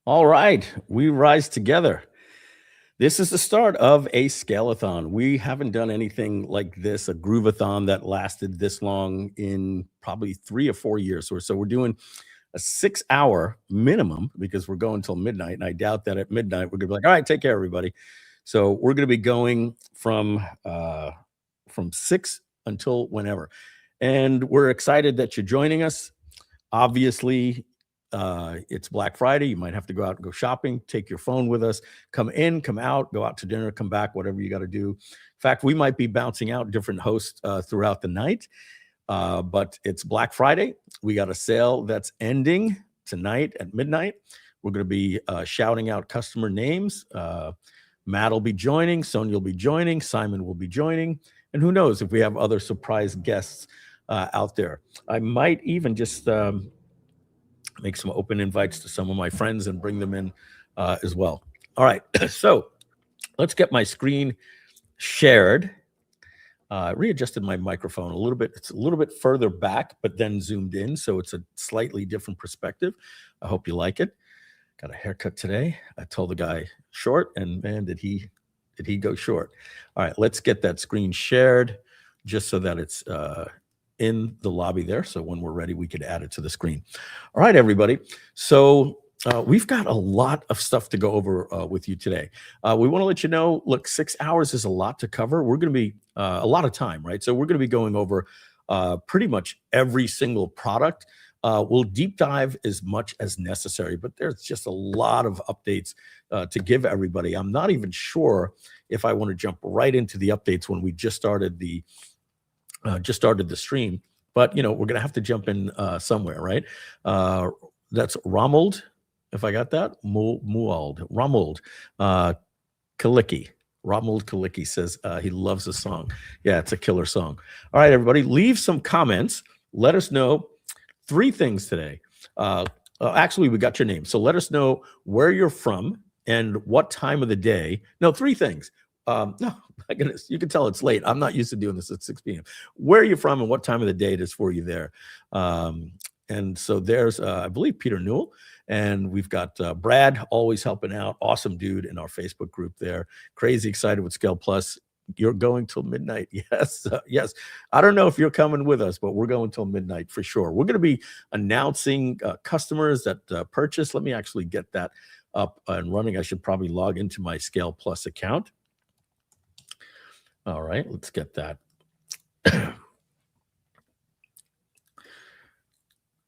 All right, we rise together. This is the start of a SCALEATHON. We haven't done anything like this, a groovathon that lasted this long in probably 3 or 4 years or so. We're doing a 6-hour minimum because we're going till midnight. And I doubt that at midnight, we're gonna be like, all right, take care, everybody. So we're gonna be going from 6 until whenever. And we're excited that you're joining us. Obviously, it's Black Friday. You might have to go out and go shopping, take your phone with us, come in, come out, go out to dinner, come back, whatever you got to do. In fact, we might be bouncing out different hosts throughout the night, but it's Black Friday. We got a sale that's ending tonight at midnight. We're going to be shouting out customer names. Matt will be joining, Sonia will be joining, Simon will be joining, and who knows if we have other surprise guests out there. I might even just make some open invites to some of my friends and bring them in as well. All right, so let's get my screen shared. Readjusted my microphone a little bit. It's a little bit further back, but then zoomed in, so it's a slightly different perspective. I hope you like it. Got a haircut today. I told the guy short, and man, did he go short. All right, let's get that screen shared just so that it's in the lobby there. So when we're ready, we could add it to the screen. All right, everybody. So we've got a lot of stuff to go over with you today. We want to let you know, look, 6 hours is a lot to cover. We're going to be a lot of time, right? So we're going to be going over pretty much every single product. We'll deep dive as much as necessary, but there's just a lot of updates to give everybody. I'm not even sure if I want to jump right into the updates when we just started the stream, but you know, we're gonna have to jump in somewhere, right? That's Romuald, if I got that. Romuald Kalicki. Romuald Kalicki says he loves the song. Yeah, it's a killer song. All right, everybody, leave some comments. Let us know 3 things today. Actually, we got your name. So let us know where you're from and what time of the day. No, 3 things. No, my goodness, you can tell it's late. I'm not used to doing this at 6 p.m. Where are you from and what time of the day it is for you there? And so there's, I believe, Peter Newell. And we've got Brad always helping out. Awesome dude in our Facebook group there. Crazy excited with Scale Plus. You're going till midnight. Yes. Yes. I don't know if you're coming with us, but we're going till midnight for sure. We're going to be announcing customers that purchase. Let me actually get that up and running. I should probably log into my Scale Plus account. All right, let's get that.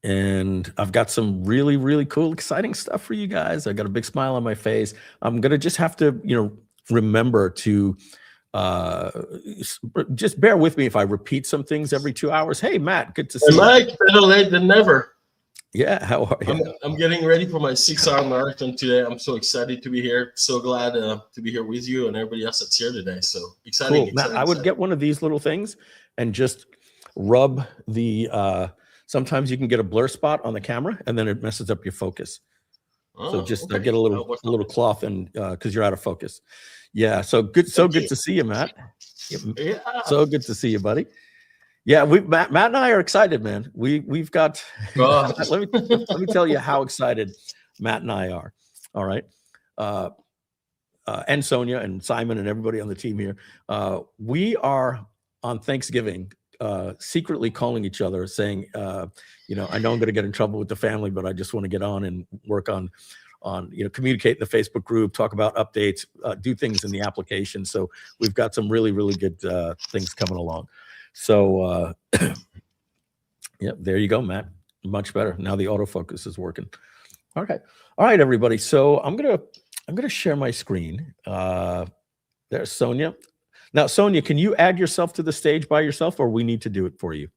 And I've got some really, really cool, exciting stuff for you guys. I got a big smile on my face. I'm going to just have to, remember to just bear with me if I repeat some things every 2 hours. Hey, Matt, good to see you. Mike, better late than never. Yeah, how are you? I'm getting ready for my 6-hour marathon today. I'm so excited to be here. So glad to be here with you and everybody else that's here today. So exciting. Cool. Matt, I would get one of these little things and just rub the sometimes you can get a blur spot on the camera and then it messes up your focus. So just get a little cloth and because you're out of focus. Yeah. So good. So good to see you, Matt. Yeah. So good to see you, buddy. Yeah, Matt and I are excited, man. We've got. let me tell you how excited Matt and I are. All right, and Sonia and Simon and everybody on the team here. We are on Thanksgiving, secretly calling each other, saying, I know I'm going to get in trouble with the family, but I just want to get on and work on communicate in the Facebook group, talk about updates, do things in the application. So we've got some really, really good things coming along. So, yeah, there you go, Matt. Much better. Now the autofocus is working. Okay. All right, everybody. So I'm gonna share my screen. There's Sonia. Now, Sonia, can you add yourself to the stage by yourself, or we need to do it for you?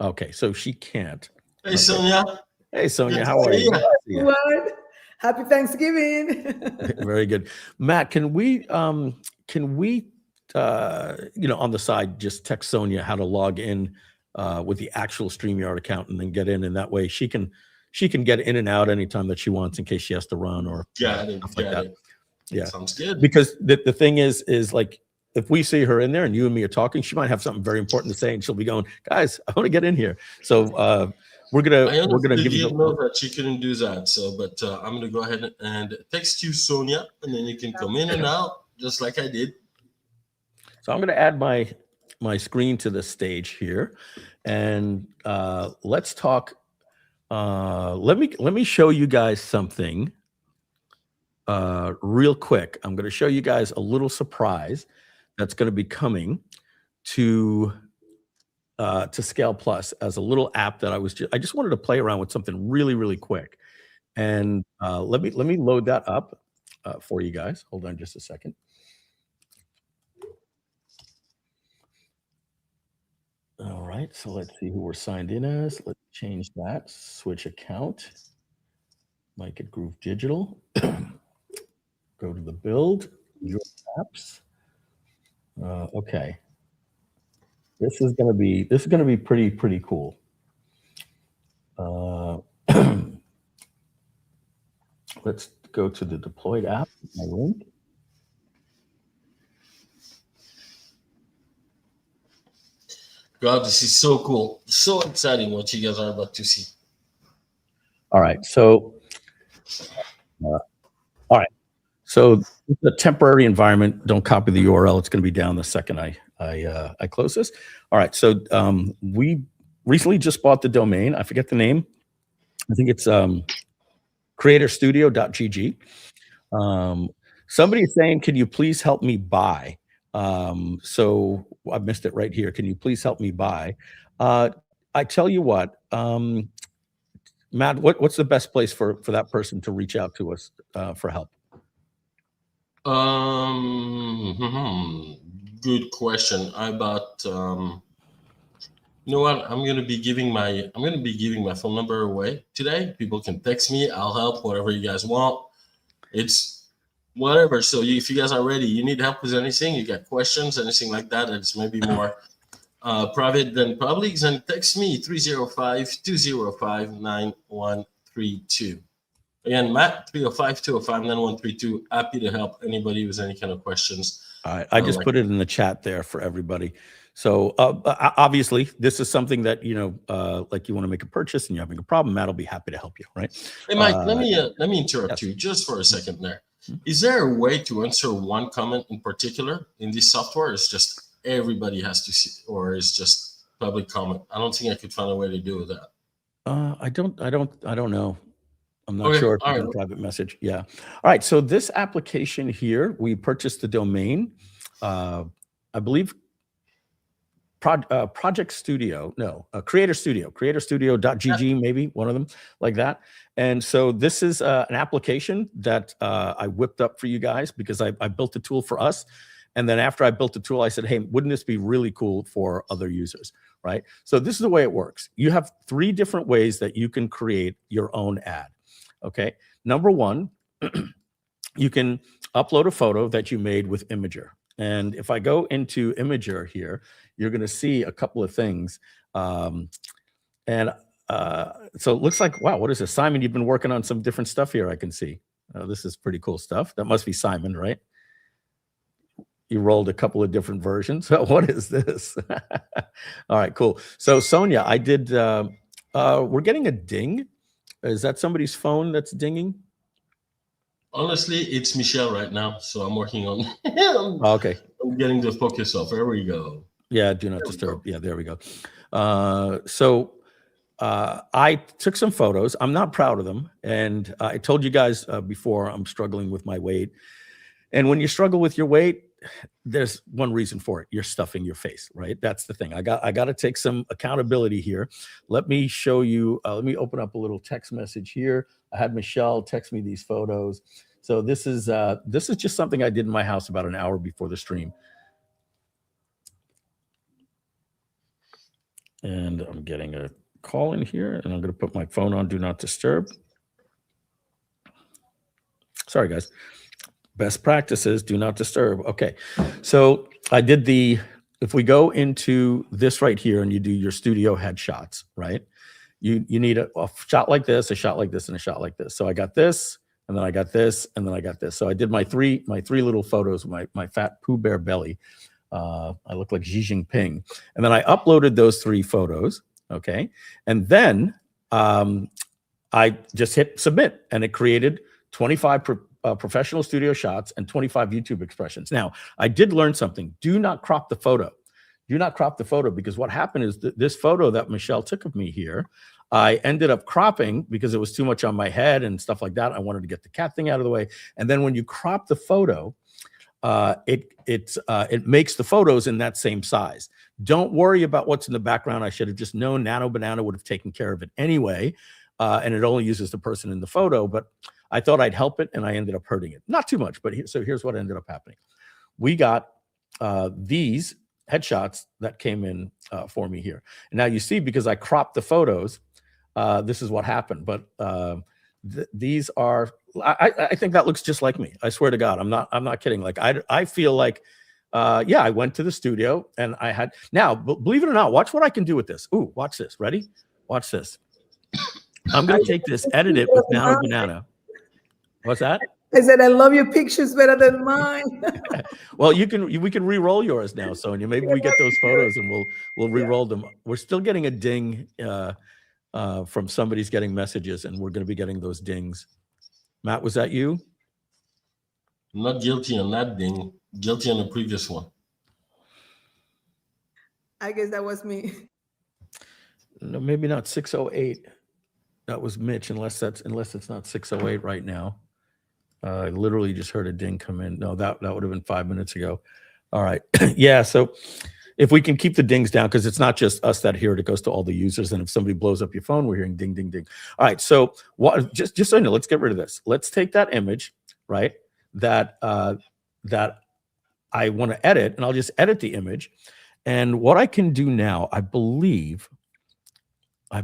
Okay, so she can't. Hey, okay. Sonia. Hey, Sonia. How are you? What? Happy Thanksgiving. Very good, Matt. Can we on the side, just text Sonia how to log in with the actual StreamYard account and then get in, and that way she can get in and out anytime that she wants in case she has to run or stuff like that. Yeah, sounds good. Because the thing is like if we see her in there and you and me are talking, she might have something very important to say, and she'll be going, "Guys, I want to get in here." So we're gonna give you know that she couldn't do that. So, but I'm gonna go ahead and text you, Sonia, and then you can come in and out just like I did. So I'm going to add my screen to the stage here, and let's talk. Let me show you guys something real quick. I'm going to show you guys a little surprise that's going to be coming to Scale Plus as a little app that I just wanted to play around with something really, really quick, and let me load that up for you guys. Hold on just a second. All right, so let's see who we're signed in as. Let's change that. Switch account. Make it Groove Digital. Go to the build. Your apps. Okay. This is gonna be pretty cool. Let's go to the deployed app. My link. God, this is so cool. So exciting what you guys are about to see. All right. So, it's a temporary environment. Don't copy the URL. It's going to be down the second I close this. All right. So we recently just bought the domain. I forget the name. I think it's creatorstudio.gg. Somebody is saying, can you please help me buy? So I missed it right here. Can you please help me buy? I tell you what, Matt, what's the best place for that person to reach out to us for help? Good question. You know what? I'm gonna be giving my phone number away today. People can text me. I'll help whatever you guys want. It's whatever. So if you guys are ready, you need help with anything, you got questions, anything like that, it's maybe more private than publics, and text me 305-205-9132. Again, Matt, 305-205-9132. Happy to help anybody with any kind of questions. All right, I just put it in the chat there for everybody. So obviously, this is something that, you know, like you want to make a purchase and you're having a problem, Matt will be happy to help you, right? Hey, Mike, let me interrupt you just for a second there. Is there a way to answer one comment in particular in this software? It's just everybody has to see, or it's just public comment? I don't think I could find a way to do that. I don't know. I'm not sure if you can private message. Yeah. All right. So this application here, we purchased the domain, I believe Project Studio, no, Creator Studio.gg, maybe one of them like that. And so this is an application that I whipped up for you guys because I built a tool for us. And then after I built the tool, I said, hey, wouldn't this be really cool for other users, right? So this is the way it works. You have 3 different ways that you can create your own ad, okay? Number 1, you can upload a photo that you made with Imager. And if I go into Imager here, you're going to see a couple of things. So it looks like, wow, what is this? Simon, you've been working on some different stuff here, I can see. This is pretty cool stuff. That must be Simon, right? You rolled a couple of different versions. So what is this? All right, cool. So Sonia, I did, we're getting a ding. Is that somebody's phone that's dinging? Honestly, it's Michelle right now. So I'm working on okay. I'm getting the focus off. There we go. Yeah, do not disturb. Yeah, there we go. I took some photos. I'm not proud of them. And I told you guys before, I'm struggling with my weight. And when you struggle with your weight, there's one reason for it. You're stuffing your face, right? That's the thing. I got to take some accountability here. Let me show you. Let me open up a little text message here. I had Michelle text me these photos. So this is just something I did in my house about an hour before the stream. And I'm getting a call in here, and I'm going to put my phone on Do Not Disturb. Sorry, guys. Best practices, do not disturb. Okay, so I did if we go into this right here and you do your studio headshots, right? You need a shot like this, a shot like this, and a shot like this. So I got this, and then I got this, and then I got this. So I did my three little photos, my fat Pooh Bear belly. I look like Xi Jinping. And then I uploaded those 3 photos, okay? And then I just hit submit, and it created 25 professional studio shots and 25 YouTube expressions. Now, I did learn something. Do not crop the photo. Do not crop the photo, because what happened is this photo that Michelle took of me here, I ended up cropping because it was too much on my head and stuff like that. I wanted to get the cat thing out of the way. And then when you crop the photo, it makes the photos in that same size. Don't worry about what's in the background. I should have just known Nano Banana would have taken care of it anyway. And it only uses the person in the photo, but I thought I'd help it, and I ended up hurting it. Not too much, but so here's what ended up happening. We got these headshots that came in for me here. And now you see, because I cropped the photos, this is what happened. But these are, I think that looks just like me. I swear to God, I'm not kidding. Like I feel like, yeah, I went to the studio and I had, now, believe it or not, watch what I can do with this. Ooh, watch this. Ready? Watch this. I'm going to take this, edit it with Nano Banana. What's that? I said, I love your pictures better than mine. Well, we can re-roll yours now, Sonia. Maybe we get those photos and we'll re-roll them. We're still getting a ding from somebody's getting messages, and we're going to be getting those dings. Matt, was that you? I'm not guilty on that ding. Guilty on the previous one. I guess that was me. No, maybe not 608. That was Mitch, unless it's not 608 right now. I literally just heard a ding come in. No, that would have been 5 minutes ago. All right. Yeah, so if we can keep the dings down, because it's not just us that hear it, it goes to all the users. And if somebody blows up your phone, we're hearing ding, ding, ding. All right, so just so you know, let's get rid of this. Let's take that image, right, that I want to edit, and I'll just edit the image. And what I can do now, I believe I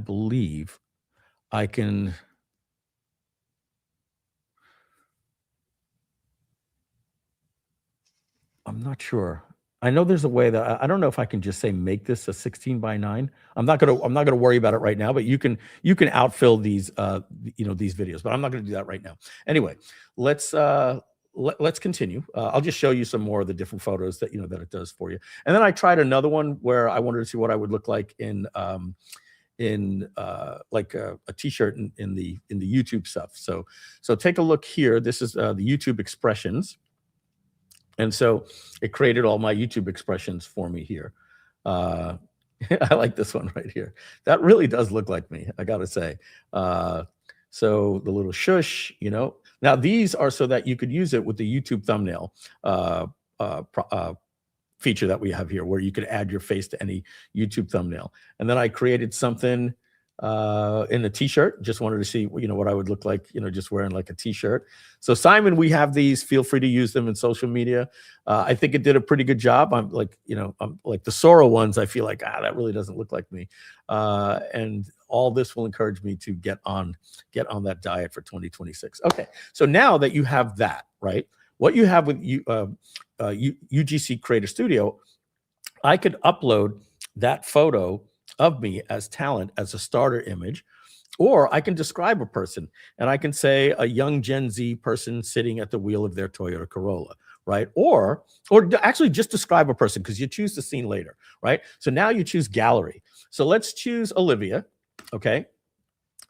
can, I'm not sure. I know there's a way that I don't know if I can just say make this a 16 by 9. I'm not gonna worry about it right now, but you can outfill these these videos, but I'm not gonna do that right now. Anyway, let's continue. I'll just show you some more of the different photos that that it does for you. And then I tried another one where I wanted to see what I would look like in like a t-shirt in the YouTube stuff. So take a look here. This is the YouTube expressions. And so it created all my YouTube expressions for me here. I like this one right here. That really does look like me, I gotta say. So the little shush, Now these are so that you could use it with the YouTube thumbnail feature that we have here, where you could add your face to any YouTube thumbnail. And then I created something in a t-shirt. Just wanted to see what I would look like, just wearing like a t-shirt. So Simon, we have these. Feel free to use them in social media. I think it did a pretty good job. I'm like the Sora ones, I feel like that really doesn't look like me. And all this will encourage me to get on that diet for 2026. Okay, so now that you have that, right, what you have with UGC Creator Studio, I could upload that photo of me as talent as a starter image, or I can describe a person and I can say a young Gen Z person sitting at the wheel of their Toyota Corolla, right? Or actually just describe a person, because you choose the scene later, right? So now you choose gallery. So let's choose Olivia, okay?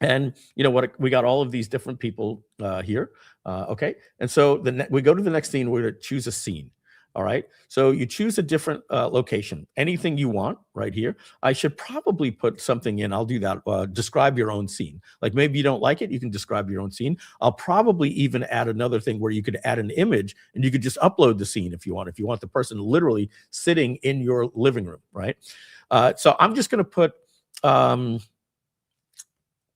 And we got all of these different people here, okay? And so we go to the next scene. We're going to choose a scene. All right. So you choose a different location, anything you want right here. I should probably put something in. I'll do that. Describe your own scene. Like maybe you don't like it. You can describe your own scene. I'll probably even add another thing where you could add an image and you could just upload the scene if you want. If you want the person literally sitting in your living room. Right. So I'm just going to put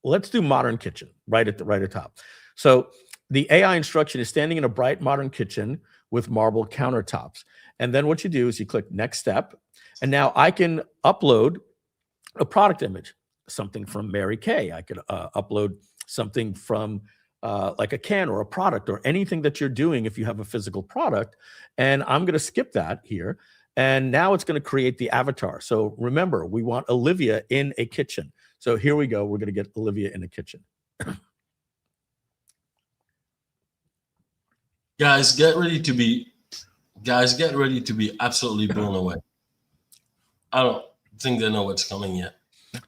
let's do modern kitchen right at the top. So the AI instruction is standing in a bright modern kitchen with marble countertops. And then what you do is you click next step. And now I can upload a product image, something from Mary Kay. I could upload something from like a can or a product or anything that you're doing if you have a physical product. And I'm going to skip that here. And now it's going to create the avatar. So remember, we want Olivia in a kitchen. So here we go. We're going to get Olivia in a kitchen. Guys, get ready to be absolutely blown away. I don't think they know what's coming yet.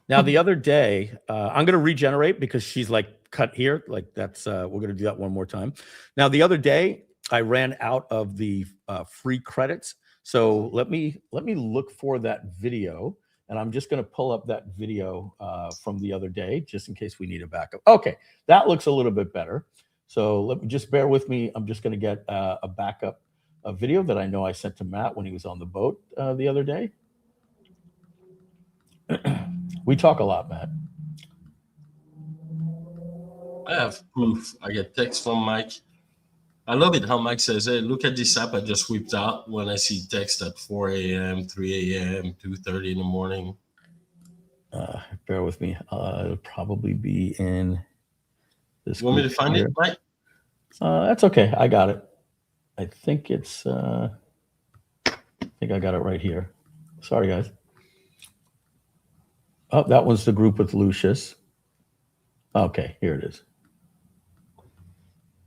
Now, the other day, I'm going to regenerate because she's like cut here. Like that's, we're going to do that one more time. Now, the other day, I ran out of the free credits. So let me look for that video. And I'm just going to pull up that video from the other day, just in case we need a backup. Okay, that looks a little bit better. So let me just bear with me. I'm just going to get a backup video that I know I sent to Matt when he was on the boat the other day. We talk a lot, Matt. I have proof. I get text from Mike. I love it how Mike says, hey, look at this app I just whipped out when I see text at 4 a.m., 3 a.m., 2:30 in the morning. Bear with me. It'll probably be in this. You want me to find it, Mike? That's okay. I got it. I think it's, I think I got it right here. Sorry, guys. Oh, that was the group with Lucius. Okay, here it is.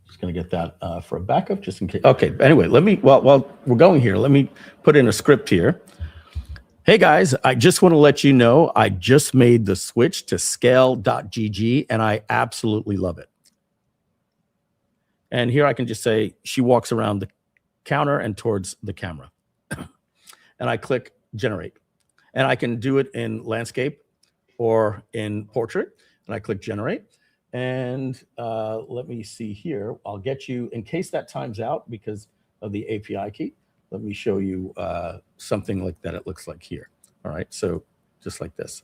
Just going to get that for a backup just in case. Okay, anyway, let me, while we're going here, let me put in a script here. Hey guys, I just want to let you know I just made the switch to ScaleGG and I absolutely love it. And here I can just say she walks around the counter and towards the camera. And I click generate. And I can do it in landscape or in portrait. And I click generate. And let me see here. I'll get you, in case that times out because of the API key, let me show you something like that it looks like here. All right, so just like this.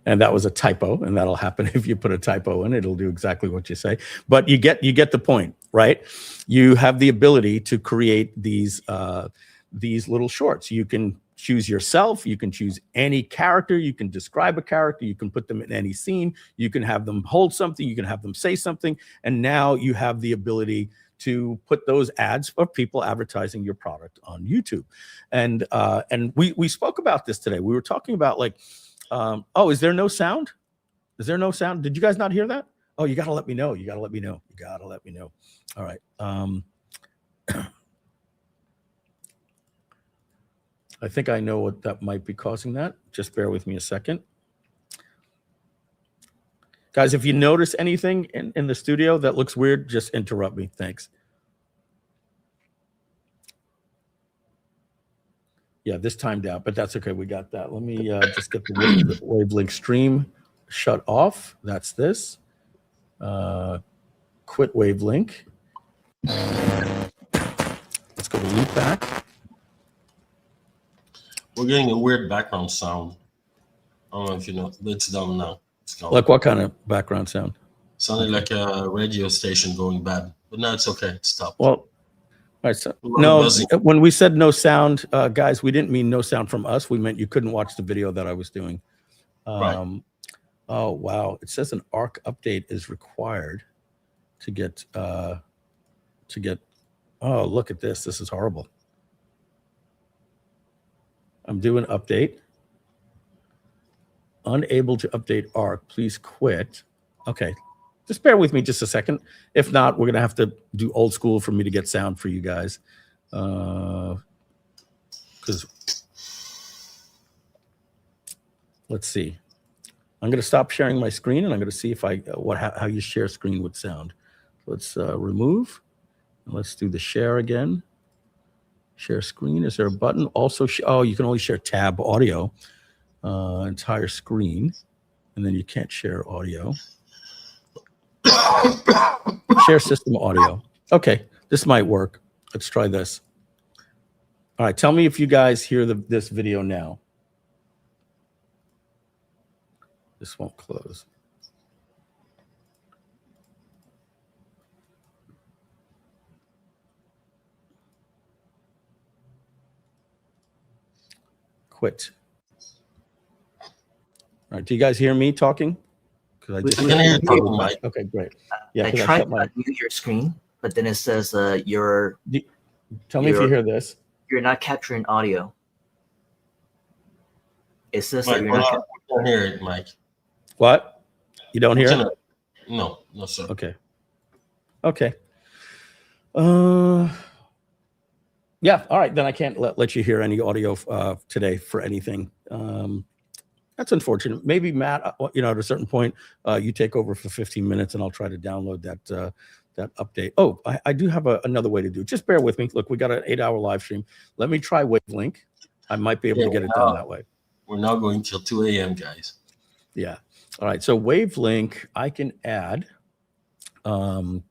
And that was a typo, and that'll happen if you put a typo in. It'll do exactly what you say. But you get the point, right? You have the ability to create these little shorts. You can choose yourself. You can choose any character. You can describe a character. You can put them in any scene. You can have them hold something. You can have them say something. And now you have the ability to put those ads of people advertising your product on YouTube. And we spoke about this today. We were talking about like, oh, is there no sound? Is there no sound? Did you guys not hear that? Oh, you got to let me know. You got to let me know. You got to let me know. All right. I think I know what that might be causing that. Just bear with me a second. Guys, if you notice anything in the studio that looks weird, just interrupt me. Thanks. Yeah, this timed out, but that's okay. We got that. Let me just get the wavelength stream shut off. That's this. Quit wavelength. Let's go to loop back. We're getting a weird background sound. I don't know if you know. It's done now. It's gone. Like what kind of background sound? Sounded like a radio station going bad, but now it's okay. It stopped. Well, all right. So no, when we said no sound, guys, we didn't mean no sound from us. We meant you couldn't watch the video that I was doing. Right. Oh wow! It says an ARC update is required to get. Oh, look at this! This is horrible. I'm doing update. Unable to update ARC. Please quit. Okay, just bear with me just a second. If not, we're gonna have to do old school for me to get sound for you guys. Because let's see. I'm gonna stop sharing my screen and I'm gonna see if how you share screen with sound. Let's remove. And let's do the share again. Share screen. Is there a button? Also, oh, you can only share tab audio, entire screen, and then you can't share audio. Share system audio. Okay, this might work. Let's try this. All right, tell me if you guys hear this video now. This won't close. Quit. All right. Do you guys hear me talking? Because I just can hear you talking, Mike. Okay, great. Yeah, I tried to unmute your screen, but then it says tell me if you hear this. You're not capturing audio. It says Mike, that you're we not. don't hear it, Mike. What? You don't hear it? No, sir. Okay. Okay. Yeah. All right. Then I can't let you hear any audio today for anything. That's unfortunate. Maybe Matt, at a certain point, you take over for 15 minutes, and I'll try to download that update. Oh, I do have another way to do it. Just bear with me. Look, we got an 8-hour live stream. Let me try Wavelink. I might be able to get it done that way. We're now going till 2 a.m., guys. Yeah. All right. So Wavelink, I can add QuickTime.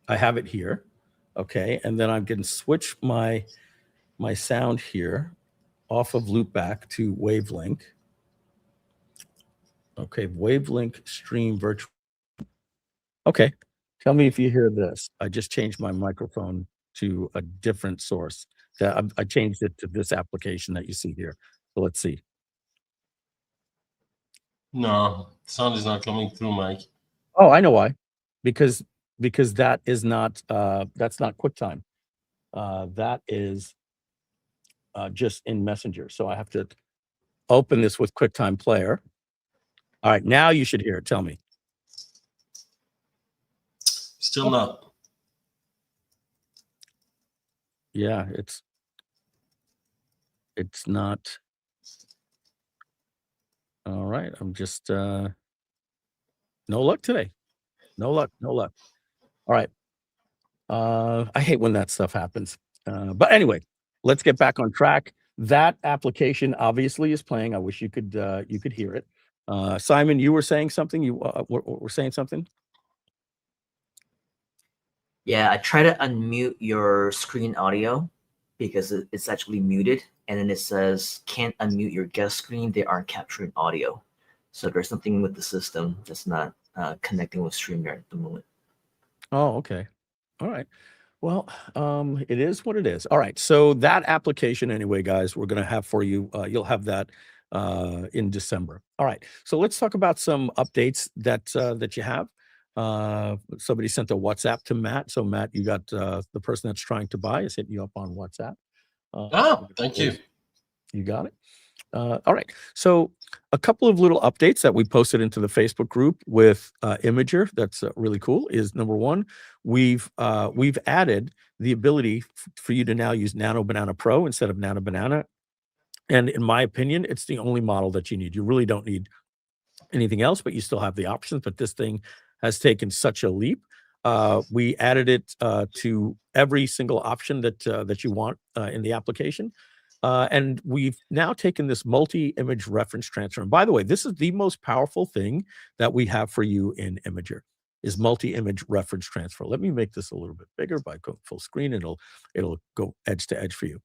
I have it here. Okay. And then I'm going to switch my sound here off of loopback to Wavelink. Okay. Wavelink stream virtual. Okay. Tell me if you hear this. I just changed my microphone to a different source. I changed it to this application that you see here. So let's see. No, sound is not coming through, Mike. Oh, I know why. Because that is not that's not QuickTime. That is just in Messenger. So I have to open this with QuickTime Player. All right, now you should hear it. Tell me. Still not. Yeah, it's not. All right, I'm just no luck today. No luck. All right. I hate when that stuff happens. But anyway, let's get back on track. That application obviously is playing. I wish you could hear it. Simon, you were saying something. You were saying something. Yeah, I try to unmute your screen audio because it's actually muted, and then it says can't unmute your guest screen. They aren't capturing audio, so there's something with the system that's not connecting with StreamYard at the moment. Oh, okay. All right. Well, it is what it is. All right. So that application anyway, guys, we're going to have for you. You'll have that in December. All right. So let's talk about some updates that you have. Somebody sent a WhatsApp to Matt. So Matt, you got the person that's trying to buy is hitting you up on WhatsApp. Thank you. You got it. All right. So a couple of little updates that we posted into the Facebook group with Imager that's really cool is number one, we've added the ability for you to now use Nano Banana Pro instead of Nano Banana. And in my opinion, it's the only model that you need. You really don't need anything else, but you still have the options. But this thing has taken such a leap. We added it to every single option that you want in the application. And we've now taken this multi-image reference transfer. And by the way, this is the most powerful thing that we have for you in Imager is multi-image reference transfer. Let me make this a little bit bigger by going full screen. It'll go edge to edge for you.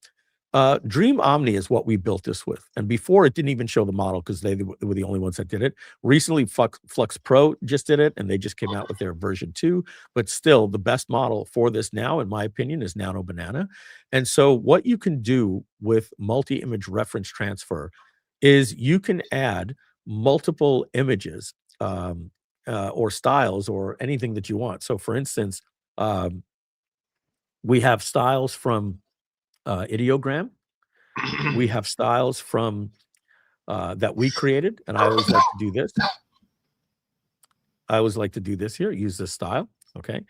Dream Omni is what we built this with. And before it didn't even show the model because they were the only ones that did it. Recently, Flux Pro just did it and they just came out with their version 2. But still, the best model for this now, in my opinion, is Nano Banana. And so what you can do with multi-image reference transfer is you can add multiple images or styles or anything that you want. So for instance, we have styles from ideogram. We have styles from that we created, and I always like to do this. I always like to do this here, use this style, okay?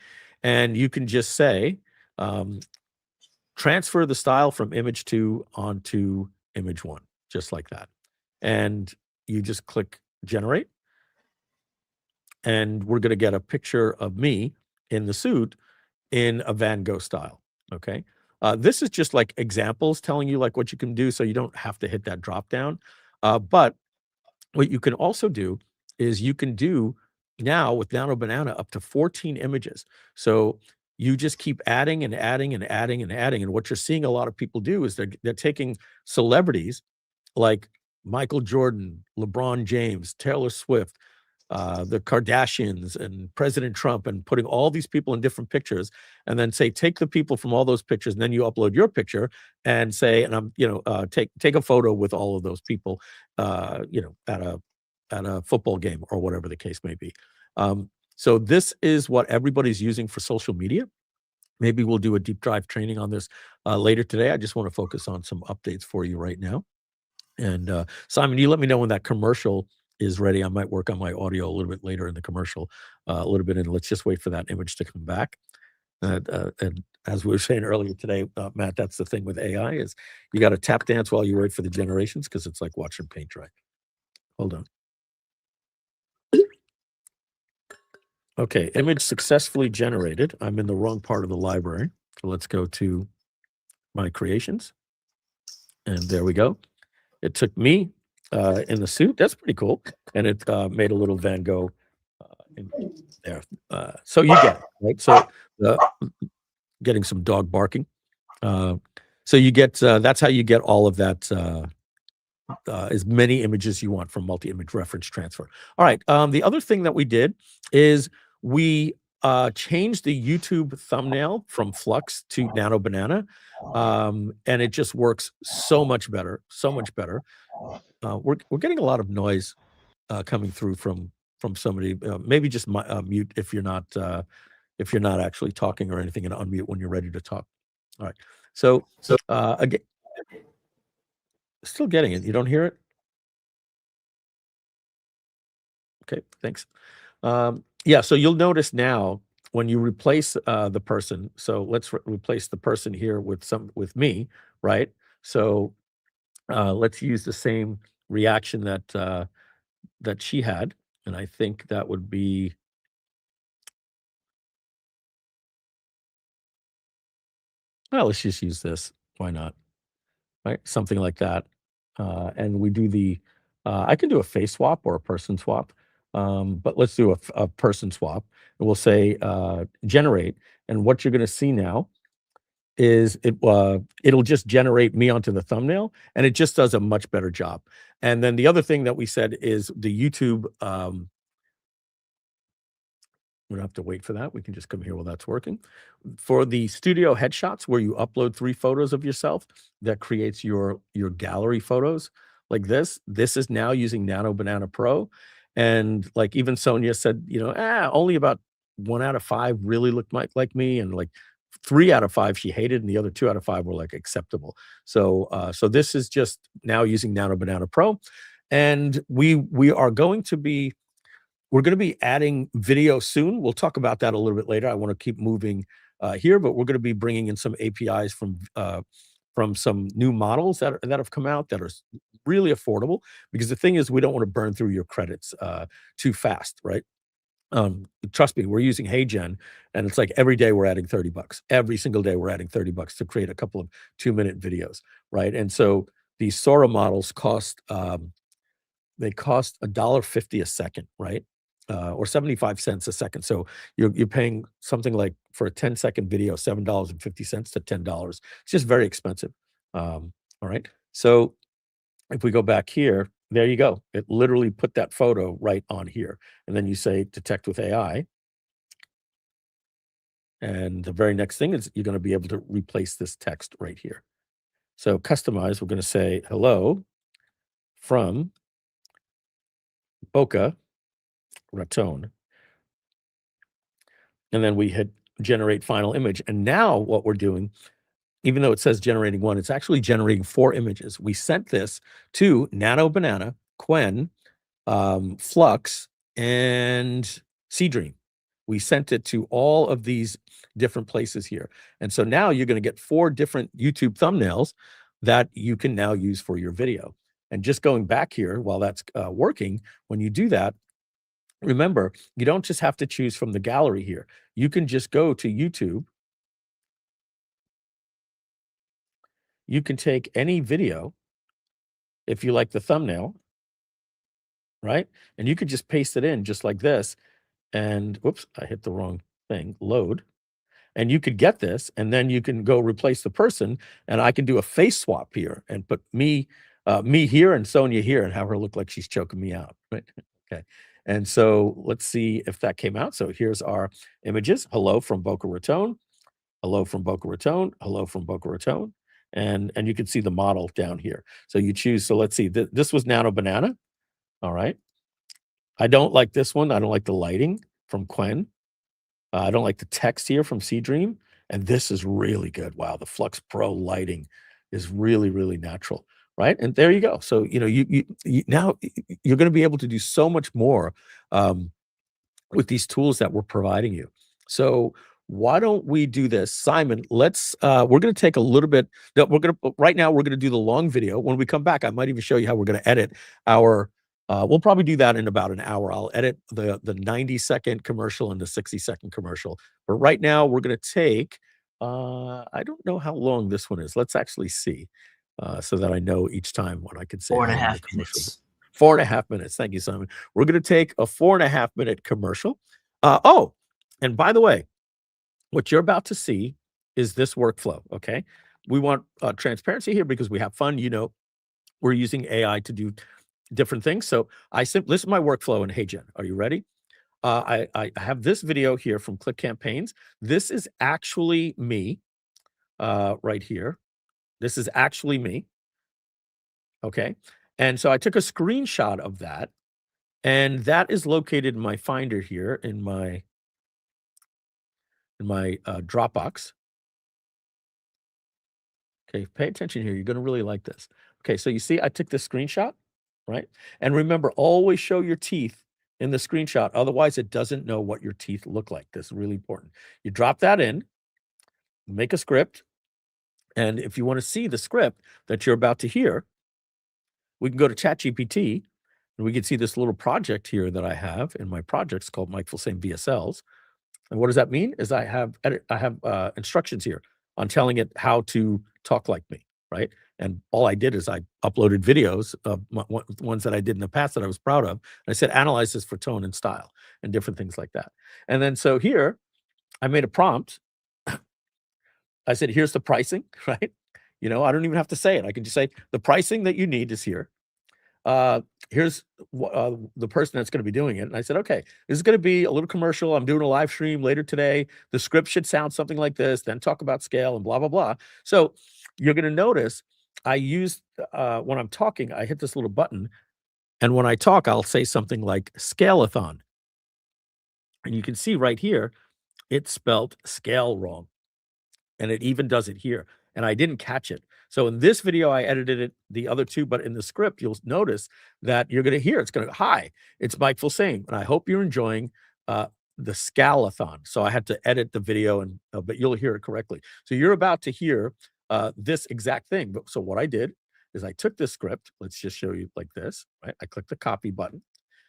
And you can just say, transfer the style from image 2 onto image 1, just like that. And you just click generate, and we're gonna get a picture of me in the suit in a Van Gogh style, okay? This is just like examples telling you like what you can do so you don't have to hit that drop down. But what you can also do is you can do now with Nano Banana up to 14 images. So you just keep adding and adding and adding and adding. And what you're seeing a lot of people do is they're taking celebrities like Michael Jordan, LeBron James, Taylor Swift, the Kardashians and President Trump and putting all these people in different pictures and then say, take the people from all those pictures and then you upload your picture and say, and I'm, take a photo with all of those people, at a football game or whatever the case may be. So this is what everybody's using for social media. Maybe we'll do a deep dive training on this later today. I just want to focus on some updates for you right now. And Simon, you let me know when that commercial is ready. I might work on my audio a little bit later in the commercial, a little bit, and let's just wait for that image to come back. And as we were saying earlier today, Matt, that's the thing with AI is you got to tap dance while you wait for the generations because it's like watching paint dry. Hold on. Okay, image successfully generated. I'm in the wrong part of the library. So let's go to my creations. And there we go. It took me in the suit. That's pretty cool. And it made a little Van Gogh in there. So you get it, right? So getting some dog barking. So you get, that's how you get all of that, as many images you want from multi-image reference transfer. All right. The other thing that we did is we changed the YouTube thumbnail from Flux to Nano Banana. And it just works so much better, so much better. We're getting a lot of noise coming through from somebody. Maybe just mute if you're not actually talking or anything, and unmute when you're ready to talk. All right. So again, still getting it. You don't hear it? Okay, thanks. Yeah, so you'll notice now when you replace the person. So let's replace the person here with me, right? So let's use the same reaction that she had, and I think that would be. Well, let's just use this. Why not? Right, something like that. And we do the. I can do a face swap or a person swap, but let's do a person swap. And we'll say generate, and what you're going to see now is it'll just generate me onto the thumbnail, and it just does a much better job. And then the other thing that we said is the YouTube We don't have to wait for that. We can just come here while that's working. For the studio headshots where you upload 3 photos of yourself, that creates your gallery photos like this. This is now using Nano Banana Pro. And like even Sonia said, you know, only about 1 out of 5 really looked like me. And like 3 out of 5 she hated, and the other 2 out of 5 were like acceptable. So so this is just now using Nano Banana Pro. And we are going to be we're going to be adding video soon. We'll talk about that a little bit later. I want to keep moving here, but we're going to be bringing in some APIs from some new models that have come out that are really affordable. Because the thing is, we don't want to burn through your credits too fast, right? Trust me, we're using HeyGen, and it's like every day we're adding $30. Every single day we're adding $30 to create a couple of 2-minute videos, right? And so these Sora models cost they cost $1.50 a second, right? Or 75 cents a second. So you're paying something like for a 10-second video, $7.50 to $10. It's just very expensive. All right. So if we go back here, there you go. It literally put that photo right on here. And then you say detect with AI. And the very next thing is you're going to be able to replace this text right here. So customize, we're going to say hello from Boca Raton. And then we hit generate final image. And now what we're doing, even though it says generating 1, it's actually generating 4 images. We sent this to Nano Banana, Quen, Flux, and Seedream. We sent it to all of these different places here. And so now you're going to get 4 different YouTube thumbnails that you can now use for your video. And just going back here while that's working, when you do that, remember, you don't just have to choose from the gallery here. You can just go to YouTube. You can take any video if you like the thumbnail, right? And you could just paste it in just like this. And whoops, I hit the wrong thing, load. And you could get this, and then you can go replace the person, and I can do a face swap here and put me here and Sonia here and have her look like she's choking me out, right? Okay. And so let's see if that came out. So here's our images. Hello from Boca Raton. Hello from Boca Raton. Hello from Boca Raton. And you can see the model down here. So you choose. So let's see. This was Nano Banana. All right. I don't like this one. I don't like the lighting from Quen. I don't like the text here from Seedream. And this is really good. Wow. The Flux Pro lighting is really, really natural. Right. And there you go. So, you know, you now you're going to be able to do so much more with these tools that we're providing you. So why don't we do this? Simon, let's we're going to take a little bit that right now we're going to do the long video. When we come back, I might even show you how we're going to edit our we'll probably do that in about an hour. I'll edit the 90-second commercial and the 60-second commercial. But right now we're going to take I don't know how long this one is. Let's actually see. So that I know each time what I can say. 4.5 minutes. 4.5 minutes. Thank you, Simon. We're going to take a 4.5 minute commercial. Oh, and by the way, what you're about to see is this workflow. Okay. We want transparency here because we have fun. You know, we're using AI to do different things. So this is my workflow in HeyGen. Are you ready? I have this video here from Click Campaigns. This is actually me right here. This is actually me. Okay. And so I took a screenshot of that, and that is located in my Finder here in my Dropbox. Okay. Pay attention here. You're going to really like this. Okay. So you see, I took this screenshot, right? And remember, always show your teeth in the screenshot. Otherwise, it doesn't know what your teeth look like. This is really important. You drop that in, make a script. And if you want to see the script that you're about to hear, we can go to ChatGPT and we can see this little project here that I have in my projects called Mike Filsaime VSLs. And what does that mean? Is I have instructions here on telling it how to talk like me, right? And all I did is I uploaded videos of ones that I did in the past that I was proud of. And I said, analyze this for tone and style and different things like that. And then so here, I made a prompt. I said, here's the pricing, right? You know, I don't even have to say it. I can just say the pricing that you need is here. here's the person that's going to be doing it. And I said, okay, this is going to be a little commercial. I'm doing a live stream later today. The script should sound something like this, then talk about scale and blah, blah, blah. So you're going to notice I use, when I'm talking, I hit this little button. And when I talk, I'll say something like SCALEATHON. And you can see right here, it spelled scale wrong. And it even does it here. And I didn't catch it. So in this video, I edited it, the other two, but in the script, you'll notice that you're going to hear, it's going to, hi, it's Mike Filsaime. And I hope you're enjoying the SCALEATHON. So I had to edit the video, and but you'll hear it correctly. So you're about to hear this exact thing. But so what I did is I took this script. Let's just show you like this, right? I clicked the copy button.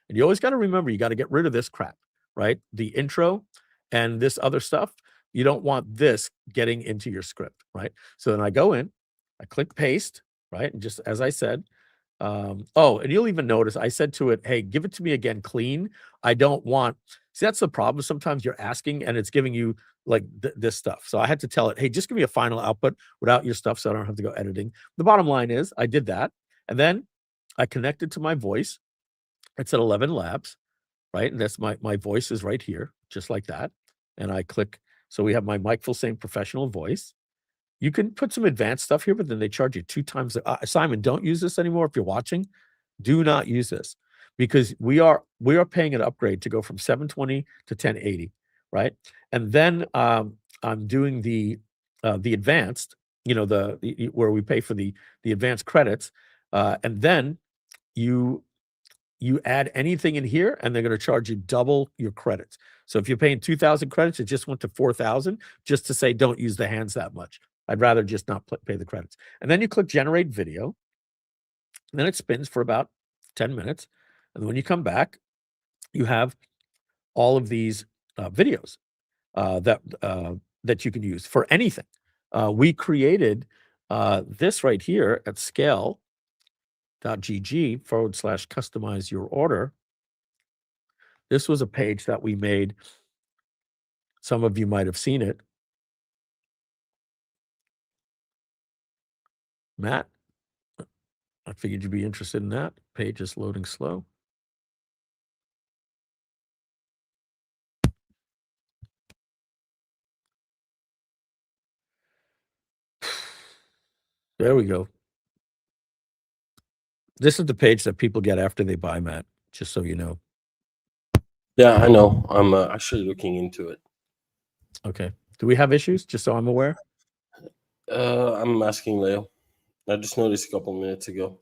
And you always got to remember, you got to get rid of this crap, right? The intro and this other stuff. You don't want this getting into your script, right? So then I go in, I click paste, right? And just as I said, oh, and you'll even notice I said to it, hey, give it to me again clean. I don't want, see, that's the problem. Sometimes you're asking and it's giving you like this stuff. So I had to tell it, hey, just give me a final output without your stuff so I don't have to go editing. The bottom line is I did that. And then I connected to my voice. It's at 11 Labs, right? And that's my voice is right here, just like that. And I click. So we have my Mike Filsaime professional voice. You can put some advanced stuff here, but then they charge you 2 times. Simon, don't use this anymore. If you're watching, do not use this, because we are paying an upgrade to go from 720 to 1080, right? And then I'm doing the advanced, you know, where we pay for the advanced credits, and then you add anything in here and they're going to charge you double your credits. So if you're paying 2,000 credits, it just went to 4,000 just to say, don't use the hands that much. I'd rather just not pay the credits. And then you click generate video. And then it spins for about 10 minutes. And then when you come back, you have all of these videos that you can use for anything. We created this right here at ScaleGG/customize your order. This was a page that we made. Some of you might have seen it. Matt, I figured you'd be interested in that. Page is loading slow. There we go. This is the page that people get after they buy, Matt, just so you know. Yeah, I know. I'm actually looking into it. Okay. Do we have issues, just so I'm aware? I'm asking Leo. I just noticed a couple minutes ago.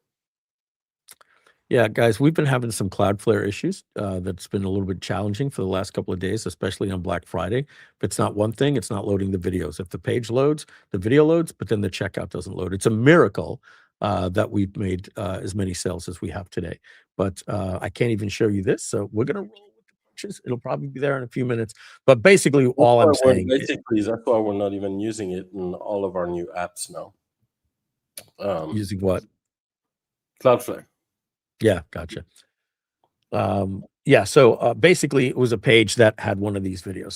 Yeah, guys, we've been having some Cloudflare issues. That's been a little bit challenging for the last couple of days, especially on Black Friday. If it's not one thing, it's not loading the videos. If the page loads, the video loads, but then the checkout doesn't load. It's a miracle that we've made as many sales as we have today. But I can't even show you this. So we're going to roll with the punches. It'll probably be there in a few minutes. But basically, all I'm saying is that's why we're not even using it in all of our new apps now. Using what? Cloudflare. Yeah, gotcha. Yeah, so basically it was a page that had one of these videos.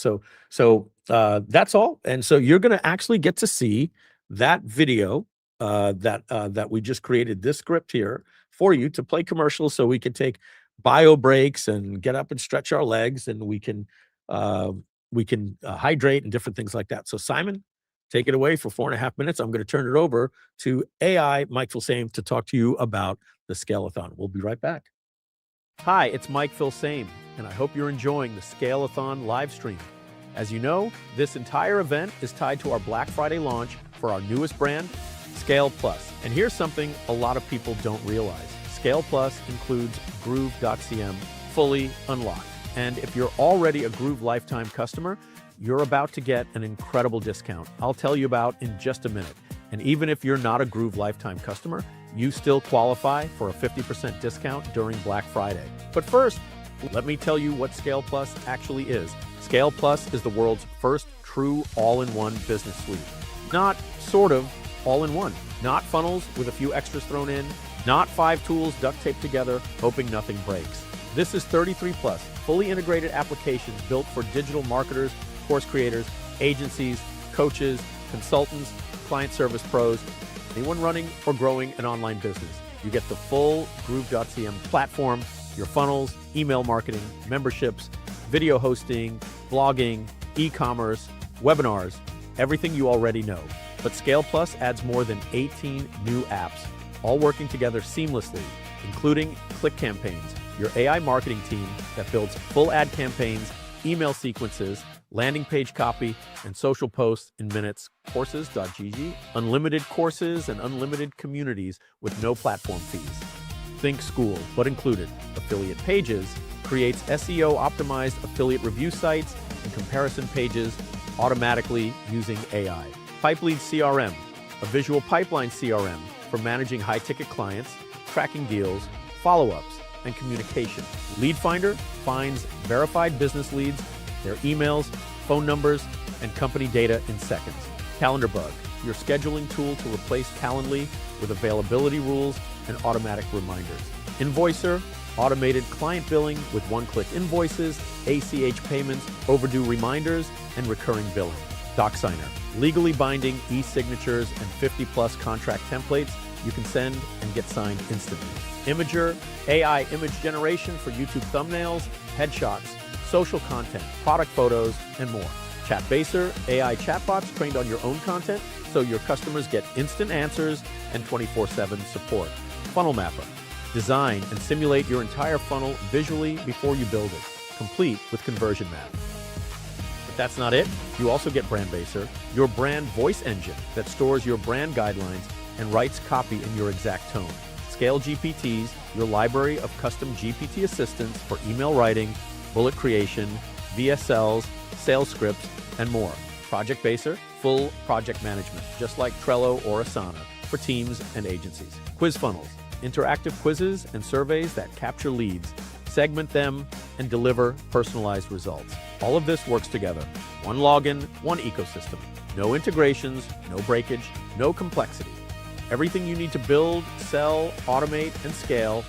So that's all. And so you're going to actually get to see that video that we just created this script here for you to play commercials, so we can take bio breaks and get up and stretch our legs, and we can hydrate and different things like that. So Simon, take it away for 4.5 minutes. I'm going to turn it over to AI Mike Filsaime to talk to you about the SCALEATHON. We'll be right back. Hi, it's Mike Filsaime, and I hope you're enjoying the SCALEATHON live stream. As you know, this entire event is tied to our Black Friday launch for our newest brand, Scale Plus. And here's something a lot of people don't realize. Scale Plus includes Groove.cm fully unlocked. And if you're already a Groove lifetime customer, you're about to get an incredible discount I'll tell you about in just a minute. And even if you're not a Groove lifetime customer, you still qualify for a 50% discount during Black Friday. But first, let me tell you what Scale Plus actually is. Scale Plus is the world's first true all-in-one business suite. Not sort of all-in-one. Not funnels with a few extras thrown in. Not 5 tools duct taped together, hoping nothing breaks. This is 33 plus fully integrated applications built for digital marketers, course creators, agencies, coaches, consultants, client service pros, anyone running or growing an online business. you get the full Groove.cm platform, your funnels, email marketing, memberships, video hosting, blogging, e-commerce, webinars, everything you already know. But Scale Plus adds more than 18 new apps, all working together seamlessly, including Click Campaigns, your AI marketing team that builds full ad campaigns, email sequences, landing page copy, and social posts in minutes, Courses.gg, unlimited courses and unlimited communities with no platform fees. Think school, but included. Affiliate Pages creates SEO optimized affiliate review sites and comparison pages automatically using AI. Pipelead CRM, a visual pipeline CRM for managing high-ticket clients, tracking deals, follow-ups, and communication. Lead Finder finds verified business leads, their emails, phone numbers, and company data in seconds. Calendar Bug, your scheduling tool to replace Calendly with availability rules and automatic reminders. Invoicer, automated client billing with one-click invoices, ACH payments, overdue reminders, and recurring billing. DocSigner, legally binding e-signatures and 50-plus contract templates you can send and get signed instantly. Imager, AI image generation for YouTube thumbnails, headshots, social content, product photos, and more. Chatbaser, AI chatbots trained on your own content so your customers get instant answers and 24/7 support. Funnel Mapper, design and simulate your entire funnel visually before you build it, complete with conversion map. But that's not it. You also get Brandbaser, your brand voice engine that stores your brand guidelines and writes copy in your exact tone. ScaleGPTs, your library of custom GPT assistants for email writing, bullet creation, VSLs, sales scripts, and more. Project Baser, full project management, just like Trello or Asana for teams and agencies. Quiz Funnels, interactive quizzes and surveys that capture leads, segment them, and deliver personalized results. All of this works together. One login, one ecosystem. No integrations, no breakage, no complexity. Everything you need to build, sell, automate, and scale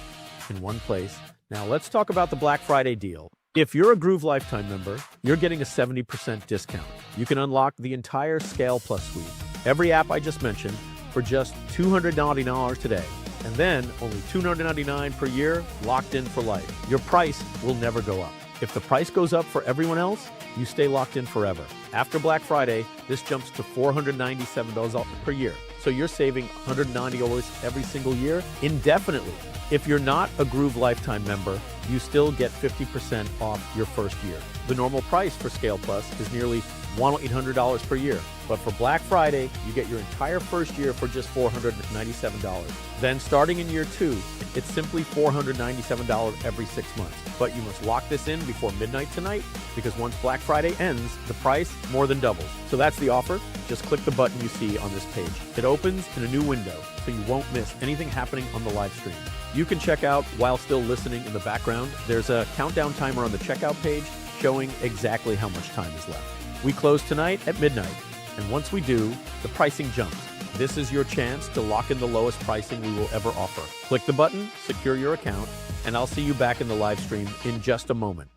in one place. Now let's talk about the Black Friday deal. If you're a Groove Lifetime member, you're getting a 70% discount. You can unlock the entire Scale Plus suite, every app I just mentioned, for just $299 today. And then only $299 per year, locked in for life. Your price will never go up. If the price goes up for everyone else, you stay locked in forever. After Black Friday, this jumps to $497 per year. So you're saving $190 every single year indefinitely. If you're not a Groove Lifetime member, you still get 50% off your first year. The normal price for Scale Plus is nearly $1,800 per year. But for Black Friday, you get your entire first year for just $497. Then starting in year 2, it's simply $497 every 6 months. But you must lock this in before midnight tonight, because once Black Friday ends, the price more than doubles. So that's the offer. Just click the button you see on this page. It opens in a new window, so you won't miss anything happening on the live stream. You can check out while still listening in the background. There's a countdown timer on the checkout page showing exactly how much time is left. We close tonight at midnight, and once we do, the pricing jumps. This is your chance to lock in the lowest pricing we will ever offer. Click the button, secure your account, and I'll see you back in the live stream in just a moment.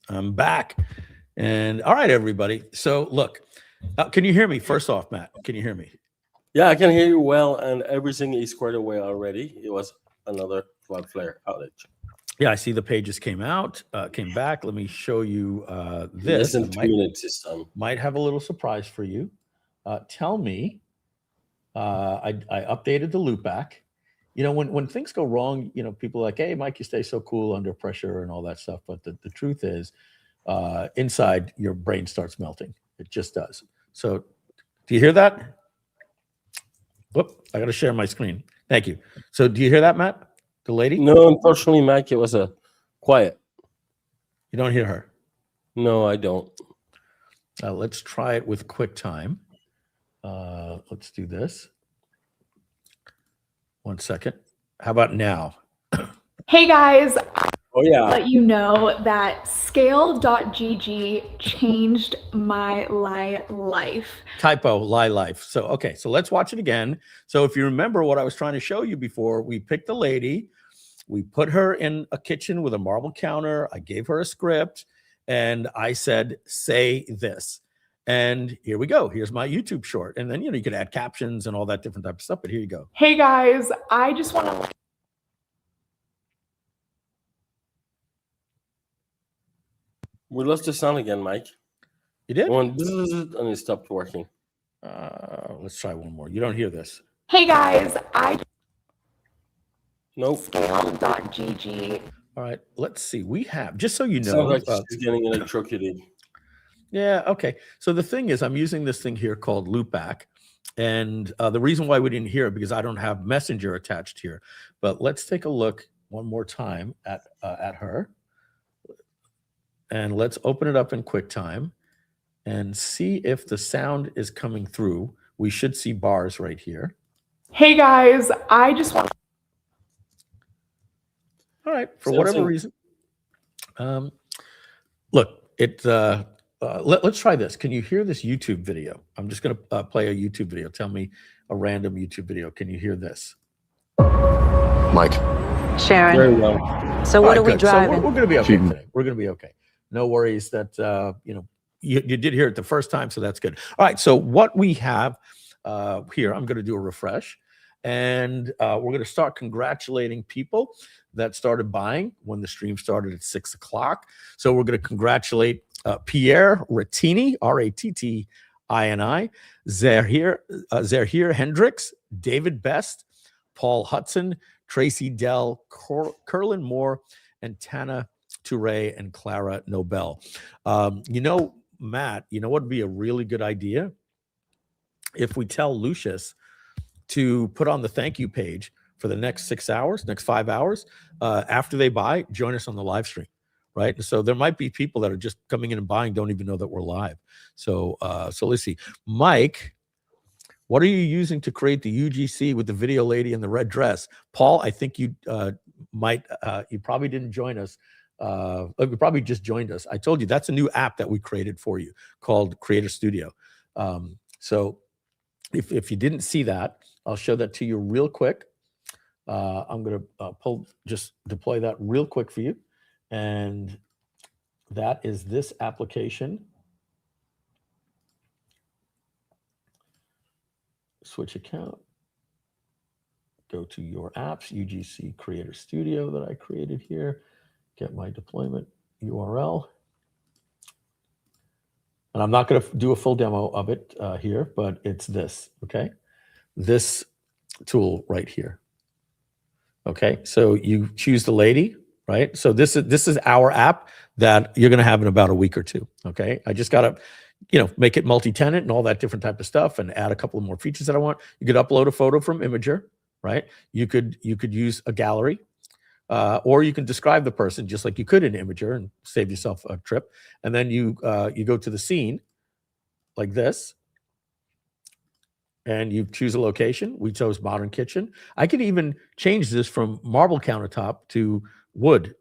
I'm back. And all right, everybody. So look, can you hear me? First off, Matt, can you hear me? Yeah, I can hear you well, and everything is squared away already. It was another Cloudflare outage. Yeah, I see the pages came back. Let me show you this. Less than 2 minutes this time. Might have a little surprise for you. Tell me, I updated the loopback. You know, when things go wrong, you know, people are like, hey, Mike, you stay so cool under pressure and all that stuff. But the truth is, inside your brain starts melting. It just does. So do you hear that? Whoop, I got to share my screen. Thank you. So do you hear that, Matt? The lady? No, unfortunately, Mike, it was a quiet. You don't hear her? No, I don't. Let's try it with QuickTime. Let's do this. 1 second. How about now? Hey guys, Oh yeah. let you know that ScaleGG changed my life. Typo, life. So, okay, so let's watch it again. So if you remember what I was trying to show you before, we picked a lady, we put her in a kitchen with a marble counter. I gave her a script and I said, say this. And here we go. Here's my YouTube short. And then, you could add captions and all that different type of stuff. But here you go. Hey guys, I just want to. We lost the sound again, Mike. You did? And it stopped working. Let's try one more. You don't hear this. Hey guys, I Nope. ScaleGG. All right. Let's see. We have, just so you know. Sounds like she's getting electrocuted. Yeah. Okay. So the thing is, I'm using this thing here called Loopback. And the reason why we didn't hear it, because I don't have Messenger attached here. But let's take a look one more time at her. And let's open it up in QuickTime and see if the sound is coming through. We should see bars right here. Hey guys, I just want. All right. For whatever reason. Look, let's try this. Can you hear this YouTube video? I'm just going to play a YouTube video. Tell me a random YouTube video. Can you hear this? Mike. Very Sharon. well. So what All are we right, good. So driving? we're going to be okay today. We're going to be okay. No worries that, you did hear it the first time, so that's good. All right, so what we have here, I'm going to do a refresh, and we're going to start congratulating people that started buying when the stream started at 6 o'clock. So we're going to congratulate Pierre Rattini, Rattini, Zahir Hendricks, David Best, Paul Hudson, Tracy Dell, Curlin Moore, and Tana Touré and Clara Nobel. Matt, what would be a really good idea? If we tell Lucius to put on the thank you page for the next 6 hours, next 5 hours, after they buy, join us on the live stream, right? So there might be people that are just coming in and buying, don't even know that we're live. So let's see. Mike, what are you using to create the UGC with the video lady in the red dress? Paul, I think you you probably didn't join us. You probably just joined us. I told you that's a new app that we created for you called Creator Studio. So if you didn't see that, I'll show that to you real quick. I'm going to just deploy that real quick for you. And that is this application. Switch account. Go to your apps, UGC Creator Studio that I created here. Get my deployment URL. And I'm not going to do a full demo of it here, but it's this, okay? This tool right here. Okay, so you choose the lady, right? So this is our app that you're going to have in about a week or two, okay? I just got to, make it multi-tenant and all that different type of stuff and add a couple of more features that I want. You could upload a photo from Imager, right? You could use a gallery. Or you can describe the person just like you could in Imager and save yourself a trip. And then you go to the scene like this, and you choose a location. We chose modern kitchen. I could even change this from marble countertop to wooden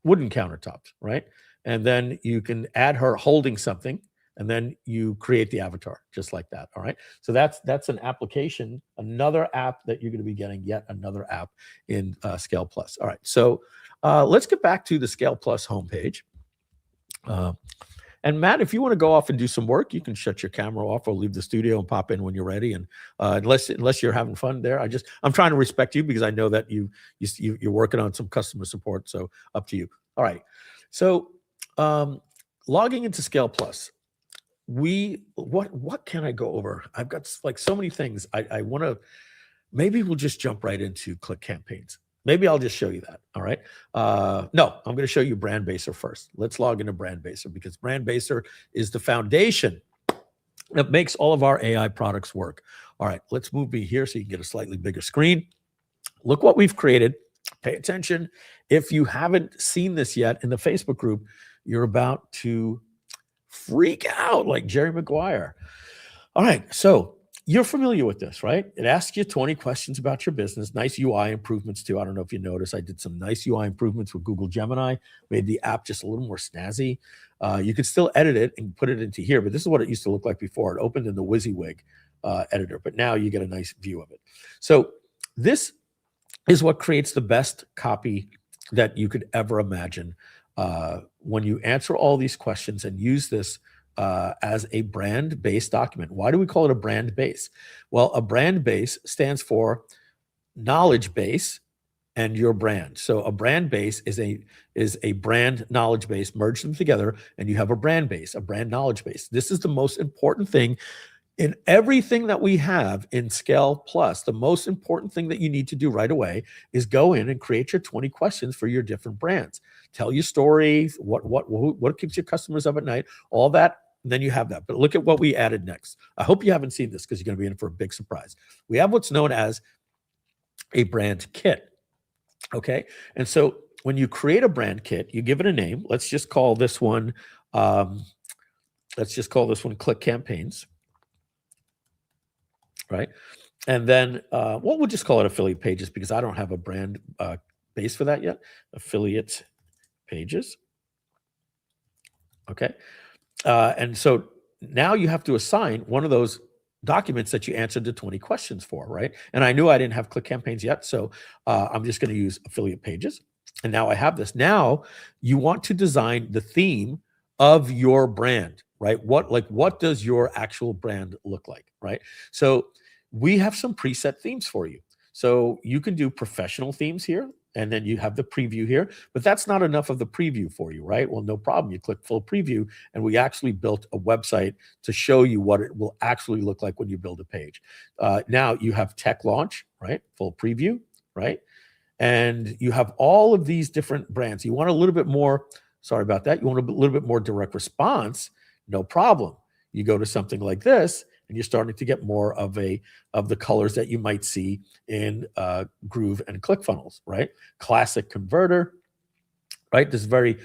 countertops, right? And then you can add her holding something, and then you create the avatar just like that. All right. So that's an application, another app that you're going to be getting, yet another app in Scale Plus. All right. So let's get back to the Scale Plus homepage. And Matt, if you want to go off and do some work, you can shut your camera off or leave the studio and pop in when you're ready. And unless you're having fun there, I'm trying to respect you because I know that you're working on some customer support. So up to you. All right. So logging into Scale Plus. What can I go over? I've got like so many things. I want to, maybe we'll just jump right into Click Campaigns. Maybe I'll just show you that. All right. No, I'm going to show you Brand Baser first. Let's log into Brand Baser because Brand Baser is the foundation that makes all of our AI products work. All right, let's move me here so you can get a slightly bigger screen. Look what we've created. Pay attention. If you haven't seen this yet in the Facebook group, you're about to freak out like Jerry Maguire. All right, so you're familiar with this, right? It asks you 20 questions about your business. Nice UI improvements too. I don't know if you noticed, I did some nice UI improvements with Google Gemini, made the app just a little more snazzy. You could still edit it and put it into here, but this is what it used to look like before. It opened in the WYSIWYG editor, but now you get a nice view of it. So this is what creates the best copy that you could ever imagine. When you answer all these questions and use this as a brand base document. Why do we call it a brand base? Well, a brand base stands for knowledge base and your brand. So a brand base is a brand knowledge base. Merge them together and you have a brand base, a brand knowledge base. This is the most important thing in everything that we have in Scale Plus. The most important thing that you need to do right away is go in and create your 20 questions for your different brands. Tell your story, what keeps your customers up at night, all that. And then you have that. But look at what we added next. I hope you haven't seen this because you're going to be in for a big surprise. We have what's known as a brand kit. Okay. And so when you create a brand kit, you give it a name. Let's just call this one, Click Campaigns. Right. And then, we'll just call it Affiliate Pages because I don't have a brand base for that yet. Affiliate Pages. Okay. And so now you have to assign one of those documents that you answered the 20 questions for, right? And I knew I didn't have Click Campaigns yet, so I'm just going to use Affiliate Pages. And now I have this. Now you want to design the theme of your brand, right? What does your actual brand look like, right? So we have some preset themes for you. So you can do professional themes here, and then you have the preview here, but that's not enough of the preview for you, right? Well, no problem. You click full preview, and we actually built a website to show you what it will actually look like when you build a page. Now you have tech launch, right? Full preview, right? And you have all of these different brands. You want a little bit more, sorry about that. You want a little bit more direct response, no problem. You go to something like this, and you're starting to get more of the colors that you might see in Groove and ClickFunnels, right? Classic converter, right? This is very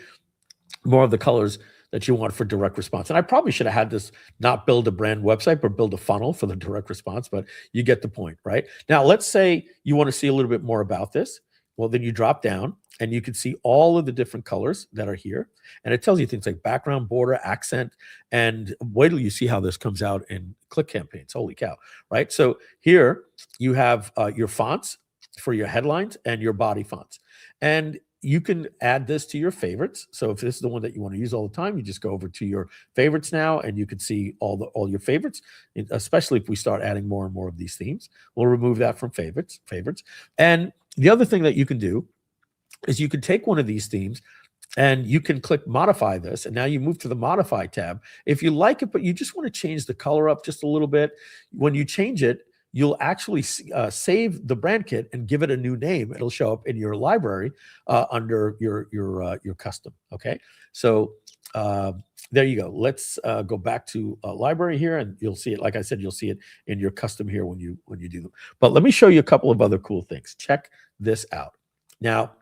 more of the colors that you want for direct response. And I probably should have had this not build a brand website, but build a funnel for the direct response, but you get the point, right? Now, let's say you want to see a little bit more about this. Well, then you drop down and you can see all of the different colors that are here. And it tells you things like background, border, accent, and wait till you see how this comes out in Click Campaigns. Holy cow, right? So here you have your fonts for your headlines and your body fonts. And you can add this to your favorites. So if this is the one that you want to use all the time, you just go over to your favorites now and you can see all your favorites, especially if we start adding more and more of these themes. We'll remove that from favorites. And the other thing that you can do is you can take one of these themes and you can click modify this. And now you move to the modify tab. If you like it, but you just want to change the color up just a little bit, when you change it, you'll actually save the brand kit and give it a new name. It'll show up in your library under your custom. Okay. So there you go. Let's go back to library here and you'll see it. Like I said, you'll see it in your custom here when you do them. But let me show you a couple of other cool things. Check this out. Now,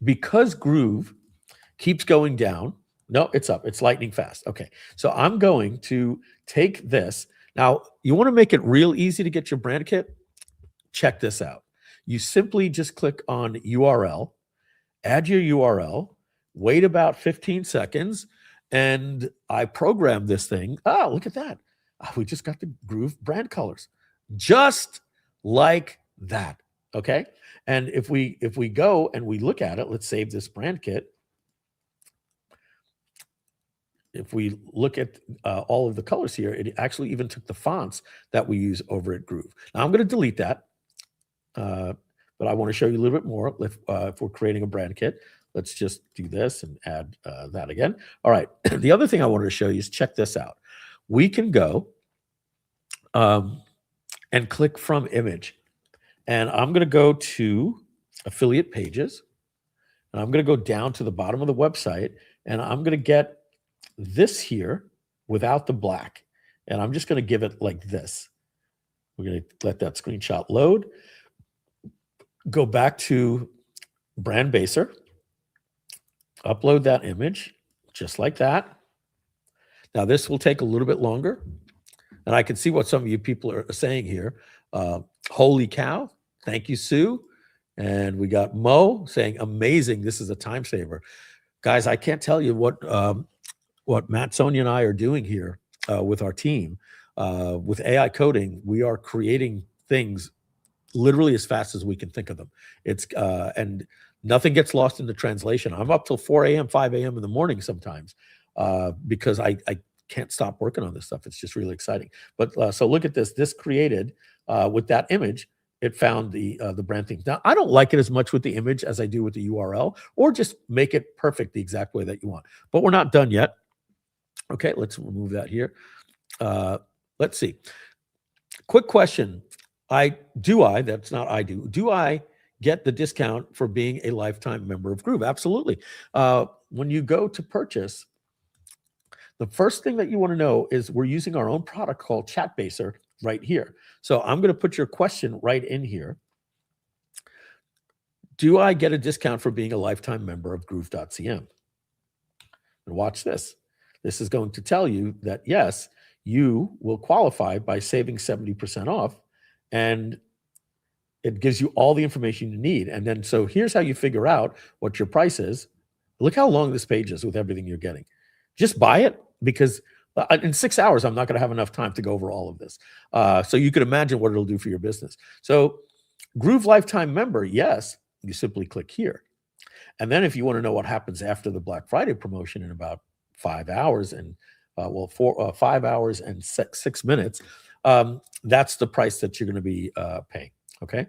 because Groove keeps going down, no, it's up. It's lightning fast. Okay. So I'm going to take this. Now, you want to make it real easy to get your brand kit? Check this out. You simply just click on URL, add your URL, wait about 15 seconds, and I programmed this thing. Oh, look at that. We just got the Groove brand colors. Just like that. Okay. And if we go and we look at it, let's save this brand kit. If we look at all of the colors here, it actually even took the fonts that we use over at Groove. Now I'm going to delete that, but I want to show you a little bit more. If we're creating a brand kit, let's just do this and add that again. All right. The other thing I wanted to show you is check this out. We can go and click from image. And I'm going to go to Affiliate Pages. And I'm going to go down to the bottom of the website. And I'm going to get this here without the black. And I'm just going to give it like this. We're going to let that screenshot load. Go back to Brand Baser. Upload that image just like that. Now this will take a little bit longer. And I can see what some of you people are saying here. Holy cow. Thank you, Sue. And we got Mo saying, amazing. This is a time saver. Guys, I can't tell you what Matt, Sonia, and I are doing here with our team. With AI coding, we are creating things literally as fast as we can think of them. It's and nothing gets lost in the translation. I'm up till 4 a.m., 5 a.m. in the morning sometimes because I can't stop working on this stuff. It's just really exciting. But so look at this. This created with that image, it found the brand theme. Now, I don't like it as much with the image as I do with the URL, or just make it perfect the exact way that you want. But we're not done yet. Okay, let's remove that here. Let's see. Quick question. Do I get the discount for being a lifetime member of Groove? Absolutely. When you go to purchase, the first thing that you want to know is we're using our own product called Chatbaser right here. So I'm going to put your question right in here. Do I get a discount for being a lifetime member of Groove.cm? And watch this. This is going to tell you that, yes, you will qualify by saving 70% off, and it gives you all the information you need. And then, so here's how you figure out what your price is. Look how long this page is with everything you're getting. Just buy it, because in 6 hours, I'm not going to have enough time to go over all of this. So you can imagine what it'll do for your business. So Groove Lifetime Member, yes, you simply click here. And then if you want to know what happens after the Black Friday promotion in about 5 hours and 5 hours and 6 minutes, that's the price that you're going to be paying. Okay.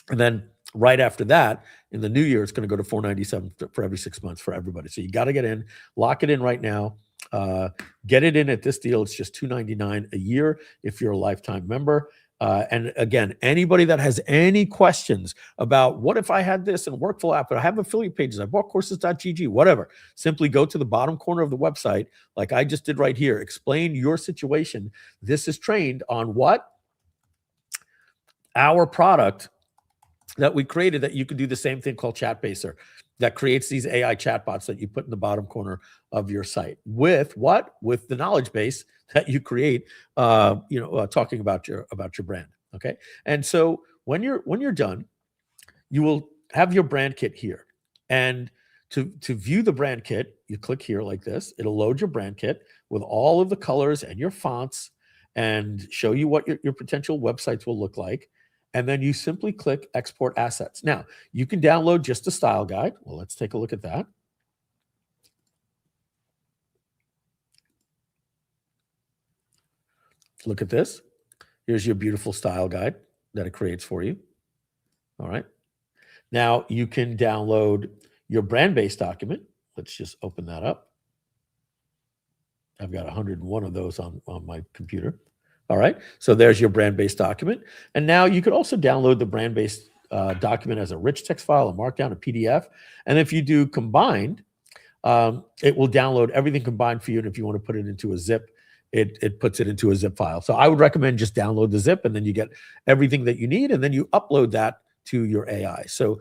And then right after that, in the new year, it's going to go to $497 for every 6 months for everybody. So you got to get in, lock it in right now. Get it in at this deal. It's just $299 a year if you're a lifetime member. And again, anybody that has any questions about what if I had this and Workflow app, but I have affiliate pages, I bought courses.gg, whatever, simply go to the bottom corner of the website, like I just did right here, explain your situation. This is trained on what? Our product that we created, that you can do the same thing called Chatbaser, that creates these AI chatbots that you put in the bottom corner of your site with what? With the knowledge base that you create, talking about your brand. Okay. And so when you're done, you will have your brand kit here. And to view the brand kit, you click here like this. It'll load your brand kit with all of the colors and your fonts and show you what your potential websites will look like. And then you simply click Export Assets. Now, you can download just a style guide. Well, let's take a look at that. Look at this. Here's your beautiful style guide that it creates for you. All right. Now, you can download your brand-based document. Let's just open that up. I've got 101 of those on my computer. All right, so there's your brand-based document. And now you could also download the brand-based document as a rich text file, a markdown, a PDF. And if you do combined, it will download everything combined for you. And if you want to put it into a zip, it puts it into a zip file. So I would recommend just download the zip, and then you get everything that you need, and then you upload that to your AI. So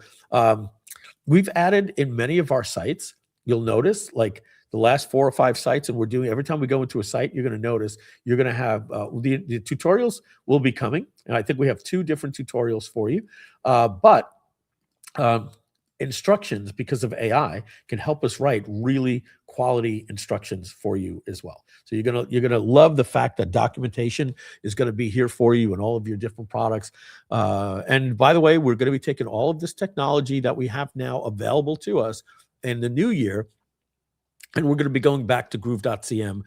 we've added in many of our sites, you'll notice, like the last 4 or 5 sites, and we're doing, every time we go into a site, you're going to notice, you're going to have the tutorials will be coming. And I think we have 2 different tutorials for you. But instructions, because of AI, can help us write really quality instructions for you as well. So you're gonna love the fact that documentation is going to be here for you and all of your different products. And by the way, we're going to be taking all of this technology that we have now available to us in the new year, and we're going to be going back to Groove.cm,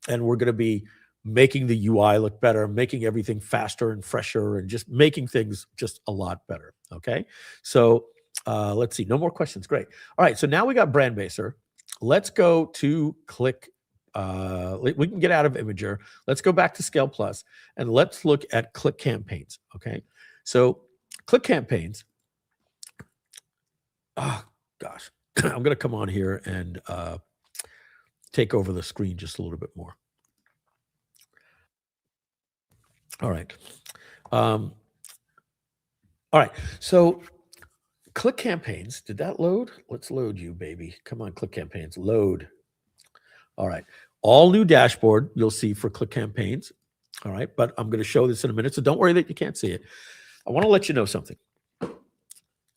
and we're going to be making the UI look better, making everything faster and fresher, and just making things just a lot better. Okay. So let's see. No more questions. Great. All right. So now we got Brandbaser. Let's go to Click. We can get out of Imager. Let's go back to Scale Plus, and let's look at Click Campaigns. Okay. So Click Campaigns. Oh, gosh. I'm going to come on here and take over the screen just a little bit more. All right. All right. So Click Campaigns, did that load? Let's load you, baby. Come on, Click Campaigns, load. All right. All new dashboard you'll see for Click Campaigns. All right. But I'm going to show this in a minute, so don't worry that you can't see it. I want to let you know something.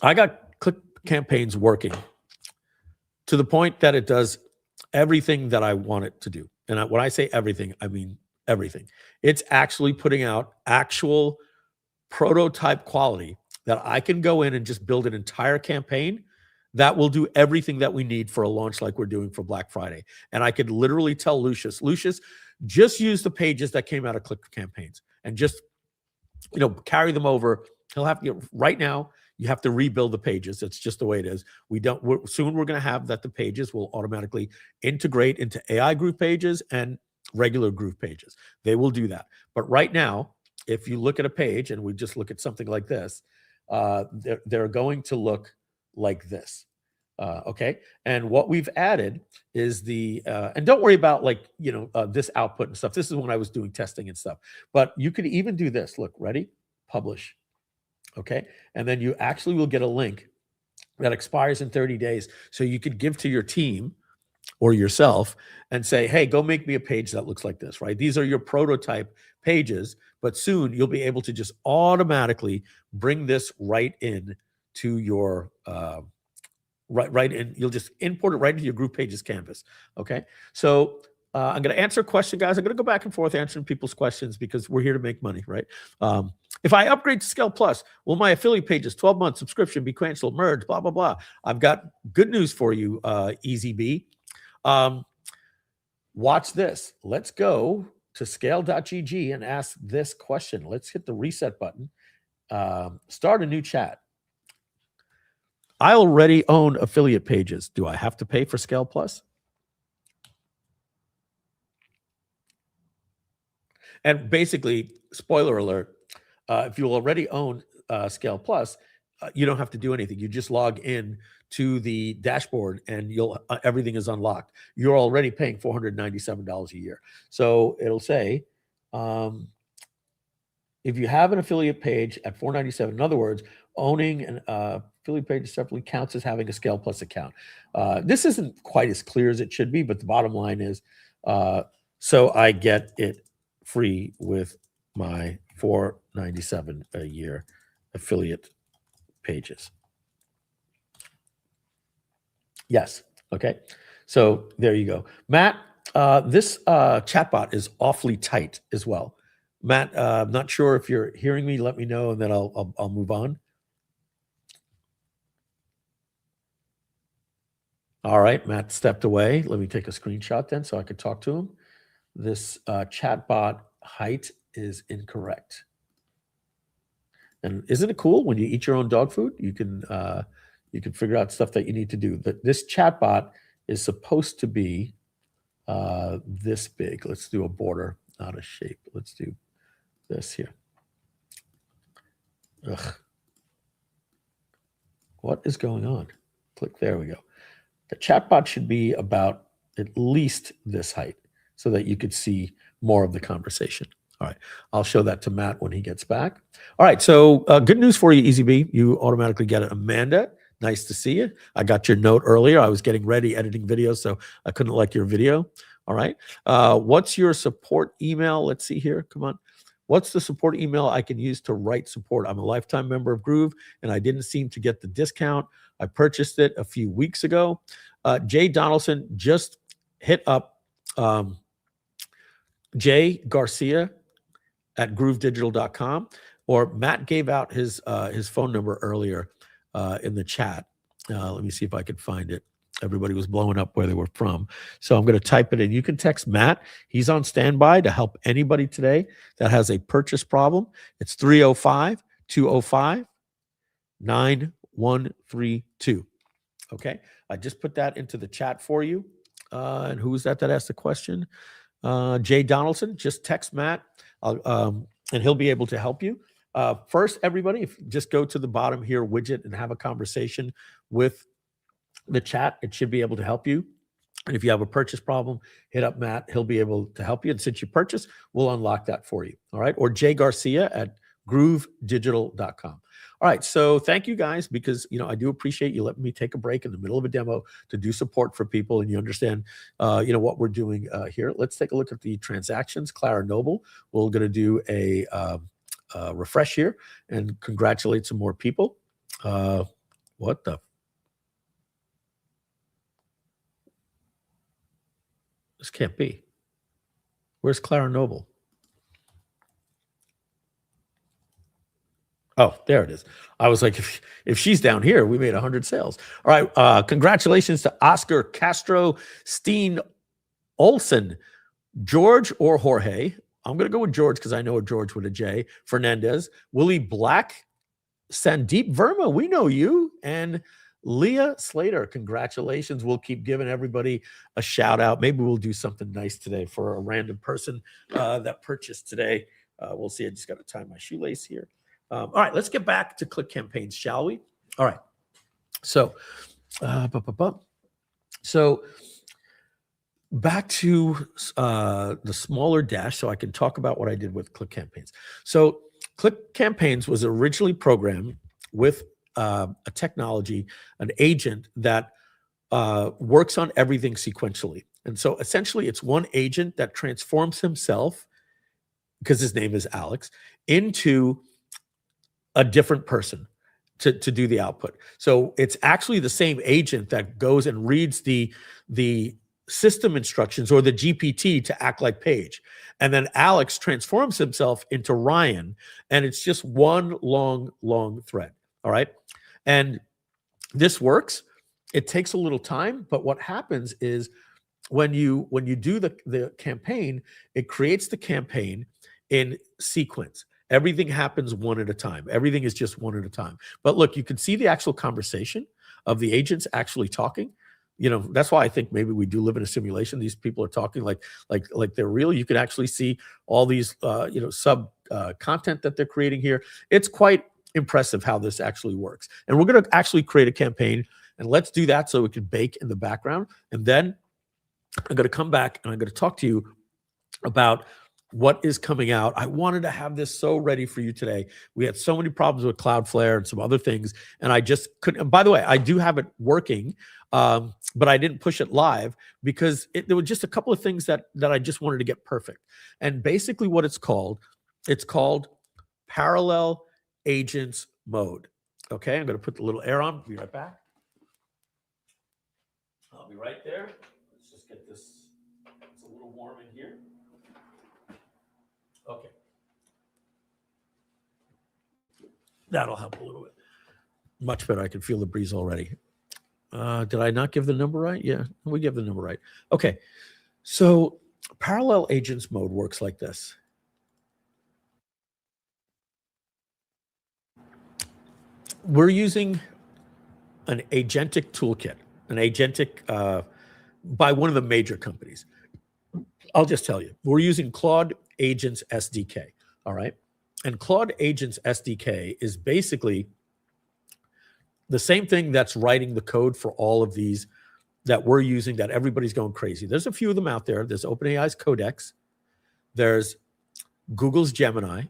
I got Click Campaigns working to the point that it does everything that I want it to do. And when I say everything, I mean everything. It's actually putting out actual prototype quality that I can go in and just build an entire campaign that will do everything that we need for a launch like we're doing for Black Friday. And I could literally tell Lucius, just use the pages that came out of Click Campaigns and just, carry them over. He'll have to, right now, you have to rebuild the pages. It's just the way it is. Soon we're going to have that the pages will automatically integrate into AI Groove pages and regular Groove pages. They will do that. But right now, if you look at a page and we just look at something like this, they're going to look like this. Okay. And what we've added is and don't worry about this output and stuff. This is when I was doing testing and stuff, but you could even do this. Look, ready? Publish. Okay. And then you actually will get a link that expires in 30 days. So you could give to your team or yourself and say, hey, go make me a page that looks like this, right? These are your prototype pages, but soon you'll be able to just automatically bring this right in to your, right in. You'll just import it right into your Groove Pages canvas. Okay. So I'm going to answer a question, guys. I'm going to go back and forth answering people's questions because we're here to make money, right? If I upgrade to Scale Plus, will my affiliate pages 12-month subscription be canceled, merged, blah, blah, blah? I've got good news for you, Easy B. Watch this. Let's go to scale.gg and ask this question. Let's hit the reset button. Start a new chat. I already own affiliate pages. Do I have to pay for Scale Plus? And basically, spoiler alert, if you already own Scale Plus, you don't have to do anything. You just log in to the dashboard and everything is unlocked. You're already paying $497 a year. So it'll say, if you have an affiliate page at $497, in other words, owning an affiliate page separately counts as having a Scale Plus account. This isn't quite as clear as it should be, but the bottom line is, so I get it free with my $497 a year affiliate pages. Yes. Okay. So there you go. Matt, this chatbot is awfully tight as well. Matt, I'm not sure if you're hearing me. Let me know, and then I'll move on. All right. Matt stepped away. Let me take a screenshot then so I could talk to him. This chatbot height is incorrect. And isn't it cool when you eat your own dog food? You can figure out stuff that you need to do. This chatbot is supposed to be this big. Let's do a border, not a shape. Let's do this here. Ugh. What is going on? Click, there we go. The chatbot should be about at least this height so that you could see more of the conversation. All right, I'll show that to Matt when he gets back. All right, so good news for you, EasyB. You automatically get it. Amanda, nice to see you. I got your note earlier. I was getting ready editing videos, so I couldn't like your video. All right, what's your support email? Let's see here, come on. What's the support email I can use to write support? I'm a lifetime member of Groove, and I didn't seem to get the discount. I purchased it a few weeks ago. Jay Donaldson, just hit up Jay Garcia at groovedigital.com, or Matt gave out his phone number earlier in the chat. Let me see if I could find it. Everybody was blowing up where they were from. So I'm going to type it in. You can text Matt. He's on standby to help anybody today that has a purchase problem. It's 305-205-9132. Okay. I just put that into the chat for you. And who was that asked the question? Jay Donaldson. Just text Matt, and he'll be able to help you. First, everybody, if you just go to the bottom here widget and have a conversation with the chat, it should be able to help you. And if you have a purchase problem, hit up Matt. He'll be able to help you. And since you purchase, we'll unlock that for you. All right. Or Jay Garcia at groovedigital.com. All right. So thank you guys, because, I do appreciate you letting me take a break in the middle of a demo to do support for people. And you understand, what we're doing here. Let's take a look at the transactions. Clara Noble, we're going to do a refresh here and congratulate some more people. What the? This can't be. Where's Clara Noble? Oh, there it is. I was like, if she's down here, we made 100 sales. All right. Congratulations to Oscar Castro, Steen Olson, George or Jorge. I'm going to go with George because I know a George with a J. Fernandez, Willie Black, Sandeep Verma. We know you. And Leah Slater. Congratulations. We'll keep giving everybody a shout out. Maybe we'll do something nice today for a random person that purchased today. We'll see. I just got to tie my shoelace here. All right, let's get back to Click Campaigns, shall we? All right. So, so back to the smaller dash so I can talk about what I did with Click Campaigns. So Click Campaigns was originally programmed with a technology, an agent that works on everything sequentially. And so essentially it's one agent that transforms himself, because his name is Alex, into a different person to do the output. So it's actually the same agent that goes and reads the system instructions or the GPT to act like Paige. And then Alex transforms himself into Ryan, and it's just one long thread. All right. And this works. It takes a little time, but what happens is when you do the campaign, it creates the campaign in sequence. Everything happens one at a time. Everything is just one at a time. But look, you can see the actual conversation of the agents actually talking. You know, that's why I think maybe we do live in a simulation. These people are talking like they're real. You can actually see all these sub content that they're creating here. It's quite impressive how this actually works. And we're going to actually create a campaign, and let's do that so we can bake in the background. And then I'm going to come back and I'm going to talk to you about what is coming out. I wanted to have this so ready for you today. We had so many problems with Cloudflare and some other things, and I just couldn't. And by the way, I do have it working, but I didn't push it live because there were just a couple of things that I just wanted to get perfect. And basically what it's called Parallel Agents Mode. Okay, I'm going to put the little air on. Be right back. I'll be right there. Let's just get this. It's a little warm in here. Okay. That'll help a little bit. Much better. I can feel the breeze already. Did I not give the number right? Yeah, we give the number right. Okay. So Parallel Agents Mode works like this. We're using an agentic toolkit, by one of the major companies. I'll just tell you, we're using Claude Agents SDK, all right? And Claude Agents SDK is basically the same thing that's writing the code for all of these that we're using that everybody's going crazy. There's a few of them out there. There's OpenAI's Codex. There's Google's Gemini,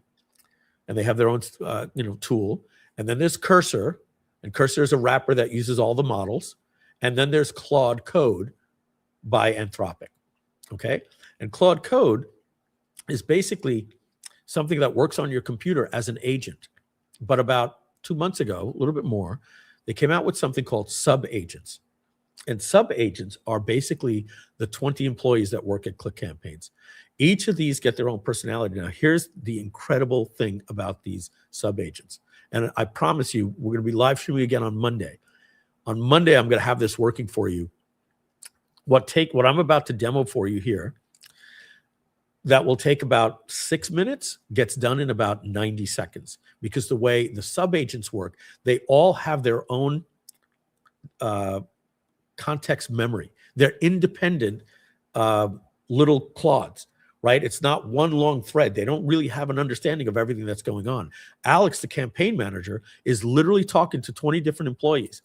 and they have their own tool. And then there's Cursor, and Cursor is a wrapper that uses all the models. And then there's Claude Code by Anthropic, okay? And Claude Code is basically something that works on your computer as an agent. But about 2 months ago, a little bit more, they came out with something called sub-agents. And sub-agents are basically the 20 employees that work at Click Campaigns. Each of these get their own personality. Now, here's the incredible thing about these sub-agents. And I promise you, we're going to be live streaming again on Monday. On Monday, I'm going to have this working for you. What I'm about to demo for you here, that will take about 6 minutes, gets done in about 90 seconds. Because the way the sub-agents work, they all have their own context memory. They're independent little Claudes, right? It's not one long thread. They don't really have an understanding of everything that's going on. Alex, the campaign manager, is literally talking to 20 different employees.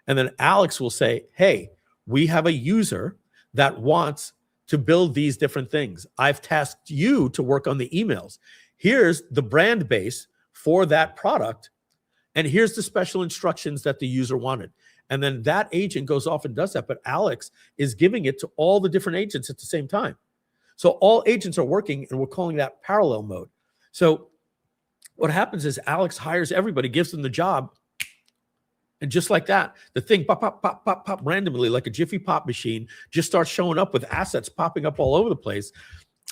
And then Alex will say, hey, we have a user that wants to build these different things. I've tasked you to work on the emails. Here's the brand base for that product. And here's the special instructions that the user wanted. And then that agent goes off and does that. But Alex is giving it to all the different agents at the same time. So all agents are working, and we're calling that parallel mode. So what happens is Alex hires everybody, gives them the job. And just like that, the thing pop, pop, pop, pop, pop randomly like a Jiffy Pop machine just starts showing up with assets popping up all over the place.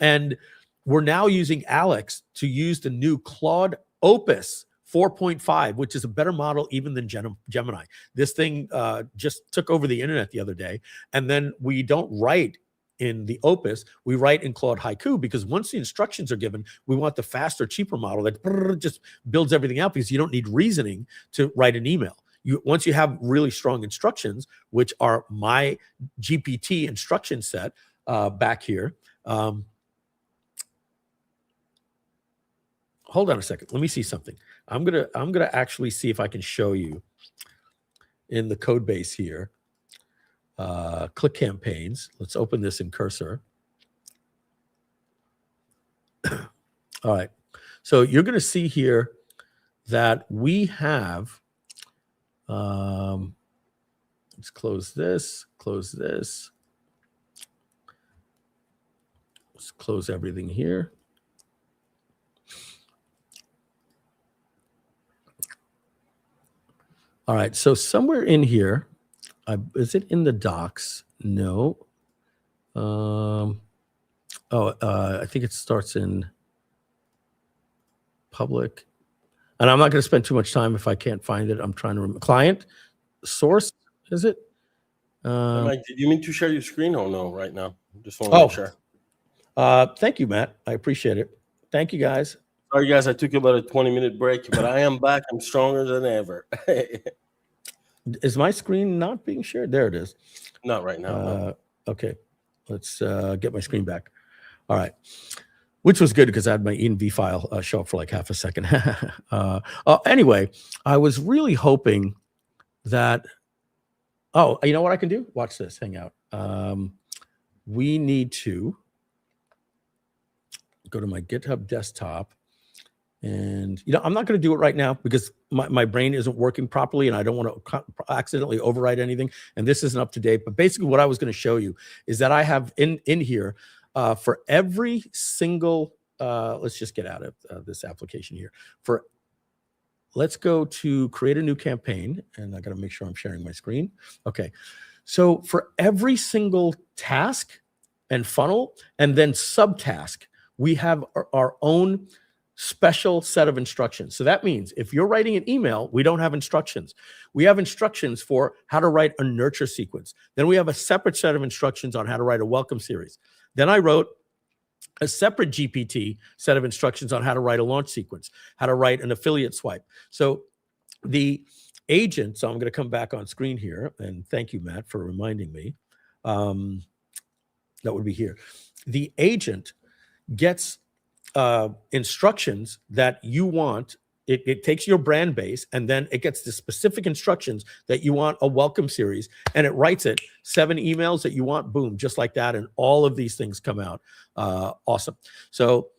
And we're now using Alex to use the new Claude Opus 4.5, which is a better model even than Gemini. This thing just took over the internet the other day. And then we don't write in the Opus, we write in Claude Haiku, because once the instructions are given, we want the faster, cheaper model that just builds everything out, because you don't need reasoning to write an email. Once you have really strong instructions, which are my GPT instruction set back here. Hold on a second. Let me see something. I'm gonna actually see if I can show you in the code base here. Click campaigns. Let's open this in Cursor. All right. So you're going to see here that we have, let's close this, Let's close everything here. All right. So somewhere in here, is it in the docs? No. I think it starts in public. And I'm not going to spend too much time if I can't find it. I'm trying to remember. Client, source, is it? Mike, did you mean to share your screen or no right now? Just want to make sure. Thank you, Matt. I appreciate it. Thank you, guys. Sorry, guys. I took about a 20-minute break, but I am back. I'm stronger than ever. Is my screen not being shared? There it is. Not right now. No. Okay. Let's get my screen back. All right. Which was good because I had my env file show up for like half a second. Anyway, I was really hoping that, you know what I can do? Watch this. Hang out. We need to go to my GitHub desktop. And, I'm not going to do it right now because my brain isn't working properly and I don't want to accidentally overwrite anything. And this isn't up to date. But basically what I was going to show you is that I have in here for every single, let's just get out of this application here. Let's go to create a new campaign. And I got to make sure I'm sharing my screen. Okay. So for every single task and funnel and then subtask, we have our own special set of instructions. So that means if you're writing an email, we don't have instructions. We have instructions for how to write a nurture sequence. Then we have a separate set of instructions on how to write a welcome series. Then I wrote a separate GPT set of instructions on how to write a launch sequence, how to write an affiliate swipe. So the agent, so I'm going to come back on screen here, and thank you, Matt, for reminding me. That would be here. The agent gets instructions that you want. It takes your brand base and then it gets the specific instructions that you want a welcome series and it writes it 7 emails that you want, boom, just like that. And all of these things come out. Awesome. So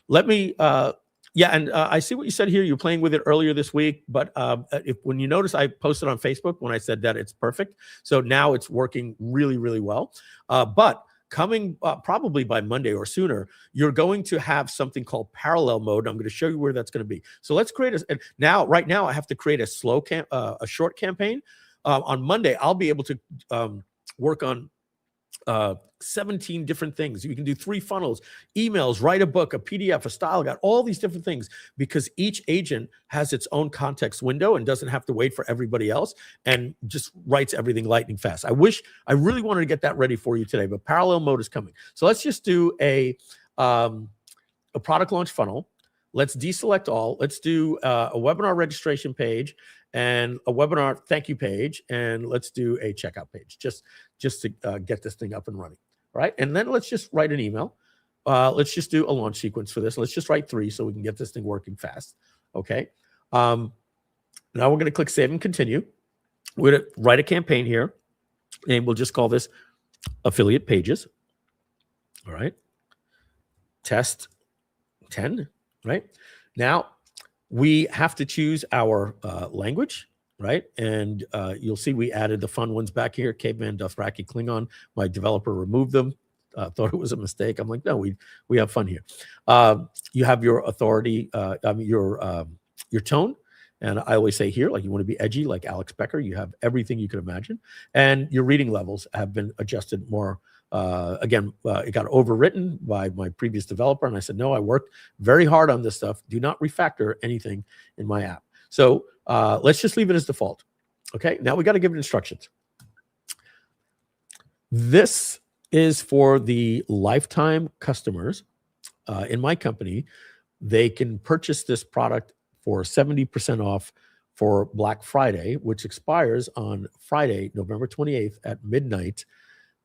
let me, I see what you said here. You're playing with it earlier this week, but when you notice, I posted on Facebook when I said that it's perfect. So now it's working really, really well. But coming probably by Monday or sooner, you're going to have something called parallel mode. I'm going to show you where that's going to be. So let's create right now I have to create a short campaign. On Monday, I'll be able to work on 17 different things. You can do 3 funnels, emails, write a book, a PDF, a style guide, all these different things, because each agent has its own context window and doesn't have to wait for everybody else and just writes everything lightning fast. I really wanted to get that ready for you today, but parallel mode is coming. So let's just do a product launch funnel. Let's deselect all. Let's do a webinar registration page and a webinar thank you page, and let's do a checkout page just to get this thing up and running. All right, and then let's just write an email. Let's just do a launch sequence for this. Let's just write 3 so we can get this thing working fast. Okay. Now we're going to click save and continue. We're going to write a campaign here, and we'll just call this affiliate pages. All right. Test 10. Right now, we have to choose our language, right? And you'll see we added the fun ones back here. Caveman, Dothraki, Klingon. My developer removed them. Thought it was a mistake. I'm like, no, we have fun here. You have your authority, your tone. And I always say here, like you want to be edgy, like Alex Becker. You have everything you can imagine. And your reading levels have been adjusted more Again, it got overwritten by my previous developer, and I said, no, I worked very hard on this stuff. Do not refactor anything in my app. So let's just leave it as default. Okay, now we got to give it instructions. This is for the lifetime customers in my company. They can purchase this product for 70% off for Black Friday, which expires on Friday, November 28th at midnight.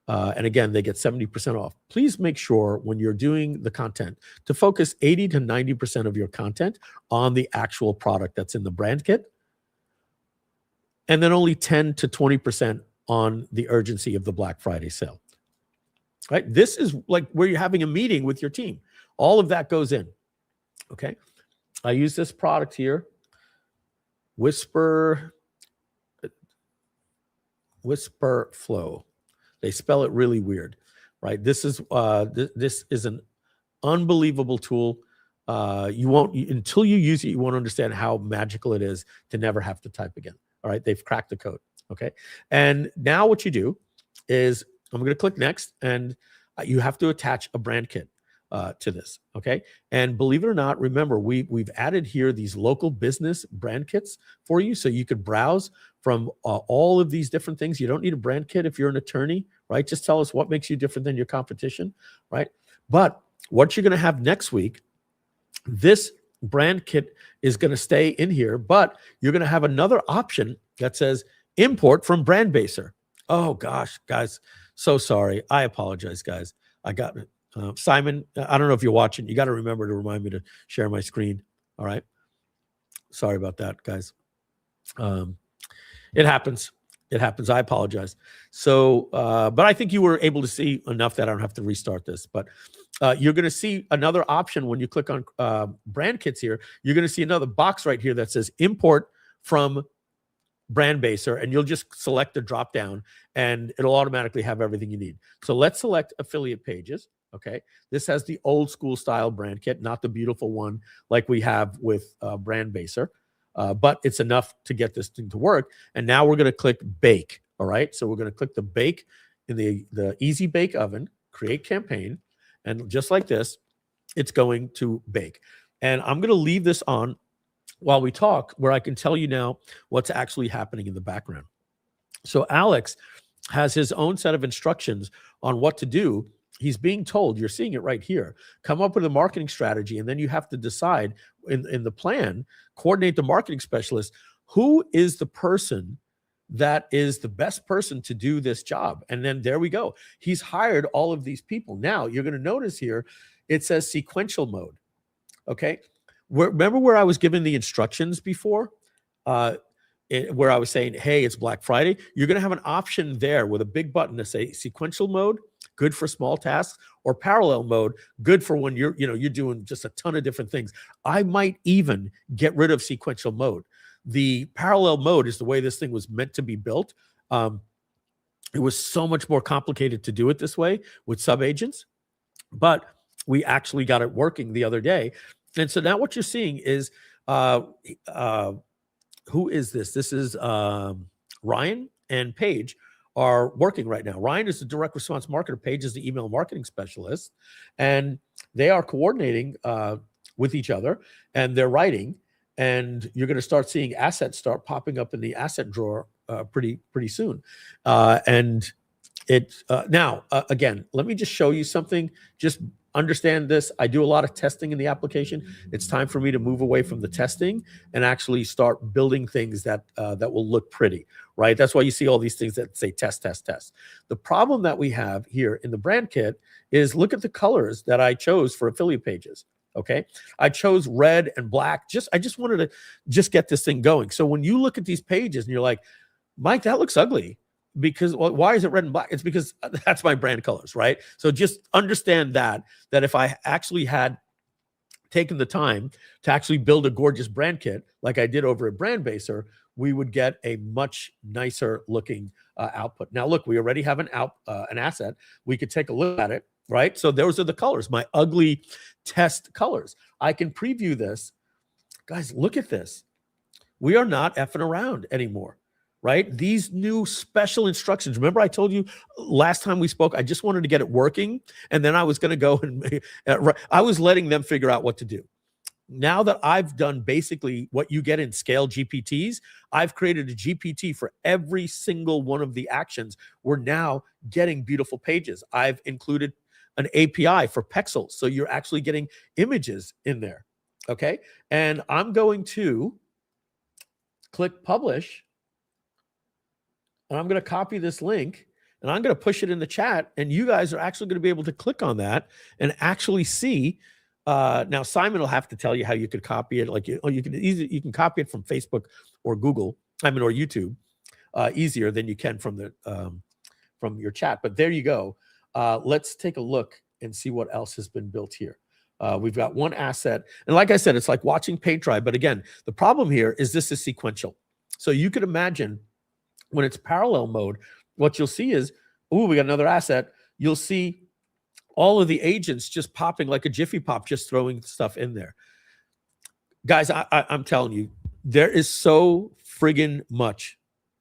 And again, they get 70% off. Please make sure when you're doing the content to focus 80 to 90% of your content on the actual product that's in the brand kit, and then only 10 to 20% on the urgency of the Black Friday sale. Right? This is like where you're having a meeting with your team. All of that goes in. Okay. I use this product here, Whisper Flow. They spell it really weird, right? This is an unbelievable tool. You won't, until you use it, you won't understand how magical it is to never have to type again. All right, they've cracked the code. Okay, and now what you do is I'm going to click next, and you have to attach a brand kit to this. Okay, and believe it or not, remember we've added here these local business brand kits for you, so you could browse from all of these different things. You don't need a brand kit if you're an attorney, right? Just tell us what makes you different than your competition, right? But what you're going to have next week, this brand kit is going to stay in here, but you're going to have another option that says import from Brandbaser. Oh gosh, guys, so sorry. I apologize, guys. I got it. Simon, I don't know if you're watching. You got to remember to remind me to share my screen. All right. Sorry about that, guys. It happens. It happens. I apologize. So, but I think you were able to see enough that I don't have to restart this. But you're going to see another option when you click on brand kits here. You're going to see another box right here that says import from Brandbaser, and you'll just select the drop down and it'll automatically have everything you need. So let's select affiliate pages. Okay. This has the old school style brand kit, not the beautiful one like we have with Brandbaser. But it's enough to get this thing to work. And now we're going to click bake. All right. So we're going to click the bake in the easy bake oven, create campaign. And just like this, it's going to bake. And I'm going to leave this on while we talk, where I can tell you now what's actually happening in the background. So Alex has his own set of instructions on what to do. He's being told, you're seeing it right here, come up with a marketing strategy, and then you have to decide in the plan, coordinate the marketing specialist, who is the person that is the best person to do this job. And then there we go. He's hired all of these people. Now you're going to notice here, it says sequential mode. Okay. Remember where I was given the instructions before? Where I was saying, hey, it's Black Friday. You're going to have an option there with a big button to say sequential mode, good for small tasks, or parallel mode, good for when you're doing just a ton of different things. I might even get rid of sequential mode. The parallel mode is the way this thing was meant to be built. It was so much more complicated to do it this way with subagents, but we actually got it working the other day. And so now what you're seeing is, who is this? This is Ryan and Paige are working right now. Ryan is the direct response marketer. Paige is the email marketing specialist. And they are coordinating with each other, and they're writing. And you're going to start seeing assets start popping up in the asset drawer pretty soon. And it now, again, let me just show you something. Just understand this. I do a lot of testing in the application. It's time for me to move away from the testing and actually start building things that will look pretty, right? That's why you see all these things that say test, test, test. The problem that we have here in the brand kit is look at the colors that I chose for affiliate pages. Okay. I chose red and black. I just wanted to just get this thing going. So when you look at these pages and you're like, Mike, that looks ugly. Because why is it red and black? It's because that's my brand colors, right? So just understand that if I actually had taken the time to actually build a gorgeous brand kit like I did over at Brandbaser, we would get a much nicer looking output. Now, look, we already have an asset. We could take a look at it, right? So those are the colors, my ugly test colors. I can preview this. Guys, look at this. We are not effing around anymore. right? These new special instructions. Remember I told you last time we spoke, I just wanted to get it working. And then I was going to go and I was letting them figure out what to do. Now that I've done basically what you get in Scale GPTs, I've created a GPT for every single one of the actions. We're now getting beautiful pages. I've included an API for pixels. So you're actually getting images in there. Okay. And I'm going to click publish. And I'm going to copy this link and I'm going to push it in the chat. And you guys are actually going to be able to click on that and actually see. Now Simon will have to tell you how you could copy it. Like you can copy it from Facebook or Google, or YouTube, easier than you can from your chat. But there you go. Let's take a look and see what else has been built here. We've got one asset, and like I said, it's like watching paint dry. But again, the problem here is this is sequential. So you could imagine when it's parallel mode, what you'll see is, oh, we got another asset. You'll see all of the agents just popping like a Jiffy Pop, just throwing stuff in there. Guys, I'm telling you, there is so friggin' much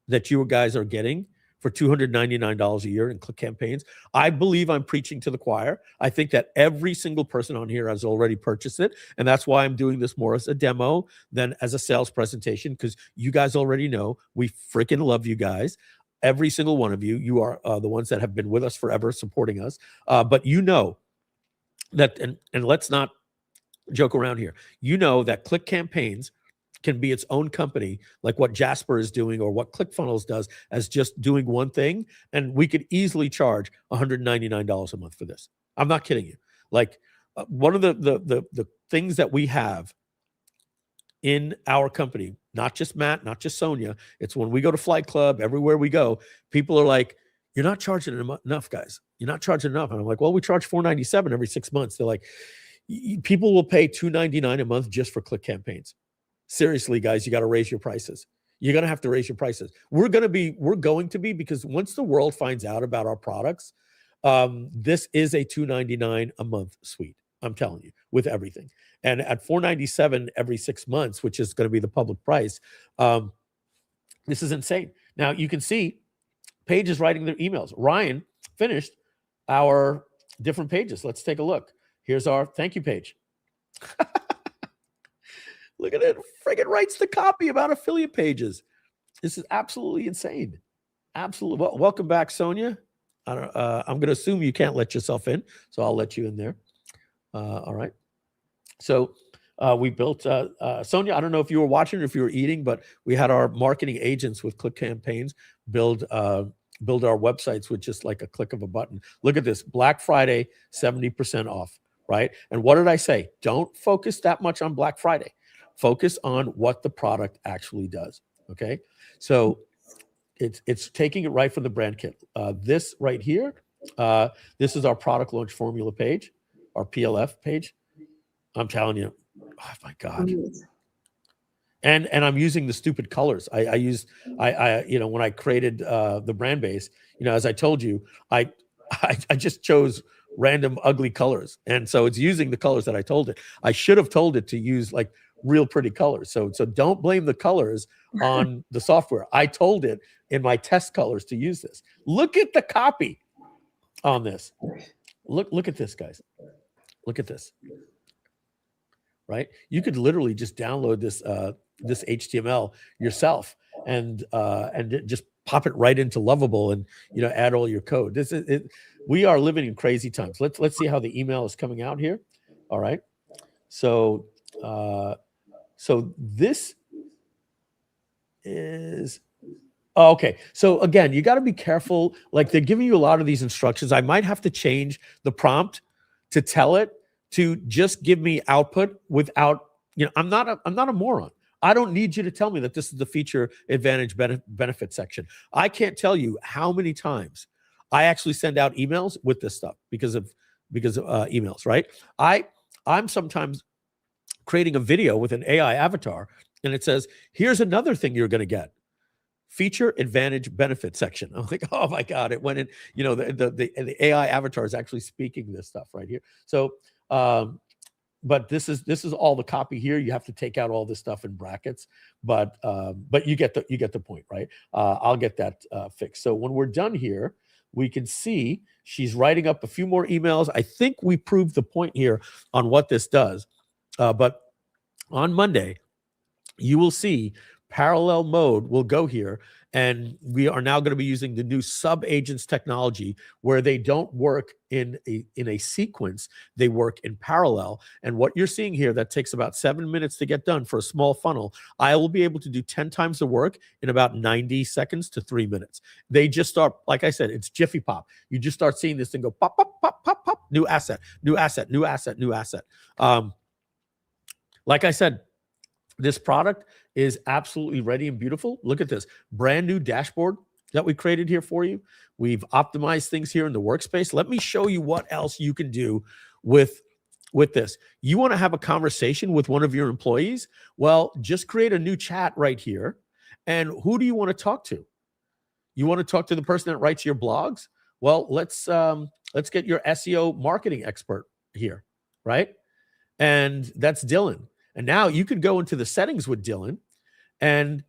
that you guys are getting for $299 a year in click campaigns. I believe I'm preaching to the choir. I think that every single person on here has already purchased it. And that's why I'm doing this more as a demo than as a sales presentation, because you guys already know we freaking love you guys. Every single one of you, you are the ones that have been with us forever, supporting us. But you know that, and let's not joke around here. You know that click campaigns can be its own company, like what Jasper is doing or what ClickFunnels does, as just doing one thing. And we could easily charge $199 a month for this. I'm not kidding you. Like one of the things that we have in our company, not just Matt, not just Sonia, it's when we go to Flight Club, everywhere we go, people are like, you're not charging enough, guys. You're not charging enough. And I'm like, well, we charge $497 every 6 months. They're like, people will pay $299 a month just for click campaigns. Seriously, guys, you got to raise your prices. You're going to have to raise your prices. We're going to be, because once the world finds out about our products, this is a $299 a month suite. I'm telling you, with everything. And at $497 every 6 months, which is going to be the public price, this is insane. Now you can see pages writing their emails. Ryan finished our different pages. Let's take a look. Here's our thank you page. Look at it. Friggin' writes the copy about affiliate pages. This is absolutely insane. Absolutely. Well, welcome back, Sonia. I'm going to assume you can't let yourself in, so I'll let you in there. All right. So we built, Sonia, I don't know if you were watching or if you were eating, but we had our marketing agents with click campaigns build our websites with just like a click of a button. Look at this, Black Friday, 70% off, right? And what did I say? Don't focus that much on Black Friday. Focus on what the product actually does, okay? So it's taking it right from the brand kit. This right here, this is our product launch formula page, our PLF page. I'm telling you, oh my God. And I'm using the stupid colors. I you know, when I created the brand base, you know, as I told you, I just chose random ugly colors. And so it's using the colors that I told it. I should have told it to use like real pretty colors. So don't blame the colors on the software. I told it in my test colors to use this. Look at the copy on this. Look at this, guys. Look at this. Right? You could literally just download this this HTML yourself and just pop it right into Lovable and, you know, add all your code. This is it. We are living in crazy times. Let's see how the email is coming out here. All right. So so this is okay. So again, you got to be careful. Like they're giving you a lot of these instructions. I might have to change the prompt to tell it to just give me output without, you know, I'm not a moron. I don't need you to tell me that this is the feature advantage benefit section. I can't tell you how many times I actually send out emails with this stuff because of emails, right? I'm sometimes creating a video with an AI avatar and it says, here's another thing you're going to get. Feature advantage benefit section. I'm like, oh my God, it went in, you know, the AI avatar is actually speaking this stuff right here. So this is all the copy here. You have to take out all this stuff in brackets, but you get the point, right? I'll get that fixed. So when we're done here, we can see she's writing up a few more emails. I think we proved the point here on what this does. But on Monday, you will see parallel mode will go here, and we are now going to be using the new sub-agents technology where they don't work in a sequence, they work in parallel. And what you're seeing here, that takes about 7 minutes to get done for a small funnel, I will be able to do 10 times the work in about 90 seconds to 3 minutes. They just start, like I said, it's Jiffy Pop. You just start seeing this thing go pop, pop, pop, pop, pop, new asset, new asset, new asset, new asset. Like I said, this product is absolutely ready and beautiful. Look at this brand new dashboard that we created here for you. We've optimized things here in the workspace. Let me show you what else you can do with this. You want to have a conversation with one of your employees? Well, just create a new chat right here. And who do you want to talk to? You want to talk to the person that writes your blogs? Well, let's get your SEO marketing expert here, right? And that's Dylan. And now you could go into the settings with Dylan, and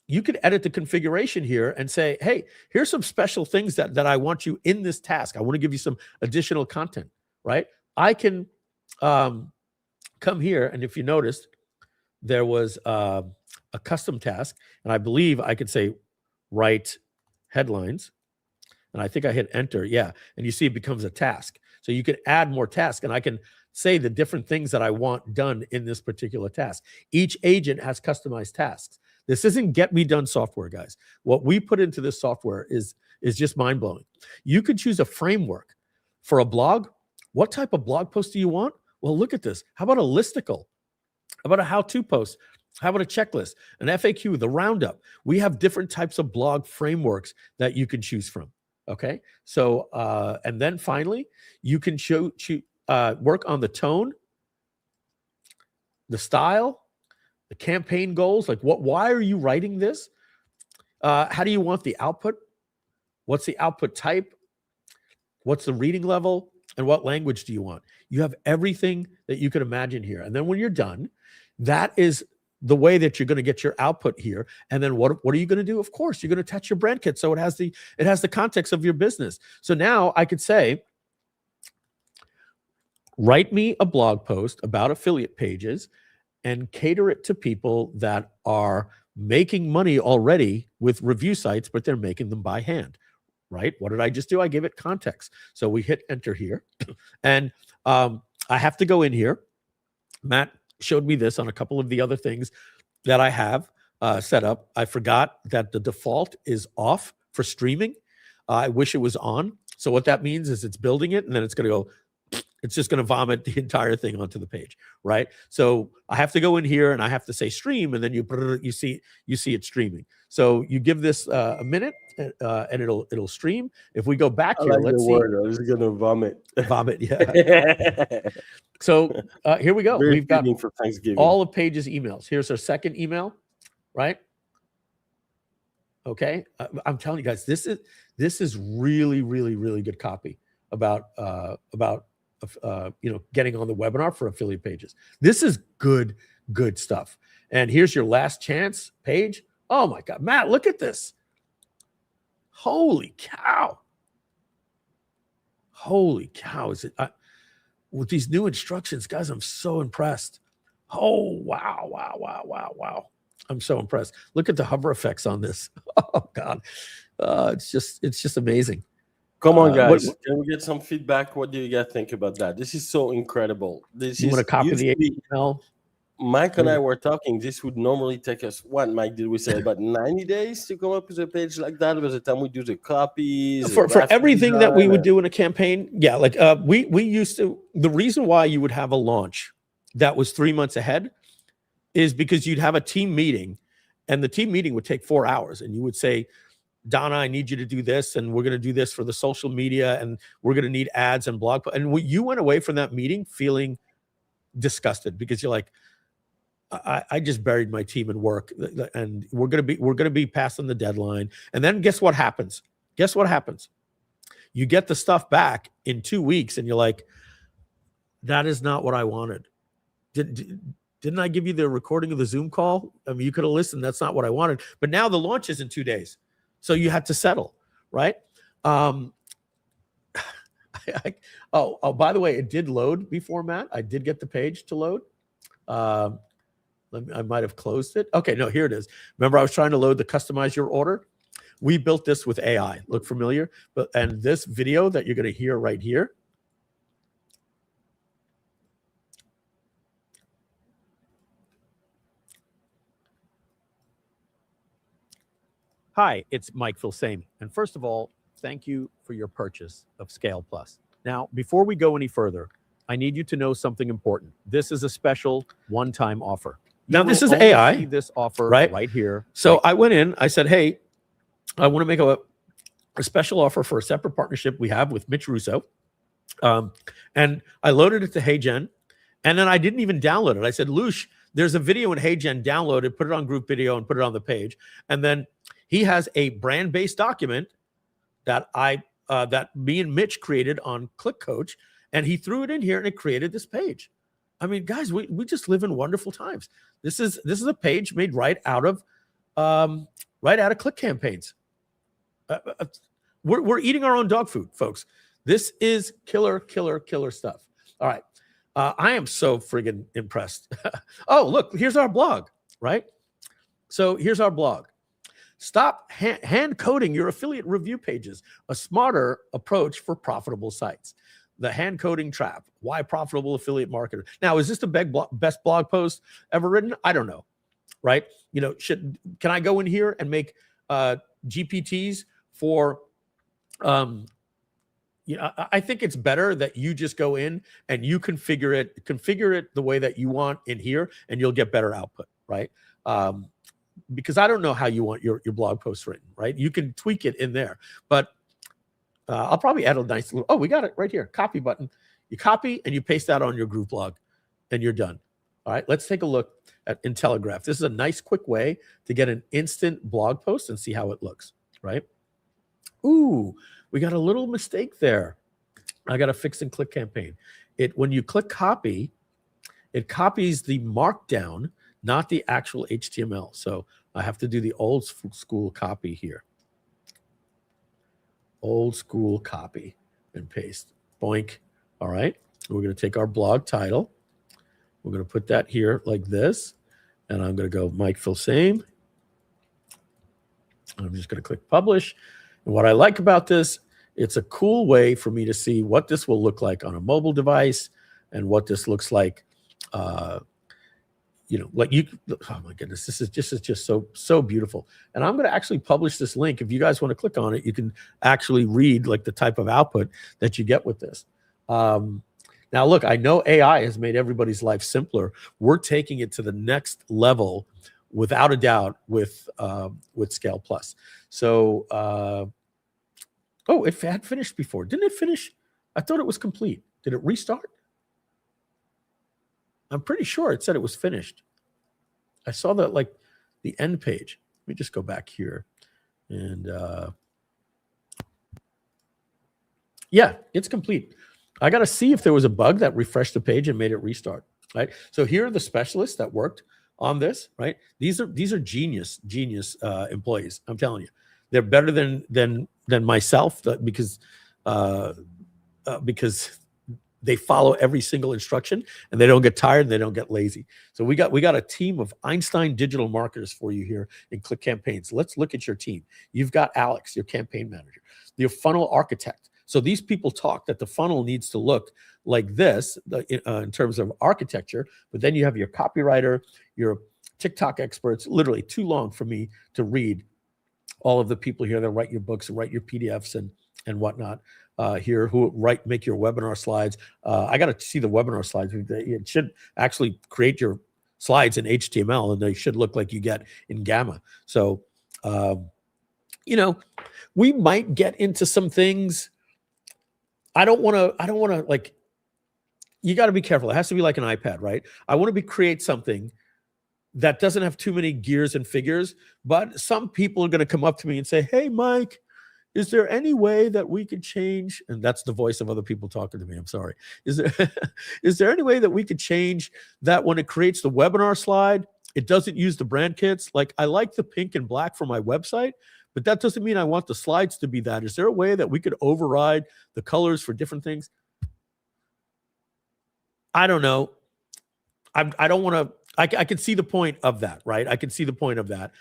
you could edit the configuration here and say, hey, here's some special things that I want you in this task. I want to give you some additional content, right? I can come here, and if you noticed, there was a custom task, and I believe I could say write headlines, and I think I hit enter, yeah, and you see it becomes a task. So you can add more tasks, and I can say the different things that I want done in this particular task. Each agent has customized tasks. This isn't get me done software, guys. What we put into this software is just mind-blowing. You could choose a framework for a blog. What type of blog post do you want? Well, look at this. How about a listicle? How about a how-to post? How about a checklist, an FAQ, the roundup? We have different types of blog frameworks that you can choose from. Okay. So, and then finally, you can work on the tone, the style, the campaign goals. Like why are you writing this? How do you want the output? What's the output type? What's the reading level? And what language do you want? You have everything that you could imagine here. And then when you're done, that is the way that you're going to get your output here. And then what are you going to do? Of course, you're going to attach your brand kit so it has the context of your business. So now I could say, write me a blog post about affiliate pages and cater it to people that are making money already with review sites, but they're making them by hand, right? What did I just do? I gave it context. So we hit enter here. And I have to go in here. Matt showed me this on a couple of the other things that I have set up. I forgot that the default is off for streaming. I wish it was on. So what that means is it's building it, and then it's going to go, it's just going to vomit the entire thing onto the page, right? So I have to go in here and I have to say stream, and then you see it streaming. So you give this a minute, and it'll stream. If we go back here, let's see. I was going to vomit. Vomit, yeah. So here we go. We've got for Thanksgiving. all of Paige's emails. Here's our second email, right? Okay, I'm telling you guys, this is really, really, really good copy about getting on the webinar for affiliate pages. This is good stuff. And here's your last chance page. Oh my God, Matt, look at this. Holy cow. Holy cow. Is it with these new instructions, guys, I'm so impressed. Oh, wow. I'm so impressed. Look at the hover effects on this. Oh God. It's just amazing. Come on, guys. Can we get some feedback? What do you guys think about that? This is so incredible. You want to copy the email? Mike and I were talking. This would normally take us, what, Mike, did we say about 90 days to come up with a page like that? By the time we do the copies? For everything that we would do in a campaign? Yeah, like we used to, the reason why you would have a launch that was 3 months ahead is because you'd have a team meeting, and the team meeting would take 4 hours, and you would say, Donna, I need you to do this, and we're going to do this for the social media, and we're going to need ads and blog. And you went away from that meeting feeling disgusted because you're like, I just buried my team in work, and we're going to be passing the deadline. And then guess what happens? You get the stuff back in 2 weeks, and you're like, That is not what I wanted. Didn't I give you the recording of the Zoom call? I mean, you could have listened. That's not what I wanted. But now the launch is in 2 days. So you had to settle, right? Oh, by the way, it did load before, Matt. I did get the page to load. I might have closed it. Okay, no, here it is. Remember, I was trying to load the customize your order. We built this with AI. Look familiar? And this video that you're going to hear right here. Hi, it's Mike Filsaime. And first of all, thank you for your purchase of Scale Plus. Now, before we go any further, I need you to know something important. This is a special one-time offer. Now, this is AI. See this offer right here. So I went in, I said, hey, I want to make a special offer for a separate partnership we have with Mitch Russo. And I loaded it to HeyGen, and then I didn't even download it. I said, Lush, there's a video in HeyGen, download it, put it on group video, and put it on the page. And then he has a brand-based document that that me and Mitch created on ClickCoach, and he threw it in here, and it created this page. I mean, guys, we just live in wonderful times. This is a page made right out of Click Campaigns. We're eating our own dog food, folks. This is killer stuff. All right. I am so friggin' impressed. Oh, look, here's our blog, right? So here's our blog. Stop hand coding your affiliate review pages, a smarter approach for profitable sites. The hand coding trap, why profitable affiliate marketer. Now, is this the best blog post ever written? I don't know, right? You know, can I go in here and make GPTs for, you know, I think it's better that you just go in and you configure it the way that you want in here, and you'll get better output, right? Because I don't know how you want your blog post written, right? You can tweak it in there, but I'll probably add a nice little, oh, we got it right here, copy button. You copy and you paste that on your group blog and you're done. All right, let's take a look at IntelliGraph. This is a nice, quick way to get an instant blog post and see how it looks, right? Ooh, we got a little mistake there. I got to fix in Click Campaign. When you click copy, it copies the markdown, not the actual HTML. So I have to do the old school copy here. Old school copy and paste. Boink. All right. We're going to take our blog title. We're going to put that here like this. And I'm going to go Mike Filsaime. I'm just going to click publish. And what I like about this, it's a cool way for me to see what this will look like on a mobile device and what this looks like. You know, like oh my goodness, this is just so beautiful. And I'm going to actually publish this link. If you guys want to click on it, you can actually read like the type of output that you get with this. Now, look, I know AI has made everybody's life simpler. We're taking it to the next level, without a doubt, with Scale Plus. So, oh, it had finished before. Didn't it finish? I thought it was complete. Did it restart? I'm pretty sure it said it was finished. I saw that, like, the end page. Let me just go back here. And yeah, it's complete. I got to see if there was a bug that refreshed the page and made it restart, right? So here are the specialists that worked on this, right? These are genius employees. I'm telling you, they're better than myself because they follow every single instruction and they don't get tired and they don't get lazy. So we got a team of Einstein digital marketers for you here in Click Campaigns. Let's look at your team. You've got Alex, your campaign manager, your funnel architect. So these people talk that the funnel needs to look like this in terms of architecture, but then you have your copywriter, your TikTok experts. Literally too long for me to read all of the people here that write your books and write your PDFs and whatnot. Here who make your webinar slides. I got to see the webinar slides. It should actually create your slides in HTML, and they should look like you get in Gamma. So, you know, we might get into some things. I don't want to like. You got to be careful. It has to be like an iPad, right? I want to create something that doesn't have too many gears and figures. But some people are going to come up to me and say, "Hey, Mike, is there any way that we could change? And that's the voice of other people talking to me. I'm sorry. Is there any way that we could change that when it creates the webinar slide, it doesn't use the brand kits? Like, I like the pink and black for my website, but that doesn't mean I want the slides to be that. Is there a way that we could override the colors for different things? I don't know. I don't want to. I can see the point of that, right? I can see the point of that.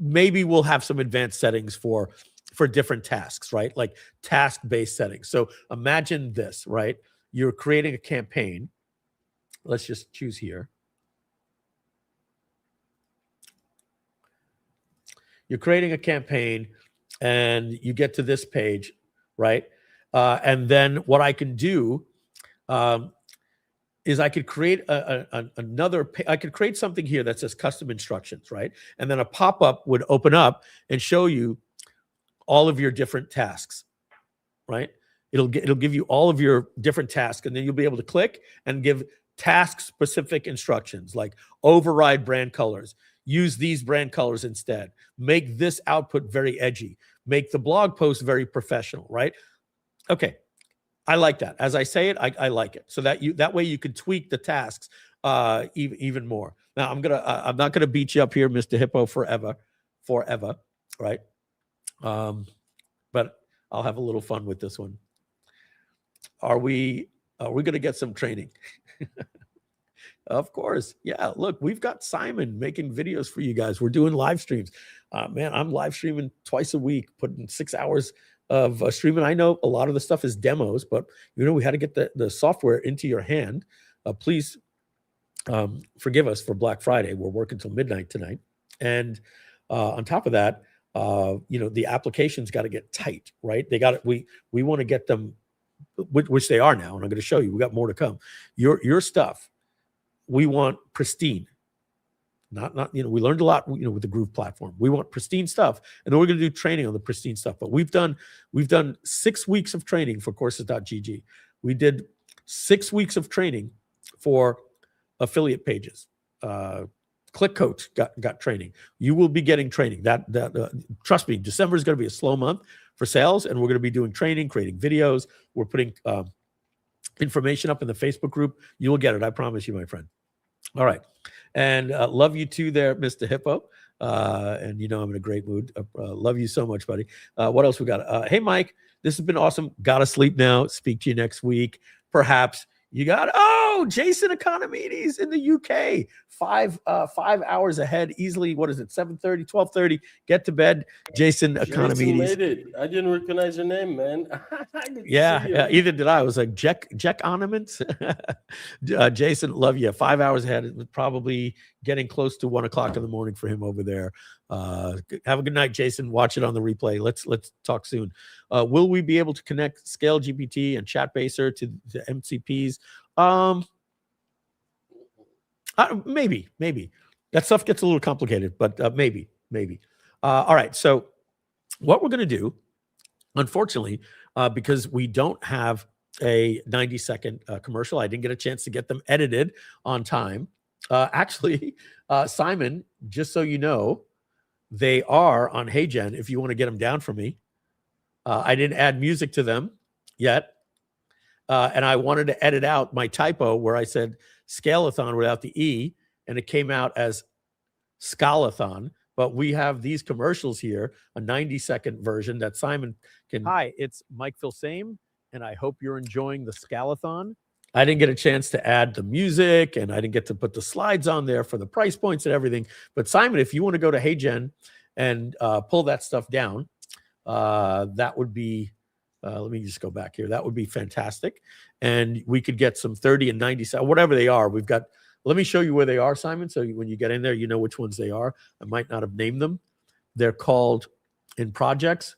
Maybe we'll have some advanced settings for different tasks, right? Like task-based settings. So imagine this, right? You're creating a campaign. Let's just choose here. You're creating a campaign and you get to this page, right? And then what I can do is I could create I could create something here that says custom instructions, right? And then a pop-up would open up and show you all of your different tasks, right? It'll give you all of your different tasks, and then you'll be able to click and give task-specific instructions like override brand colors, use these brand colors instead, make this output very edgy, make the blog post very professional, right? Okay. I like that. As I say it, I like it. So that way you can tweak the tasks even more. Now I'm not gonna beat you up here, Mr. Hippo, forever, right? But I'll have a little fun with this one. Are we gonna get some training? Of course, yeah. Look, we've got Simon making videos for you guys. We're doing live streams. Man, I'm live streaming twice a week, putting 6 hours of streaming. I know a lot of the stuff is demos, but we had to get the software into your hand. Please forgive us for Black Friday. We're working till midnight tonight, and on top of that, the application's got to get tight, right? We want to get them, which they are now, and I'm going to show you. We got more to come. Your stuff, we want pristine. Not we learned a lot with the Groove platform. We want pristine stuff, and then we're going to do training on the pristine stuff. But we've done 6 weeks of training for courses.gg. We did 6 weeks of training for affiliate pages. Click Coach got training. You will be getting training. Trust me, December is going to be a slow month for sales, and we're going to be doing training, creating videos. We're putting information up in the Facebook group. You will get it. I promise you, my friend. All right. And love you too there, Mr. Hippo. And I'm in a great mood. Love you so much, buddy. What else we got? Hey, Mike, this has been awesome. Gotta sleep now. Speak to you next week. Perhaps you got, Jason Economides in the UK. 5 hours ahead easily. What is it? 7:30, 12:30. Get to bed. Jason Economides. Made it. I didn't recognize your name, man. Yeah, either did I. I was like, Jack Ornaments. Jason, love you. 5 hours ahead. It was probably getting close to 1 o'clock in the morning for him over there. Have a good night, Jason. Watch it on the replay. Let's talk soon. Will we be able to connect ScaleGPT and Chatbaser to the MCPs? Maybe. That stuff gets a little complicated, but maybe. All right. So what we're going to do, unfortunately, because we don't have a 90-second commercial, I didn't get a chance to get them edited on time. Actually, Simon, just so you know, they are on HeyGen if you want to get them down for me. I didn't add music to them yet. And I wanted to edit out my typo where I said SCALEATHON without the E, and it came out as SCALEATHON. But we have these commercials here, a 90-second version that Simon can. Hi, it's Mike Filsaime, and I hope you're enjoying the SCALEATHON. I didn't get a chance to add the music, and I didn't get to put the slides on there for the price points and everything. But Simon, if you want to go to HeyGen and pull that stuff down, that would be, let me just go back here. That would be fantastic. And we could get some 30 and 90, whatever they are. We've got, let me show you where they are, Simon. So when you get in there, you know which ones they are. I might not have named them. They're called in projects.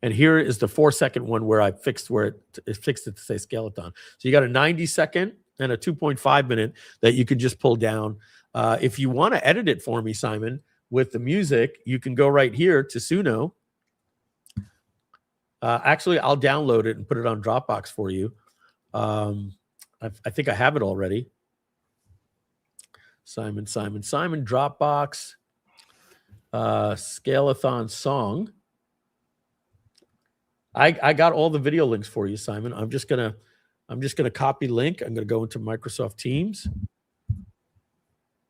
And here is the 4-second one where I fixed it fixed it to say SCALEATHON. So you got a 90-second and a 2.5 minute that you can just pull down. If you want to edit it for me, Simon, with the music, you can go right here to Suno. Actually, I'll download it and put it on Dropbox for you. I think I have it already. Simon, Dropbox. SCALEATHON song. I got all the video links for you, Simon. I'm just gonna copy link. I'm gonna go into Microsoft Teams.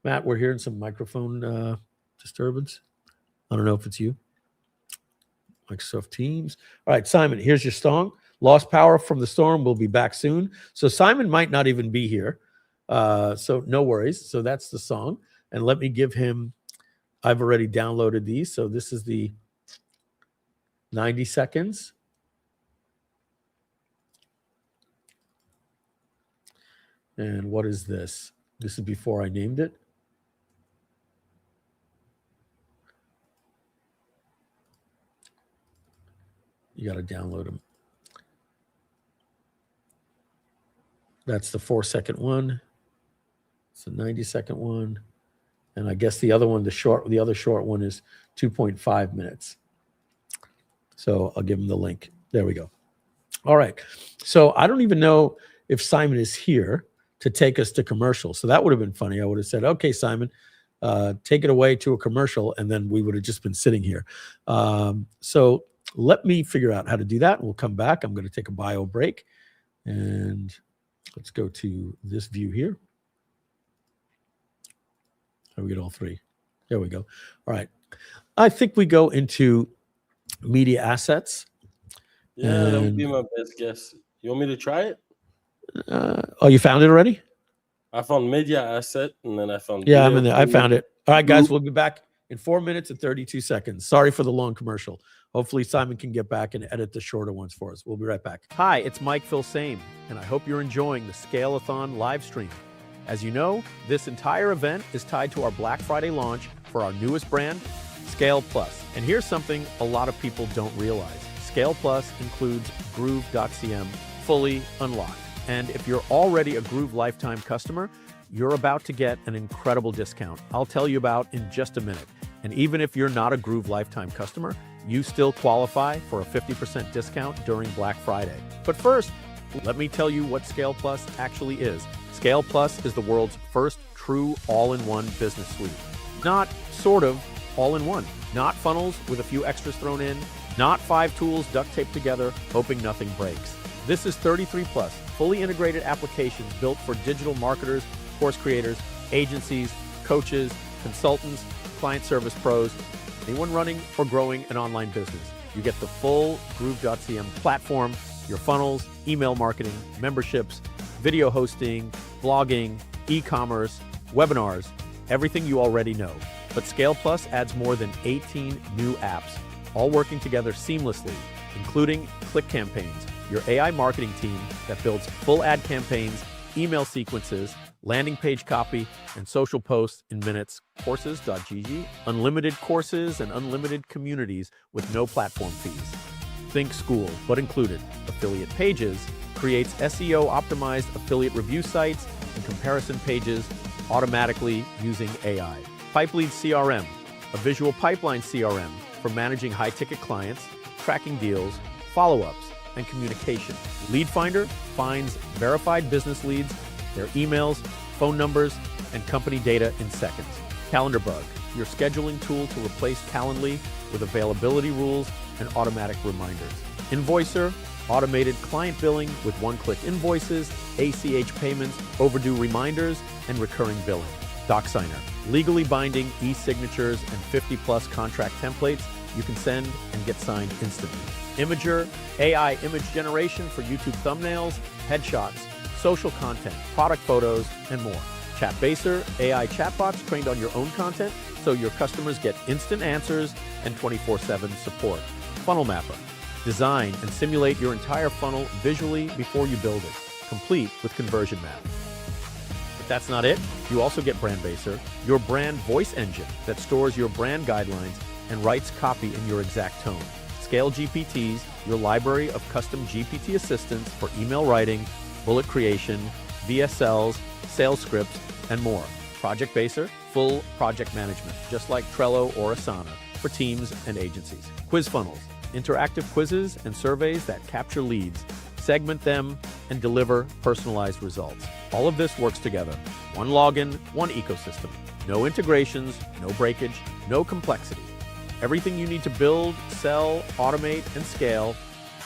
Matt, we're hearing some microphone disturbance. I don't know if it's you. Microsoft Teams. All right, Simon, here's your song. Lost power from the storm. We'll be back soon. So Simon might not even be here. So no worries. So that's the song. And let me give him, I've already downloaded these. So this is the 90 seconds. And what is this? This is before I named it. You got to download them. That's the 4-second one. It's a 90-second one. And I guess the other one, the other short one is 2.5 minutes. So I'll give him the link. There we go. All right. So I don't even know if Simon is here to take us to commercial. So that would have been funny. I would have said, okay, Simon, take it away to a commercial. And then we would have just been sitting here. So let me figure out how to do that. And we'll come back. I'm going to take a bio break. And let's go to this view here. How we get all three? There we go. All right. I think we go into media assets. Yeah, that would be my best guess. You want me to try it? Oh, you found it already? I found media asset, and then I found... Yeah, I'm in there. I found it. All right, guys, we'll be back in 4 minutes and 32 seconds. Sorry for the long commercial. Hopefully Simon can get back and edit the shorter ones for us. We'll be right back. Hi, it's Mike Filsaime, and I hope you're enjoying the SCALEATHON live stream. As you know, this entire event is tied to our Black Friday launch for our newest brand, Scale Plus. And here's something a lot of people don't realize. Scale Plus includes Groove.cm fully unlocked. And if you're already a Groove lifetime customer, you're about to get an incredible discount I'll tell you about in just a minute. And even if you're not a Groove lifetime customer, you still qualify for a 50% discount during Black Friday. But first, let me tell you what Scale Plus actually is. Scale Plus is the world's first true all-in-one business suite. Not sort of all-in-one. Not funnels with a few extras thrown in. Not 5 tools duct taped together, hoping nothing breaks. This is 33 plus, fully integrated applications built for digital marketers, course creators, agencies, coaches, consultants, client service pros, anyone running or growing an online business. You get the full Groove.cm platform, your funnels, email marketing, memberships, video hosting, blogging, e-commerce, webinars, everything you already know. But Scale Plus adds more than 18 new apps, all working together seamlessly, including Click Campaigns, your AI marketing team that builds full ad campaigns, email sequences, landing page copy, and social posts in minutes, courses.gg, unlimited courses and unlimited communities with no platform fees. Think school, but included. Affiliate Pages creates SEO-optimized affiliate review sites and comparison pages automatically using AI. PipeLead CRM, a visual pipeline CRM for managing high-ticket clients, tracking deals, follow-ups, and communication. Lead Finder finds verified business leads, their emails, phone numbers, and company data in seconds. CalendarBug, your scheduling tool to replace Calendly with availability rules and automatic reminders. Invoicer, automated client billing with one-click invoices, ACH payments, overdue reminders, and recurring billing. DocSigner, legally binding e-signatures and 50-plus contract templates you can send and get signed instantly. Imager, AI image generation for YouTube thumbnails, headshots, social content, product photos, and more. Chatbaser, AI chatbots trained on your own content so your customers get instant answers and 24/7 support. Funnel Mapper, design and simulate your entire funnel visually before you build it, complete with conversion map. If that's not it, you also get BrandBaser, your brand voice engine that stores your brand guidelines and writes copy in your exact tone. ScaleGPTs, your library of custom GPT assistants for email writing, bullet creation, VSLs, sales scripts, and more. Project Baser, full project management, just like Trello or Asana for teams and agencies. Quiz Funnels, interactive quizzes and surveys that capture leads, segment them, and deliver personalized results. All of this works together. One login, one ecosystem. No integrations, no breakage, no complexity. Everything you need to build, sell, automate, and scale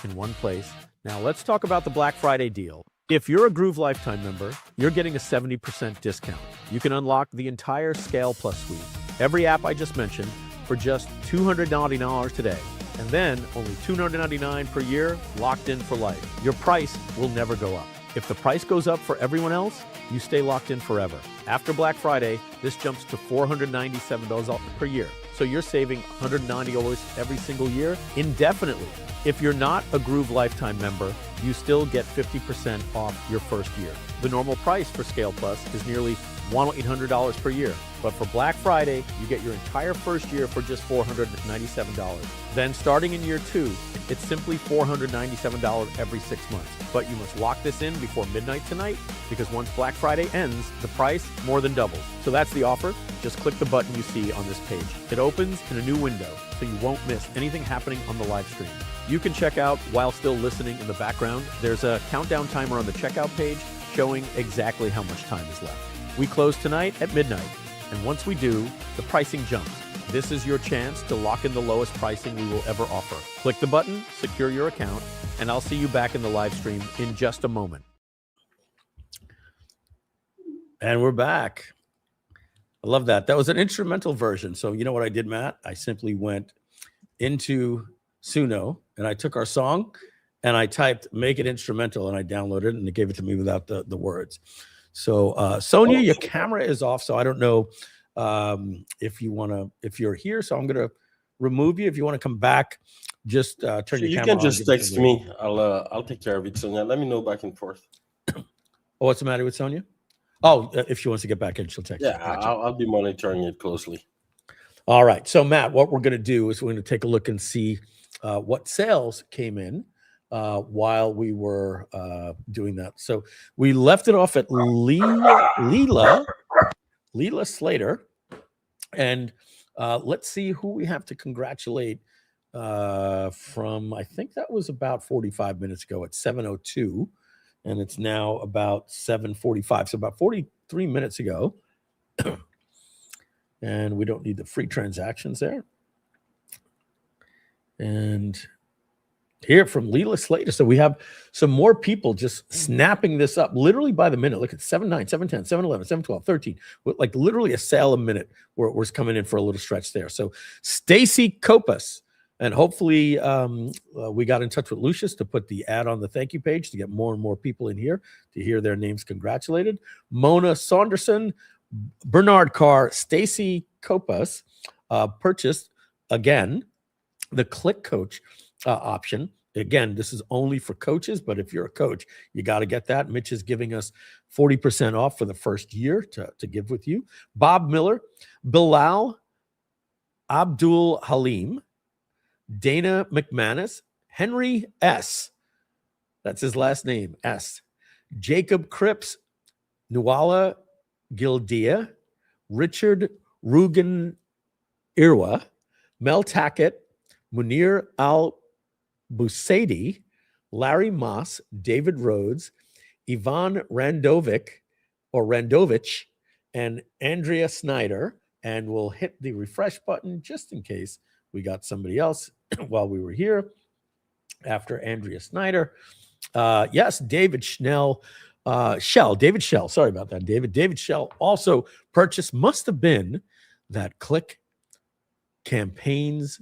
in one place. Now let's talk about the Black Friday deal. If you're a Groove Lifetime member, you're getting a 70% discount. You can unlock the entire Scale Plus suite, every app I just mentioned, for just $299 today. And then only $299 per year, locked in for life. Your price will never go up. If the price goes up for everyone else, you stay locked in forever. After Black Friday, this jumps to $497 per year. So you're saving $190 every single year indefinitely. If you're not a Groove Lifetime member, you still get 50% off your first year. The normal price for Scale Plus is nearly $1,800 per year. But for Black Friday, you get your entire first year for just $497. Then starting in year 2, it's simply $497 every 6 months. But you must lock this in before midnight tonight, because once Black Friday ends, the price more than doubles. So that's the offer. Just click the button you see on this page. It opens in a new window, so you won't miss anything happening on the live stream. You can check out while still listening in the background. There's a countdown timer on the checkout page showing exactly how much time is left. We close tonight at midnight, and once we do, the pricing jumps. This is your chance to lock in the lowest pricing we will ever offer. Click the button, secure your account, and I'll see you back in the live stream in just a moment. And we're back. I love that. That was an instrumental version. So you know what I did, Matt? I simply went into Suno and I took our song and I typed make it instrumental and I downloaded it and it gave it to me without the words. So Sonia, your camera is off, so I don't know if you're here. So I'm gonna remove you. If you want to come back, just turn your camera on. You can just text me. I'll take care of it, Sonia. Let me know back and forth. Oh, what's the matter with Sonia? Oh, if she wants to get back in, she'll text you. Yeah, I'll be monitoring it closely. All right. So Matt, what we're gonna do is we're gonna take a look and see what sales came in while we were doing that. So we left it off at Leela Slater, and let's see who we have to congratulate from, I think that was about 45 minutes ago at 7:02, and it's now about 7:45, so about 43 minutes ago. And we don't need the free transactions there. And here from Leela Slater. So we have some more people just snapping this up literally by the minute. Look at 7:09, 7:10, 7:11, 7:12, 13. Like literally a sale a minute where it was coming in for a little stretch there. So Stacy Copas, and hopefully we got in touch with Lucius to put the ad on the thank you page to get more and more people in here to hear their names congratulated. Mona Saunderson, Bernard Carr, Stacy Copas purchased again the Click Coach option. Again, this is only for coaches, but if you're a coach, you got to get that. Mitch is giving us 40% off for the first year to give with you. Bob Miller, Bilal Abdul Halim, Dana McManus, Henry S. That's his last name, S. Jacob Cripps, Nuala Gildia, Richard Rugen Irwa, Mel Tackett, Munir Al-Busaidi, Larry Moss, David Rhodes, Ivan Randovich, and Andrea Snyder. And we'll hit the refresh button just in case we got somebody else while we were here after Andrea Snyder. Yes, David Shell. David Shell. Sorry about that, David. David Shell also purchased, must have been that Click Campaigns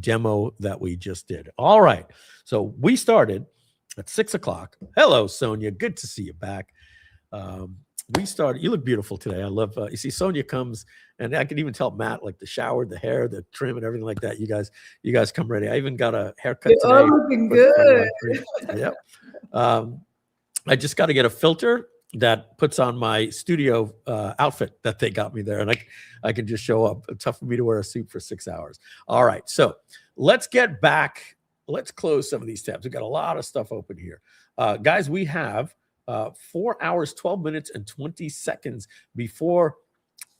demo that we just did. All right. So we started at 6 o'clock. Hello, Sonia. Good to see you back. We started. You look beautiful today. I love, you see, Sonia comes, and I can even tell Matt, like the shower, the hair, the trim, and everything like that. You guys come ready. I even got a haircut today. You're all looking good. Yep. I just got to get a filter that puts on my studio outfit that they got me there, and I can just show up. It's tough for me to wear a suit for 6 hours. All right, so let's get back. Let's close some of these tabs. We've got a lot of stuff open here. Guys, we have 4 hours, 12 minutes, and 20 seconds before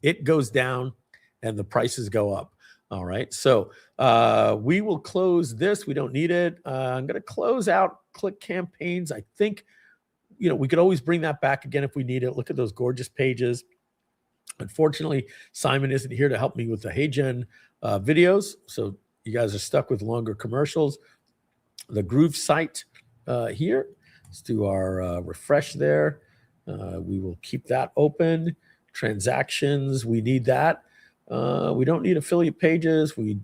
it goes down and the prices go up. All right, so we will close this. We don't need it. I'm going to close out Click Campaigns. I think, we could always bring that back again if we need it. Look at those gorgeous pages. Unfortunately, Simon isn't here to help me with the HeyGen videos, so you guys are stuck with longer commercials. The Groove site here. Let's do our refresh there. We will keep that open. Transactions, we need that. We don't need affiliate pages. We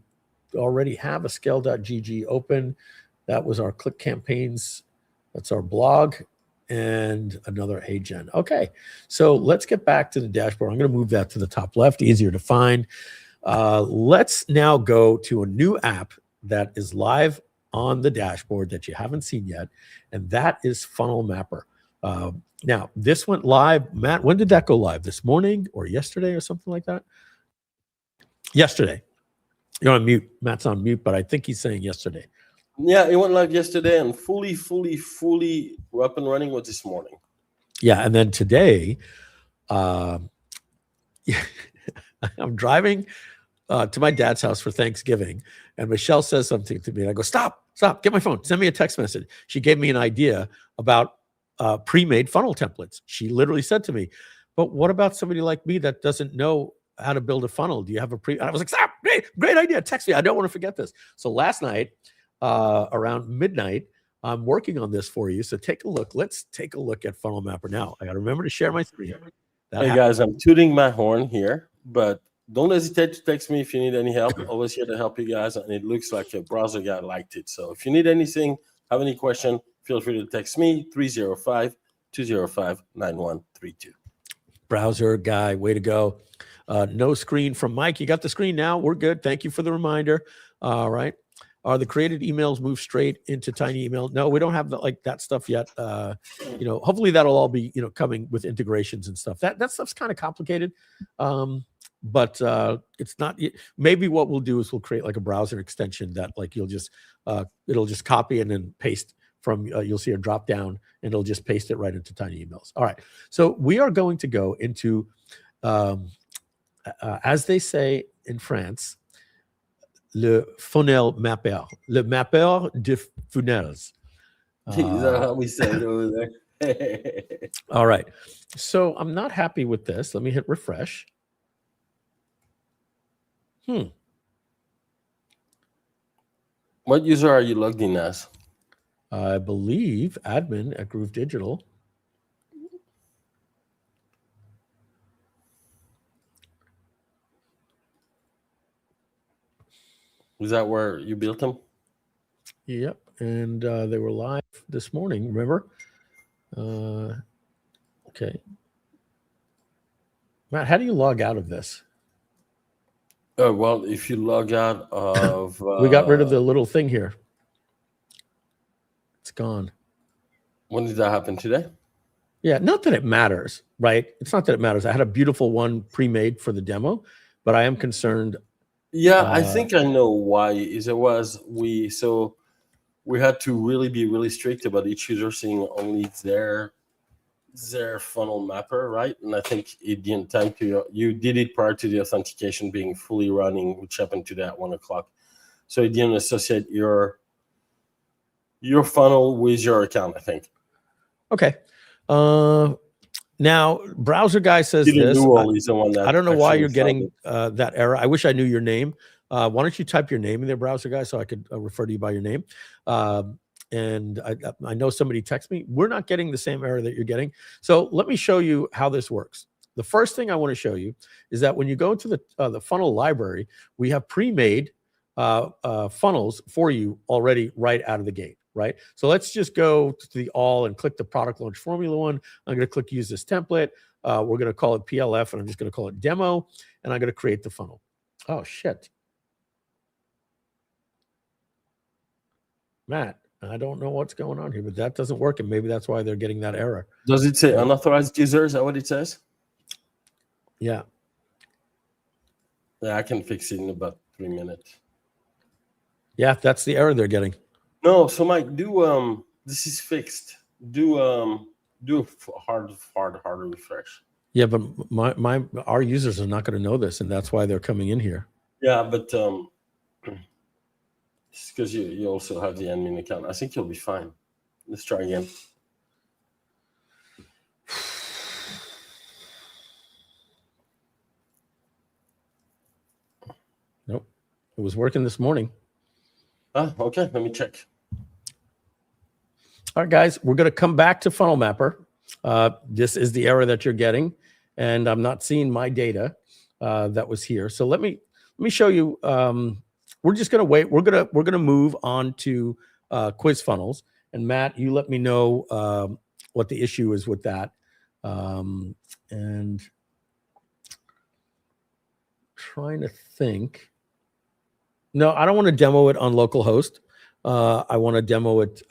already have a scale.gg open. That was our click campaigns. That's our blog and another HeyGen. Okay, so let's get back to the dashboard. I'm going to move that to the top left, easier to find. Let's now go to a new app that is live on the dashboard that you haven't seen yet, and that is Funnel Mapper. Now, this went live. Matt, when did that go live? This morning or yesterday or something like that? Yesterday. You're on mute. Matt's on mute, but I think he's saying yesterday. Yeah, it went live yesterday, and fully up and running was this morning. Yeah, and then today, I'm driving to my dad's house for Thanksgiving, and Michelle says something to me, and I go, stop, get my phone, send me a text message. She gave me an idea about pre-made funnel templates. She literally said to me, but what about somebody like me that doesn't know how to build a funnel? Do you have a pre? And I was like, stop, great idea, text me. I don't want to forget this. So last night, around midnight, I'm working on this for you. So take a look. Let's take a look at Funnel Mapper now. I got to remember to share my screen. Hey guys, I'm tooting my horn here, but don't hesitate to text me if you need any help. Always here to help you guys. And it looks like a browser guy liked it. So if you need anything, have any question, feel free to text me, 305-205-9132. Browser guy, way to go. No screen from Mike. You got the screen now. We're good. Thank you for the reminder. All right. Are the created emails moved straight into Tiny Email? No, we don't have that stuff yet. Hopefully that'll all be coming with integrations and stuff. That stuff's kind of complicated, but it's not. Maybe what we'll do is we'll create like a browser extension that you'll just it'll just copy and then paste from. You'll see a drop down and it'll just paste it right into Tiny Emails. All right, so we are going to go into, as they say in France, le funnel mapper, le mapper de funnels. Is that how we say it over there? All right. So I'm not happy with this. Let me hit refresh. What user are you logged in as? I believe admin at Groove Digital. Is that where you built them? Yep. And they were live this morning, remember? Okay. Matt, how do you log out of this? Well, if you log out of... we got rid of the little thing here. It's gone. When did that happen? Today? Yeah, not that it matters, right? It's not that it matters. I had a beautiful one pre-made for the demo, but I am concerned. Yeah, I think I know why. We had to really be really strict about each user seeing only their funnel mapper, right? And I think it didn't time to you did it prior to the authentication being fully running, which happened today at 1 o'clock. So it didn't associate your funnel with your account, I think. Okay. Now, browser guy says this. I don't know why you're getting that error. I wish I knew your name. Why don't you type your name in there, browser guy, so I could refer to you by your name. And I know somebody texted me. We're not getting the same error that you're getting. So let me show you how this works. The first thing I want to show you is that when you go into the funnel library, we have pre-made funnels for you already right out of the gate, right? So let's just go to the all and click the product launch formula one. I'm going to click use this template. We're going to call it PLF, and I'm just going to call it demo, and I'm going to create the funnel. Oh, shit. Matt, I don't know what's going on here, but that doesn't work, and maybe that's why they're getting that error. Does it say unauthorized user? Is that what it says? Yeah. Yeah, I can fix it in about 3 minutes. Yeah, that's the error they're getting. No, so Mike, do this is fixed. Do a hard refresh. Yeah, but our users are not going to know this, and that's why they're coming in here. Yeah, but it's because you also have the admin account. I think you'll be fine. Let's try again. It was working this morning. Ah, okay. Let me check. All right, guys, we're going to come back to Funnel Mapper. This is the error that you're getting, and I'm not seeing my data that was here. So let me show you. We're just going to wait. We're gonna move on to quiz funnels. And Matt, you let me know what the issue is with that. And trying to think. No, I don't want to demo it on localhost. I want to demo it.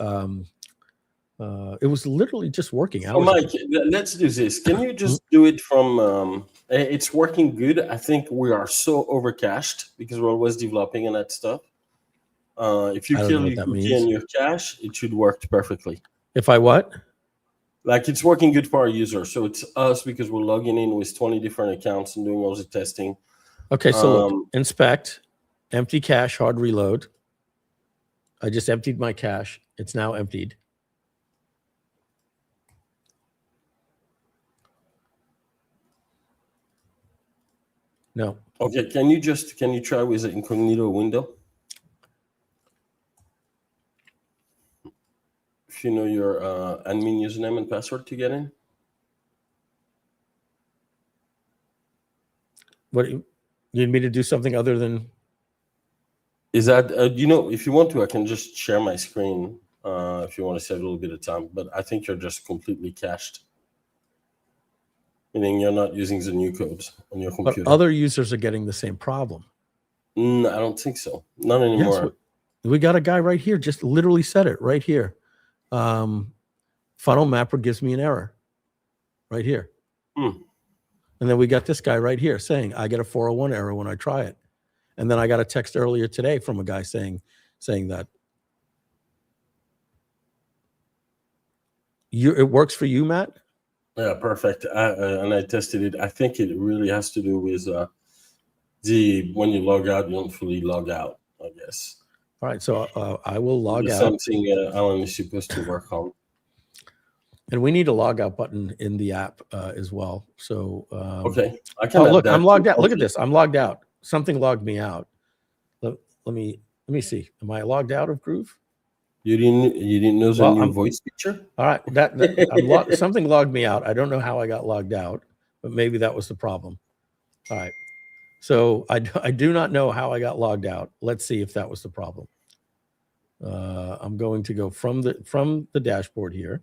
It was literally just working. So Mike, let's do this. Can you just do it from? It's working good. I think we are so overcached because we're always developing and that stuff. If you kill your cookie and your cache, it should work perfectly. If I what? Like it's working good for our users. So it's us because we're logging in with 20 different accounts and doing all the testing. Okay, so look, inspect, empty cache, hard reload. I just emptied my cache. It's now emptied. No. Okay, can you try with the incognito window? If you know your admin username and password to get in. What you need me to do something other than? Is that if you want to, I can just share my screen if you want to save a little bit of time. But I think you're just completely cached, meaning you're not using the new codes on your computer. But other users are getting the same problem. I don't think so. Not anymore. Yes, we got a guy right here. Just literally said it right here. Funnel Mapper gives me an error right here. And then we got this guy right here saying, I get a 401 error when I try it. And then I got a text earlier today from a guy saying that. It works for you, Matt? Yeah, perfect. And I tested it. I think it really has to do with when you log out, you don't fully log out, I guess. All right, so I will log out. Something Alan is supposed to work on. And we need a log out button in the app as well. So okay, I can. Look, I'm logged out. Look at this. I'm logged out. Something logged me out. Let me see. Am I logged out of Groove? You didn't know the new voice feature? All right, something logged me out. I don't know how I got logged out, but maybe that was the problem. All right. So I do not know how I got logged out. Let's see if that was the problem. I'm going to go from the dashboard here.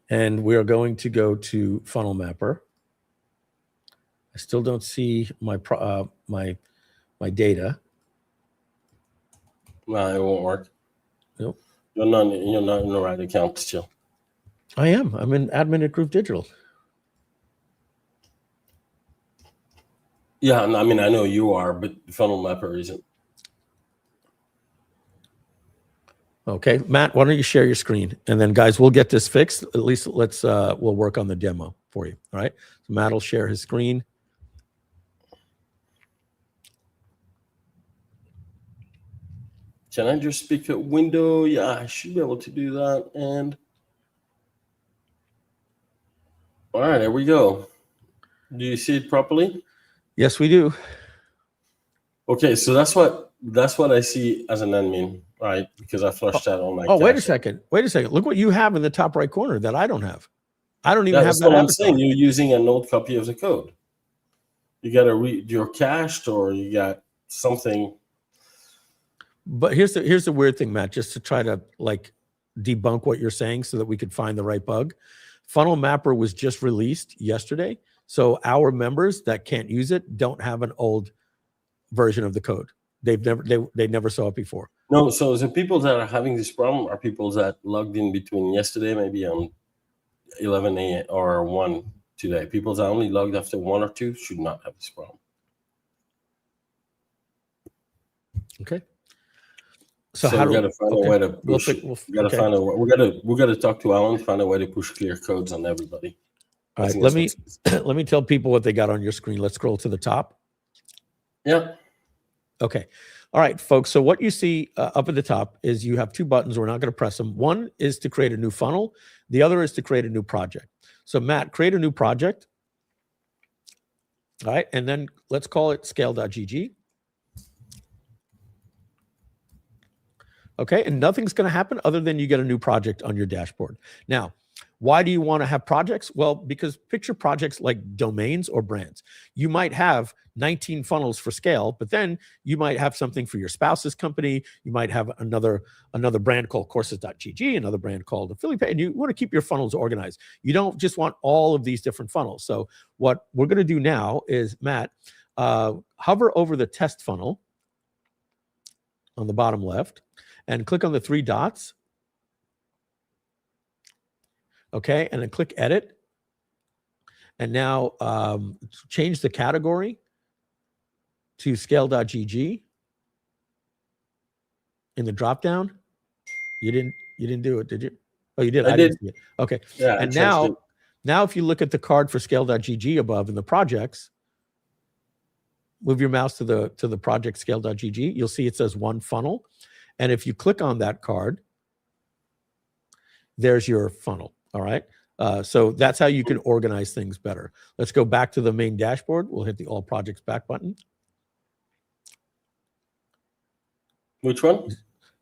And we are going to go to Funnel Mapper. I still don't see my data. No, it won't work. Nope. You're not in the right account still. I am. I'm in admin at Groove Digital. Yeah, I mean, I know you are, but Funnel Mapper isn't. Okay, Matt, why don't you share your screen? And then, guys, we'll get this fixed. At least we'll work on the demo for you. All right. So Matt will share his screen. Can I just pick a window? Yeah, I should be able to do that. And all right, there we go. Do you see it properly? Yes, we do. Okay, so that's what I see as an admin, right? Because I flushed out all my. Oh, wait a second. Look what you have in the top right corner that I don't have. I don't even have that. That's what I'm saying. You're using an old copy of the code. You got to read your cached, or you got something. But here's the weird thing, Matt, just to try to debunk what you're saying so that we could find the right bug. Funnel Mapper was just released yesterday. So our members that can't use it don't have an old version of the code. They never saw it before. No, so the people that are having this problem are people that logged in between yesterday, maybe on 11 a.m. or 1 today. People that only logged after 1 or 2 should not have this problem. Okay. So we got to find a way to push. We got to talk to Alan, find a way to push clear codes on everybody. All right, let me tell people what they got on your screen. Let's scroll to the top. Yeah. Okay. All right, folks. So what you see up at the top is you have two buttons. We're not going to press them. One is to create a new funnel. The other is to create a new project. So Matt, create a new project. All right. And then let's call it scale.gg. Okay. And nothing's going to happen other than you get a new project on your dashboard. Now, why do you want to have projects? Well, because picture projects like domains or brands. You might have 19 funnels for scale, but then you might have something for your spouse's company. You might have another brand called courses.gg, another brand called affiliate, and you want to keep your funnels organized. You don't just want all of these different funnels. So what we're going to do now is, Matt, hover over the test funnel on the bottom left and click on the 3 dots. Okay, and then click edit. And now change the category to scale.gg in the drop down. You didn't do it, did you? Oh, you did. I did. Didn't see it. Okay. Yeah. And now if you look at the card for scale.gg above in the projects, move your mouse to the project scale.gg, you'll see it says 1 funnel. And if you click on that card, there's your funnel. All right. So that's how you can organize things better. Let's go back to the main dashboard. We'll hit the all projects back button. Which one?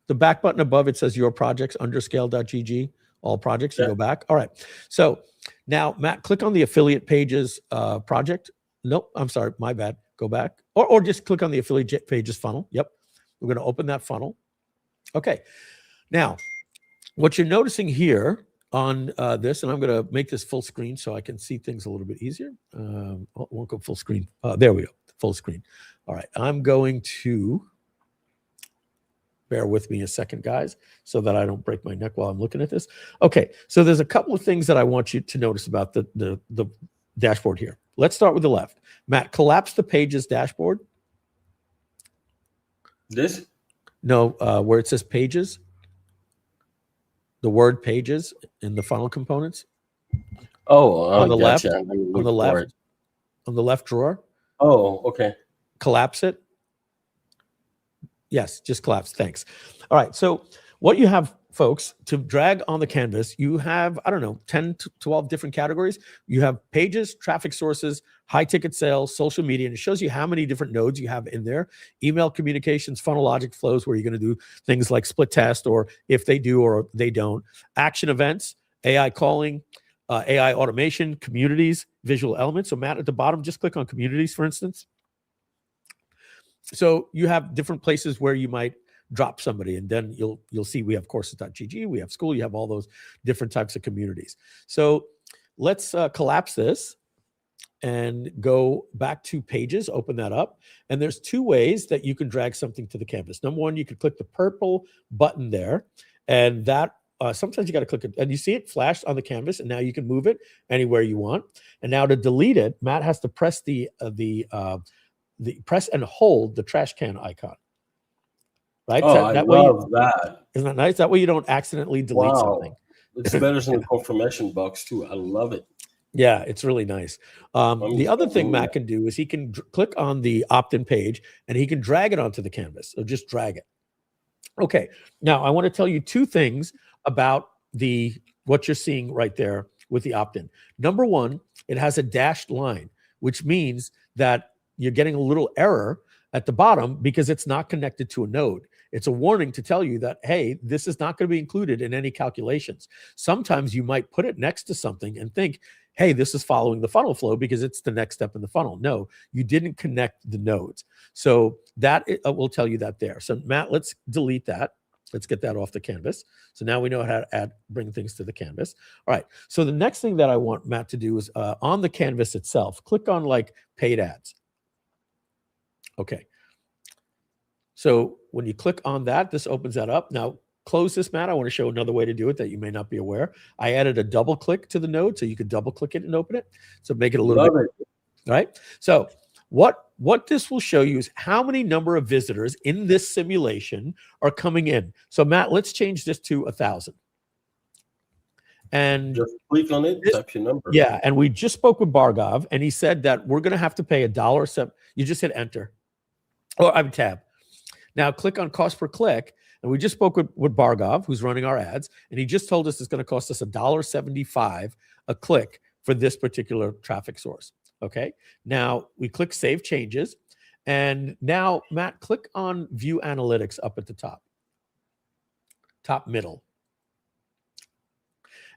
The back button above, it says your projects under scale.gg, all projects. You go back. All right. So now, Matt, click on the affiliate pages project. Nope, I'm sorry. My bad. Go back. Or just click on the affiliate pages funnel. Yep. We're going to open that funnel. Okay. Now, what you're noticing here on this, and I'm going to make this full screen so I can see things a little bit easier. Won't go full screen. There we go. Full screen. All right. I'm going to bear with me a second, guys, so that I don't break my neck while I'm looking at this. Okay. So there's a couple of things that I want you to notice about the dashboard here. Let's start with the left. Matt, collapse the pages dashboard. This? No, where it says pages. The word pages in the funnel components. On the left. gotcha. On the left. On the left drawer. Oh, okay. Collapse it. Yes, just collapse. Thanks. All right. So what you have, folks, to drag on the canvas, you have, I don't know, 10 to 12 different categories. You have pages, traffic sources, high ticket sales, social media, and it shows you how many different nodes you have in there. Email communications, funnel logic flows, where you're going to do things like split test, or if they do or they don't. Action events, AI calling, AI automation, communities, visual elements. So Matt, at the bottom, just click on communities, for instance. So you have different places where you might drop somebody, and then you'll see we have courses.gg, we have school, you have all those different types of communities. So let's collapse this and go back to pages, open that up. And there's 2 ways that you can drag something to the canvas. Number one, you can click the purple button there, and that sometimes you got to click it, and you see it flashed on the canvas, and now you can move it anywhere you want. And now to delete it, Matt has to press the press and hold the trash can icon. Right? Oh, I love that. Isn't that nice? That way you don't accidentally delete something. It's better than the confirmation box too. I love it. Yeah, it's really nice. The other thing Matt can do is he can click on the opt-in page and he can drag it onto the canvas. So just drag it. Okay. Now I want to tell you 2 things about what you're seeing right there with the opt-in. Number one, it has a dashed line, which means that you're getting a little error at the bottom because it's not connected to a node. It's a warning to tell you that, hey, this is not going to be included in any calculations. Sometimes you might put it next to something and think, hey, this is following the funnel flow because it's the next step in the funnel. No, you didn't connect the nodes. So that will tell you that there. So Matt, let's delete that. Let's get that off the canvas. So now we know how to bring things to the canvas. All right. So the next thing that I want Matt to do is on the canvas itself, click on like paid ads. Okay. So when you click on that, this opens that up. Now close this, Matt. I want to show another way to do it that you may not be aware. I added a double click to the node so you could double click it and open it. So make it a little bit. All right. So what this will show you is how many number of visitors in this simulation are coming in. So Matt, let's change this to 1,000. And just click on it, type your number. Yeah. And we just spoke with Bhargav and he said that we're going to have to pay $1.07. You just hit enter. Or I'm tab. Now click on cost per click. And we just spoke with Bhargav, who's running our ads. And he just told us it's going to cost us $1.75 a click for this particular traffic source. Okay. Now we click Save Changes. And now, Matt, click on View Analytics up at the top middle.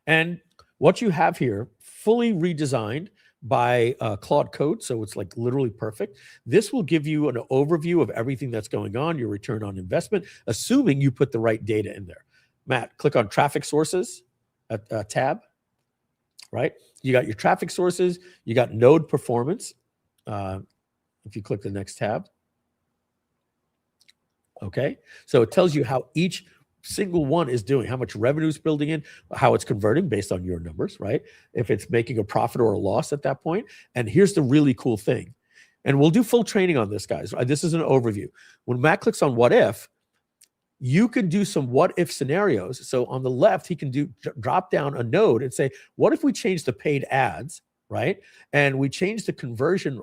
And what you have here, fully redesigned by Claude Code, so it's like literally perfect. This will give you an overview of everything that's going on, your return on investment, assuming you put the right data in there. Matt, click on Traffic Sources, tab, right? You got your traffic sources, you got node performance. If you click the next tab. Okay, so it tells you how each single one is doing, how much revenue is building in, how it's converting based on your numbers, right? If it's making a profit or a loss at that point. And here's the really cool thing. And we'll do full training on this, guys. This is an overview. When Matt clicks on what if, you can do some what if scenarios. So on the left, he can drop down a node and say, what if we change the paid ads, right? And we change the conversion,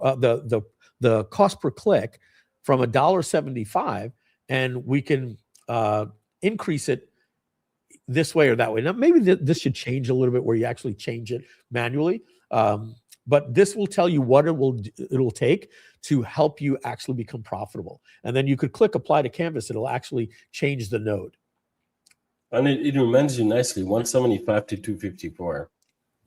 the cost per click from $1.75, and we can increase it this way or that way. Now, maybe this should change a little bit where you actually change it manually. But this will tell you what it'll take to help you actually become profitable. And then you could click Apply to Canvas. It'll actually change the node. And it reminds you nicely, 175 to 254.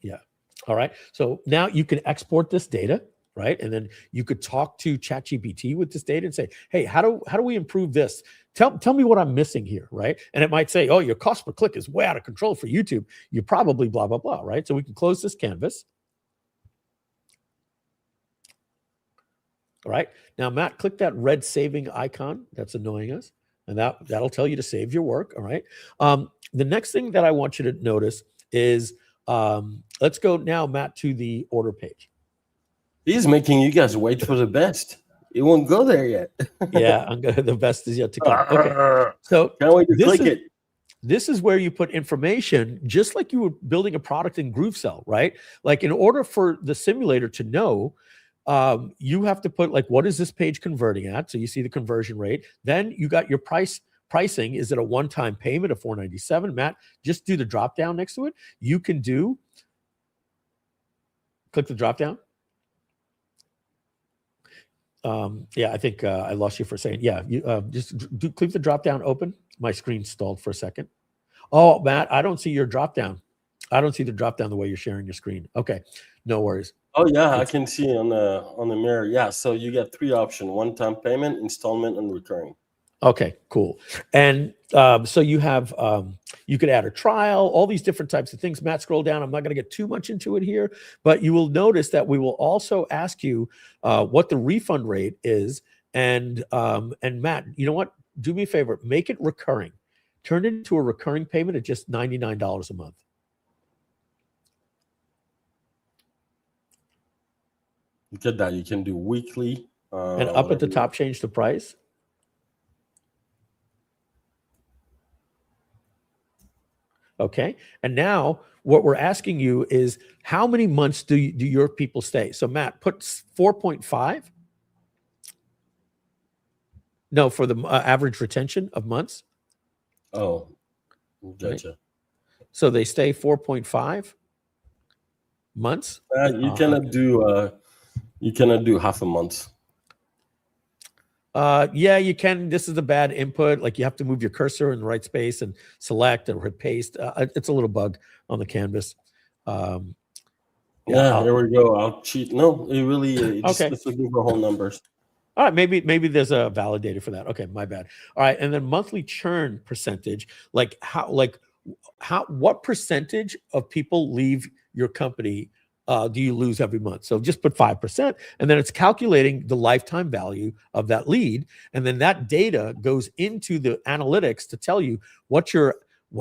Yeah. All right. So now you can export this data, right? And then you could talk to ChatGPT with this data and say, hey, how do we improve this? Tell me what I'm missing here, right? And it might say, oh, your cost per click is way out of control for YouTube. You probably blah, blah, blah, right? So we can close this canvas. All right. Now, Matt, click that red saving icon. That's annoying us. And that'll tell you to save your work. All right. The next thing that I want you to notice is, let's go now, Matt, to the order page. He's making you guys wait for the best. It won't go there yet. Yeah, the best is yet to come. Okay. So can't wait to click it. This is where you put information, just like you were building a product in GrooveCell, right? Like in order for the simulator to know, you have to put like, what is this page converting at? So you see the conversion rate. Then you got your pricing. Is it a one-time payment of $497? Matt, just do the drop down next to it. You can click the drop down. Yeah, I think I lost you for a second. Yeah, you just click the drop down open. My screen stalled for a second. Oh, Matt, I don't see your drop down. I don't see the drop down the way you're sharing your screen. Okay, no worries. Oh yeah, I can see on the mirror. Yeah, so you get three options: one-time payment, installment, and recurring. Okay, cool. And so you have, you could add a trial, all these different types of things. Matt, scroll down. I'm not going to get too much into it here, but you will notice that we will also ask you what the refund rate is. And Matt, you know what? Do me a favor, make it recurring. Turn it into a recurring payment at just $99 a month. You get that. You can do weekly. And up at the top, change the price. Okay. And now what we're asking you is how many months do your people stay? So Matt, put 4.5. No, for the average retention of months. Oh, gotcha. Right? So they stay 4.5 months. You cannot do half a month. Yeah, you can. This is a bad input. Like you have to move your cursor in the right space and select or hit paste. It's a little bug on the canvas. Yeah, there we go. I'll cheat. No, it really okay. It's looking for whole numbers. All right, maybe there's a validator for that. Okay, my bad. All right, and then monthly churn percentage. What percentage of people leave your company do you lose every month? So just put 5%, and then it's calculating the lifetime value of that lead, and then that data goes into the analytics to tell you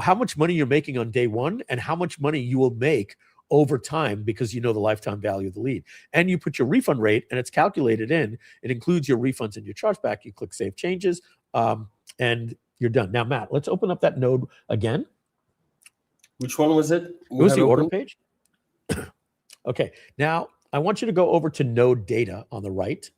how much money you're making on day one and how much money you will make over time because you know the lifetime value of the lead. And you put your refund rate, and it's calculated in. It includes your refunds and your chargeback. You click Save Changes, and you're done. Now, Matt, let's open up that node again. Which one was it? It was the order page. Okay, now I want you to go over to node data on the right.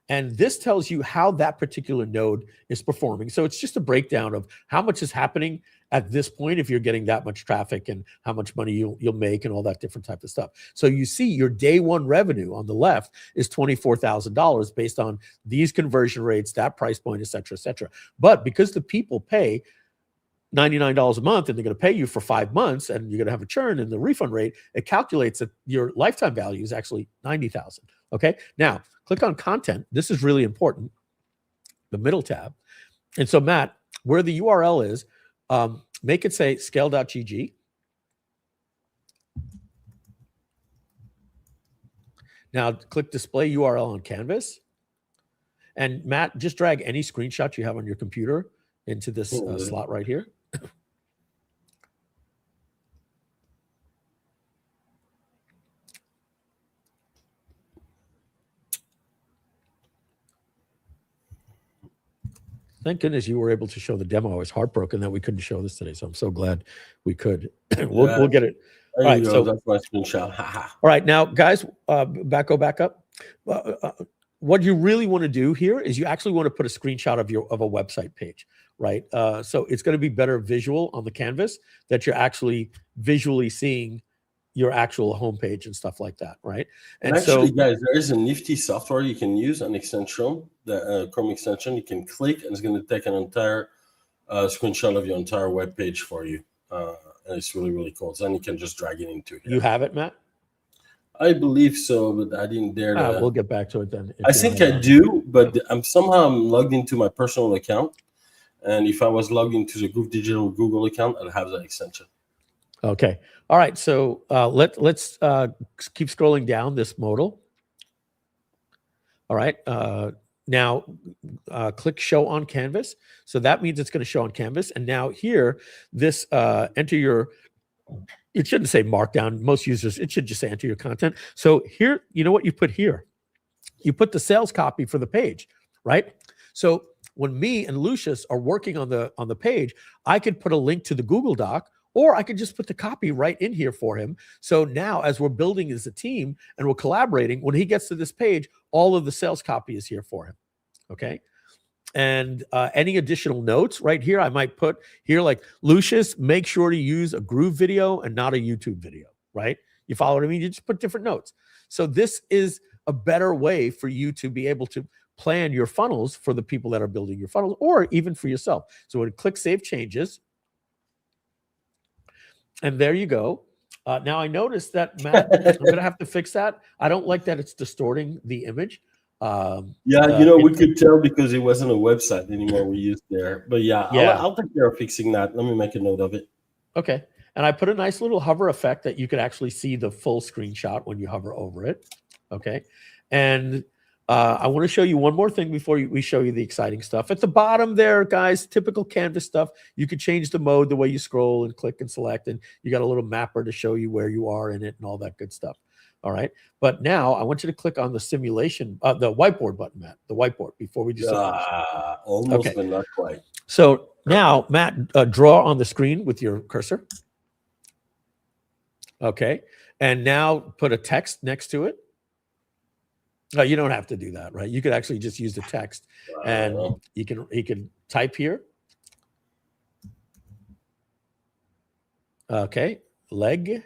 And this tells you how that particular node is performing. So it's just a breakdown of how much is happening at this point if you're getting that much traffic and how much money you'll make and all that different type of stuff. So you see your day one revenue on the left is $24,000 based on these conversion rates, that price point, et cetera, et cetera. But because the people pay $99 a month and they're going to pay you for 5 months and you're going to have a churn in the refund rate, it calculates that your lifetime value is actually 90,000. Okay. Now click on content. This is really important. The middle tab. And so Matt, where the URL is, make it say scale.gg. Now click display URL on Canvas. And Matt, just drag any screenshot you have on your computer into this slot right here. Thank goodness you were able to show the demo. I was heartbroken that we couldn't show this today, so I'm so glad we could. We'll get it. All right, so that's my screenshot. all right, now guys, go back up. What you really want to do here is you actually want to put a screenshot of a website page, right? So it's going to be better visual on the canvas that you're actually visually seeing your actual homepage and stuff like that, right? And actually, so, guys, there is a nifty software you can use, an extension, the Chrome extension. You can click, and it's going to take an entire screenshot of your entire web page for you. And it's really, really cool. So then you can just drag it into here. You have it, Matt? I believe so, but I didn't dare to. We'll get back to it then. I think I do, but I'm logged into my personal account. And if I was logged into the Groove Digital Google account, I'd have that extension. Okay. All right. So let's keep scrolling down this modal. All right. Now click show on canvas. So that means it's going to show on canvas. And now here, this enter your, it shouldn't say markdown. Most users, it should just say enter your content. So here, you know what you put here? You put the sales copy for the page, right? So when me and Lucius are working on the page, I could put a link to the Google Doc, or I could just put the copy right in here for him. So now as we're building as a team and we're collaborating, when he gets to this page, all of the sales copy is here for him. Okay. And any additional notes right here, I might put here like, Lucius, make sure to use a Groove video and not a YouTube video, right? You follow what I mean? You just put different notes. So this is a better way for you to be able to plan your funnels for the people that are building your funnels, or even for yourself. So when you click Save Changes, and there you go. Now I noticed that, Matt, I'm going to have to fix that. I don't like that it's distorting the image. We could tell because it wasn't a website anymore we used there. But yeah. I'll take care of fixing that. Let me make a note of it. Okay. And I put a nice little hover effect that you could actually see the full screenshot when you hover over it. Okay. And I want to show you one more thing before we show you the exciting stuff. At the bottom there, guys, typical Canvas stuff. You could change the mode, the way you scroll and click and select, and you got a little mapper to show you where you are in it and all that good stuff. All right. But now I want you to click on the simulation, the whiteboard button, Matt, the whiteboard before we do something. Almost, okay. But not quite. So now, Matt, draw on the screen with your cursor. Okay. And now put a text next to it. No, you don't have to do that, right? You could actually just use the text, and you can type here. Okay, leg.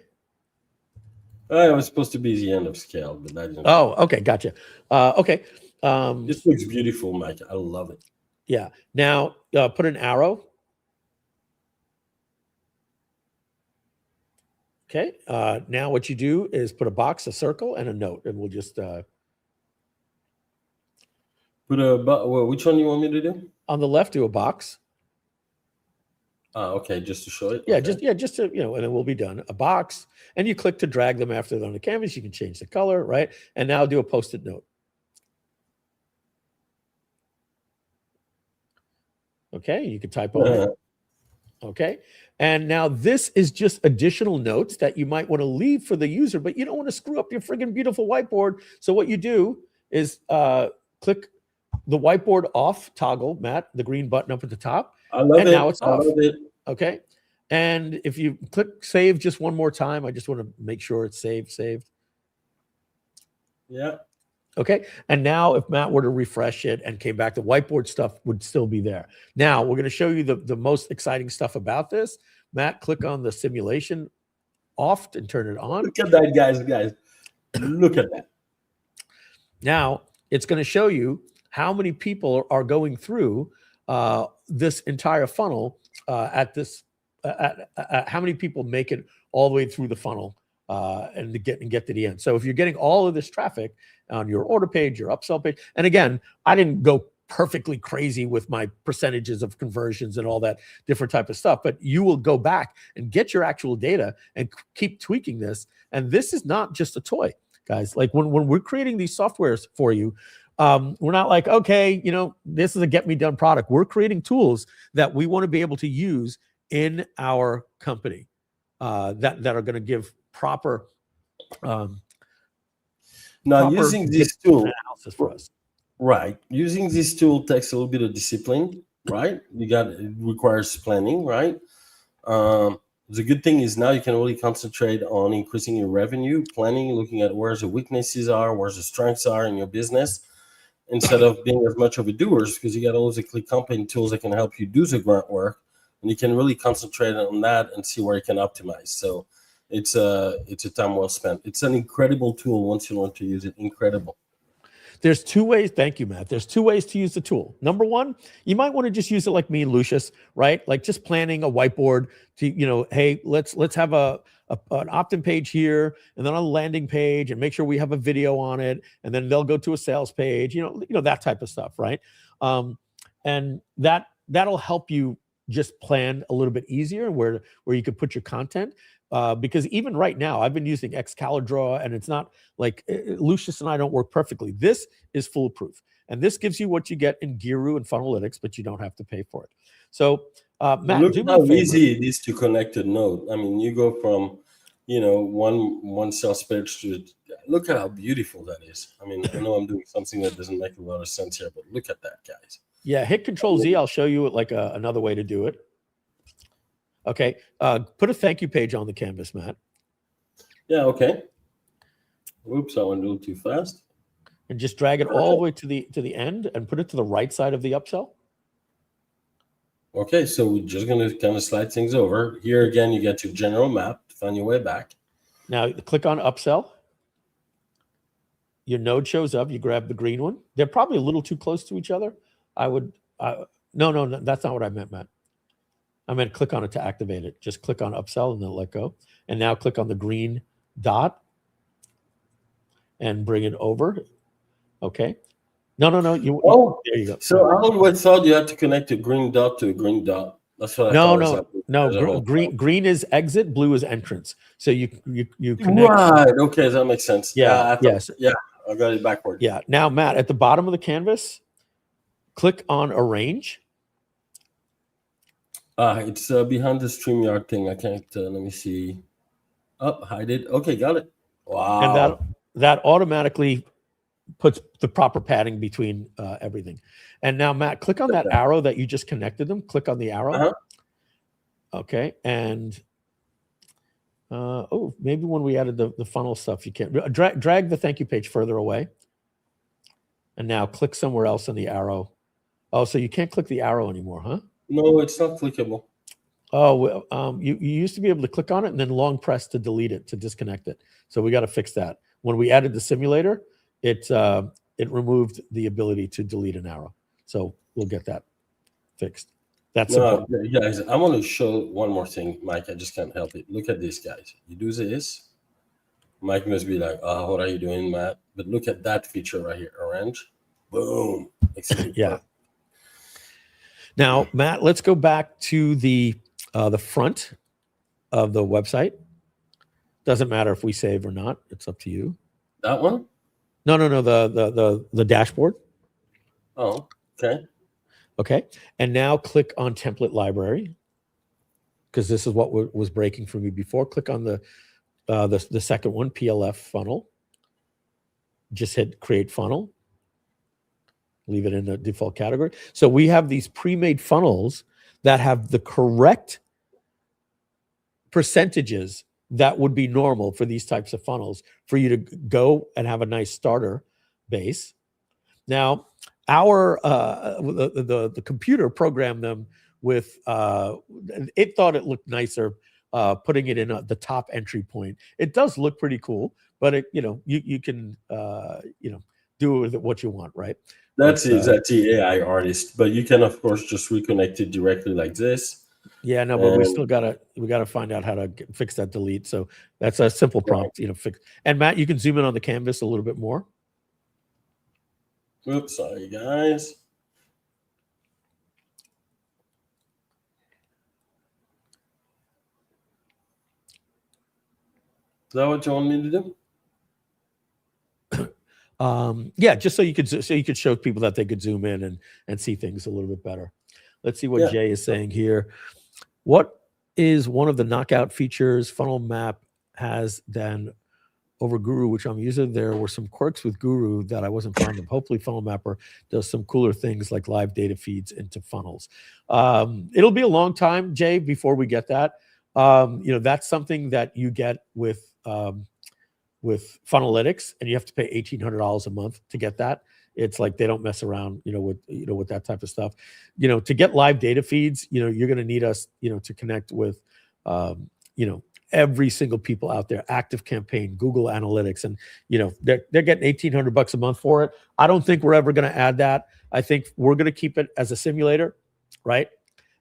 It was supposed to be the end of scale, but that didn't. Oh, okay, gotcha. Okay. This looks beautiful, Mike. I love it. Yeah. Now put an arrow. Okay. Now what you do is put a box, a circle, and a note, and we'll just. Which one you want me to do? On the left, do a box. Okay, just to show it. Yeah, okay. just to and then we'll be done. A box, and you click to drag them after they're on the canvas. You can change the color, right? And now do a post-it note. Okay, you can type on it. Okay, and now this is just additional notes that you might want to leave for the user, but you don't want to screw up your friggin' beautiful whiteboard. So what you do is click the whiteboard off toggle, Matt, the green button up at the top. I love it. Now it's off. I love it. Okay. And if you click save just one more time, I just want to make sure it's saved. Yeah. Okay. And now if Matt were to refresh it and came back, the whiteboard stuff would still be there. Now we're going to show you the most exciting stuff about this. Matt, click on the simulation off and turn it on. Look at that, guys. Look at that. Now it's going to show you how many people are going through this entire funnel at how many people make it all the way through the funnel and get to the end. So if you're getting all of this traffic on your order page, your upsell page, and again, I didn't go perfectly crazy with my percentages of conversions and all that different type of stuff, but you will go back and get your actual data and keep tweaking this. And this is not just a toy, guys. Like when we're creating these softwares for you, we're not like, okay, this is a get me done product. We're creating tools that we want to be able to use in our company that are going to give proper using this tool analysis for us. Right. Using this tool takes a little bit of discipline, right? It requires planning, right? The good thing is now you can really concentrate on increasing your revenue, planning, looking at where the weaknesses are, where the strengths are in your business, instead of being as much of a doers, because you got all the click campaign tools that can help you do the grunt work, and you can really concentrate on that and see where you can optimize. So it's a time well spent. It's an incredible tool once you learn to use it. Incredible. There's two ways. Thank you, Matt. There's two ways to use the tool. Number one, you might want to just use it like me and Lucius, right? Like just planning a whiteboard to, hey, let's have an opt-in page here, and then a landing page, and make sure we have a video on it, and then they'll go to a sales page, that type of stuff, right? And that'll help you just plan a little bit easier where you could put your content. Because even right now, I've been using ScaleGG, and it's not like Lucius and I don't work perfectly. This is foolproof, and this gives you what you get in Guru and Funnelytics, but you don't have to pay for it. So, Matt, look do me how a favor. easy it is to connect a node. I mean, you go from one sales page to look at how beautiful that is. I mean, I know I'm doing something that doesn't make a lot of sense here, but look at that, guys. Yeah, hit Control Z. I'll show you like another way to do it. Okay, put a thank you page on the canvas, Matt. Yeah, okay. Oops, I went a little too fast. And just drag it all the way to the end and put it to the right side of the upsell. Okay, so we're just going to kind of slide things over. Here again, you get your general map to find your way back. Now click on upsell. Your node shows up. You grab the green one. They're probably a little too close to each other. No, that's not what I meant, Matt. I meant click on it to activate it. Just click on upsell and then let go. And now click on the green dot and bring it over. Okay. No. There you go. So I always thought you had to connect a green dot to a green dot. That's what I thought. No. Green is exit, blue is entrance. So you connect. Right. Okay, that makes sense. Yeah. Yes. Yeah. I got it backward. Yeah. Now, Matt, at the bottom of the canvas, click on arrange. It's behind the StreamYard thing. I can't. Let me see. Oh, hide it. Okay, got it. Wow. And that automatically puts the proper padding between everything. And now, Matt, click on that arrow that you just connected them. Click on the arrow. Uh-huh. Okay. And maybe when we added the funnel stuff, you can't drag the thank you page further away. And now click somewhere else on the arrow. Oh, so you can't click the arrow anymore, huh? No, it's not clickable. Oh, well, you used to be able to click on it and then long press to delete it, to disconnect it. So we got to fix that. When we added the simulator, it removed the ability to delete an arrow. So we'll get that fixed. That's important. Guys, I want to show one more thing, Mike. I just can't help it. Look at this, guys. You do this. Mike must be like, "Oh, what are you doing, Matt?" But look at that feature right here, orange. Boom. Yeah. Now, Matt, let's go back to the front of the website. Doesn't matter if we save or not. It's up to you. That one? No. The dashboard. Oh, okay. Okay. And now click on template library, because this is what was breaking for me before. Click on the second one, PLF funnel. Just hit create funnel. Leave it in the default category. So we have these pre-made funnels that have the correct percentages that would be normal for these types of funnels for you to go and have a nice starter base. Now, our the computer programmed them with it thought it looked nicer putting it in the top entry point. It does look pretty cool, but it you can do with it what you want, right? That's the AI artist, but you can of course just reconnect it directly like this. Yeah, no, but we gotta find out how to fix that delete. So that's a simple prompt, fix. And Matt, you can zoom in on the canvas a little bit more. Oops, sorry guys. Is that what you want me to do? Yeah, just so you could show people that they could zoom in and see things a little bit better. Let's see what Jay is saying here. What is one of the knockout features Funnel Map has than over Guru, which I'm using? There were some quirks with Guru that I wasn't fond of. Hopefully Funnel Mapper does some cooler things like live data feeds into funnels. It'll be a long time, Jay, before we get that. That's something that you get with Funnelytics, and you have to pay $1,800 a month to get that. It's like they don't mess around, with that type of stuff. To get live data feeds, you're going to need us, to connect with, every single people out there, ActiveCampaign, Google Analytics, and they're getting $1,800 a month for it. I don't think we're ever going to add that. I think we're going to keep it as a simulator, right?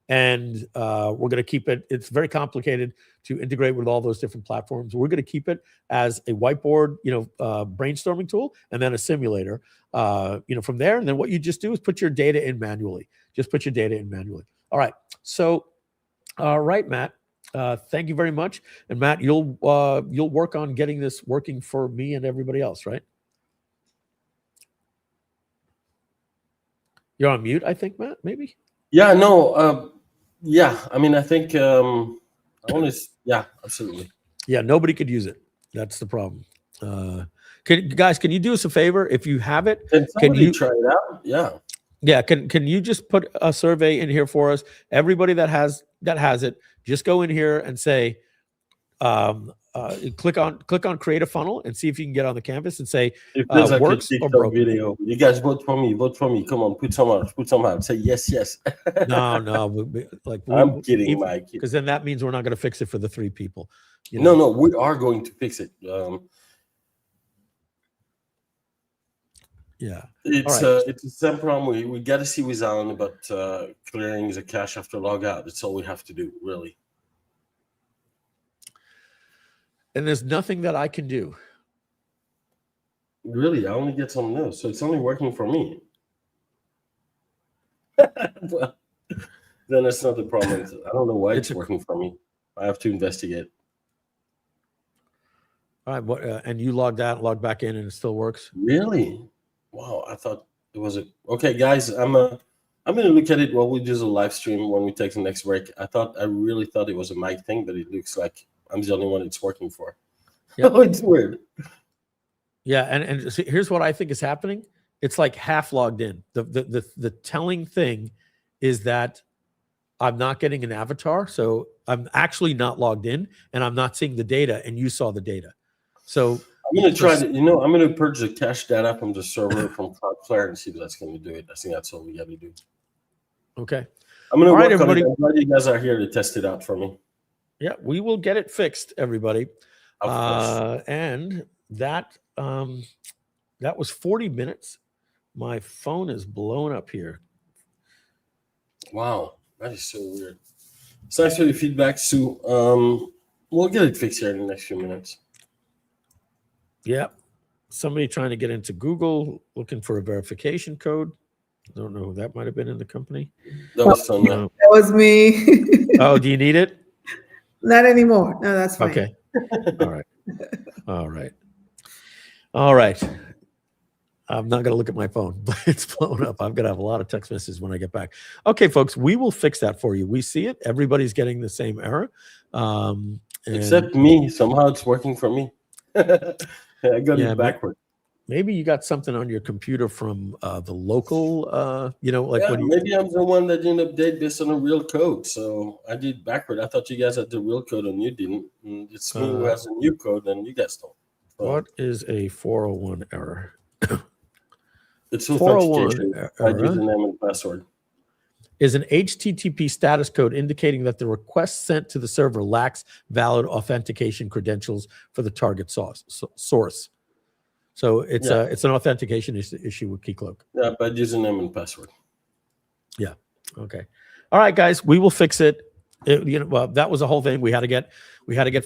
And we're going to keep it. It's very complicated to integrate with all those different platforms. We're going to keep it as a whiteboard, brainstorming tool, and then a simulator, from there. And then what you just do is put your data in manually. Just put your data in manually. All right. So, all right, Matt. Thank you very much. And Matt, you'll work on getting this working for me and everybody else, right? You're on mute, I think, Matt. Maybe. Yeah. No. Yeah. I mean, I think. Yeah, absolutely. Yeah, nobody could use it. That's the problem. Can you do us a favor? If you have it, can you try it out? Yeah. Yeah. Can you just put a survey in here for us? Everybody that has it, just go in here and say, click on create a funnel and see if you can get on the canvas and say if there's like works a or broken. video. You guys vote for me. Come on, put some out. Say yes. No. I'm kidding, Mike. Because then that means we're not going to fix it for the 3 people. No, we are going to fix it. Yeah, it's the same problem. We got to see with Alan about clearing the cache after logout. That's all we have to do, really. And there's nothing that I can do. Really, I only get some notes, so it's only working for me. Well, then that's not the problem. I don't know why it's working for me. I have to investigate. All right, and you logged back in, and it still works? Really? Wow, I thought it was okay, guys. I'm gonna look at it while we do the live stream when we take the next break. I really thought it was a mic thing, but it looks like I'm the only one it's working for. Yep. Oh, it's weird. Yeah, and so here's what I think is happening. It's like half logged in. The telling thing is that I'm not getting an avatar, so I'm actually not logged in, and I'm not seeing the data, and you saw the data. So I'm gonna try to, I'm gonna purge the cache data from the server from Cloudflare and see if that's gonna do it. I think that's all we got to do. Okay. I'm gonna work on it. I'm glad you guys are here to test it out for me. Yeah, we will get it fixed, everybody. Of course. And that was 40 minutes. My phone is blowing up here. Wow, that is so weird. Thanks for the feedback, Sue. We'll get it fixed here in the next few minutes. Yep. Somebody trying to get into Google looking for a verification code. I don't know who that might have been in the company. That was fun. That was me. Oh, do you need it? Not anymore. No, that's fine. Okay. All right. I'm not going to look at my phone, but it's blown up. I'm going to have a lot of text messages when I get back. Okay, folks, we will fix that for you. We see it. Everybody's getting the same error. Except me. Somehow it's working for me. I got it backward. Maybe you got something on your computer from the local, when maybe I'm the one that didn't update this on a real code. So I did backward. I thought you guys had the real code and you didn't. And it's me who has a new code and you guys don't. So. What is a 401 error? It's 401 authentication by username and password. Is an HTTP status code indicating that the request sent to the server lacks valid authentication credentials for the target source. So it's an authentication issue with Keycloak. Yeah, by username and password. Yeah. Okay. All right, guys, we will fix it. Well, that was the whole thing. We had to get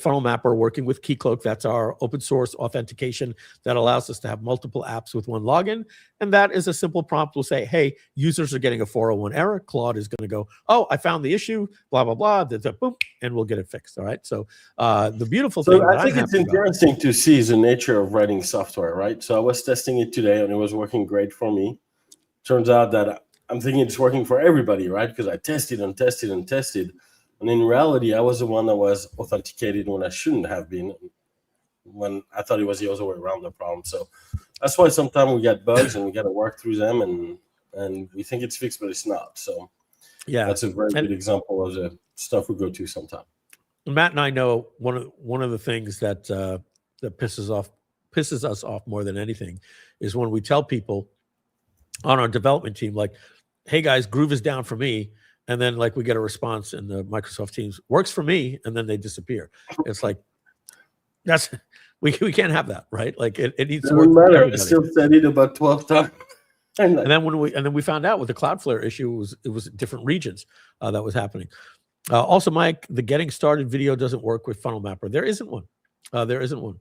Funnel Mapper working with Keycloak. That's our open source authentication that allows us to have multiple apps with one login. And that is a simple prompt. We'll say, hey, users are getting a 401 error. Claude is going to go, oh, I found the issue, blah, blah, blah, boom, and we'll get it fixed. All right. So the beautiful thing. I think it's interesting to see the nature of writing software, right? So I was testing it today and it was working great for me. Turns out that I'm thinking it's working for everybody, right? Because I tested and tested and tested. And in reality, I was the one that was authenticated when I shouldn't have been, when I thought it was the other way around the problem. So that's why sometimes we get bugs and we got to work through them and we think it's fixed, but it's not. So yeah, that's a very good example of the stuff we go to sometimes. Matt and I know one of the things that that pisses us off more than anything is when we tell people on our development team, like, hey guys, Groove is down for me. And then like we get a response in the Microsoft Teams, works for me, and then they disappear. It's like, we can't have that, right? Like it needs to work for everybody. I still said it about 12 times. And then we found out with the Cloudflare issue, it was different regions that was happening. Also, Mike, the getting started video doesn't work with Funnel Mapper. There isn't one. There isn't one,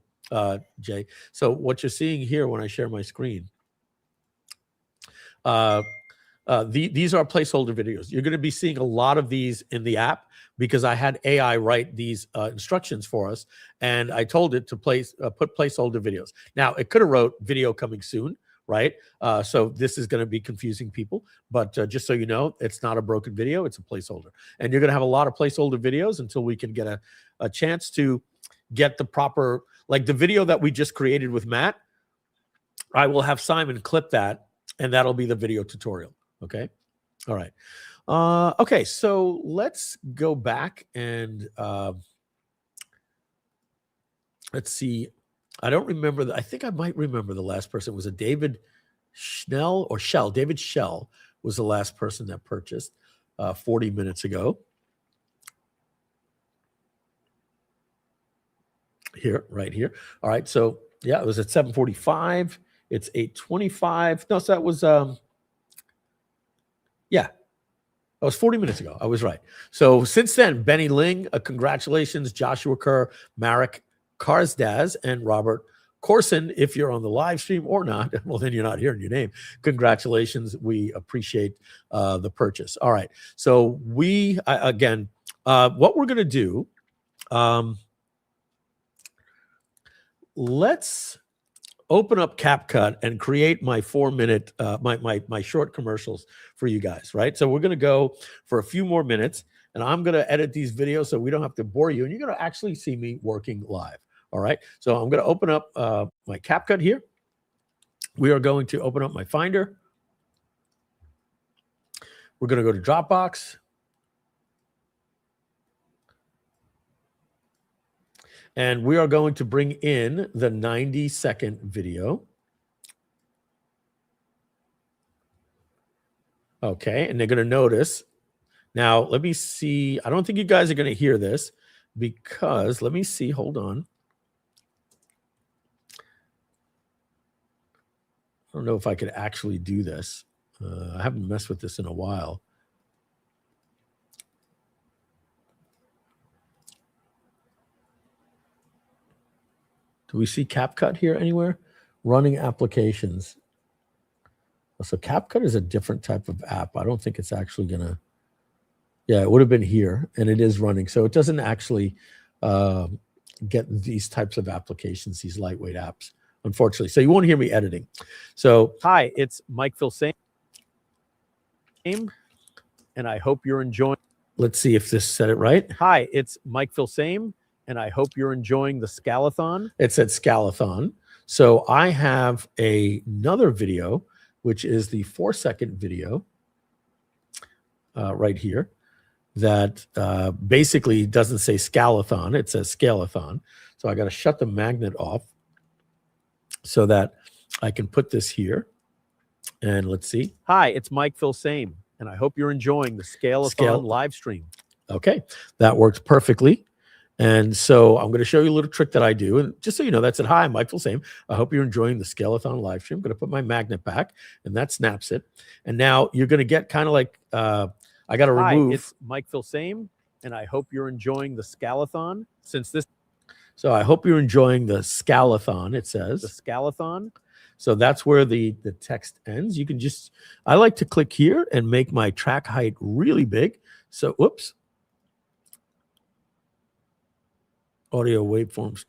Jay. So what you're seeing here when I share my screen, these are placeholder videos. You're going to be seeing a lot of these in the app because I had AI write these instructions for us, and I told it to put placeholder videos. Now, it could have wrote video coming soon, right? So this is going to be confusing people, but just so you know, it's not a broken video, it's a placeholder. And you're going to have a lot of placeholder videos until we can get a chance to get the proper, like the video that we just created with Matt, I will have Simon clip that, and that'll be the video tutorial. Okay. All right. Okay. So let's go back and let's see. I don't remember. I think I might remember the last person. It was a David Schnell or Shell. David Shell was the last person that purchased 40 minutes ago. Here, right here. All right. So yeah, it was at 7:45. It's 8:25. No, so that was yeah, that was 40 minutes ago. I was right. So since then, Benny Ling, congratulations, Joshua Kerr, Marek Karsdaz, and Robert Corson. If you're on the live stream or not, well, then you're not hearing your name. Congratulations. We appreciate the purchase. All right. So again, what we're going to do, let's open up CapCut and create my 4-minute, my short commercials for you guys, right? So we're going to go for a few more minutes, and I'm going to edit these videos so we don't have to bore you, and you're going to actually see me working live, all right? So I'm going to open up my CapCut here. We are going to open up my Finder. We're going to go to Dropbox. And we are going to bring in the 90-second video. Okay, and they're going to notice. Now, let me see. I don't think you guys are going to hear this because, let me see. Hold on. I don't know if I could actually do this. I haven't messed with this in a while. Do we see CapCut here anywhere? Running applications. So CapCut is a different type of app. I don't think it's actually going to, yeah, it would have been here, and it is running. So it doesn't actually get these types of applications, these lightweight apps, unfortunately. So you won't hear me editing. So hi, it's Mike Filsaime, and I hope you're enjoying. Let's see if this said it right. Hi, it's Mike Filsaime, and I hope you're enjoying the SCALEATHON. It said SCALEATHON. So I have another video, which is the 4-second video right here that basically doesn't say SCALEATHON. It says SCALEATHON. So I got to shut the magnet off so that I can put this here. And let's see. Hi, it's Mike Filsaime, and I hope you're enjoying the ScaleAthon Scale- live stream. Okay, that works perfectly. And so I'm going to show you a little trick that I do. And just so you know, that's it. Hi, I'm Mike Filsaime. I hope you're enjoying the ScaleAthon live stream. I'm going to put my magnet back, and that snaps it. And now you're going to get kind of like, I got to remove. Hi, it's Mike Filsaime, and I hope you're enjoying the ScaleAthon. So I hope you're enjoying the ScaleAthon, it says. The ScaleAthon. So that's where the text ends. You can just, I like to click here and make my track height really big. So, whoops. Audio waveforms,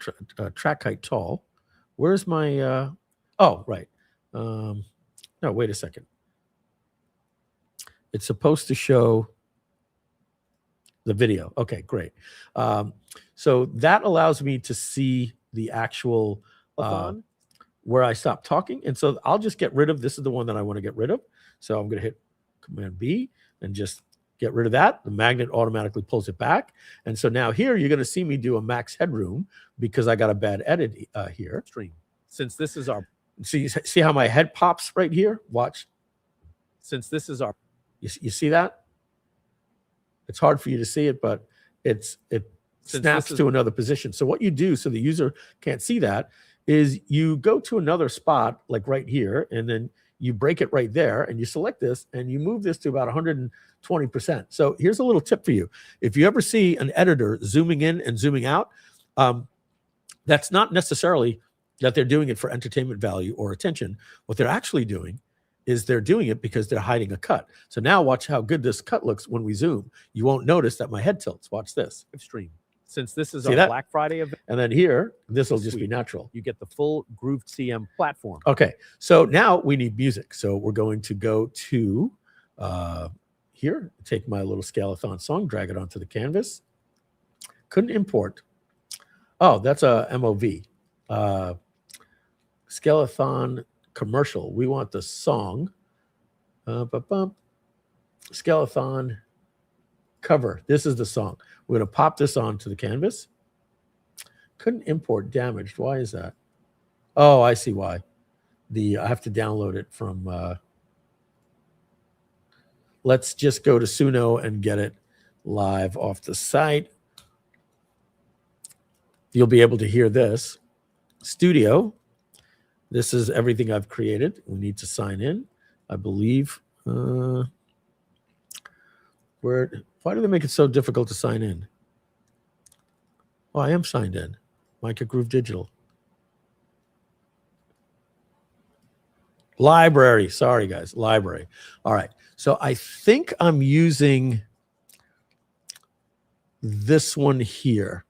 track height tall. Where's my, oh, right. No, wait a second. It's supposed to show the video. Okay, great. So that allows me to see the actual, where I stop talking. And so I'll just get rid of, this is the one that I want to get rid of. So I'm going to hit Command B and just get rid of that. The magnet automatically pulls it back. And so now here you're going to see me do a max headroom because I got a bad edit here. Stream. Since this is our, See how my head pops right here? Watch. since this is our, You see that? It's hard for you to see it, but it Since snaps this is- to another position. So what you do so the user can't see that is you go to another spot like right here, and then you break it right there, and you select this, and you move this to about 120%. So here's a little tip for you. If you ever see an editor zooming in and zooming out, that's not necessarily that they're doing it for entertainment value or attention. What they're actually doing is they're doing it because they're hiding a cut. So now watch how good this cut looks when we zoom. You won't notice that my head tilts. Watch this. stream. Since this is See our that? Black Friday event, And then here, this will just be Sweet. natural. you get the full Groove CM platform. Okay, so now we need music. So we're going to go to here, take my little ScaleAthon song, drag it onto the canvas. Couldn't import. Oh, that's a MOV. ScaleAthon commercial. We want the song. ScaleAthon cover. This is the song. We're going to pop this onto the canvas. Couldn't import, damaged. Why is that? Oh, I see why. I have to download it from. Let's just go to Suno and get it live off the site. You'll be able to hear this. Studio. This is everything I've created. We need to sign in, I believe. Why do they make it so difficult to sign in? Oh, I am signed in. Mike at Groove Digital. Library. Sorry, guys. Library. All right. So I think I'm using this one here.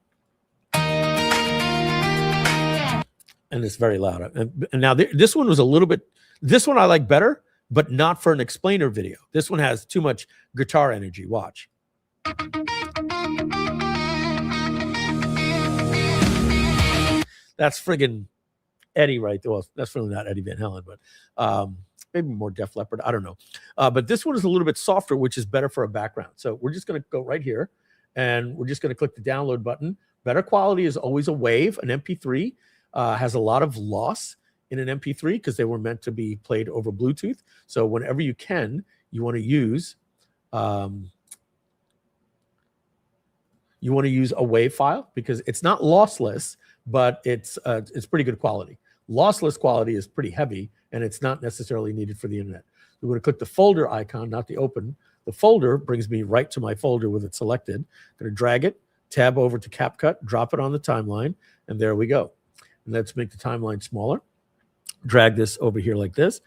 And it's very loud. And now this one was a little bit, this one I like better, but not for an explainer video. This one has too much guitar energy. Watch. That's friggin' Eddie right there. Well, that's really not Eddie Van Halen, but maybe more Def Leppard. I don't know. But this one is a little bit softer, which is better for a background. So we're just going to go right here, and we're just going to click the download button. Better quality is always a wave. An MP3 has a lot of loss in an MP3 because they were meant to be played over Bluetooth. So whenever you can, you want to use a WAV file because it's not lossless, but it's pretty good quality. Lossless quality is pretty heavy, and it's not necessarily needed for the internet. We're going to click the folder icon, not the open. The folder brings me right to my folder with it selected. I'm going to drag it, tab over to CapCut, drop it on the timeline, and there we go. And let's make the timeline smaller. Drag this over here like this.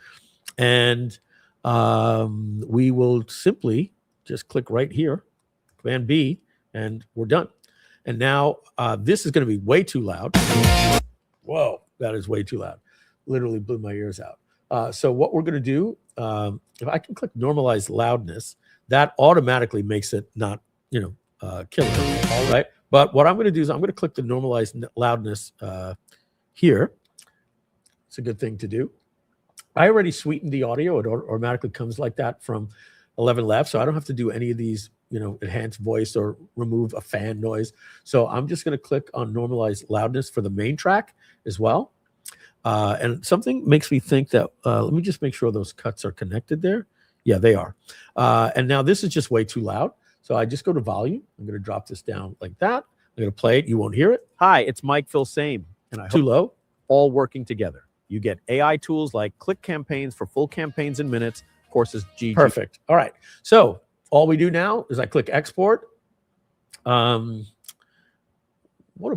And we will simply just click right here, Command B, and we're done. And now this is going to be way too loud. Whoa, that is way too loud. Literally blew my ears out. So what we're going to do, if I can click normalize loudness, that automatically makes it not, killer. All right. But what I'm going to do is I'm going to click the normalize loudness here. It's a good thing to do. I already sweetened the audio. It automatically comes like that from 11 left. So I don't have to do any of these, enhance voice or remove a fan noise. So I'm just going to click on normalize loudness for the main track as well. And something makes me think that, let me just make sure those cuts are connected there. Yeah, they are. And now this is just way too loud. So I just go to volume. I'm going to drop this down like that. I'm going to play it. You won't hear it. Hi, it's Mike Filsaime, and I hope Too low. all working together. You get AI tools like Click Campaigns for full campaigns in minutes. Courses GG. Perfect. All right. So all we do now is I click export. What am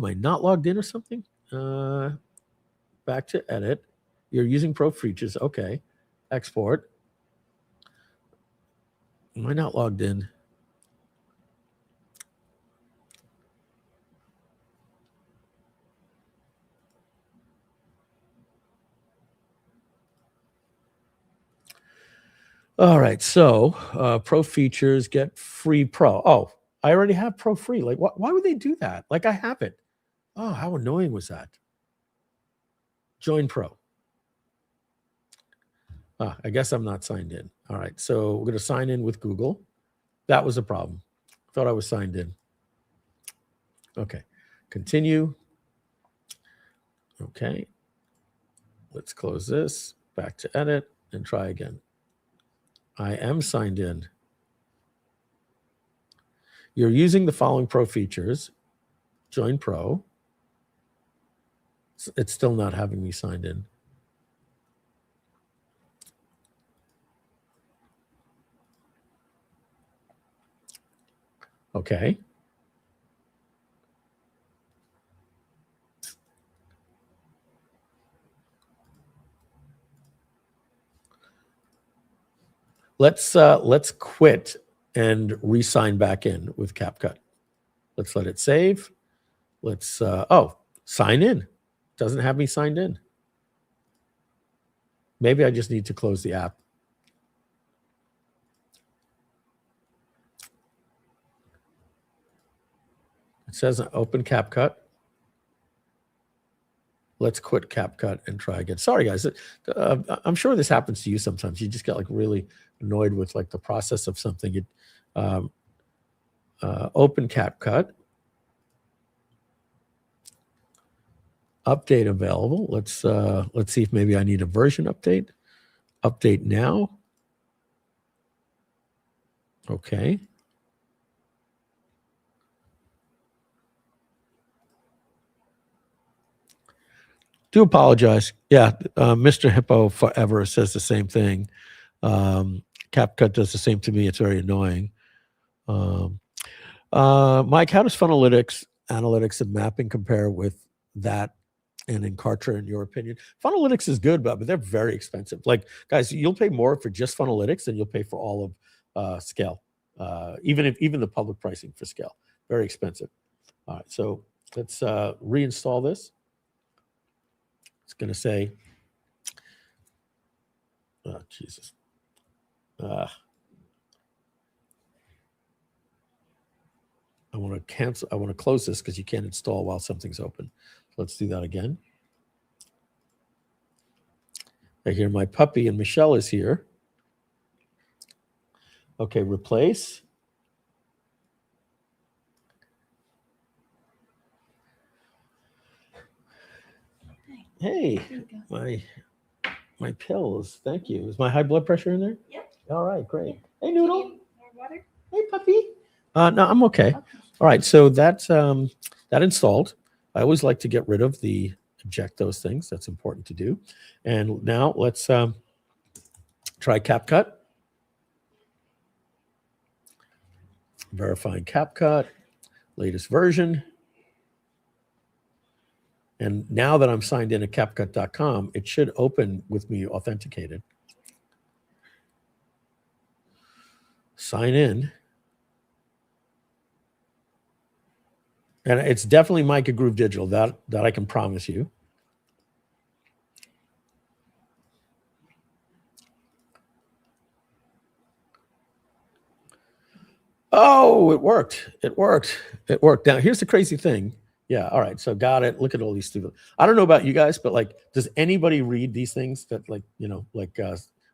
I, not logged in or something? Back to edit. You're using Pro Features. Okay. Export. Am I not logged in? All right. So Pro Features, get free Pro. Oh, I already have Pro free. Like, why would they do that? Like, I have it. Oh, how annoying was that? Join Pro. I guess I'm not signed in. All right. So we're going to sign in with Google. That was a problem. Thought I was signed in. Okay. Continue. Okay. Let's close this. Back to edit and try again. I am signed in. You're using the following Pro features. Join Pro. It's still not having me signed in. Okay. Let's quit and re-sign back in with CapCut. Let's let it save. Let's sign in. Doesn't have me signed in. Maybe I just need to close the app. It says open CapCut. Let's quit CapCut and try again. Sorry, guys. I'm sure this happens to you sometimes. You just get like really annoyed with like the process of something. Open CapCut. Update available. Let's see if maybe I need a version update. Update now. Okay. Do apologize. Yeah, Mr. Hippo Forever says the same thing. CapCut does the same to me. It's very annoying. Mike, how does Funnelytics, analytics, and mapping compare with that and Encarta, in your opinion? Funnelytics is good, but they're very expensive. Like, guys, you'll pay more for just Funnelytics than you'll pay for all of Scale. Even the public pricing for Scale, very expensive. All right, so let's reinstall this. It's going to say, oh, Jesus. I want to cancel. I want to close this because you can't install while something's open. Let's do that again. I hear my puppy and Michelle is here. Okay, replace. Hey, my pills. Thank you. Is my high blood pressure in there? Yep. All right, great. Hey, Noodle. More water? Hey, puppy. No, I'm okay. All right, so that's that installed. I always like to get rid of the eject those things. That's important to do. And now let's try CapCut. Verifying CapCut, latest version. And now that I'm signed in at CapCut.com, it should open with me authenticated. Sign in. And it's definitely Mike at Groove Digital, that I can promise you. Oh, it worked. It worked. It worked. Now, here's the crazy thing. Yeah, all right. So got it. Look at all these stupid. I don't know about you guys, but like, does anybody read these things that like, you know, like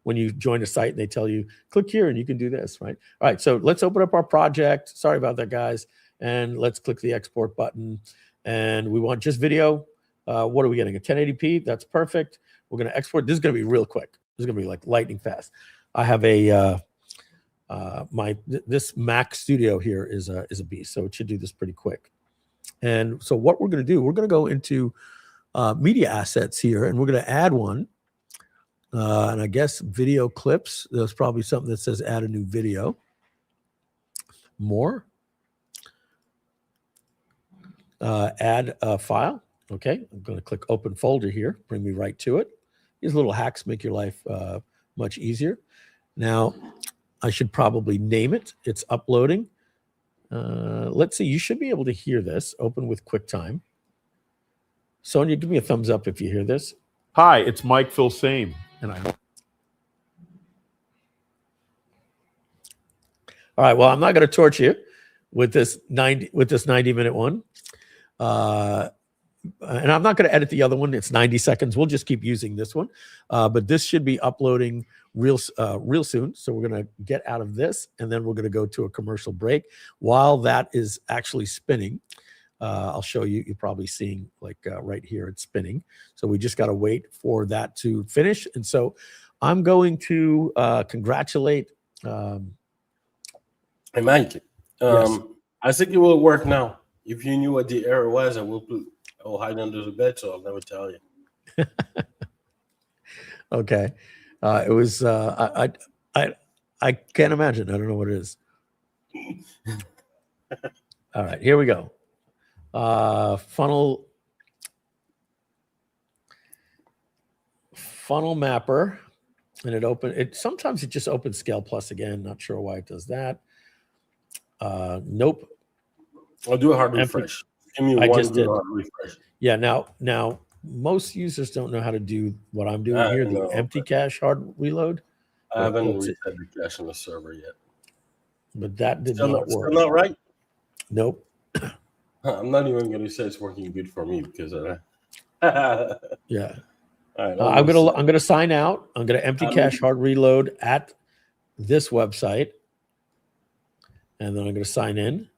when you join a site and they tell you, click here and you can do this, right? All right, so let's open up our project. Sorry about that, guys. And let's click the export button. And we want just video. What are we getting? A 1080p? That's perfect. We're going to export. This is going to be real quick. This is going to be like lightning fast. I have a this Mac Studio here is a beast, so it should do this pretty quick. And so what we're going to do, we're going to go into media assets here, and we're going to add one. And I guess video clips. There's probably something that says add a new video. More. Add a file. Okay, I'm going to click open folder here. Bring me right to it. These little hacks make your life much easier. Now, I should probably name it. It's uploading. Let's see. You should be able to hear this. Open with QuickTime. Sonia, give me a thumbs up if you hear this. Hi, it's Mike Filsaime, and I. All right. Well, I'm not going to torch you with this 90-minute one, and I'm not going to edit the other one. It's 90 seconds. We'll just keep using this one, but this should be uploading real soon. So we're going to get out of this, and then we're going to go to a commercial break. While that is actually spinning, I'll show you. You're probably seeing like right here, it's spinning. So we just got to wait for that to finish. And so I'm going to congratulate. Hey, Mike, Yes. I think it will work now. If you knew what the error was, I will hide under the bed, so I'll never tell you. Okay. It was I can't imagine. I don't know what it is. All right, here we go. Funnel mapper, and it sometimes it just opens Scale Plus again. Not sure why it does that. Nope. I'll do a hard refresh. Give me one just did. hard refresh. Yeah, now most users don't know how to do what I'm doing here, the empty cache hard reload. I haven't reset the cache on the server yet. But that did Still not work. Still not right? Nope. I'm not even going to say it's working good for me because of that. Yeah. All right, I'm gonna sign out. I'm gonna empty cache hard reload at this website, and then I'm gonna sign in.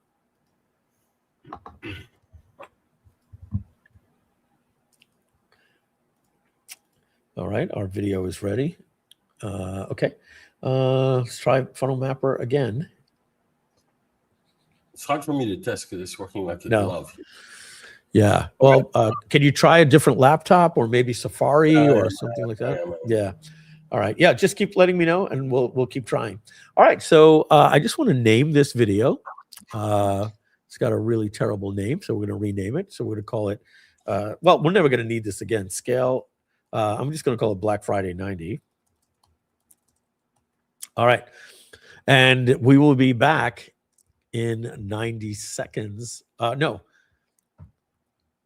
All right, our video is ready. Okay, let's try Funnel Mapper again. It's hard for me to test because it's working like a glove. Yeah. Well, can you try a different laptop or maybe Safari or something like that? Yeah. All right. Yeah. Just keep letting me know, and we'll keep trying. All right. So I just want to name this video. It's got a really terrible name, so we're going to rename it. So we're going to call it. Well, we're never going to need this again. Scale. I'm just going to call it Black Friday 90. All right. And we will be back in 90 seconds. No.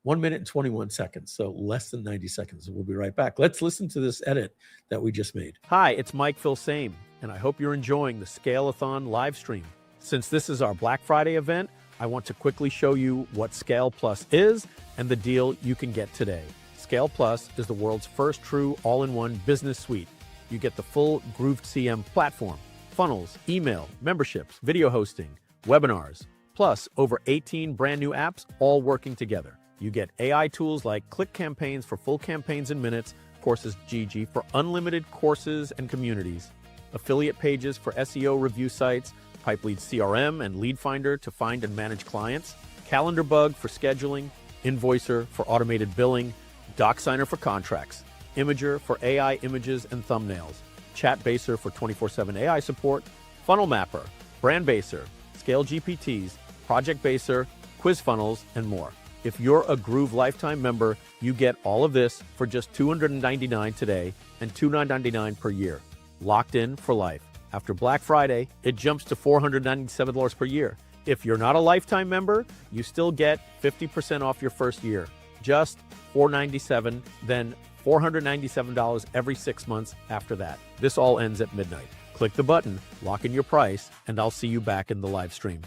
1 minute and 21 seconds, so less than 90 seconds. We'll be right back. Let's listen to this edit that we just made. Hi, it's Mike Filsaime, and I hope you're enjoying the ScaleAthon live stream. Since this is our Black Friday event, I want to quickly show you what Scale Plus is and the deal you can get today. Scale Plus is the world's first true all-in-one business suite. You get the full Grooved CM platform, funnels, email, memberships, video hosting, webinars, plus over 18 brand new apps all working together. You get AI tools like Click Campaigns for full campaigns in minutes, Courses GG for unlimited courses and communities, affiliate pages for SEO review sites, Pipelead CRM and Lead Finder to find and manage clients, Calendar Bug for scheduling, Invoicer for automated billing, DocSigner for contracts, Imager for AI images and thumbnails, ChatBaser for 24/7 AI support, Funnel Mapper, Brand Baser, Scale GPTs, Project Baser, Quiz Funnels, and more. If you're a Groove Lifetime member, you get all of this for just $299 today and $299 per year. Locked in for life. After Black Friday, it jumps to $497 per year. If you're not a Lifetime member, you still get 50% off your first year. Just $497, then $497 every 6 months after that. This all ends at midnight. Click the button, lock in your price, and I'll see you back in the live stream.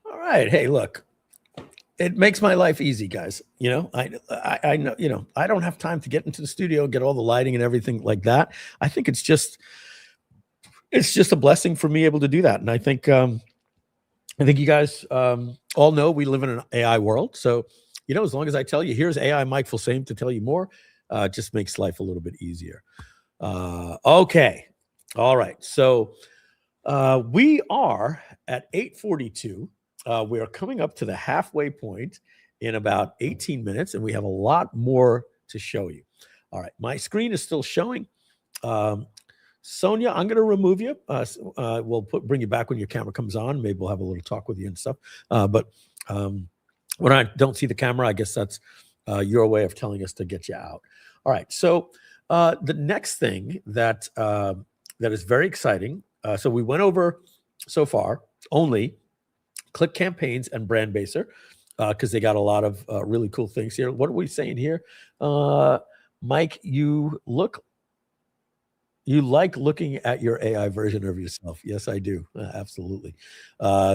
All right. Hey, look. It makes my life easy, guys. You know, I know, you know, I don't have time to get into the studio, get all the lighting and everything like that. I think it's just a blessing for me able to do that. And I think you guys all know we live in an AI world. So, as long as I tell you, here's AI Mike Filsaime to tell you more, it just makes life a little bit easier. Okay. All right. So we are at 8:42. We are coming up to the halfway point in about 18 minutes, and we have a lot more to show you. All right. My screen is still showing. Sonia, I'm going to remove you. We'll bring you back when your camera comes on. Maybe we'll have a little talk with you and stuff. But when I don't see the camera, I guess that's your way of telling us to get you out. All right. So the next thing that is very exciting. So we went over so far only Click Campaigns and Brand Baser because they got a lot of really cool things here. What are we saying here? Mike, you like looking at your AI version of yourself. Yes, I do. Absolutely.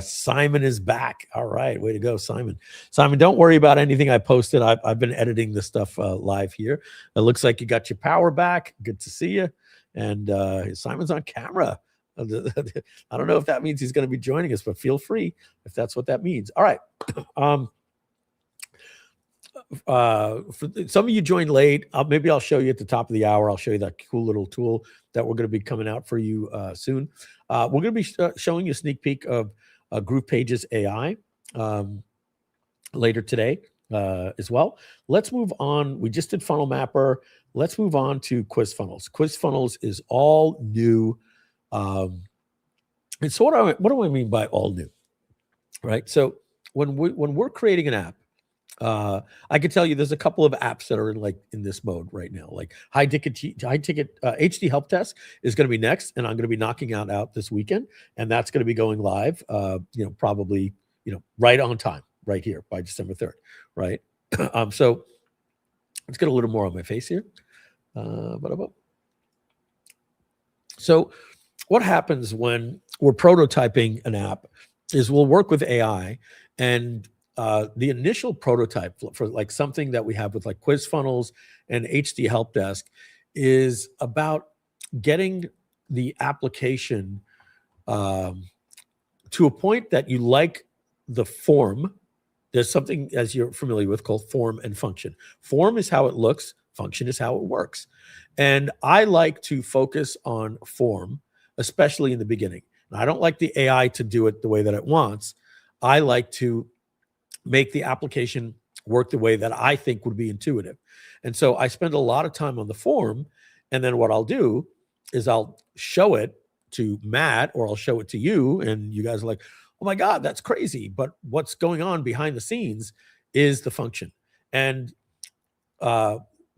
Simon is back. All right. Way to go, Simon. Simon, don't worry about anything I posted. I've been editing the stuff live here. It looks like you got your power back. Good to see you. And Simon's on camera. I don't know if that means he's going to be joining us, but feel free if that's what that means. All right. For some of you joined late, maybe I'll show you at the top of the hour. I'll show you that cool little tool that we're going to be coming out for you soon. We're going to be showing you a sneak peek of Groove Pages AI later today as well. Let's move on. We just did Funnel Mapper. Let's move on to Quiz Funnels. Quiz Funnels is all new. And so what do I mean by all new? Right. So when we're creating an app, I can tell you there's a couple of apps that are in this mode right now. Like high ticket HD help desk is going to be next, and I'm going to be knocking out this weekend, and that's going to be going live. Probably right on time, right here by December 3rd, right? So let's get a little more on my face here. So what happens when we're prototyping an app is we'll work with AI, and the initial prototype for like something that we have with like Quiz Funnels and HD Help Desk is about getting the application to a point that you like the form. There's something, as you're familiar with, called form and function. Form is how it looks. Function is how it works. And I like to focus on form, especially in the beginning. And I don't like the AI to do it the way that it wants. I like to make the application work the way that I think would be intuitive. And so I spend a lot of time on the form. And then what I'll do is I'll show it to Matt, or I'll show it to you. And you guys are like, oh my God, that's crazy. But what's going on behind the scenes is the function. And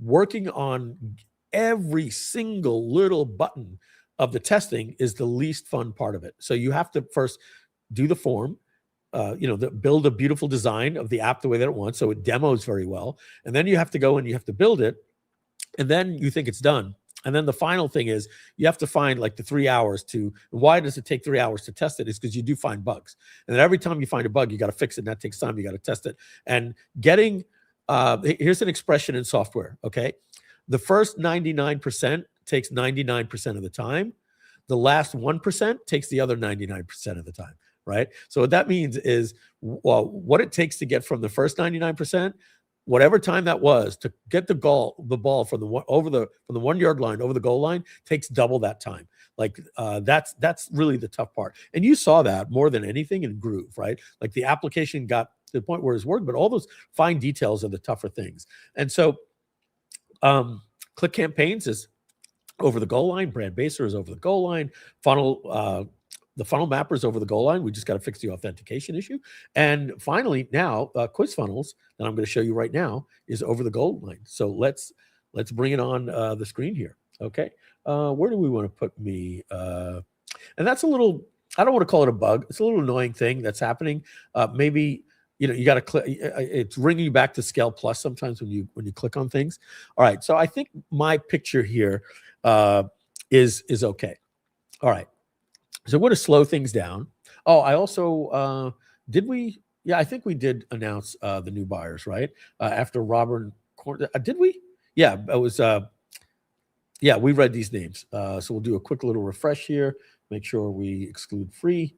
working on every single little button of the testing is the least fun part of it. So you have to first do the form, build a beautiful design of the app the way that it wants, so it demos very well. And then you have to go and you have to build it, and then you think it's done. And then the final thing is you have to find like the 3 hours to. Why does it take 3 hours to test it? Is because you do find bugs, and then every time you find a bug, you got to fix it, and that takes time. You got to test it. And getting here's an expression in software. Okay, the first 99% takes 99% of the time. The last 1% takes the other 99% of the time. Right. So what that means is, well, what it takes to get from the first 99%, whatever time that was, to get the ball from the 1 yard line over the goal line takes double that time. Like that's really the tough part. And you saw that more than anything in Groove, right? Like the application got to the point where it's working, but all those fine details are the tougher things. And so Click Campaigns is over the goal line. Brand Baser is over the goal line. The funnel mapper is over the goal line. We just got to fix the authentication issue. And finally, now Quiz Funnels that I'm going to show you right now is over the goal line. So let's bring it on the screen here. Okay, where do we want to put me? And that's a little. I don't want to call it a bug. It's a little annoying thing that's happening. Maybe you got to click. It's bringing you back to Scale Plus sometimes when you click on things. All right. So I think my picture here is okay. All right. So I'm going to slow things down. Oh, I also, did we? Yeah, I think we did announce the new buyers, right? After Robert, did we? Yeah, it was, yeah, we read these names. So we'll do a quick little refresh here, make sure we exclude free.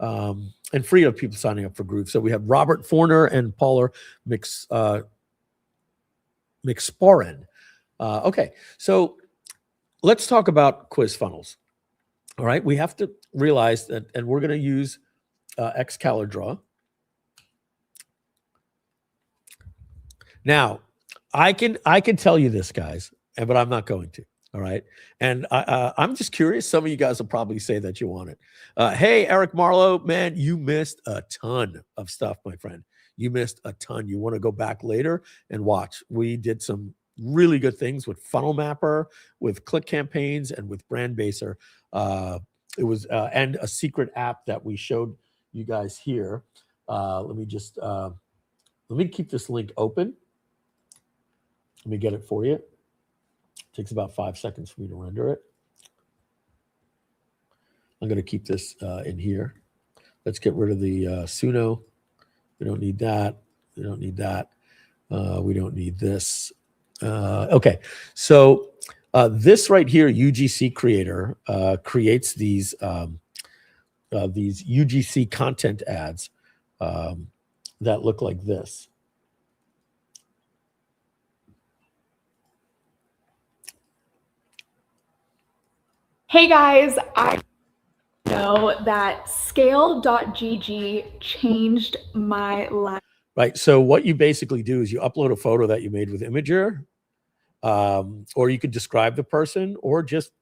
and free of people signing up for Groove. So we have Robert Forner and Paula McSporran. Okay, so let's talk about quiz funnels. All right, we have to realize that, and we're going to use ScaleGG. Now, I can tell you this, guys, but I'm not going to. All right, and I'm just curious. Some of you guys will probably say that you want it. Hey, Eric Marlowe, man, you missed a ton of stuff, my friend. You missed a ton. You want to go back later and watch. We did some really good things with Funnel Mapper, with Click Campaigns, and with Brand Baser. It was and a secret app that we showed you guys here. Let me keep this link open. Let me get it for you. It takes about 5 seconds for me to render it. I'm going to keep this in here. Let's get rid of the Suno. We don't need that. We don't need that. We don't need this. Okay, so this right here, UGC Creator, creates these UGC content ads that look like this. Hey guys, I know that ScaleGG changed my life. Right. So what you basically do is you upload a photo that you made with Imager, or you could describe the person, or just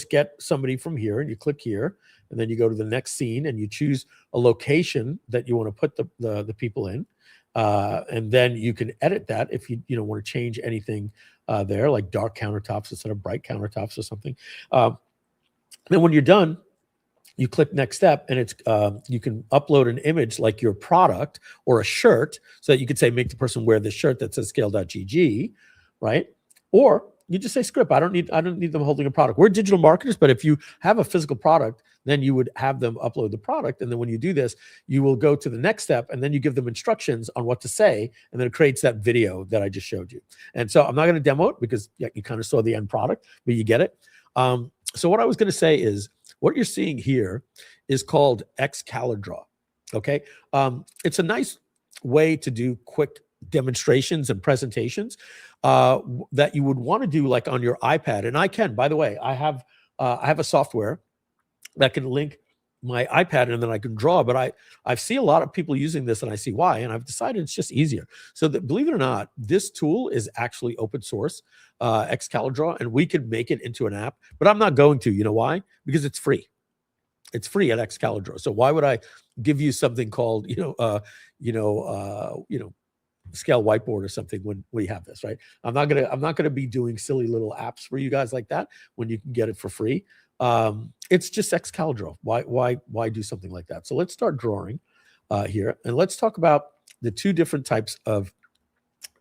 get somebody from here, and you click here, and then you go to the next scene, and you choose a location that you want to put the people in, and then you can edit that if you want to change anything there, like dark countertops instead of bright countertops or something. Then when you're done, you click next step, and it's you can upload an image like your product or a shirt, so that you could say, make the person wear this shirt that says scale.gg, right? Or you just say script. I don't need them holding a product. We're digital marketers, but if you have a physical product, then you would have them upload the product. And then when you do this, you will go to the next step, and then you give them instructions on what to say, and then it creates that video that I just showed you. And so I'm not going to demo it because you kind of saw the end product, but you get it. So what I was going to say is, what you're seeing here is called ScaleGG. Okay, it's a nice way to do quick demonstrations and presentations that you would want to do like on your iPad. And I can, by the way, I have a software that can link my iPad, and then I can draw. But I see a lot of people using this, and I see why. And I've decided it's just easier. So that, believe it or not, this tool is actually open source, ScaleGG, and we could make it into an app. But I'm not going to. You know why? Because it's free. It's free at ScaleGG. So why would I give you something called Scale Whiteboard or something when we have this, right? I'm not gonna be doing silly little apps for you guys like that when you can get it for free. It's just ScaleGG. Why do something like that? So let's start drawing here, and let's talk about the two different types of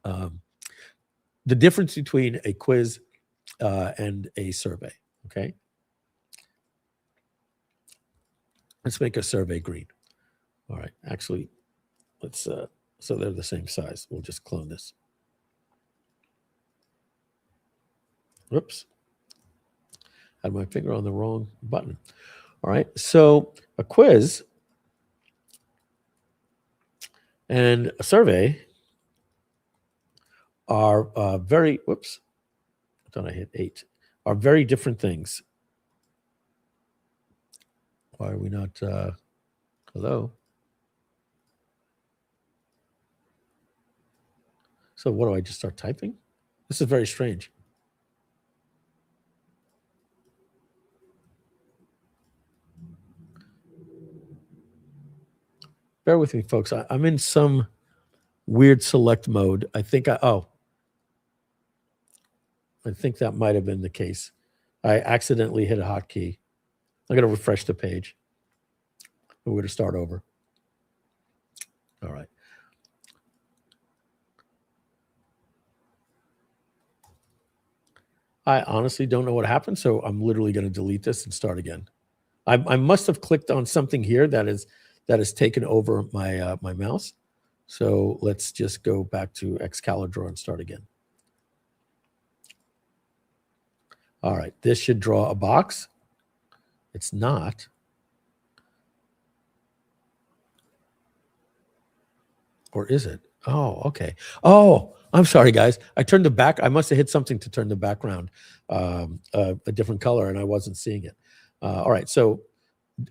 the difference between a quiz and a survey. Okay, let's make a survey green. All right, actually, let's so they're the same size. We'll just clone this. Whoops. Had my finger on the wrong button. All right, so a quiz and a survey are very, whoops, I thought I hit 8, are very different things. Why are we not, hello? So what do I just start typing? This is very strange. Bear with me, folks. I'm in some weird select mode. I think that might have been the case. I accidentally hit a hotkey. I'm going to refresh the page. We're going to start over. All right. I honestly don't know what happened, so I'm literally going to delete this and start again. I must have clicked on something here that has taken over my my mouse. So let's just go back to ScaleGG and start again. All right, this should draw a box. It's not. Or is it? Oh, okay. Oh, I'm sorry, guys. I turned the back. I must have hit something to turn the background a different color, and I wasn't seeing it. All right. So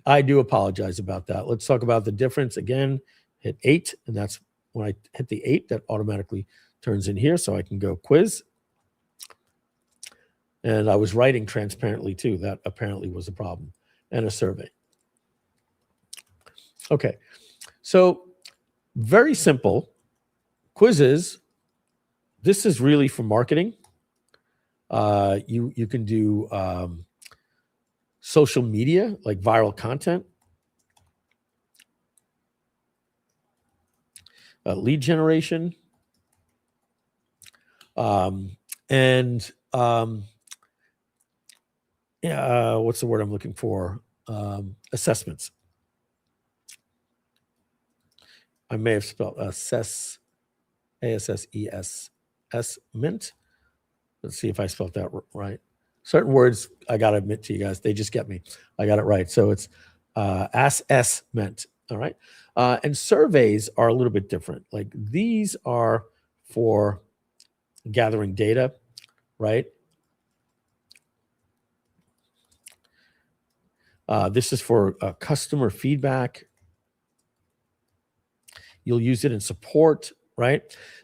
I do apologize about that. Let's talk about the difference again. Hit 8, and that's when I hit the 8 that automatically turns in here, so I can go quiz. And I was writing transparently too. That apparently was a problem. And a survey. Okay. So very simple. Quizzes. This is really for marketing. You can do social media, like viral content. Lead generation. What's the word I'm looking for? Assessments. I may have spelled assess, assessment. Let's see if I spelled that right. Certain words, I got to admit to you guys, they just get me. I got it right. So it's assessment. All right. And surveys are a little bit different. Like these are for gathering data, right? This is for customer feedback. You'll use it in support, right?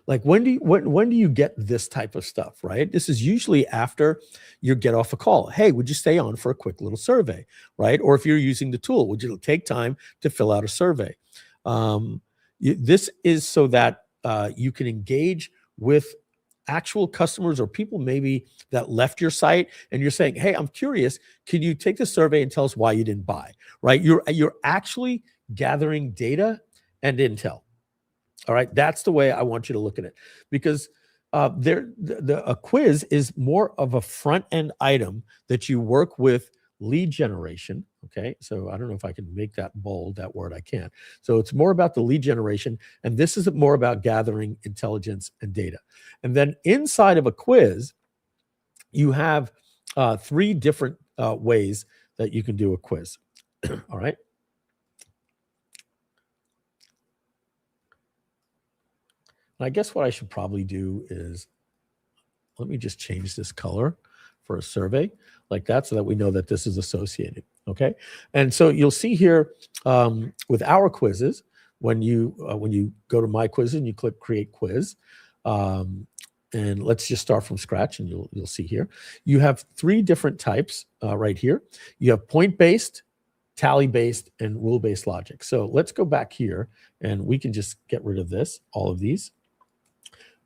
Like when do you get this type of stuff, right? This is usually after you get off a call. Hey, would you stay on for a quick little survey, right? Or if you're using the tool, would you take time to fill out a survey? This is so that you can engage with actual customers or people maybe that left your site and you're saying, hey, I'm curious, can you take the survey and tell us why you didn't buy, right? You're actually gathering data and intel. All right, that's the way I want you to look at it, because a quiz is more of a front end item that you work with lead generation. Okay, so I don't know if I can make that bold, that word. I can't. So it's more about the lead generation, and this is more about gathering intelligence and data. And then inside of a quiz, you have 3 different ways that you can do a quiz. All right. I guess what I should probably do is, let me just change this color for a survey like that so that we know that this is associated, okay? And so you'll see here with our quizzes, when you go to My Quiz and you click Create Quiz, and let's just start from scratch and you'll see here, you have 3 different types right here. You have point-based, tally-based, and rule-based logic. So let's go back here and we can just get rid of this, all of these.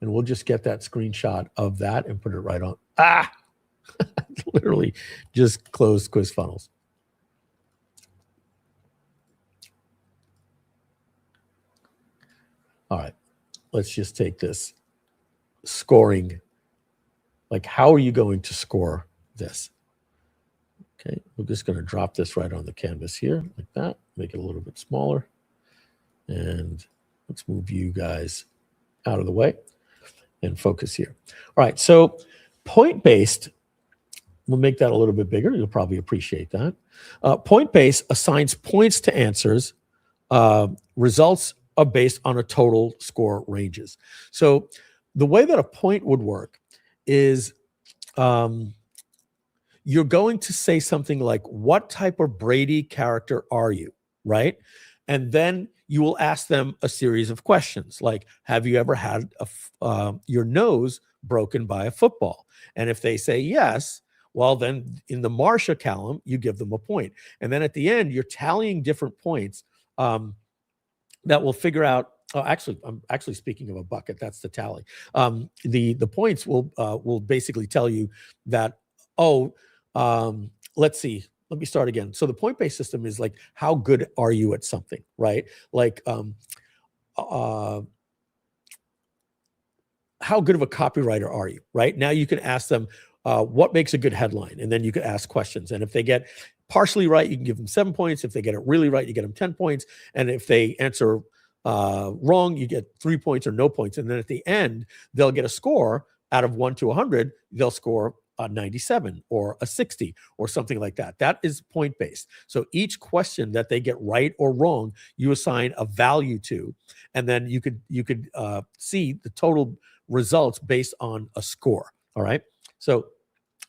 And we'll just get that screenshot of that and put it right on. Literally just closed Quiz Funnels. All right, let's just take this scoring. Like, how are you going to score this? Okay, we're just going to drop this right on the canvas here like that. Make it a little bit smaller. And let's move you guys out of the way and focus here. All right, so point-based, we'll make that a little bit bigger. You'll probably appreciate that. Point-based assigns points to answers. Results are based on a total score ranges. So the way that a point would work is you're going to say something like, what type of Brady character are you, right? And then you will ask them a series of questions like, have you ever had your nose broken by a football? And if they say yes, well, then in the Marsha column, you give them a point. And then at the end, you're tallying different points that will figure out, I'm actually speaking of a bucket, that's the tally. The points will basically tell you that, let's see. Let me start again. So the point-based system is like, how good are you at something, right? Like, how good of a copywriter are you, right? Now you can ask them, what makes a good headline? And then you could ask questions. And if they get partially right, you can give them 7 points. If they get it really right, you get them 10 points. And if they answer wrong, you get 3 points or no points. And then at the end, they'll get a score out of 1 to 100. They'll score a 97 or a 60 or something like that. That is point based. So each question that they get right or wrong, you assign a value to, and then you could see the total results based on a score. All right. So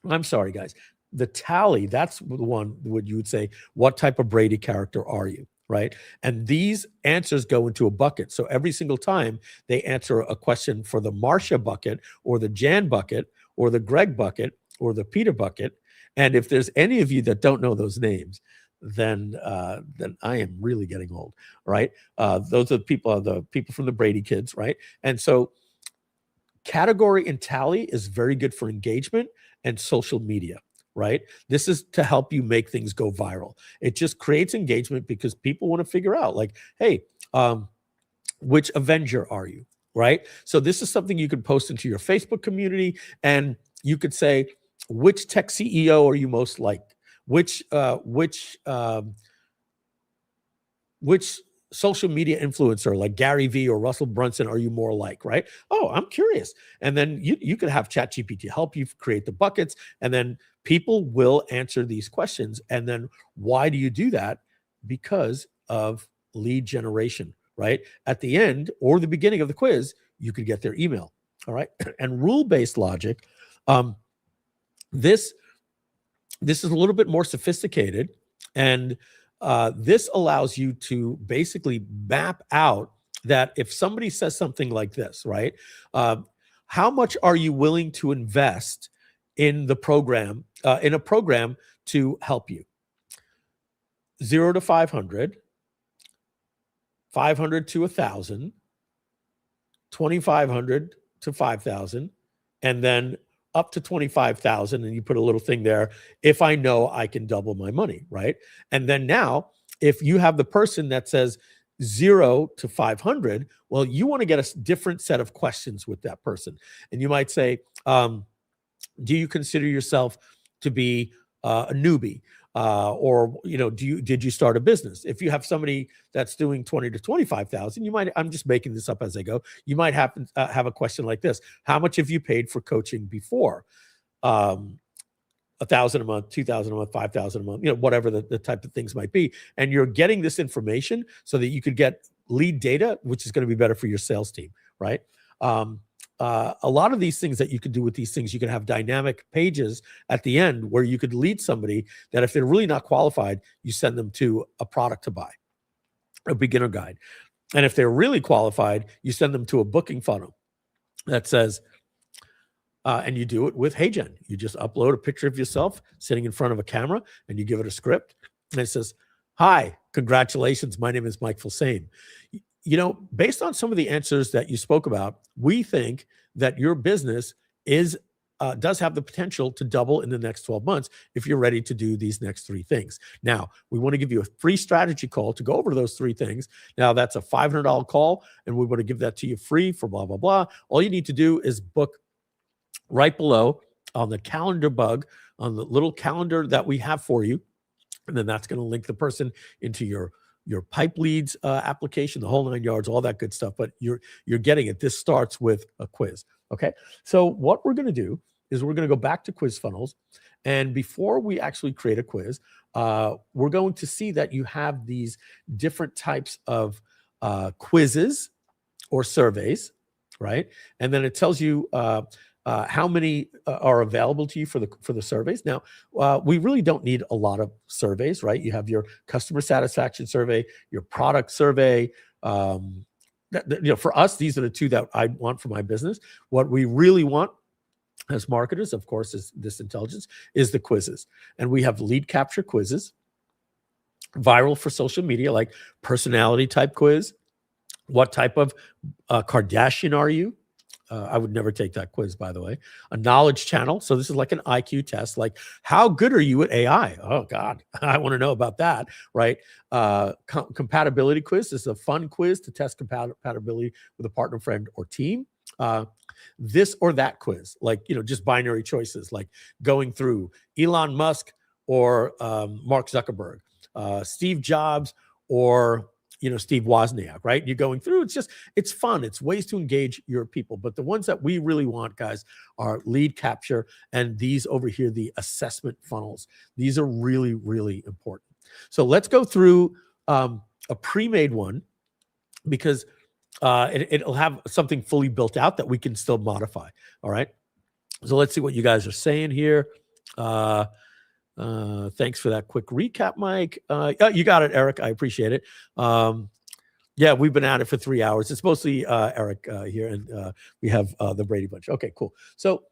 I'm sorry, guys. The tally, that's the one would you would say, what type of Brady character are you? Right. And these answers go into a bucket. So every single time they answer a question for the Marcia bucket or the Jan bucket or the Greg bucket or the Peter bucket. And if there's any of you that don't know those names, then I am really getting old. Right. Those are the people from the Brady kids. Right. And so category and tally is very good for engagement and social media. Right? This is to help you make things go viral. It just creates engagement because people want to figure out like, hey, which Avenger are you? Right? So this is something you could post into your Facebook community, and you could say, which tech CEO are you most like? Which social media influencer like Gary Vee or Russell Brunson are you more like, right? Oh, I'm curious. And then you could have ChatGPT help you create the buckets, and then people will answer these questions. And then why do you do that? Because of lead generation, right? At the end or the beginning of the quiz, you could get their email. All right. And rule-based logic, this is a little bit more sophisticated, and this allows you to basically map out that if somebody says something like this, right? How much are you willing to invest in the program, in a program to help you? 0 to 500, 500 to 1,000, 2,500 to 5,000, and then up to 25,000, and you put a little thing there, if I know I can double my money, right? And then now, if you have the person that says 0 to 500, well, you want to get a different set of questions with that person. And you might say, do you consider yourself to be a newbie? Or, did you start a business? If you have somebody that's doing 20 to 25,000, you might, I'm just making this up as I go. You might have a question like this. How much have you paid for coaching before? 1,000 a month, 2,000 a month, 5,000 a month, whatever the type of things might be. And you're getting this information so that you could get lead data, which is going to be better for your sales team, right? A lot of these things that you could do with these things, you can have dynamic pages at the end where you could lead somebody that if they're really not qualified, you send them to a product to buy, a beginner guide. And if they're really qualified, you send them to a booking funnel that says, and you do it with HeyGen. You just upload a picture of yourself sitting in front of a camera and you give it a script. And it says, hi, congratulations. My name is Mike Filsaime. Based on some of the answers that you spoke about, we think that your business does have the potential to double in the next 12 months if you're ready to do these next 3 things. Now, we want to give you a free strategy call to go over those 3 things. Now, that's a $500 call, and we want to give that to you free for blah, blah, blah. All you need to do is book right below on the calendar bug, on the little calendar that we have for you. And then that's going to link the person into your pipe leads application, the whole 9 yards, all that good stuff. But you're getting it. This starts with a quiz. Okay. So what we're going to do is we're going to go back to quiz funnels. And before we actually create a quiz, we're going to see that you have these different types of quizzes or surveys, right? And then it tells you how many are available to you for the surveys. Now, we really don't need a lot of surveys, right? You have your customer satisfaction survey, your product survey. For us, these are the 2 that I want for my business. What we really want as marketers, of course, is this intelligence, is the quizzes. And we have lead capture quizzes, viral for social media, like personality type quiz. What type of Kardashian are you? I would never take that quiz, by the way. A knowledge channel. So this is like an IQ test. Like, how good are you at AI? Oh, God, I want to know about that, right? Compatibility quiz. This is a fun quiz to test compatibility with a partner, friend, or team. This or that quiz, like, just binary choices, like going through Elon Musk or Mark Zuckerberg, Steve Jobs or, Steve Wozniak, right? You're going through, it's fun. It's ways to engage your people. But the ones that we really want, guys, are lead capture and these over here, the assessment funnels. These are really, really important. So let's go through a pre-made one because it'll have something fully built out that we can still modify. All right. So let's see what you guys are saying here. Thanks for that quick recap, Mike. You got it, Eric. I appreciate it. Yeah, we've been at it for 3 hours. It's mostly Eric here, and we have the Brady Bunch. Okay, cool. So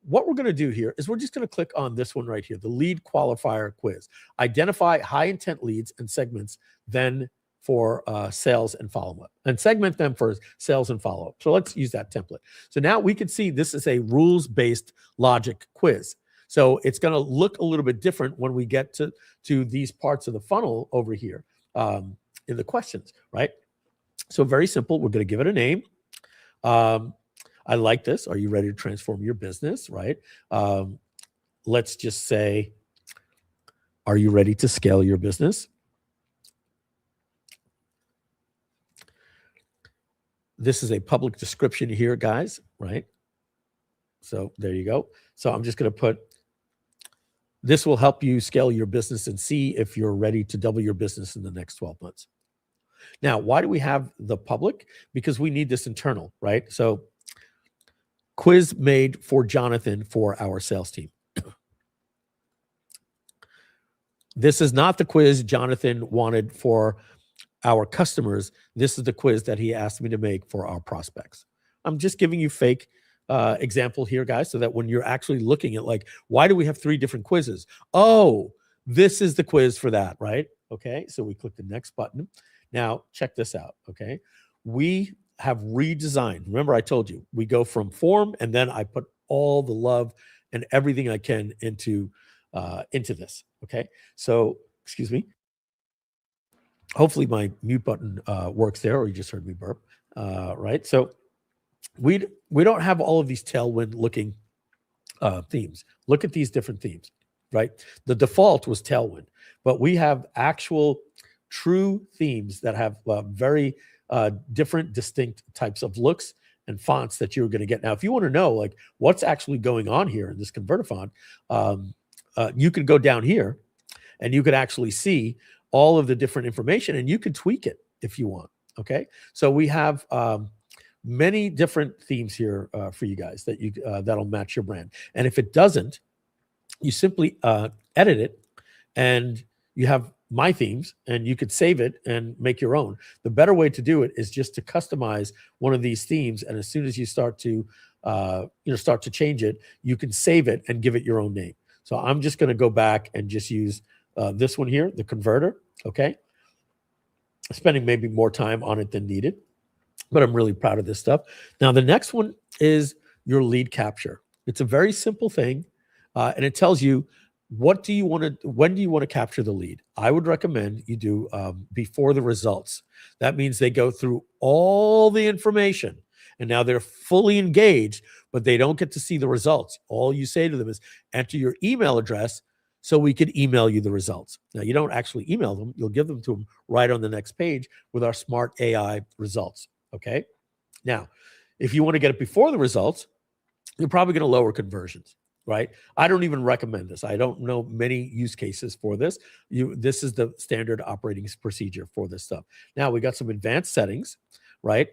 what we're going to do here is we're just going to click on this one right here, the lead qualifier quiz. Identify high intent leads and segments then for sales and follow-up, and segment them for sales and follow-up. So let's use that template. So now we can see this is a rules-based logic quiz. So it's going to look a little bit different when we get to these parts of the funnel over here in the questions, right? So very simple. We're going to give it a name. I like this. Are you ready to transform your business, right? Let's just say, are you ready to scale your business? This is a public description here, guys, right? So there you go. So I'm just going to put, this will help you scale your business and see if you're ready to double your business in the next 12 months. Now, why do we have the public? Because we need this internal, right? So quiz made for Jonathan for our sales team. This is not the quiz Jonathan wanted for our customers. This is the quiz that he asked me to make for our prospects. I'm just giving you fake example here, guys, so that when you're actually looking at like, why do we have 3 different quizzes? Oh, this is the quiz for that, right? Okay, so we click the next button. Now, check this out, okay? We have redesigned. Remember, I told you, we go from form, and then I put all the love and everything I can into this, okay? So, excuse me. Hopefully my mute button works there, or you just heard me burp, right? So we don't have all of these tailwind looking themes. Look at these different themes, right? The default was tailwind, but we have actual true themes that have very different, distinct types of looks and fonts that you're going to get. Now, if you want to know like what's actually going on here in this ConvertAthon, you can go down here and you could actually see all of the different information, and you can tweak it if you want. Okay, so we have many different themes here for you guys that that'll match your brand. And if it doesn't, you simply edit it, and you have my themes, and you could save it and make your own. The better way to do it is just to customize one of these themes, and as soon as you start to change it, you can save it and give it your own name. So I'm just going to go back and just use this one here, the converter, okay? Spending maybe more time on it than needed, but I'm really proud of this stuff. Now, the next one is your lead capture. It's a very simple thing, and it tells you when do you want to capture the lead. I would recommend you do before the results. That means they go through all the information, and now they're fully engaged, but they don't get to see the results. All you say to them is enter your email address so we could email you the results. Now, you don't actually email them. You'll give them to them right on the next page with our smart AI results, okay? Now, if you want to get it before the results, you're probably going to lower conversions, right? I don't even recommend this. I don't know many use cases for this. This is the standard operating procedure for this stuff. Now, we got some advanced settings, right?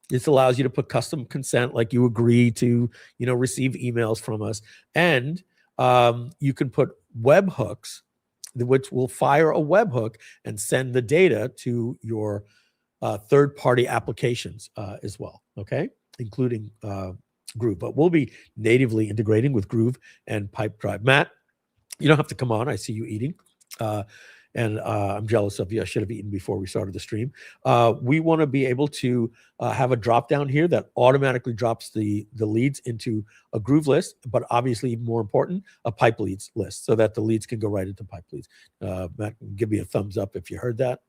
This allows you to put custom consent, like you agree to, receive emails from us. And you can put webhooks, which will fire a webhook and send the data to your third-party applications as well, okay? Including Groove. But we'll be natively integrating with Groove and Pipedrive. Matt, you don't have to come on. I see you eating. And I'm jealous of you. I should have eaten before we started the stream. We want to be able to have a drop down here that automatically drops the leads into a Groove list, but obviously even more important, a pipe leads list, so that the leads can go right into pipe leads. Matt, give me a thumbs up if you heard that.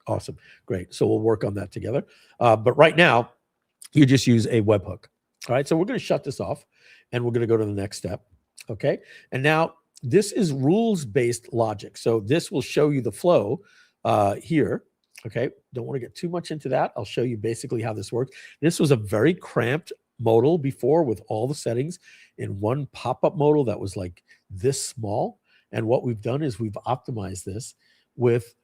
Awesome. Great. So we'll work on that together. But right now, you just use a webhook. All right. So we're going to shut this off, and we're going to go to the next step. Okay. And now, this is rules-based logic. So this will show you the flow here. Okay, don't want to get too much into that. I'll show you basically how this works. This was a very cramped modal before with all the settings in one pop-up modal that was like this small. And what we've done is we've optimized this with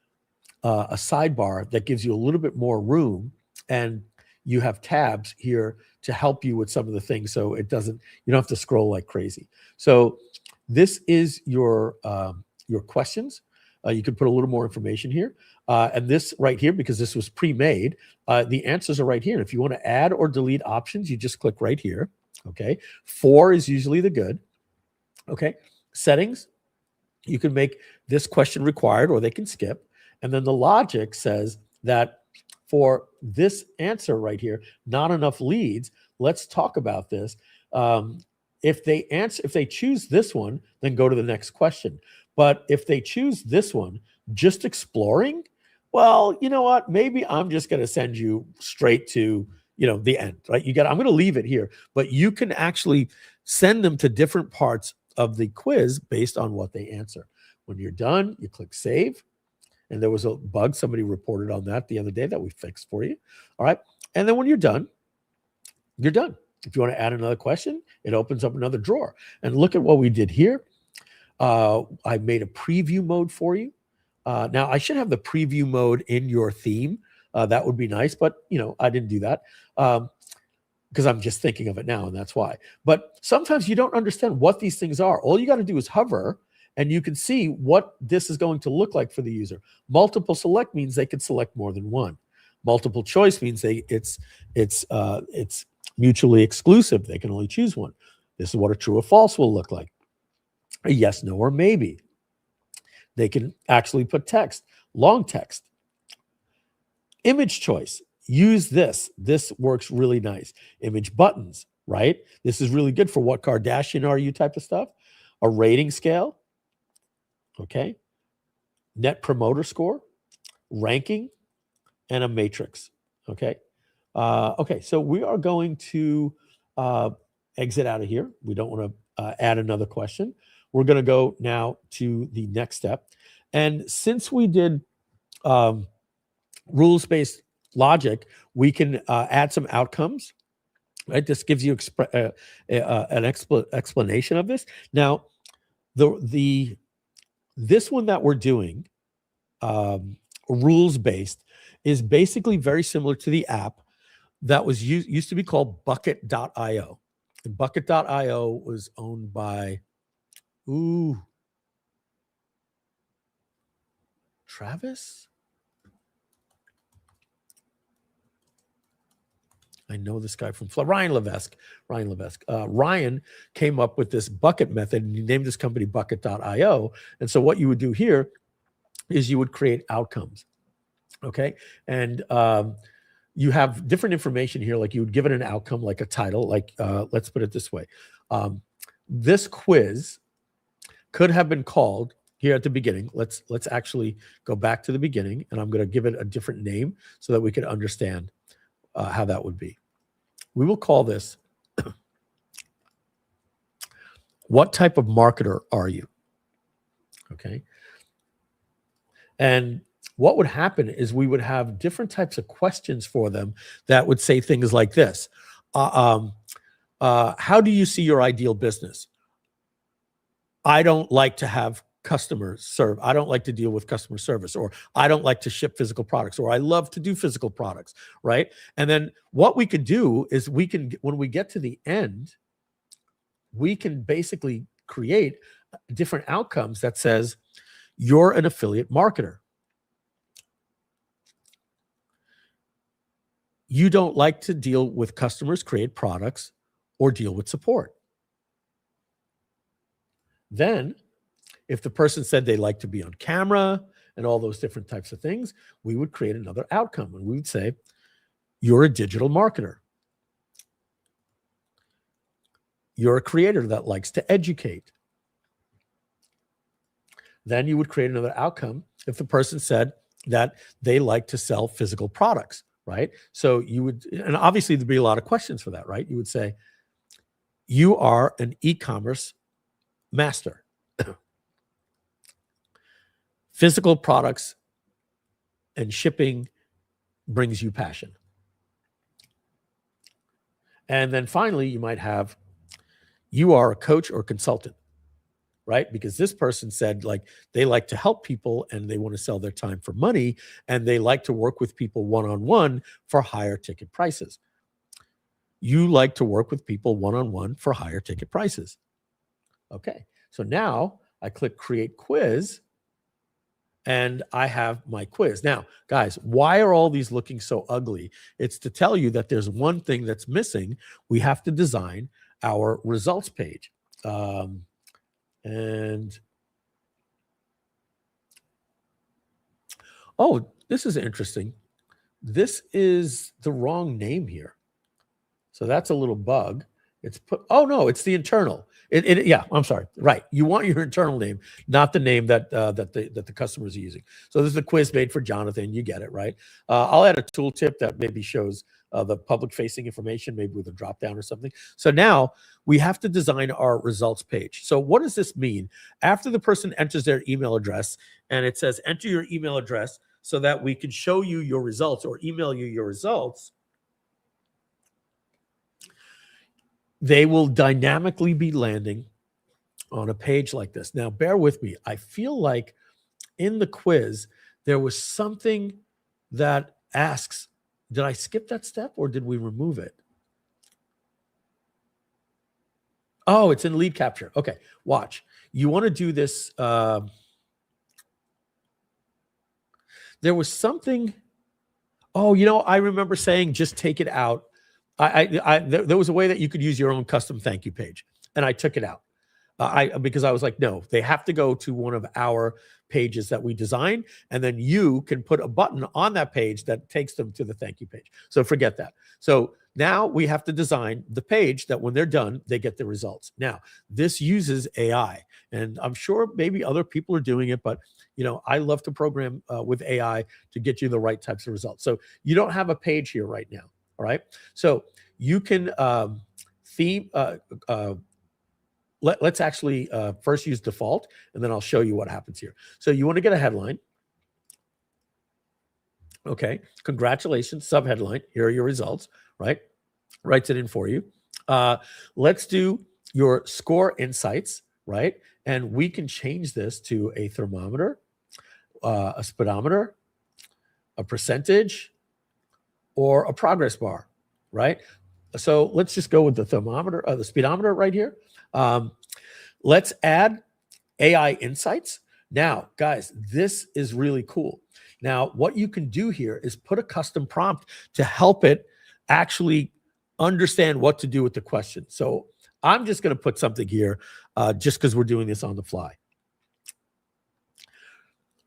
a sidebar that gives you a little bit more room, and you have tabs here to help you with some of the things, so it doesn't, you don't have to scroll like crazy. So this is your questions. You can put a little more information here, and this right here, because this was pre-made, the answers are right here. And if you want to add or delete options, you just click right here. Okay, 4 is usually the good. Okay, settings, you can make this question required, or they can skip. And then the logic says that for this answer right here, not enough leads. Let's talk about this. If they choose this one, then go to the next question. But if they choose this one, just exploring, well, you know what? Maybe I'm just going to send you straight to, the end, right? I'm going to leave it here, but you can actually send them to different parts of the quiz based on what they answer. When you're done, you click save. And there was a bug. Somebody reported on that the other day that we fixed for you. All right. And then when you're done, you're done. If you want to add another question, it opens up another drawer. And look at what we did here. I made a preview mode for you. Now, I should have the preview mode in your theme. That would be nice. But, I didn't do that because I'm just thinking of it now. And that's why. But sometimes you don't understand what these things are. All you got to do is hover, and you can see what this is going to look like for the user. Multiple select means they can select more than one. Multiple choice means it's mutually exclusive. They can only choose one. This is what a true or false will look like. A yes, no, or maybe. They can actually put text, long text. Image choice, use this. This works really nice. Image buttons, right? This is really good for what Kardashian are you type of stuff. A rating scale. Okay, net promoter score, ranking, and a matrix. Okay, okay. So we are going to exit out of here. We don't want to add another question. We're going to go now to the next step. And since we did rules-based logic, we can add some outcomes. Right, this gives you an explanation of this. Now, this one that we're doing, rules-based, is basically very similar to the app that was used to be called Bucket.io. And Bucket.io was owned by, Travis? I know this guy from Ryan Levesque. Ryan came up with this bucket method, and he named this company Bucket.io. And so what you would do here is you would create outcomes. Okay. And you have different information here. Like you would give it an outcome, like a title, like let's put it this way. This quiz could have been called here at the beginning. Let's actually go back to the beginning, and I'm going to give it a different name so that we can understand how that would be. We will call this, what type of marketer are you? Okay. And what would happen is we would have different types of questions for them that would say things like this. How do you see your ideal business? I don't like to have customers serve. I don't like to deal with customer service, or I don't like to ship physical products, or I love to do physical products, right? And then what we could do is we can, when we get to the end, we can basically create different outcomes that says, you're an affiliate marketer. You don't like to deal with customers, create products, or deal with support. Then, if the person said they like to be on camera and all those different types of things, we would create another outcome, and we would say, you're a digital marketer. You're a creator that likes to educate. Then you would create another outcome if the person said that they like to sell physical products, right? So you would, and obviously there'd be a lot of questions for that, right? You would say, you are an e-commerce master. Physical products and shipping brings you passion. And then finally, you might have, you are a coach or consultant, right? Because this person said like they like to help people and they want to sell their time for money, and they like to work with people one-on-one for higher ticket prices. You like to work with people one-on-one for higher ticket prices. Okay, so now I click create quiz and I have my quiz. Now, guys, why are all these looking so ugly? It's to tell you that there's one thing that's missing. We have to design our results page. And oh, this is interesting. This is the wrong name here. So that's a little bug. It's put, oh no, it's the internal. Yeah, I'm sorry. Right. You want your internal name, not the name that the customers are using. So this is a quiz made for Jonathan. You get it, right? I'll add a tooltip that maybe shows the public facing information, maybe with a drop down or something. So now we have to design our results page. So what does this mean? After the person enters their email address and it says, enter your email address so that we can show you your results or email you your results, they will dynamically be landing on a page like this. Now, bear with me. I feel like in the quiz, there was something that asks, did I skip that step or did we remove it? Oh, it's in lead capture. Okay, watch. You want to do this. There was something. Oh, I remember saying just take it out. There was a way that you could use your own custom thank you page, and I took it out. Because I was like, no, they have to go to one of our pages that we design, and then you can put a button on that page that takes them to the thank you page. So forget that. So now we have to design the page that when they're done, they get the results. Now, this uses AI, and I'm sure maybe other people are doing it, but I love to program with AI to get you the right types of results. So you don't have a page here right now. All right. So you can theme. Let's actually first use default, and then I'll show you what happens here. So you want to get a headline. Okay. Congratulations. Subheadline. Here are your results. Right. Writes it in for you. Let's do your score insights. Right. And we can change this to a thermometer, a speedometer, a percentage, or a progress bar, right? So let's just go with the thermometer, the speedometer right here. Let's add AI insights. Now, guys, this is really cool. Now, what you can do here is put a custom prompt to help it actually understand what to do with the question. So I'm just going to put something here just because we're doing this on the fly.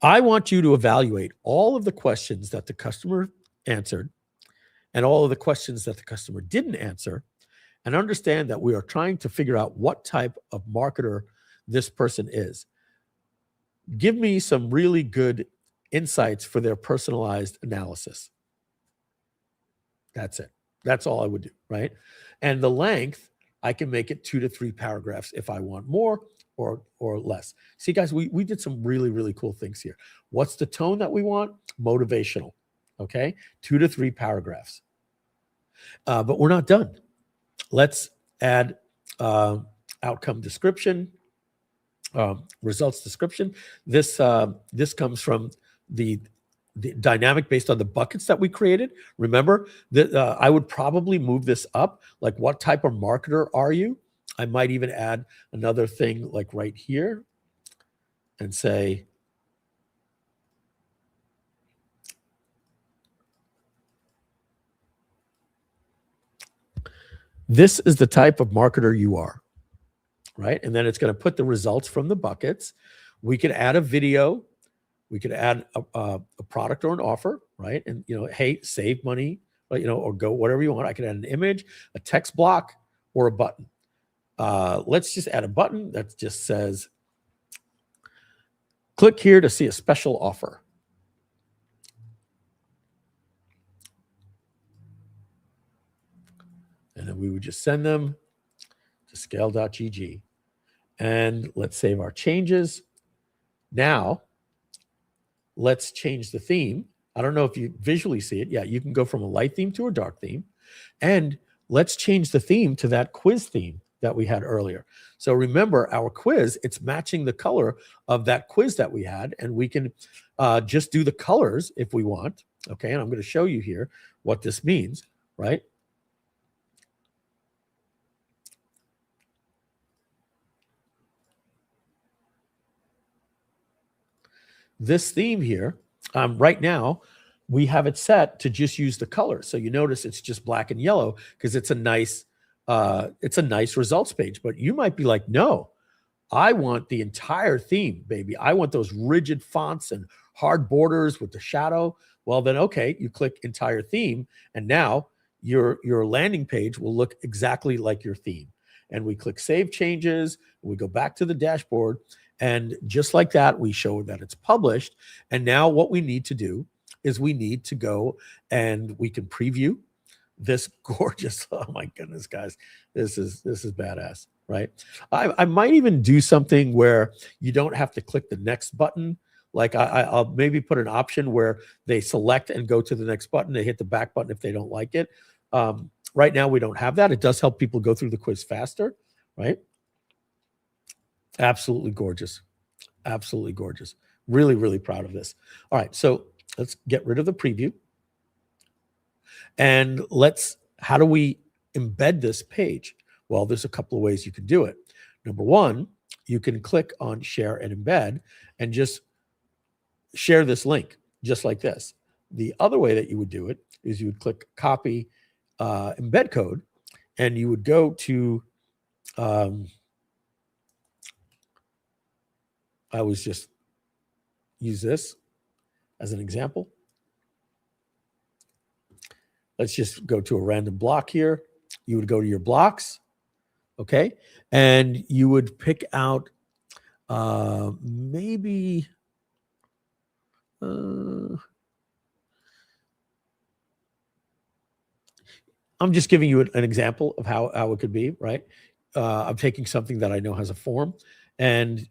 I want you to evaluate all of the questions that the customer answered and all of the questions that the customer didn't answer, and understand that we are trying to figure out what type of marketer this person is. Give me some really good insights for their personalized analysis. That's it. That's all I would do, right? And the length, I can make it 2 to 3 paragraphs if I want more or less. See, guys, we did some really, really cool things here. What's the tone that we want? Motivational. Okay, 2 to 3 paragraphs. But we're not done. Let's add outcome description, results description. This comes from the dynamic based on the buckets that we created. Remember that I would probably move this up. Like, what type of marketer are you? I might even add another thing like right here and say, this is the type of marketer you are, right? And then it's going to put the results from the buckets. We could add a video. We could add a product or an offer, right? And, hey, save money, or go whatever you want. I could add an image, a text block, or a button. Let's just add a button that just says, click here to see a special offer. And then we would just send them to scale.gg. And let's save our changes. Now, let's change the theme. I don't know if you visually see it. Yeah, you can go from a light theme to a dark theme. And let's change the theme to that quiz theme that we had earlier. So remember our quiz, it's matching the color of that quiz that we had. And we can just do the colors if we want. Okay, and I'm going to show you here what this means, right? This theme here, right now, we have it set to just use the colors. So you notice it's just black and yellow because it's a nice results page. But you might be like, no, I want the entire theme, baby. I want those rigid fonts and hard borders with the shadow. Well, then, okay, you click entire theme, and now your landing page will look exactly like your theme. And we click Save Changes. We go back to the dashboard, and just like that, we show that it's published. And now what we need to do is we need to go and we can preview this gorgeous, oh my goodness, guys, this is badass, right? I might even do something where you don't have to click the next button. Like I'll maybe put an option where they select and go to the next button. They hit the back button if they don't like it. Right now, we don't have that. It does help people go through the quiz faster, right? Absolutely gorgeous. Absolutely gorgeous. Really, really proud of this. All right, so let's get rid of the preview. And how do we embed this page? Well, there's a couple of ways you can do it. Number one, you can click on Share and Embed and just share this link, just like this. The other way that you would do it is you would click Copy Embed Code, and you would go to, I always just use this as an example. Let's just go to a random block here. You would go to your blocks, okay? And you would pick out maybe, I'm just giving you an example of how it could be, right? I'm taking something that I know has a form, and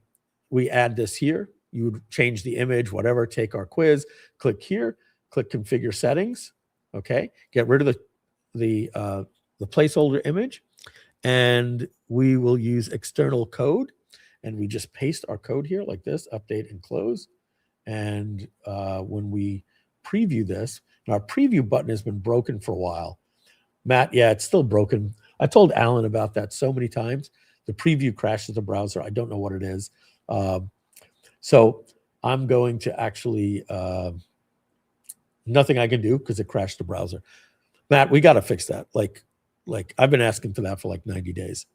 we add this here. You would change the image, whatever, take our quiz, click here, click Configure Settings, okay? Get rid of the placeholder image, and we will use external code, and we just paste our code here like this, update and close. And when we preview this, and our preview button has been broken for a while. Matt, yeah, it's still broken. I told Alan about that so many times. The preview crashes the browser. I don't know what it is. So I'm going to actually, nothing I can do because it crashed the browser. Matt, we got to fix that. Like I've been asking for that for like 90 days.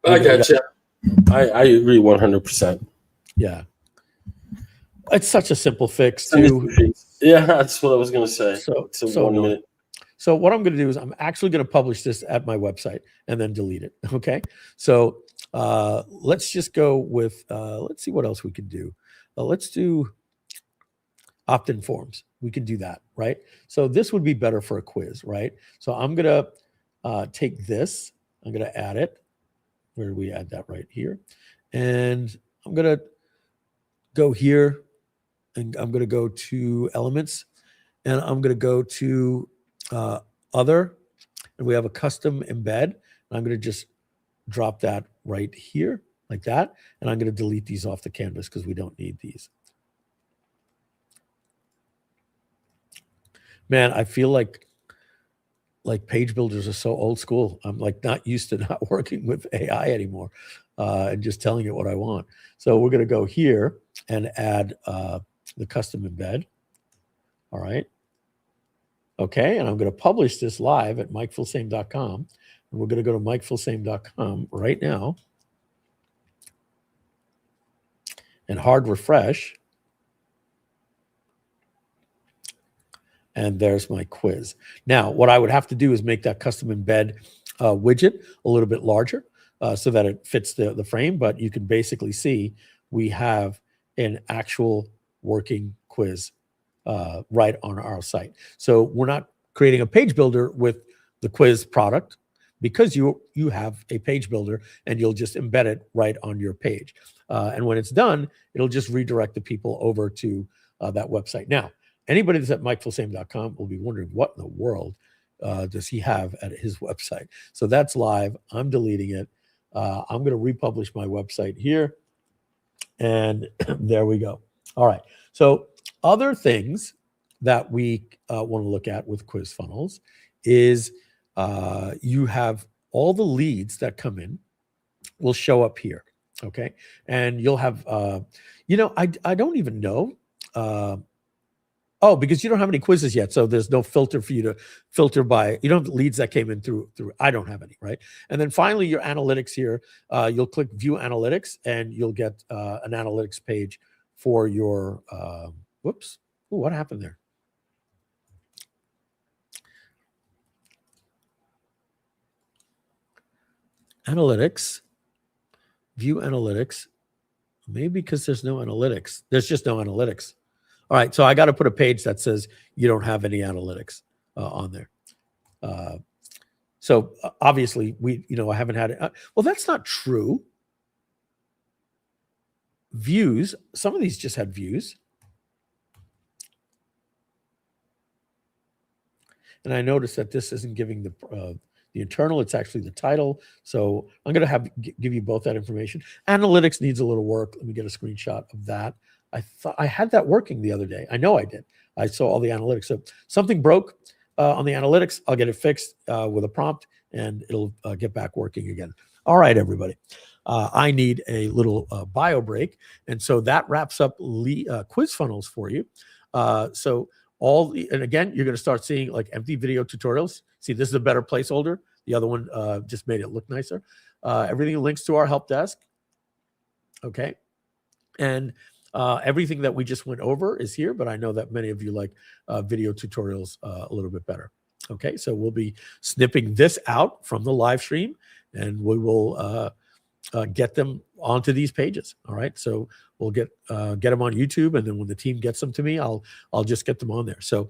I gotcha. I agree 100%. Yeah. It's such a simple fix too. Yeah, that's what I was going to say. So 1 minute. So what I'm going to do is I'm actually going to publish this at my website and then delete it. Okay. So let's just go with, let's see what else we can do. Let's do opt-in forms. We can do that, right? So this would be better for a quiz, right? So I'm going to take this. I'm going to add it. Where do we add that? Right here. And I'm going to go here, and I'm going to go to Elements, and I'm going to go to Other, and we have a custom embed. And I'm going to just drop that right here like that. And I'm going to delete these off the canvas because we don't need these. Man, I feel like page builders are so old school. I'm like not used to not working with AI anymore and just telling it what I want. So we're going to go here and add the custom embed. All right. Okay, and I'm going to publish this live at MikeFilsaime.com. And we're going to go to MikeFilsaime.com right now and hard refresh. And there's my quiz. Now, what I would have to do is make that custom embed widget a little bit larger so that it fits the frame. But you can basically see we have an actual working quiz right on our site. So we're not creating a page builder with the quiz product because you have a page builder and you'll just embed it right on your page. And when it's done, it'll just redirect the people over to that website. Now, anybody that's at mikefilsaime.com will be wondering what in the world does he have at his website. So that's live. I'm deleting it. I'm going to republish my website here. And there we go. All right. So other things that we want to look at with quiz funnels is you have all the leads that come in will show up here. Okay. And you'll have, I don't even know. Because you don't have any quizzes yet. So there's no filter for you to filter by, you don't have leads that came in through, I don't have any, right? And then finally your analytics here, you'll click view analytics and you'll get an analytics page for your, whoops. Ooh, what happened there? Analytics, view analytics, maybe because there's no analytics. There's just no analytics. All right, so I got to put a page that says you don't have any analytics on there. So obviously I haven't had it. Well, that's not true. Views, some of these just had views. And I noticed that this isn't giving the internal, it's actually the title. So I'm going to give you both that information. Analytics needs a little work. Let me get a screenshot of that. I thought I had that working the other day. I know I did. I saw all the analytics. So something broke on the analytics. I'll get it fixed with a prompt and it'll get back working again. All right, everybody. I need a little bio break. And so that wraps up quiz funnels for you. And again, you're going to start seeing like empty video tutorials. See, this is a better placeholder. The other one just made it look nicer. Everything links to our help desk. Okay. And everything that we just went over is here, but I know that many of you like video tutorials a little bit better. Okay, so we'll be snipping this out from the live stream and we will get them onto these pages. All right, so we'll get them on YouTube, and then when the team gets them to me, I'll just get them on there. So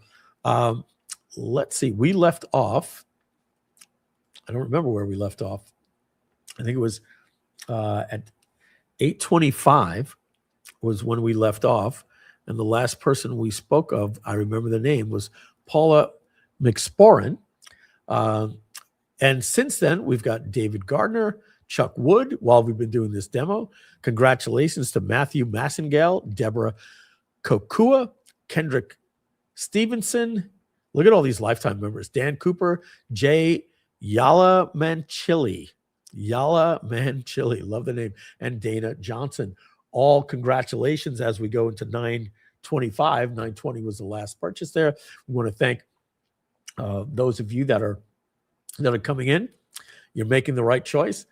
let's see, we left off. I don't remember where we left off. I think it was at 8:25 was when we left off. And the last person we spoke of, I remember the name, was Paula McSporran. And since then, we've got David Gardner, Chuck Wood, while we've been doing this demo. Congratulations to Matthew Massengale, Deborah Kokua, Kendrick Stevenson. Look at all these lifetime members. Dan Cooper, Jay Yala Manchili. Love the name. And Dana Johnson. All congratulations as we go into 9/25. 9/20 was the last purchase there. We want to thank those of you that are coming in. You're making the right choice.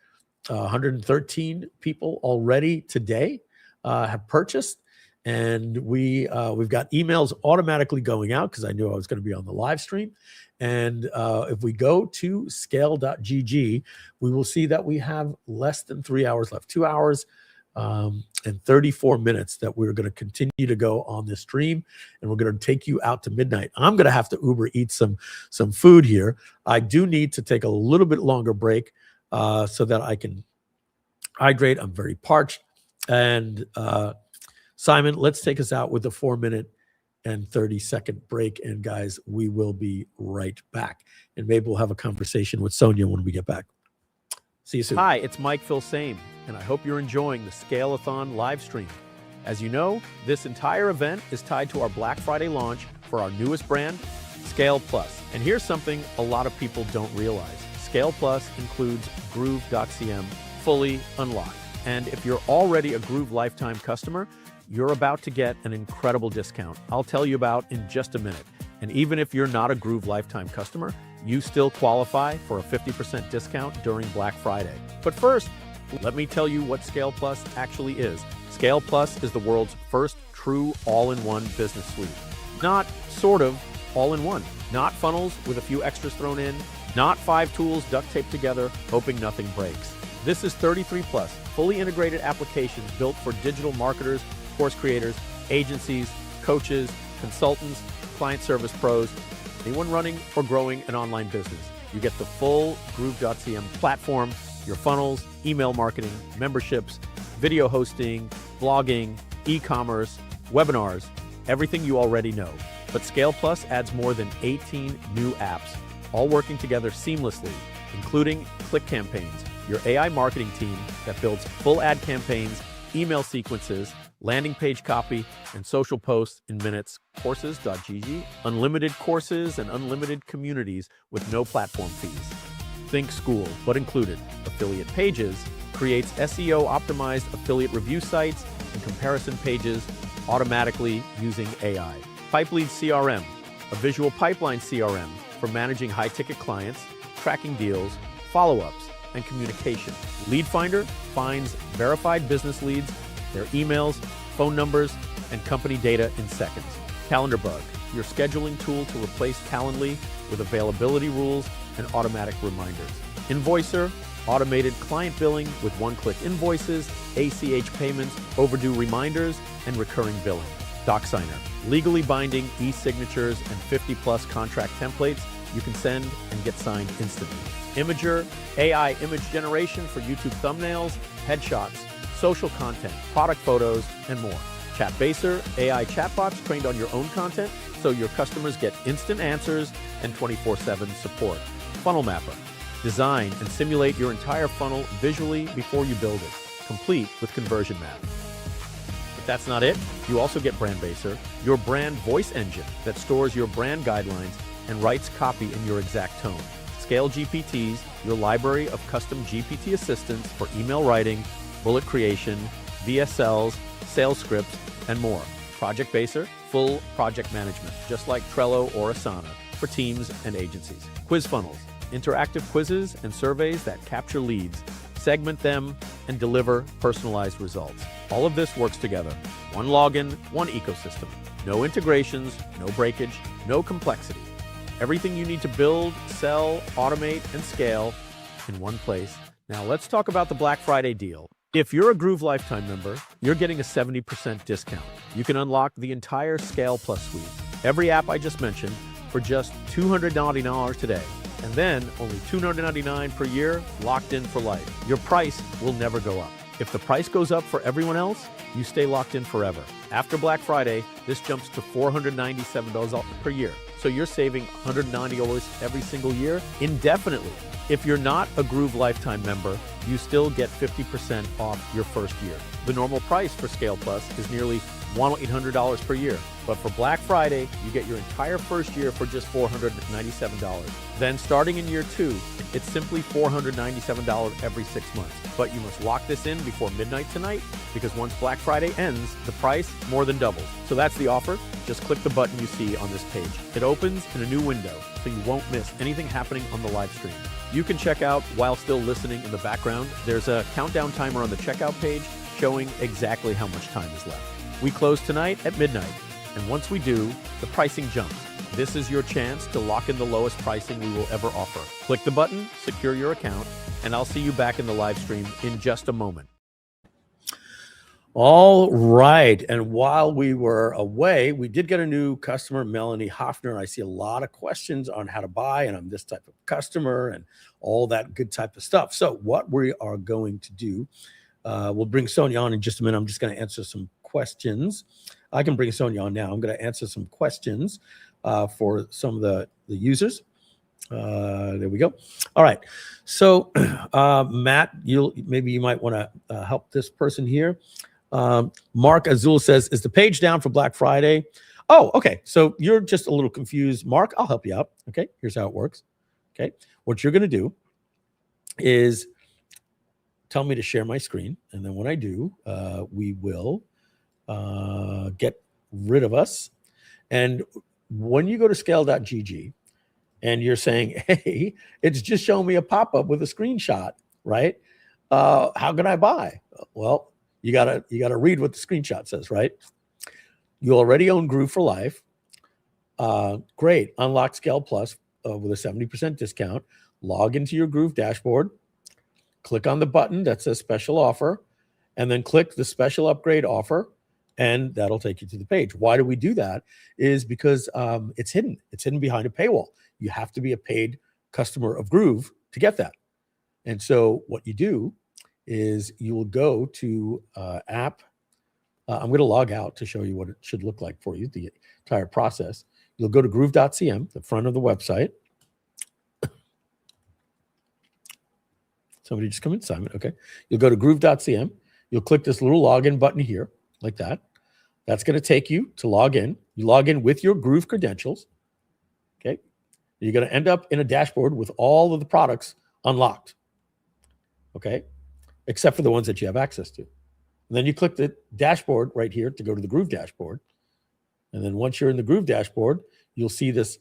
113 people already today have purchased, and we've got emails automatically going out because I knew I was going to be on the live stream. And if we go to scale.gg, we will see that we have less than 3 hours left, 2 hours and 34 minutes that we're going to continue to go on this stream, and we're going to take you out to midnight. I'm going to have to Uber eat some food here. I do need to take a little bit longer break so that I can hydrate. I'm very parched. And Simon, let's take us out with a 4-minute and 30-second break. And guys, we will be right back. And maybe we'll have a conversation with Sonia when we get back. See you soon. Hi, it's Mike Filsaime, and I hope you're enjoying the SCALEATHON live stream. As you know, this entire event is tied to our Black Friday launch for our newest brand, Scale Plus. And here's something a lot of people don't realize. Scale Plus includes Groove.cm fully unlocked. And if you're already a Groove lifetime customer, you're about to get an incredible discount I'll tell you about in just a minute. And even if you're not a Groove lifetime customer, you still qualify for a 50% discount during Black Friday. But first, let me tell you what Scale Plus actually is. Scale Plus is the world's first true all-in-one business suite. Not sort of all-in-one. Not funnels with a few extras thrown in. Not 5 tools duct taped together, hoping nothing breaks. This is 33 plus, fully integrated applications built for digital marketers, course creators, agencies, coaches, consultants, client service pros, anyone running or growing an online business. You get the full Groove.cm platform, your funnels, email marketing, memberships, video hosting, blogging, e-commerce, webinars, everything you already know. But Scale Plus adds more than 18 new apps, all working together seamlessly, including Click Campaigns, your AI marketing team that builds full ad campaigns, email sequences, landing page copy, and social posts in minutes. Courses.gg, unlimited courses and unlimited communities with no platform fees. Think school, but included. Affiliate Pages creates SEO-optimized affiliate review sites and comparison pages automatically using AI. PipeLead CRM, a visual pipeline CRM for managing high-ticket clients, tracking deals, follow-ups, and communication. Lead Finder finds verified business leads, their emails, phone numbers, and company data in seconds. CalendarBug, your scheduling tool to replace Calendly with availability rules and automatic reminders. Invoicer, automated client billing with one-click invoices, ACH payments, overdue reminders, and recurring billing. DocSigner, legally binding e-signatures and 50-plus contract templates you can send and get signed instantly. Imager, AI image generation for YouTube thumbnails, headshots, social content, product photos, and more. Chatbaser, AI chatbots trained on your own content so your customers get instant answers and 24/7 support. Funnel Mapper, design and simulate your entire funnel visually before you build it, complete with conversion map. But that's not it. You also get BrandBaser, your brand voice engine that stores your brand guidelines and writes copy in your exact tone. ScaleGPTs, your library of custom GPT assistants for email writing, bullet creation, VSLs, sales scripts, and more. Project Baser, full project management, just like Trello or Asana for teams and agencies. Quiz Funnels, interactive quizzes and surveys that capture leads, segment them, and deliver personalized results. All of this works together. One login, one ecosystem. No integrations, no breakage, no complexity. Everything you need to build, sell, automate, and scale in one place. Now let's talk about the Black Friday deal. If you're a Groove Lifetime member, you're getting a 70% discount. You can unlock the entire Scale Plus suite, every app I just mentioned, for just $299 today. And then only $299 per year, locked in for life. Your price will never go up. If the price goes up for everyone else, you stay locked in forever. After Black Friday, this jumps to $497 per year. So you're saving $190 every single year indefinitely. If you're not a Groove Lifetime member, you still get 50% off your first year. The normal price for Scale Plus is nearly $1,800 per year. But for Black Friday, you get your entire first year for just $497. Then starting in year 2, it's simply $497 every 6 months. But you must lock this in before midnight tonight, because once Black Friday ends, the price more than doubles. So that's the offer. Just click the button you see on this page. It opens in a new window, so you won't miss anything happening on the live stream. You can check out while still listening in the background. There's a countdown timer on the checkout page showing exactly how much time is left. We close tonight at midnight, and once we do, the pricing jumps. This is your chance to lock in the lowest pricing we will ever offer. Click the button, secure your account, and I'll see you back in the live stream in just a moment. All right. And while we were away, we did get a new customer, Melanie Hoffner. I see a lot of questions on how to buy, and I'm this type of customer and all that good type of stuff. So what we are going to do, we'll bring Sonia on in just a minute. I'm just going to answer some questions. I can bring Sonia on now. I'm going to answer some questions for some of the users. There we go. All right. So Matt, maybe you might want to help this person here. Mark Azul says, is the page down for Black Friday? Oh, okay. So you're just a little confused. Mark, I'll help you out. Okay. Here's how it works. Okay. What you're going to do is tell me to share my screen. And then when I do, we will get rid of us. And when you go to scale.gg and you're saying, hey, it's just showing me a pop-up with a screenshot, right? How can I buy? Well, you gotta read what the screenshot says, right? You already own Groove for life. Great. Unlock Scale Plus with a 70% discount. Log into your Groove dashboard. Click on the button that says special offer, and then click the special upgrade offer, and that'll take you to the page. Why do we do that? Is because it's hidden. It's hidden behind a paywall. You have to be a paid customer of Groove to get that. And so what you do is you will go to app I'm going to log out to show you what it should look like for you, the entire process. You'll go to groove.cm, the front of the website. Somebody just come in, Simon. Okay. You'll go to groove.cm. You'll click this little login button here, like that. That's going to take you to log in. You log in with your Groove credentials. Okay. You're going to end up in a dashboard with all of the products unlocked. Okay. Except for the ones that you have access to. And then you click the dashboard right here to go to the Groove dashboard. And then once you're in the Groove dashboard, you'll see this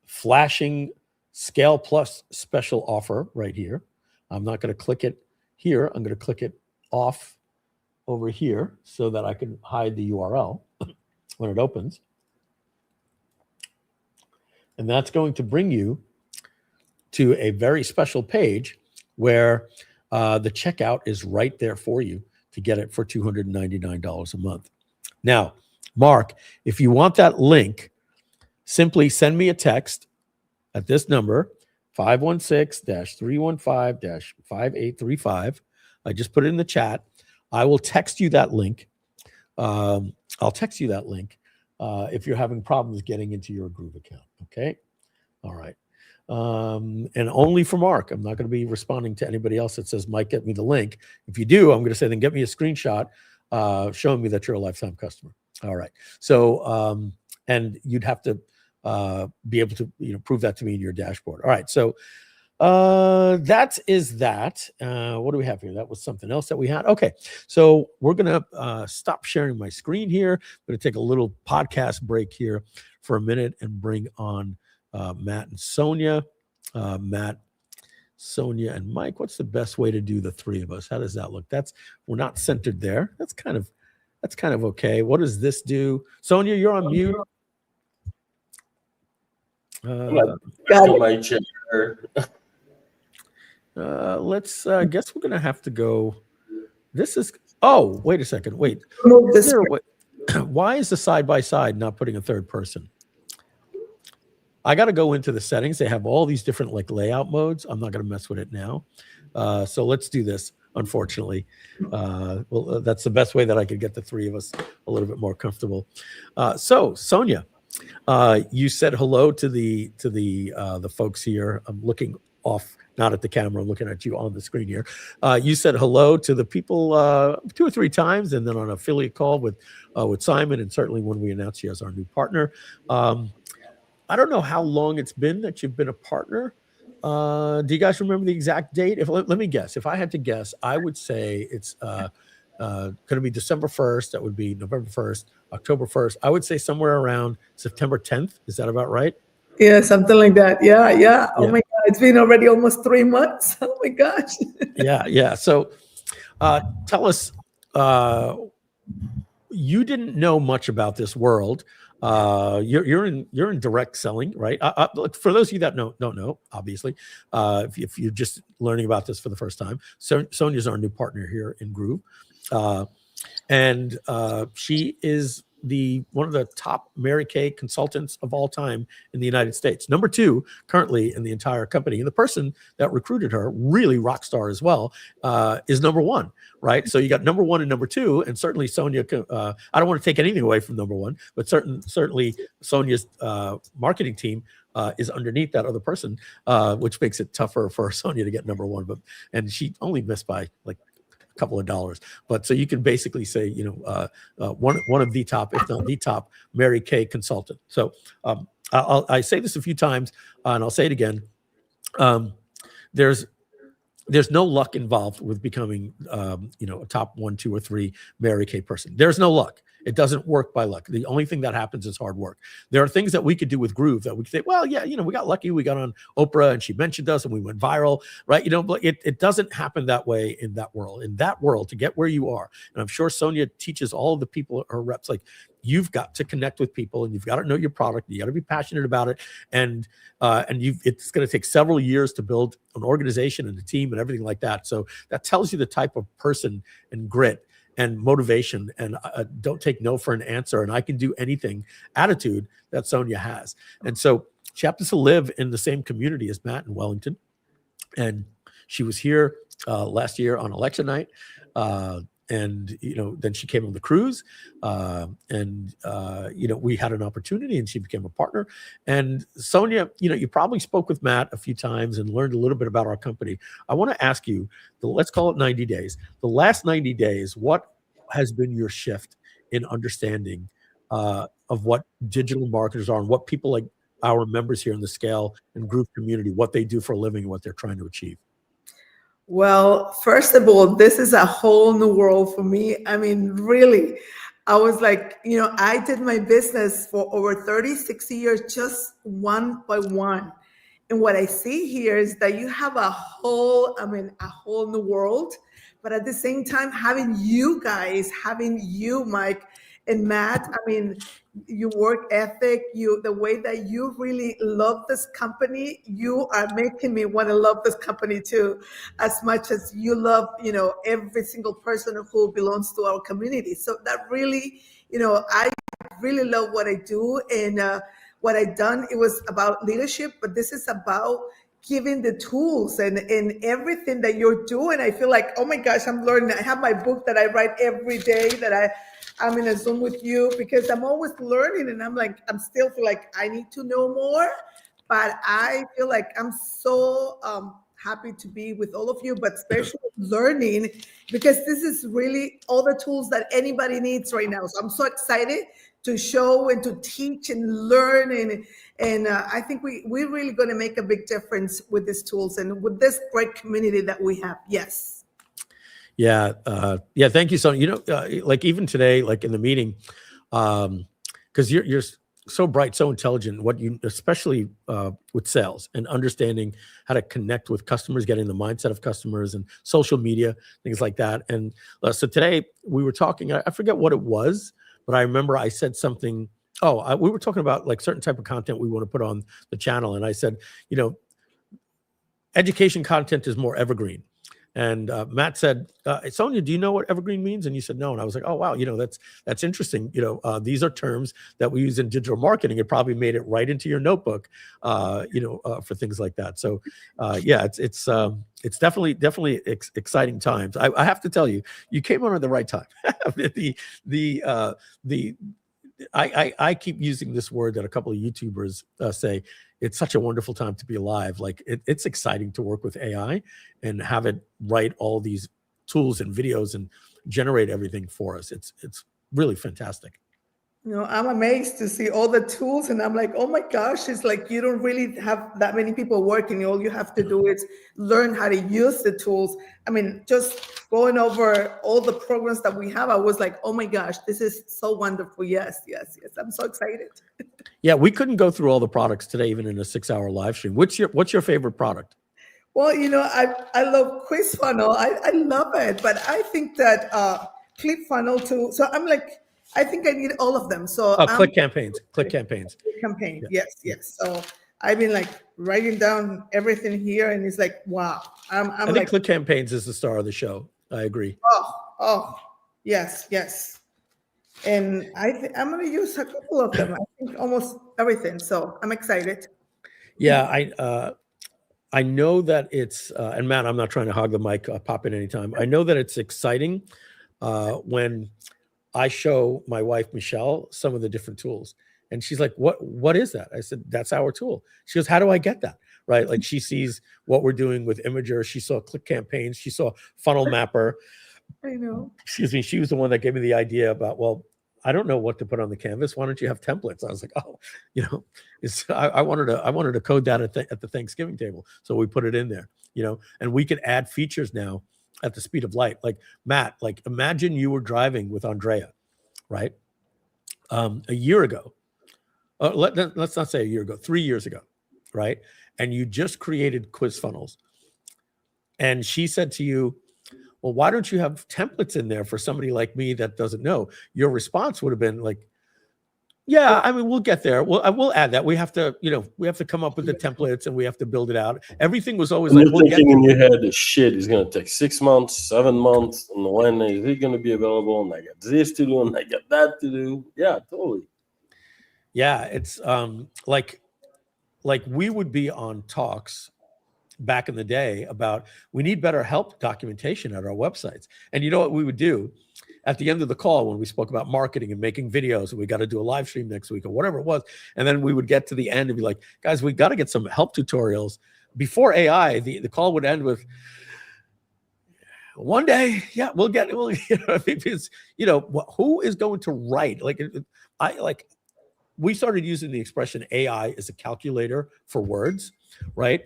flashing Scale Plus special offer right here. I'm not going to click it here. I'm going to click it off over here so that I can hide the URL when it opens. And that's going to bring you to a very special page where the checkout is right there for you to get it for $299 a month. Now, Mark, if you want that link, simply send me a text at this number, 516-315-5835. I just put it in the chat. I will text you that link. I'll text you that link if you're having problems getting into your Groove account. Okay. All right. And only for Mark. I'm not going to be responding to anybody else that says, Mike, get me the link. If you do, I'm going to say, then get me a screenshot showing me that you're a lifetime customer. All right. So, and you'd have to be able to, prove that to me in your dashboard. All right. So that is that. What do we have here? That was something else that we had. Okay. So we're going to stop sharing my screen here. I'm going to take a little podcast break here for a minute and bring on Matt and Sonia. Matt, Sonia, and Mike. What's the best way to do the three of us? How does that look? We're not centered there. That's kind of okay. What does this do? Sonia, you're on mute. My chair. Let's guess we're gonna have to go. This is wait a second. Wait. Why is the side by side not putting a third person? I got to go into the settings. They have all these different layout modes. I'm not going to mess with it now. So let's do this. Unfortunately, well, that's the best way that I could get the three of us a little bit more comfortable. So Sonia, you said hello to the folks here. I'm looking off, not at the camera. I'm looking at you on the screen here. You said hello to the people 2 or 3 times, and then on an affiliate call with Simon, and certainly when we announced you as our new partner. I don't know how long it's been that you've been a partner. Do you guys remember the exact date? Let me guess. If I had to guess, I would say it's going to be December 1st. That would be November 1st, October 1st. I would say somewhere around September 10th. Is that about right? Yeah, something like that. Yeah. Oh my God, it's been already almost 3 months. Oh my gosh. Yeah. So tell us, you didn't know much about this world. You're in direct selling, right? For those of you that don't know, obviously, if you're just learning about this for the first time, Sonia's our new partner here in Groove, and she is one of the top Mary Kay consultants of all time in the United States. Number 2 currently in the entire company. And the person that recruited her, really rock star as well, is number 1, right? So you got number 1 and number 2, and certainly Sonia, I don't want to take anything away from number 1, but certainly Sonia's marketing team is underneath that other person, which makes it tougher for Sonia to get number 1. And she only missed by couple of dollars, but so you can basically say, one of the top, if not the top, Mary Kay consultant. So I say this a few times, and I'll say it again. There's no luck involved with becoming, a top 1, 2, or 3 Mary Kay person. There's no luck. It doesn't work by luck. The only thing that happens is hard work. There are things that we could do with Groove that we could say, well, yeah, we got lucky. We got on Oprah and she mentioned us and we went viral, right? But it doesn't happen that way in that world. In that world, to get where you are, and I'm sure Sonia teaches all of the people, her reps, you've got to connect with people and you've got to know your product. You got to be passionate about it. And it's going to take several years to build an organization and a team and everything like that. So that tells you the type of person and grit and motivation and don't take no for an answer, and I can do anything attitude that Sonia has. And so she happens to live in the same community as Matt in Wellington. And she was here last year on election night. and then she came on the cruise, and we had an opportunity, and she became a partner. And Sonia, you probably spoke with Matt a few times and learned a little bit about our company. I want to ask you, let's call it 90 days. The last 90 days, what has been your shift in understanding of what digital marketers are and what people like our members here in the Scale and Groove community, what they do for a living and what they're trying to achieve? Well, first of all, this is a whole new world for me. I mean, really, I was like, I did my business for over 36 years, just one by one. And what I see here is that you have a whole new world. But at the same time, having you guys, having you, Mike and Matt, your work ethic, the way that you really love this company, you are making me want to love this company too, as much as you love, every single person who belongs to our community. So that really, I really love what I do. And what I've done, it was about leadership, but this is about giving the tools and everything that you're doing. I feel like, oh my gosh, I'm learning. I have my book that I write every day, that I'm in a Zoom with you, because I'm always learning, and I'm still feel like I need to know more. But I feel like I'm so happy to be with all of you, but especially learning, because this is really all the tools that anybody needs right now. So I'm so excited to show and to teach and learn, and I think we're really going to make a big difference with these tools and with this great community that we have. Yes. Yeah. Thank you, Sonia. Like even today, like in the meeting, because you're so bright, so intelligent, especially with sales and understanding how to connect with customers, getting the mindset of customers and social media, things like that. And so today we were talking, I forget what it was, but I remember I said something. We were talking about like certain type of content we want to put on the channel. And I said, education content is more evergreen. And Matt said, Sonia, do you know what evergreen means? And you said no. And I was like, oh, wow, that's interesting. These are terms that we use in digital marketing. It probably made it right into your notebook, for things like that. So it's definitely exciting times. I have to tell you, you came on at the right time. I keep using this word that a couple of YouTubers say. It's such a wonderful time to be alive. Like it's exciting to work with AI and have it write all these tools and videos and generate everything for us. It's really fantastic. I'm amazed to see all the tools, and I'm like, oh my gosh, it's like you don't really have that many people working. All you have to do is learn how to use the tools. Just going over all the programs that we have, I was like, oh my gosh, this is so wonderful. Yes. I'm so excited. Yeah, we couldn't go through all the products today, even in a 6-hour live stream. What's your favorite product? Well, I love Quiz Funnel. I love it, but I think that Click Funnel too. So I'm like, I think I need all of them. So Click campaigns. Campaign. Yeah. Yes. So I've been like writing down everything here, and it's like, wow. I think Click campaigns is the star of the show. I agree. Oh, yes. And I'm going to use a couple of them. I think almost everything. So I'm excited. Yeah, I know that it's and Matt, I'm not trying to hog the mic. Pop in anytime. I know that it's exciting when I show my wife Michelle some of the different tools, and she's like, "What is that?" I said, "That's our tool." She goes, "How do I get that?" Right? Like she sees what we're doing with Imager. She saw Click campaigns. She saw Funnel Mapper. I know. Excuse me. She was the one that gave me the idea about, well, I don't know what to put on the canvas. Why don't you have templates? I was like, I wanted to code that at the Thanksgiving table. So we put it in there, and we could add features now at the speed of light. Like Matt, like imagine you were driving with Andrea, right? A year ago, let's not say a year ago, 3 years ago, right? And you just created quiz funnels. And she said to you, well, why don't you have templates in there for somebody like me that doesn't know? Your response would have been like, yeah, we'll get there. We'll add that. We have to come up with the templates and we have to build it out. Everything was always and like, you're thinking in your head, shit, it's going to take 6 months, 7 months. And when is it going to be available? And I got this to do and I got that to do. Yeah, totally. Yeah, it's like we would be on talks back in the day about we need better help documentation at our websites. And you know what we would do at the end of the call when we spoke about marketing and making videos, and we got to do a live stream next week or whatever it was. And then we would get to the end and be like, guys, we got to get some help tutorials. Before AI, the call would end with, one day, yeah, we'll get it. Well, it's, who is going to write? We started using the expression AI as a calculator for words, right?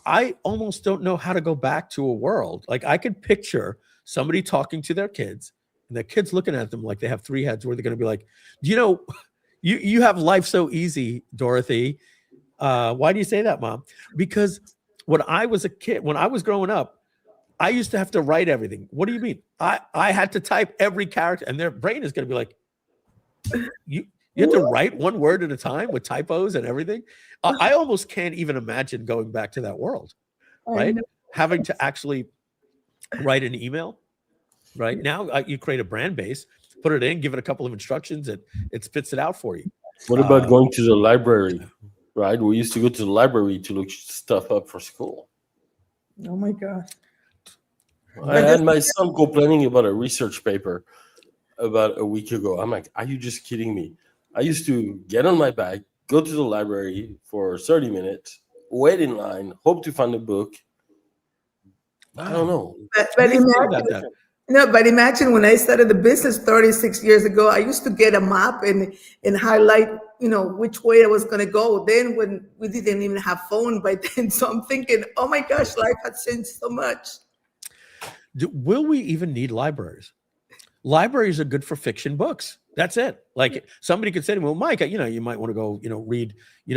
I almost don't know how to go back to a world. Like I could picture somebody talking to their kids and their kids looking at them like they have three heads, where they're going to be like, you have life so easy, Dorothy. Why do you say that, Mom? Because when I was a kid, when I was growing up, I used to have to write everything. What do you mean? I had to type every character, and their brain is going to be like, you have to write one word at a time with typos and everything. I almost can't even imagine going back to that world, right? Having to actually write an email, right? Now you create a brand base, put it in, give it a couple of instructions, and it spits it out for you. What about going to the library, right? We used to go to the library to look stuff up for school. Oh my God. I had my son complaining about a research paper about a week ago. I'm like, are you just kidding me? I used to get on my bike, go to the library for 30 minutes, wait in line, hope to find a book. I don't know. But imagine when I started the business 36 years ago, I used to get a map and highlight, which way I was going to go. Then when we didn't even have phone by then. So I'm thinking, oh my gosh, life has changed so much. Will we even need libraries? Libraries are good for fiction books. That's it. Like somebody could say to me, well, Mike, you might want to go, read,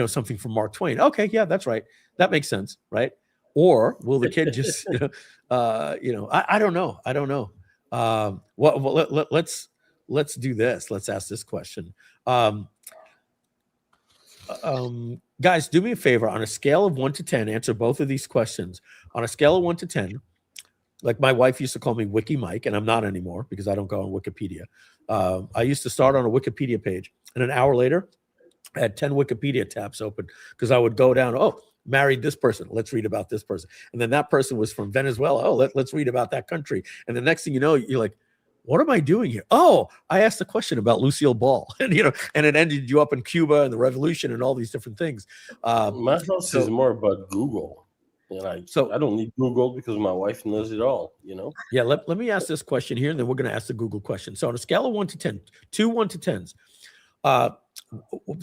something from Mark Twain. Okay. Yeah, that's right. That makes sense. Right. Or will the kid just, I don't know. I don't know. Let's do this. Let's ask this question. Guys, do me a favor. On a scale of 1 to 10, answer both of these questions. On a scale of 1 to 10, like my wife used to call me Wiki Mike, and I'm not anymore because I don't go on Wikipedia. I used to start on a Wikipedia page, and an hour later, I had 10 Wikipedia tabs open because I would go down, married this person, let's read about this person. And then that person was from Venezuela. Let's read about that country. And the next thing you know, you're like, what am I doing here? Oh, I asked a question about Lucille Ball, and and it ended you up in Cuba and the revolution and all these different things. My house is more about Google. So I don't need Google because my wife knows it all, Yeah, let me ask this question here, and then we're going to ask the Google question. So on a scale of 1 to 10, 2 1 to 10s,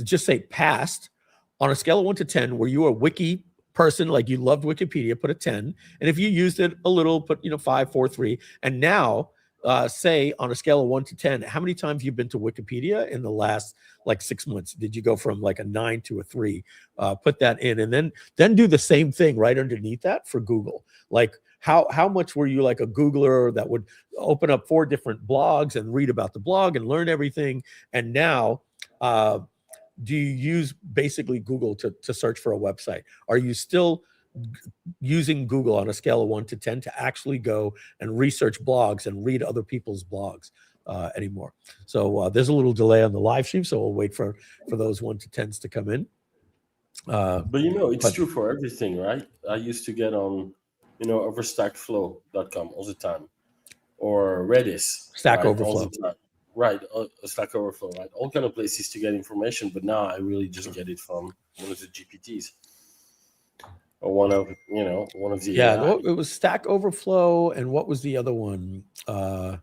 just say passed. On a scale of 1 to 10, were you a wiki person, like you loved Wikipedia, put a 10. And if you used it a little, put 5, 4, 3. And now say on a scale of 1 to 10, how many times you've been to Wikipedia in the last 6 months? Did you go from a 9 to a 3? Put that in, and then do the same thing right underneath that for Google. Like how much were you like a Googler that would open up 4 different blogs and read about the blog and learn everything? And now, do you use basically Google to search for a website? Are you still using Google on a scale of 1 to 10 to actually go and research blogs and read other people's blogs anymore? So there's a little delay on the live stream, so we'll wait for those 1 to 10s to come in. But it's true for everything, right? I used to get on, overstackflow.com all the time, or Redis, Stack Overflow. Right, Stack Overflow, right? All kind of places to get information, but now I really just get it from one of the GPTs. Or one of the AI. It was Stack Overflow, and what was the other one? There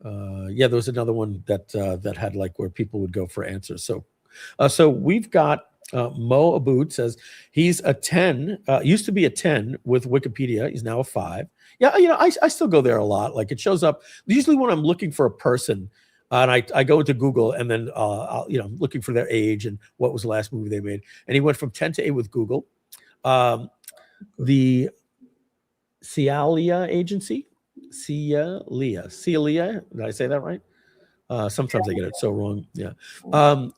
was another one that had where people would go for answers. So we've got Mo Aboud says he's a 10. Used to be a 10 with Wikipedia. He's now a 5. Yeah, I still go there a lot. It shows up usually when I'm looking for a person. And I go into Google, and then I'm looking for their age and what was the last movie they made. And he went from 10 to 8 with Google. The Cialia agency, Cialia, did I say that right? Sometimes I get it so wrong. Yeah.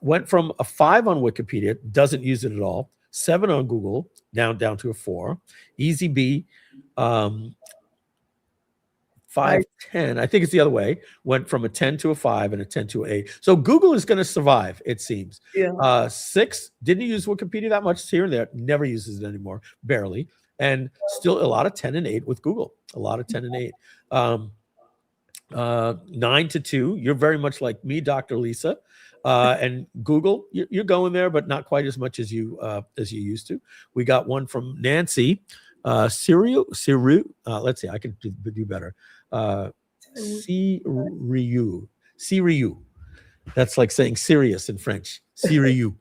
Went from a 5 on Wikipedia, doesn't use it at all. 7 on Google, down to a 4. EasyB, 510. I think it's the other way. Went from a 10 to a 5 and a 10 to an 8. So Google is going to survive, it seems. Yeah. 6 didn't use Wikipedia that much. It's here and there. Never uses it anymore. Barely. and still a lot of 10 and 8 with Google, a lot of 10 and 8. 9 to 2, you're very much like me, Dr. Lisa. And Google, you're going there, but not quite as much as you used to. We got one from Nancy. Siriu. Let's see, I can do better. Siriu. That's like saying serious in French. Siriu.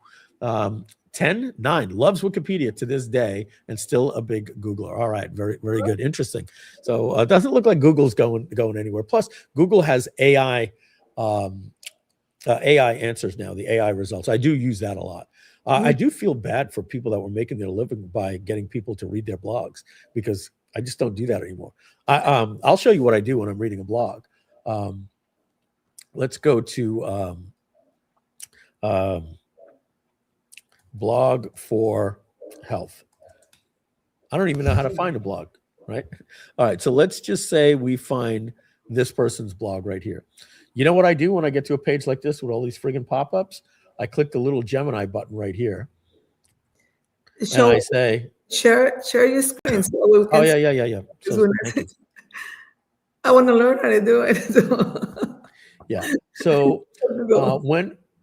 10, 9, loves Wikipedia to this day and still a big Googler. All right, very, very good. Interesting. So it doesn't look like Google's going anywhere. Plus, Google has AI answers now, the AI results. I do use that a lot. I do feel bad for people that were making their living by getting people to read their blogs, because I just don't do that anymore. I'll show you what I do when I'm reading a blog. Let's go to blog for health. I don't even know how to find a blog, right? All right, so let's just say we find this person's blog right here. You know what I do when I get to a page like this with all these friggin' pop-ups? I click the little Gemini button right here. So and I say, share your screen. So we can yeah. So, I want to learn how to do it. yeah. So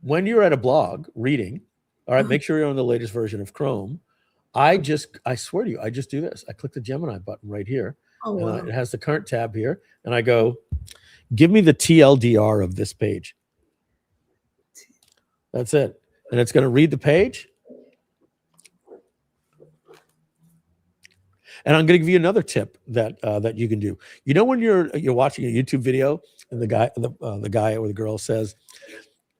when you're at a blog reading, all right, make sure you're on the latest version of Chrome. I swear to you, I just do this. I click the Gemini button right here. Oh, wow. It has the current tab here. And I go, give me the TLDR of this page. That's it. And it's going to read the page. And I'm going to give you another tip that you can do. You know, when you're watching a YouTube video and the guy or the girl says,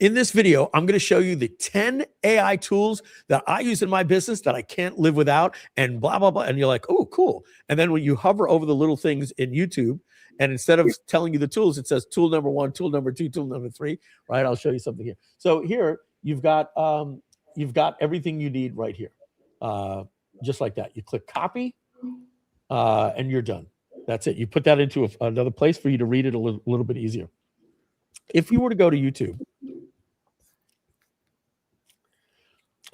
in this video, I'm going to show you the 10 AI tools that I use in my business that I can't live without, and blah, blah, blah. And you're like, oh, cool. And then when you hover over the little things in YouTube, and instead of telling you the tools, it says tool number 1, tool number 2, tool number 3, right? I'll show you something here. So here you've got everything you need right here. Just like that. You click copy and you're done. That's it. You put that into another place for you to read it a little bit easier. If you were to go to YouTube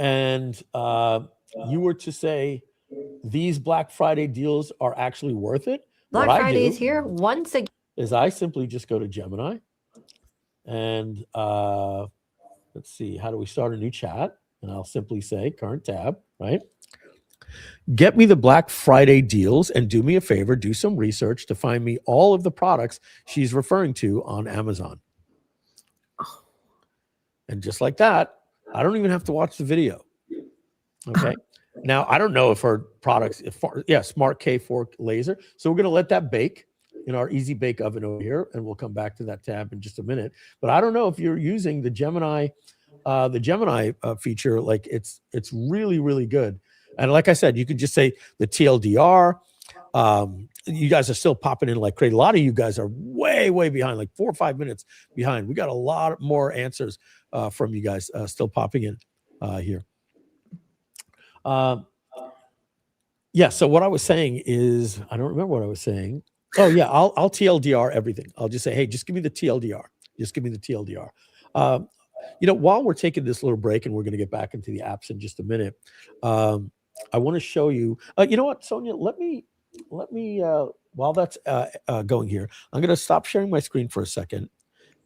and you were to say, these Black Friday deals are actually worth it. Black Friday is here once again. Is I simply just go to Gemini and let's see, how do we start a new chat? And I'll simply say current tab, right? Get me the Black Friday deals and do me a favor, do some research to find me all of the products she's referring to on Amazon. And just like that, I don't even have to watch the video. Okay. Now, I don't know if her products, Smart K4 laser. So we're going to let that bake in our easy bake oven over here. And we'll come back to that tab in just a minute. But I don't know if you're using the Gemini feature. Like it's really, really good. And like I said, you could just say the TLDR. You guys are still popping in like crazy. A lot of you guys are way, way behind, like 4 or 5 minutes behind. We got a lot more answers from you guys still popping in here. So what I was saying is, I don't remember what I was saying. Oh yeah, I'll TLDR everything. I'll just say, hey, just give me the TLDR. Just give me the TLDR. While we're taking this little break and we're going to get back into the apps in just a minute, I want to show you, you know what, Sonia, let me while that's going here, I'm going to stop sharing my screen for a second.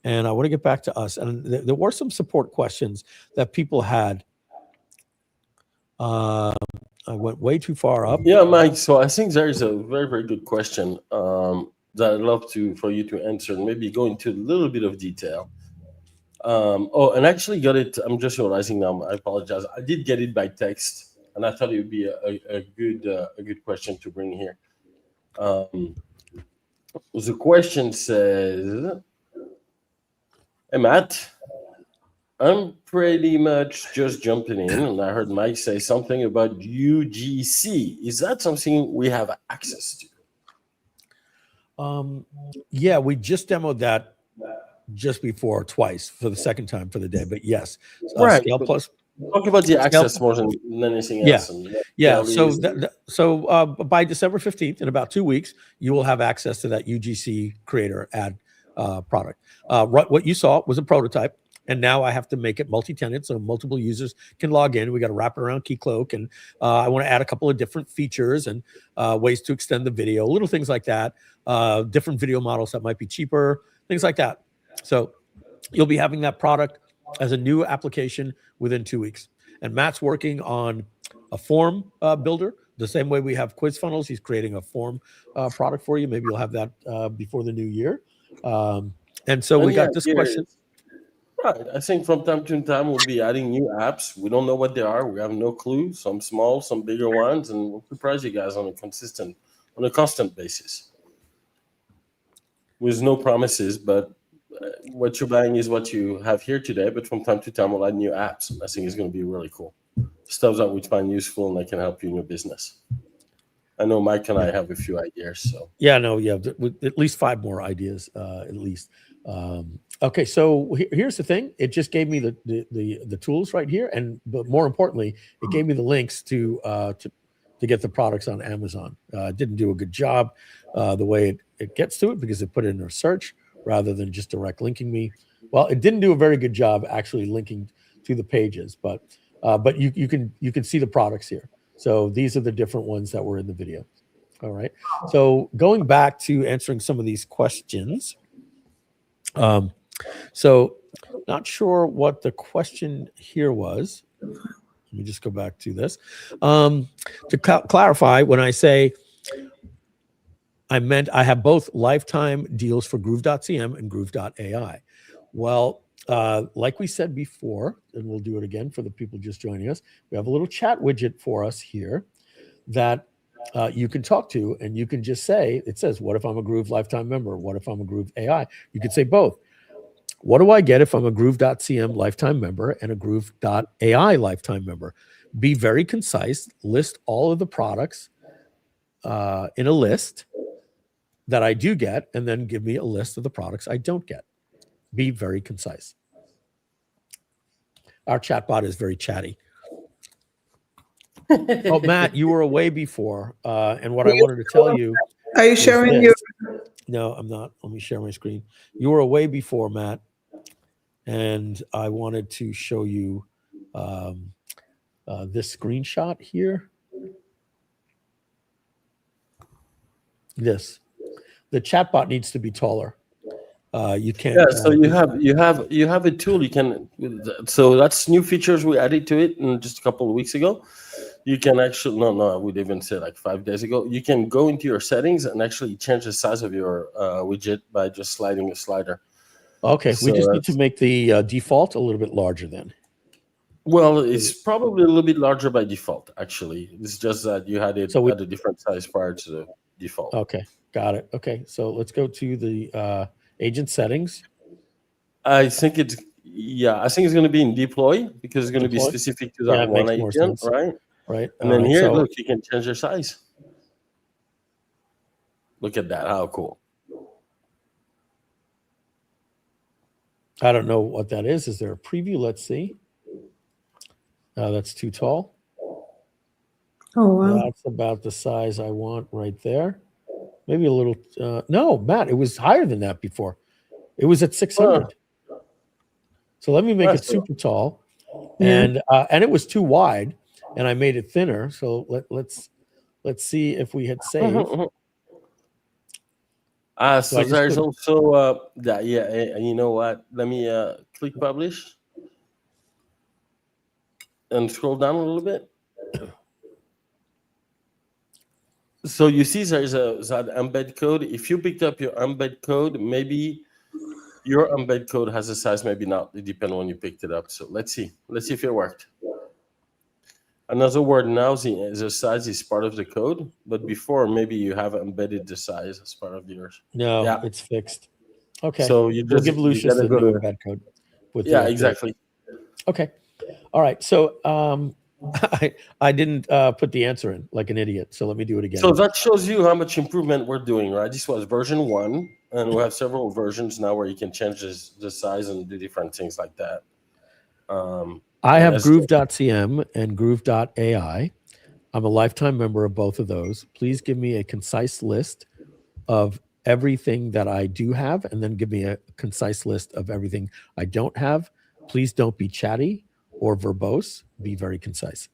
And I want to get back to us. And there were some support questions that people had. I went way too far up. Yeah, Mike. So I think there is a very, very good question that I'd love for you to answer and maybe go into a little bit of detail. And I actually got it. I'm just realizing now. I apologize. I did get it by text, and I thought it would be a good question to bring here. The question says, "Hey Matt, I'm pretty much just jumping in, and I heard Mike say something about UGC. Is that something we have access to?" Yeah, we just demoed that just before, twice, for the second time for the day. But yes, right. Scale Plus. Talk about the access more than anything else. So by December 15th, in about 2 weeks, you will have access to that UGC Creator ad product. What you saw was a prototype. And now I have to make it multi-tenant so multiple users can log in. We got to wrap it around Keycloak, and I want to add a couple of different features and ways to extend the video, little things like that, different video models that might be cheaper, things like that. So you'll be having that product as a new application within 2 weeks. And Matt's working on a form builder. The same way we have quiz funnels, he's creating a form product for you. Maybe you'll have that before the new year. And so we got this question. Right. I think from time to time we'll be adding new apps. We don't know what they are. We have no clue. Some small, some bigger ones, and we'll surprise you guys on a constant basis. With no promises, but what you're buying is what you have here today. But from time to time we'll add new apps. I think it's going to be really cool. Stuff that we find useful and that can help you in your business. I know Mike and I have a few ideas. So at least 5 more ideas at least. Okay, so here's the thing. It just gave me the tools right here, but more importantly, it gave me the links to get the products on Amazon. It didn't do a good job the way it gets to it, because it put it in a search rather than just direct linking me. Well, it didn't do a very good job actually linking to the pages, but you can see the products here. So these are the different ones that were in the video. All right. So going back to answering some of these questions. So not sure what the question here was. Let me just go back to this. To clarify, when I say I meant I have both lifetime deals for Groove.cm and Groove.ai. Well, like we said before, and we'll do it again for the people just joining us, we have a little chat widget for us here that you can talk to, and you can just say, it says, what if I'm a Groove lifetime member? What if I'm a Groove AI? You could say both. What do I get if I'm a Groove.cm lifetime member and a Groove.ai lifetime member? Be very concise, list all of the products in a list that I do get, and then give me a list of the products I don't get. Be very concise. Our chatbot is very chatty. Oh, Matt, you were away before, and what I wanted to tell you. Are you sharing your? No, I'm not. Let me share my screen. You were away before, Matt, and I wanted to show you this screenshot here. This. The chatbot needs to be taller. You can't. Yeah, so you have a tool you can. So that's new features we added to it just a couple of weeks ago. You can actually I would even say like 5 days ago. You can go into your settings and actually change the size of your widget by just sliding a slider. Okay, so we just need to make the default a little bit larger then. Well, it's probably a little bit larger by default. Actually, it's just that you had it at a different size prior to the default. Okay, got it. Okay, so let's go to the agent settings. I think it's going to be in deploy, because it's going to be specific to that one agent, right? Right. And then here, look, you can change your size. Look at that. How cool. I don't know what that is. Is there a preview? Let's see. That's too tall. Oh, wow. That's about the size I want right there. Maybe a little. No, Matt, it was higher than that before. It was at 600. So let me make it super tall. And it was too wide, and I made it thinner. So let's see if we hit save. So there's also you know what? Let me click publish and scroll down a little bit. So you see there's that embed code. If you picked up your embed code, maybe your embed code has a size, maybe not. It depends on when you picked it up. So let's see if it worked. Another word now, the size is part of the code, but before maybe you have embedded the size as part of yours. No, it's fixed. Okay. So we'll give Lucius the new embed code. Exactly. Okay. All right. So I didn't put the answer in like an idiot. So let me do it again. So that shows you how much improvement we're doing, right? This was version 1, and we have several versions now where you can change the size and do different things like that. I have Groove.cm and Groove.ai. I'm a lifetime member of both of those. Please give me a concise list of everything that I do have, and then give me a concise list of everything I don't have. Please don't be chatty or verbose. Be very concise.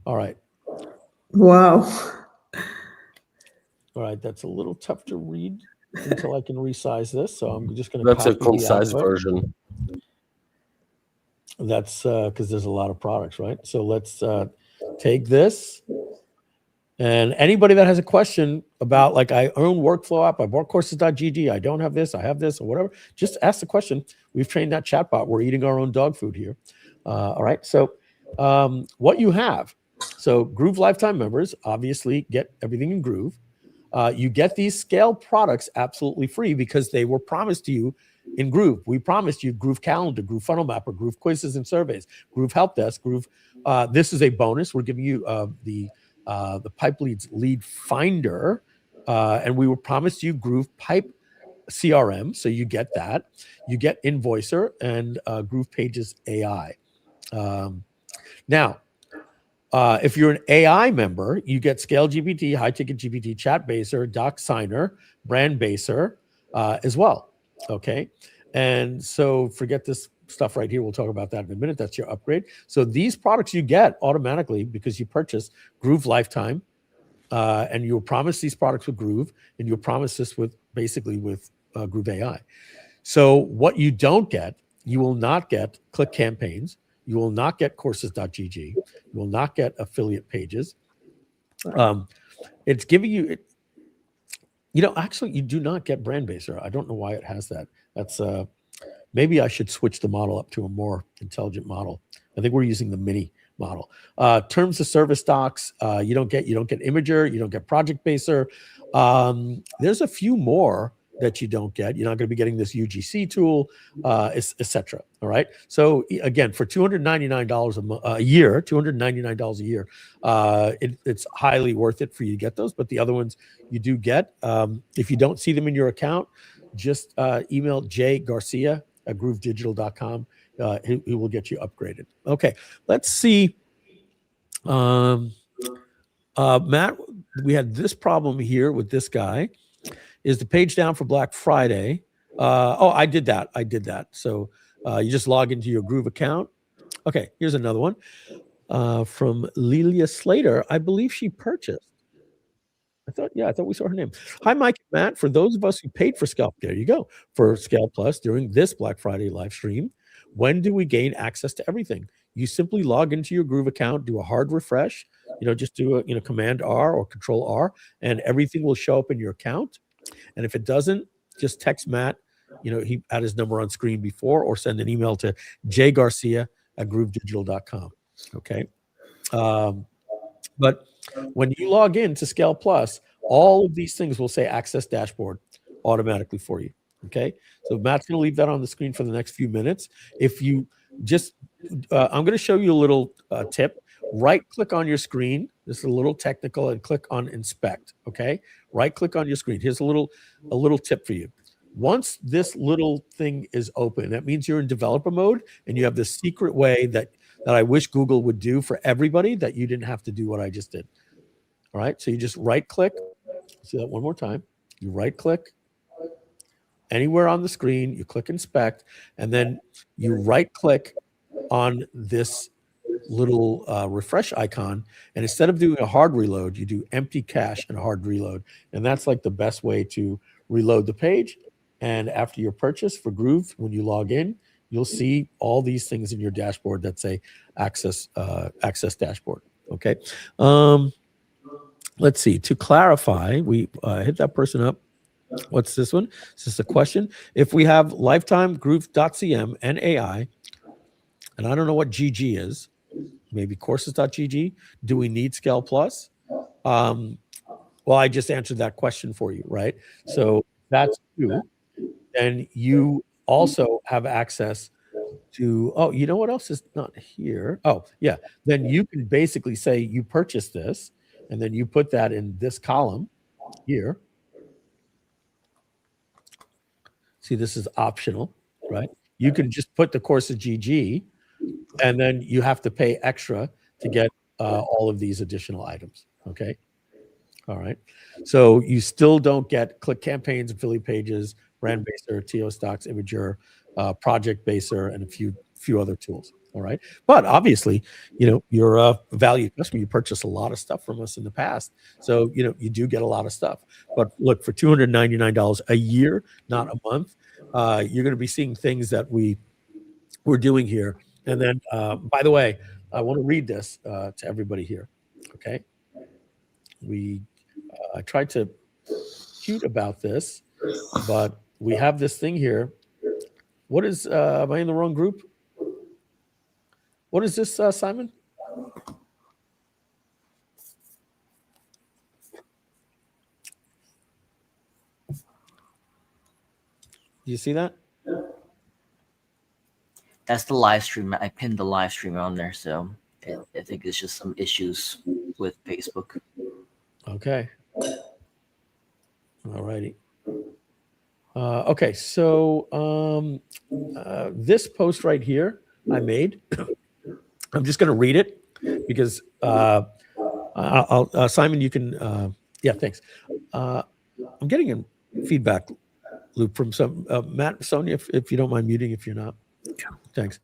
All right. Wow. All right. That's a little tough to read until I can resize this. So I'm just going to That's a copy the concise output. version. That's because there's a lot of products, right? So let's take this. And anybody that has a question about, like, I own workflow app, I bought courses.gg, I don't have this, I have this, or whatever, just ask the question. We've trained that chatbot. We're eating our own dog food here. All right. So what you have, so Groove lifetime members obviously get everything in Groove. You get these Scale products absolutely free because they were promised to you in Groove. We promised you Groove Calendar, Groove Funnel Mapper, Groove Quizzes and Surveys, Groove Help Desk, Groove. This is a bonus. We're giving you the Pipe Leads Lead Finder, and we were promised you Groove Pipe CRM, so you get that. You get Invoicer and Groove Pages AI. Now, if you're an AI member, you get ScaleGPT, High Ticket GPT, Chat Baser, Doc Signer, Brand Baser as well. Okay, and so forget this stuff right here. We'll talk about that in a minute. That's your upgrade. So these products you get automatically because you purchase Groove Lifetime, and you'll promise these products with Groove, and you'll promise this with basically with Groove AI. So what you don't get, you will not get Click Campaigns. You will not get courses.gg. You will not get affiliate pages. It's giving you, actually, you do not get Brand Baser. I don't know why it has that. That's maybe I should switch the model up to a more intelligent model. I think we're using the mini model. Terms of service docs, you don't get Imager, you don't get Project Baser. There's a few more that you don't get. You're not going to be getting this UGC tool, etc. All right. So again, for $299 a year, $299 a year, it's highly worth it for you to get those. But the other ones you do get. If you don't see them in your account, just email Jay Garcia at groovedigital.com. He will get you upgraded. Okay. Let's see. Matt, we had this problem here with this guy. Is the page down for Black Friday? I did that. So you just log into your Groove account. Okay, here's another one from Lelia Slater. I believe she purchased. I thought we saw her name. Hi, Mike and Matt. For those of us who paid for Scale, there you go, for Scale Plus during this Black Friday live stream, when do we gain access to everything? You simply log into your Groove account, do a hard refresh, just do a Command R or Control R, and everything will show up in your account. And if it doesn't, just text Matt. He had his number on screen before, or send an email to jgarcia@groovedigital.com. Okay. But when you log in to Scale Plus, all of these things will say Access Dashboard automatically for you. Okay. So Matt's going to leave that on the screen for the next few minutes. If you just, I'm going to show you a little tip. Right click on your screen. This is a little technical, and click on Inspect. Okay. Right click on your screen. Here's a little tip for you. Once this little thing is open, that means you're in developer mode, and you have this secret way that I wish Google would do for everybody that you didn't have to do what I just did. All right. So you just right click. See that one more time. You right click anywhere on the screen, you click Inspect, and then you right click on this little refresh icon, and instead of doing a hard reload, you do empty cache and hard reload, and that's like the best way to reload the page. And after your purchase for Groove, when you log in, you'll see all these things in your dashboard that say access dashboard. Okay. Let's see. To clarify, we hit that person up. What's this one? Is this a question? If we have lifetime Groove.cm and AI, and I don't know what GG is, maybe courses.gg, do we need Scale Plus? Well, I just answered that question for you, right? So that's true. And you also have access to, you know what else is not here? Oh, yeah. Then you can basically say you purchased this, and then you put that in this column here. See, this is optional, right? You can just put the courses GG, and then you have to pay extra to get all of these additional items, okay? All right. So you still don't get click campaigns, affiliate pages, brand baser, TO stocks, Imager, project baser, and a few other tools. All right. But obviously, you're a valued customer. You purchased a lot of stuff from us in the past. So, you do get a lot of stuff. But look, for $299 a year, not a month, you're going to be seeing things that we're doing here. And then, by the way, I want to read this to everybody here. Okay. I tried to shoot about this, but we have this thing here. What is, am I in the wrong group? What is this, Simon? Do you see that? That's the live stream. I pinned the live stream on there, so I think it's just some issues with Facebook. Okay. All righty. Okay, so this post right here I made, I'm just going to read it because Simon, you can, yeah, thanks. I'm getting a feedback loop from some, Matt, Sonia, if you don't mind muting, if you're not. Thanks.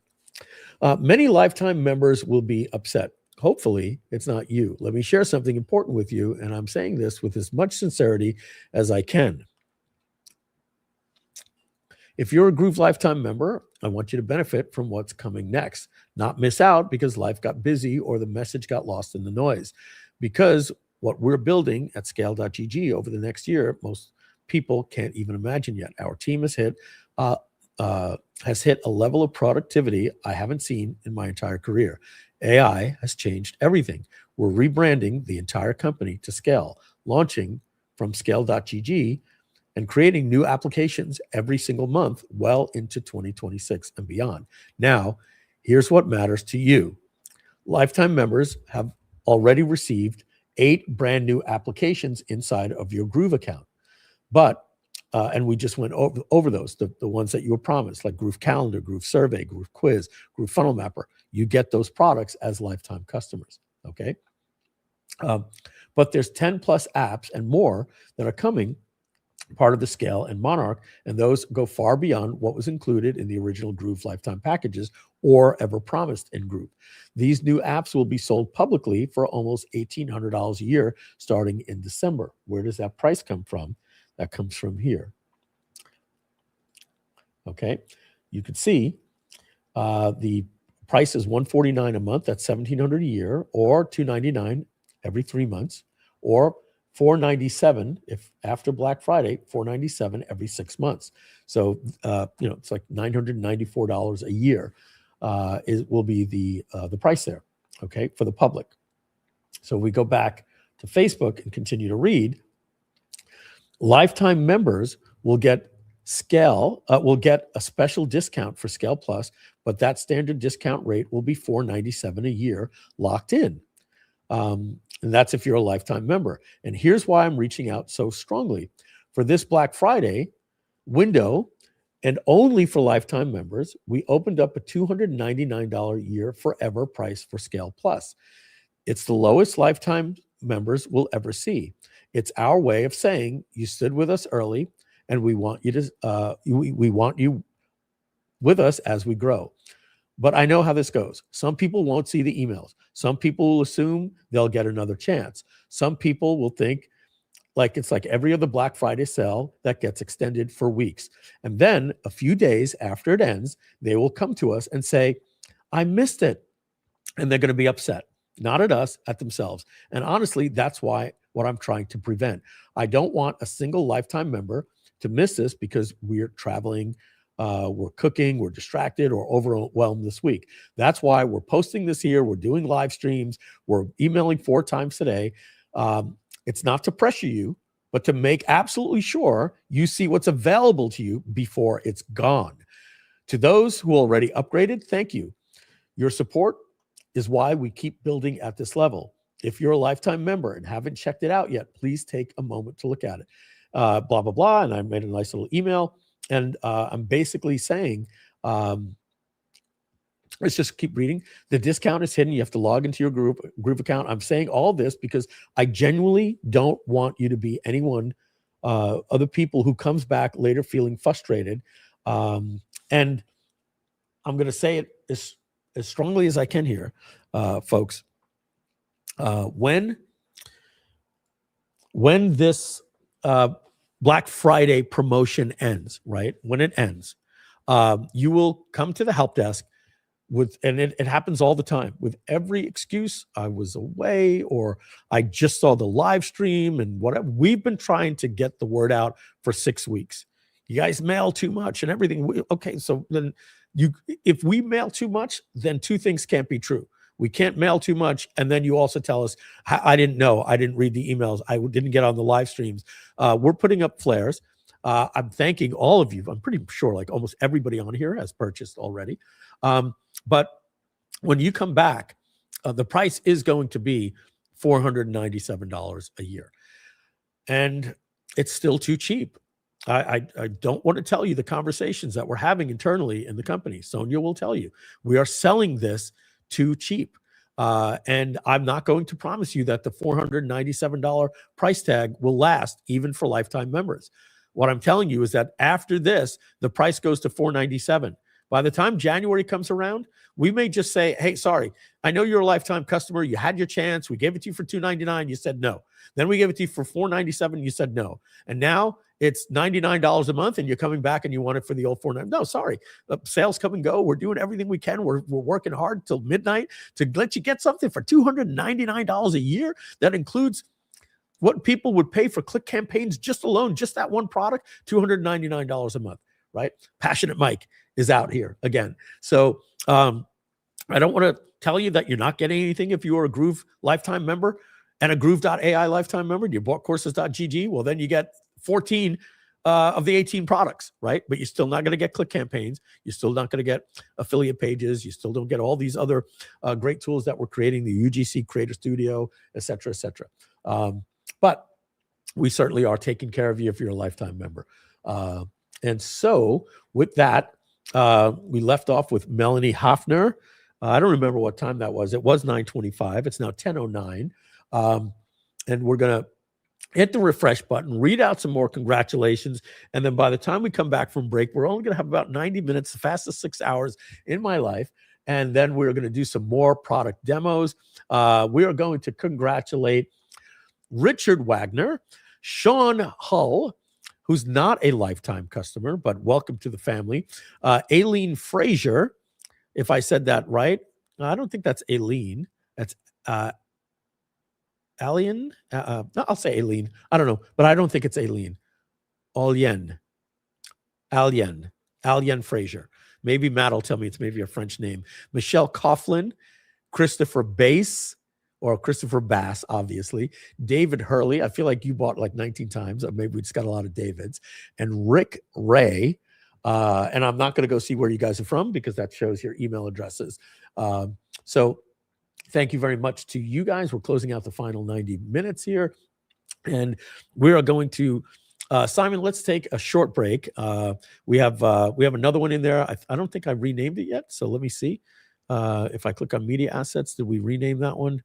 Many lifetime members will be upset. Hopefully, it's not you. Let me share something important with you, and I'm saying this with as much sincerity as I can. If you're a Groove Lifetime member, I want you to benefit from what's coming next, not miss out because life got busy or the message got lost in the noise. Because what we're building at ScaleGG over the next year, most people can't even imagine yet. Our team has hit a level of productivity I haven't seen in my entire career. AI has changed everything. We're rebranding the entire company to Scale, launching from ScaleGG and creating new applications every single month well into 2026 and beyond. Now, here's what matters to you. Lifetime members have already received 8 brand new applications inside of your Groove account. But and we just went over those, the ones that you were promised, like Groove Calendar, Groove Survey, Groove Quiz, Groove Funnel Mapper. You get those products as lifetime customers, okay? But there's 10 plus apps and more that are coming, part of the Scale and Monarch, and those go far beyond what was included in the original Groove lifetime packages or ever promised in Groove. These new apps will be sold publicly for almost $1,800 a year starting in December. Where does that price come from? That comes from here. Okay, you can see the price is $149 a month. That's $1,700 a year, or $299 every 3 months, or $497 if after Black Friday, $497 every 6 months. So it's like $994 a year will be the price there. Okay, for the public. So we go back to Facebook and continue to read. Lifetime members will get will get a special discount for Scale Plus, but that standard discount rate will be $497 a year locked in. And that's if you're a lifetime member. And here's why I'm reaching out so strongly. For this Black Friday window, and only for lifetime members, we opened up a $299 a year forever price for Scale Plus. It's the lowest lifetime members will ever see. It's our way of saying you stood with us early, and we want you to we want you with us as we grow. But I know how this goes. Some people won't see the emails. Some people will assume they'll get another chance. Some people will think like it's like every other Black Friday sale that gets extended for weeks. And then a few days after it ends, they will come to us and say, I missed it. And they're going to be upset, not at us, at themselves. And honestly, that's what I'm trying to prevent. I don't want a single lifetime member to miss this because we're traveling, we're cooking, we're distracted, or overwhelmed this week. That's why we're posting this here. We're doing live streams. We're emailing 4 times today. It's not to pressure you, but to make absolutely sure you see what's available to you before it's gone. To those who already upgraded, thank you. Your support is why we keep building at this level. If you're a lifetime member and haven't checked it out yet, please take a moment to look at it. Blah, blah, blah. And I made a nice little email. And I'm basically saying, let's just keep reading. The discount is hidden. You have to log into your group account. I'm saying all this because I genuinely don't want you to be anyone, other people who comes back later feeling frustrated. And I'm going to say it as strongly as I can here, folks. When this Black Friday promotion ends, right? When it ends, you will come to the help desk and it happens all the time with every excuse. I was away, or I just saw the live stream and whatever. We've been trying to get the word out for 6 weeks. You guys mail too much and everything. Okay, so then if we mail too much, then two things can't be true. We can't mail too much, and then you also tell us, I didn't know, I didn't read the emails, I didn't get on the live streams. We're putting up flares. I'm thanking all of you. I'm pretty sure like almost everybody on here has purchased already. But when you come back, the price is going to be $497 a year. And it's still too cheap. I don't want to tell you the conversations that we're having internally in the company. Sonia will tell you, we are selling this too cheap. And I'm not going to promise you that the $497 price tag will last even for lifetime members. What I'm telling you is that after this, the price goes to $497. By the time January comes around, we may just say, hey, sorry, I know you're a lifetime customer. You had your chance. We gave it to you for $299. You said no. Then we gave it to you for $497. You said no. And now it's $99 a month and you're coming back and you want it for the old $499. No, sorry. Sales come and go. We're doing everything we can. We're working hard till midnight to let you get something for $299 a year. That includes what people would pay for click campaigns just alone, just that one product, $299 a month, right? Passionate Mike is out here again. So I don't want to tell you that you're not getting anything if you are a Groove lifetime member and a Groove.ai lifetime member. You bought courses.gg. Well, then you get 14 of the 18 products, right? But you're still not going to get click campaigns. You're still not going to get affiliate pages. You still don't get all these other great tools that we're creating, the UGC Creator Studio, et cetera, et cetera. But we certainly are taking care of you if you're a lifetime member. And so with that, we left off with Melanie Hoffner. I don't remember what time that was. It was 9:25. It's now 10:09. And we're going to hit the refresh button, read out some more congratulations. And then by the time we come back from break, we're only going to have about 90 minutes, the fastest 6 hours in my life. And then we're going to do some more product demos. We are going to congratulate Richard Wagner, Sean Hull, who's not a lifetime customer, but welcome to the family. Aileen Frazier, if I said that right. I don't think that's Aileen. That's Alien. I'll say Aileen. I don't know, but I don't think it's Aileen. Alien Frazier. Maybe Matt will tell me it's maybe a French name. Michelle Coughlin, Christopher Bass, or Christopher Bass, obviously. David Hurley. I feel like you bought like 19 times, or maybe we just got a lot of Davids. And Rick Ray. And I'm not going to go see where you guys are from because that shows your email addresses. So thank you very much to you guys. We're closing out the final 90 minutes here. And we are going to, Simon, let's take a short break. We have another one in there. I don't think I renamed it yet. So let me see. If I click on media assets, did we rename that one?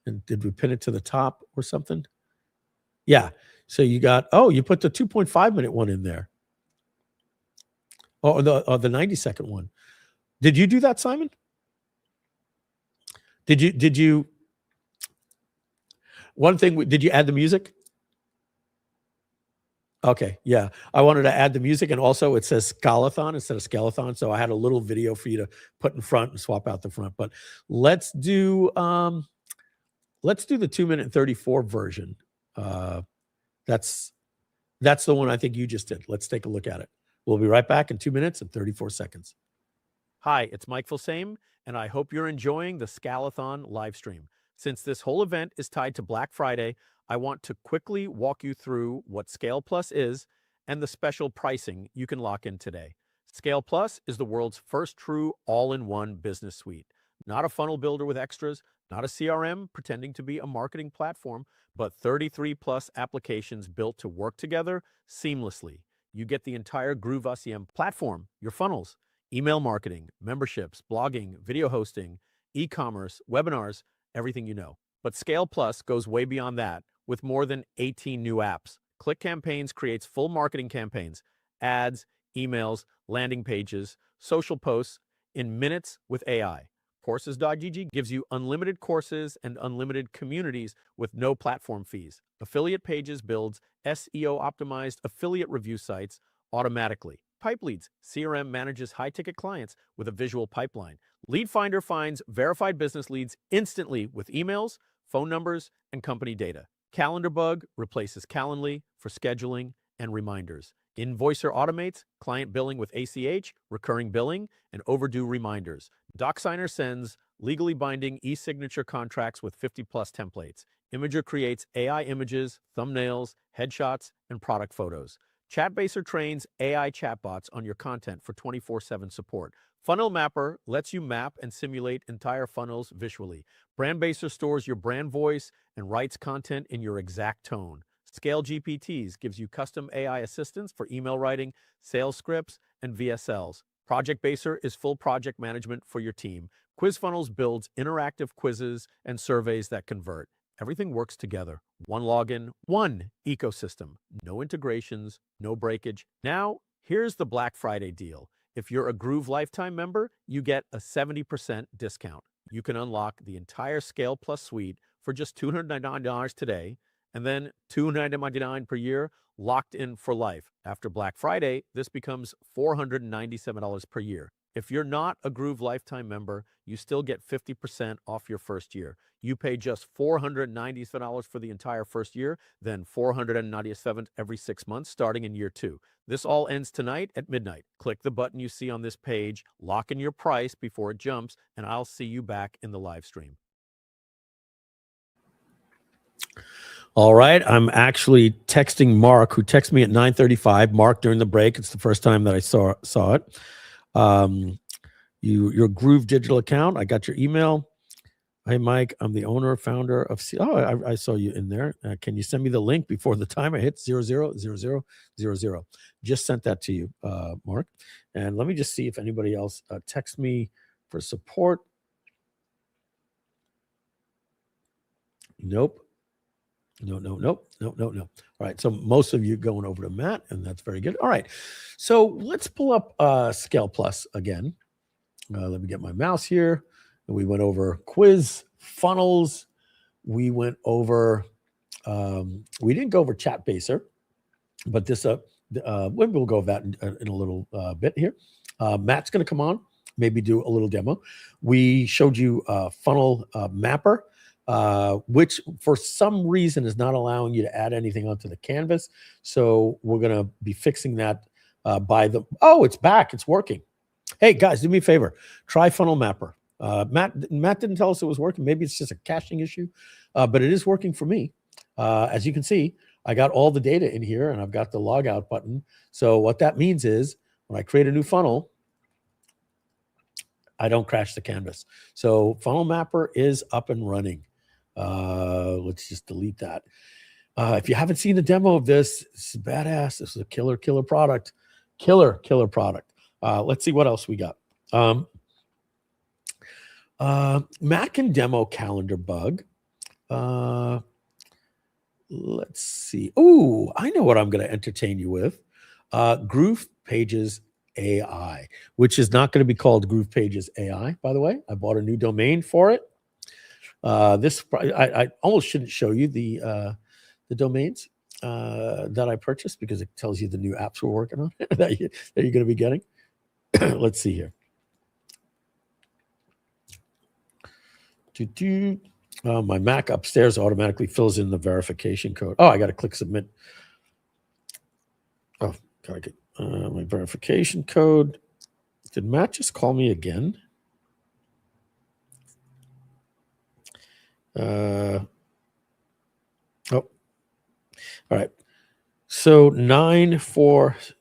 And did we pin it to the top or something? Yeah. So you got, you put the 2.5 minute one in there. Or the 90-second one. Did you do that, Simon? Did you one thing, did you add the music? Okay, yeah. I wanted to add the music, and also it says SCALEATHON instead of SCALEATHON, so I had a little video for you to put in front and swap out the front. But let's do the 2-minute and 34 version. That's the one I think you just did. Let's take a look at it. We'll be right back in 2 minutes and 34 seconds. Hi, it's Mike Filsaime, and I hope you're enjoying the SCALEATHON live stream. Since this whole event is tied to Black Friday, I want to quickly walk you through what Scale Plus is and the special pricing you can lock in today. Scale Plus is the world's first true all-in-one business suite. Not a funnel builder with extras, not a CRM pretending to be a marketing platform, but 33 plus applications built to work together seamlessly. You get the entire Groove SEM platform, your funnels, email marketing, memberships, blogging, video hosting, e-commerce, webinars, everything you know. But Scale Plus goes way beyond that with more than 18 new apps. Click Campaigns creates full marketing campaigns, ads, emails, landing pages, social posts in minutes with AI. Courses.gg gives you unlimited courses and unlimited communities with no platform fees. Affiliate Pages builds SEO optimized affiliate review sites automatically. Pipe Leads, CRM manages high-ticket clients with a visual pipeline. Lead Finder finds verified business leads instantly with emails, phone numbers, and company data. Calendar Bug replaces Calendly for scheduling and reminders. Invoicer automates client billing with ACH, recurring billing, and overdue reminders. DocSigner sends legally binding e-signature contracts with 50-plus templates. Imager creates AI images, thumbnails, headshots, and product photos. Chatbaser trains AI chatbots on your content for 24/7 support. Funnel Mapper lets you map and simulate entire funnels visually. BrandBaser stores your brand voice and writes content in your exact tone. ScaleGPTs gives you custom AI assistance for email writing, sales scripts, and VSLs. ProjectBaser is full project management for your team. QuizFunnels builds interactive quizzes and surveys that convert. Everything works together. One login, one ecosystem. No integrations, no breakage. Now, here's the Black Friday deal. If you're a Groove Lifetime member, you get a 70% discount. You can unlock the entire Scale Plus suite for just $299 today, and then $299 per year, locked in for life. After Black Friday, this becomes $497 per year. If you're not a Groove Lifetime member, you still get 50% off your first year. You pay just $497 for the entire first year, then $497 every 6 months, starting in year 2. This all ends tonight at midnight. Click the button you see on this page, lock in your price before it jumps, and I'll see you back in the live stream. All right, I'm actually texting Mark, who texted me at 9:35. Mark, during the break, it's the first time that I saw it. Your Groove digital account. I got your email. Hey, Mike, I'm the owner, founder of I saw you in there. Can you send me the link before the timer hits 000000? Just sent that to you, Mark. And let me just see if anybody else texts me for support. Nope. No. All right. So most of you going over to Matt, and that's very good. All right. So let's pull up Scale Plus again. Let me get my mouse here. And we went over quiz, funnels. We went over, we didn't go over Chatbaser, but this, we'll go over that in a little bit here. Matt's going to come on, maybe do a little demo. We showed you Funnel Mapper, which for some reason is not allowing you to add anything onto the canvas. So we're going to be fixing that it's back. It's working. Hey, guys, do me a favor. Try Funnel Mapper. Matt didn't tell us it was working. Maybe it's just a caching issue, but it is working for me. As you can see, I got all the data in here, and I've got the log out button. So what that means is when I create a new funnel, I don't crash the canvas. So Funnel Mapper is up and running. Let's just delete that. If you haven't seen the demo of this, this is badass. This is a killer product. Killer product. Let's see what else we got. Matt can demo Calendar Bug. Let's see. Oh, I know what I'm going to entertain you with. Groove Pages AI, which is not going to be called Groove Pages AI, by the way. I bought a new domain for it. I almost shouldn't show you the domains that I purchased, because it tells you the new apps we're working on that you're going to be getting. Let's see here. My Mac upstairs automatically fills in the verification code. Oh, I got to click submit. Oh, gotta get my verification code. Did Matt just call me again? Oh, all right. So 9-4.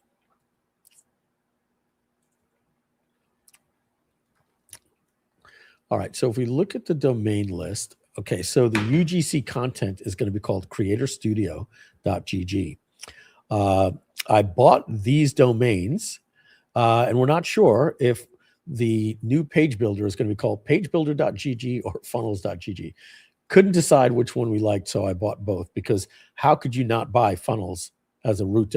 All right, so if we look at the domain list, okay, so the UGC content is going to be called creatorstudio.gg. I bought these domains And we're not sure if the new page builder is going to be called pagebuilder.gg or funnels.gg. Couldn't decide which one we liked, so I bought both, because how could you not buy funnels as a root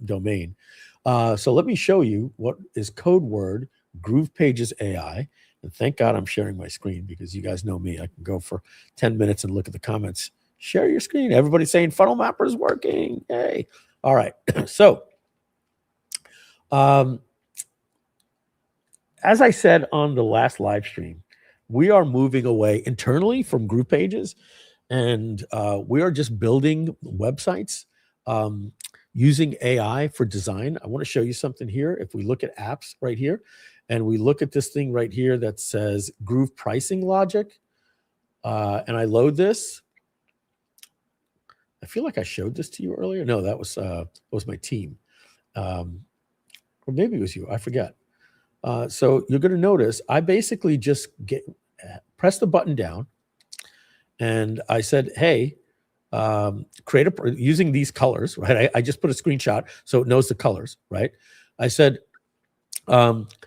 domain? So let me show you what is code word Groove Pages AI. And thank God I'm sharing my screen, because you guys know me. I can go for 10 minutes and look at the comments. Share your screen. Everybody's saying Funnel Mapper is working. Hey. All right. So as I said on the last live stream, we are moving away internally from Groove Pages, and we are just building websites using AI for design. I want to show you something here. If we look at apps right here, and we look at this thing right here that says Groove Pricing Logic, and I load this. I feel like I showed this to you earlier. No, that was my team. Or maybe it was you. I forget. So you're going to notice I basically just press the button down, and I said, hey, create using these colors, right? I just put a screenshot so it knows the colors, right? I said,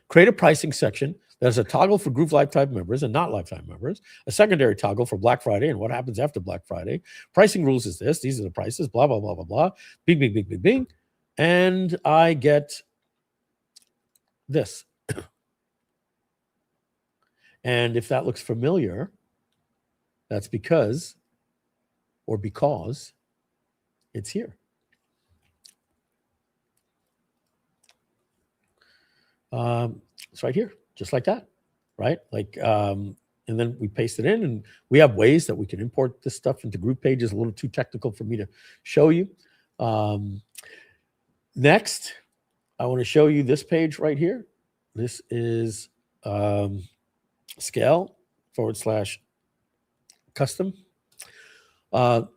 create a pricing section There's a toggle for Groove Lifetime members and not Lifetime members, a secondary toggle for Black Friday and what happens after Black Friday. Pricing rules is this. These are the prices, blah, blah, blah, blah, blah. Bing, bing, bing, bing, bing. And I get this. And if that looks familiar, that's because it's here. It's right here, just like that, right? Like, and then we paste it in, and we have ways that we can import this stuff into Groove Pages. A little too technical for me to show you. Next, I want to show you this page right here. This is scale/custom.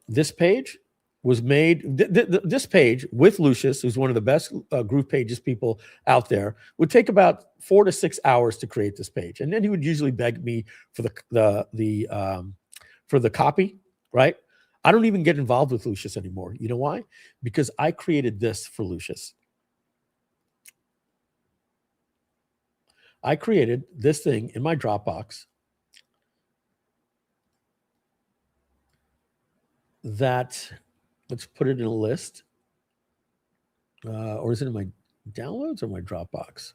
This page was made, this page with Lucius, who's one of the best Groove Pages people out there, would take about 4 to 6 hours to create this page. And then he would usually beg me for the copy, right? I don't even get involved with Lucius anymore. You know why? Because I created this for Lucius. I created this thing in my Dropbox that, let's put it in a list. Or is it in my downloads or my Dropbox?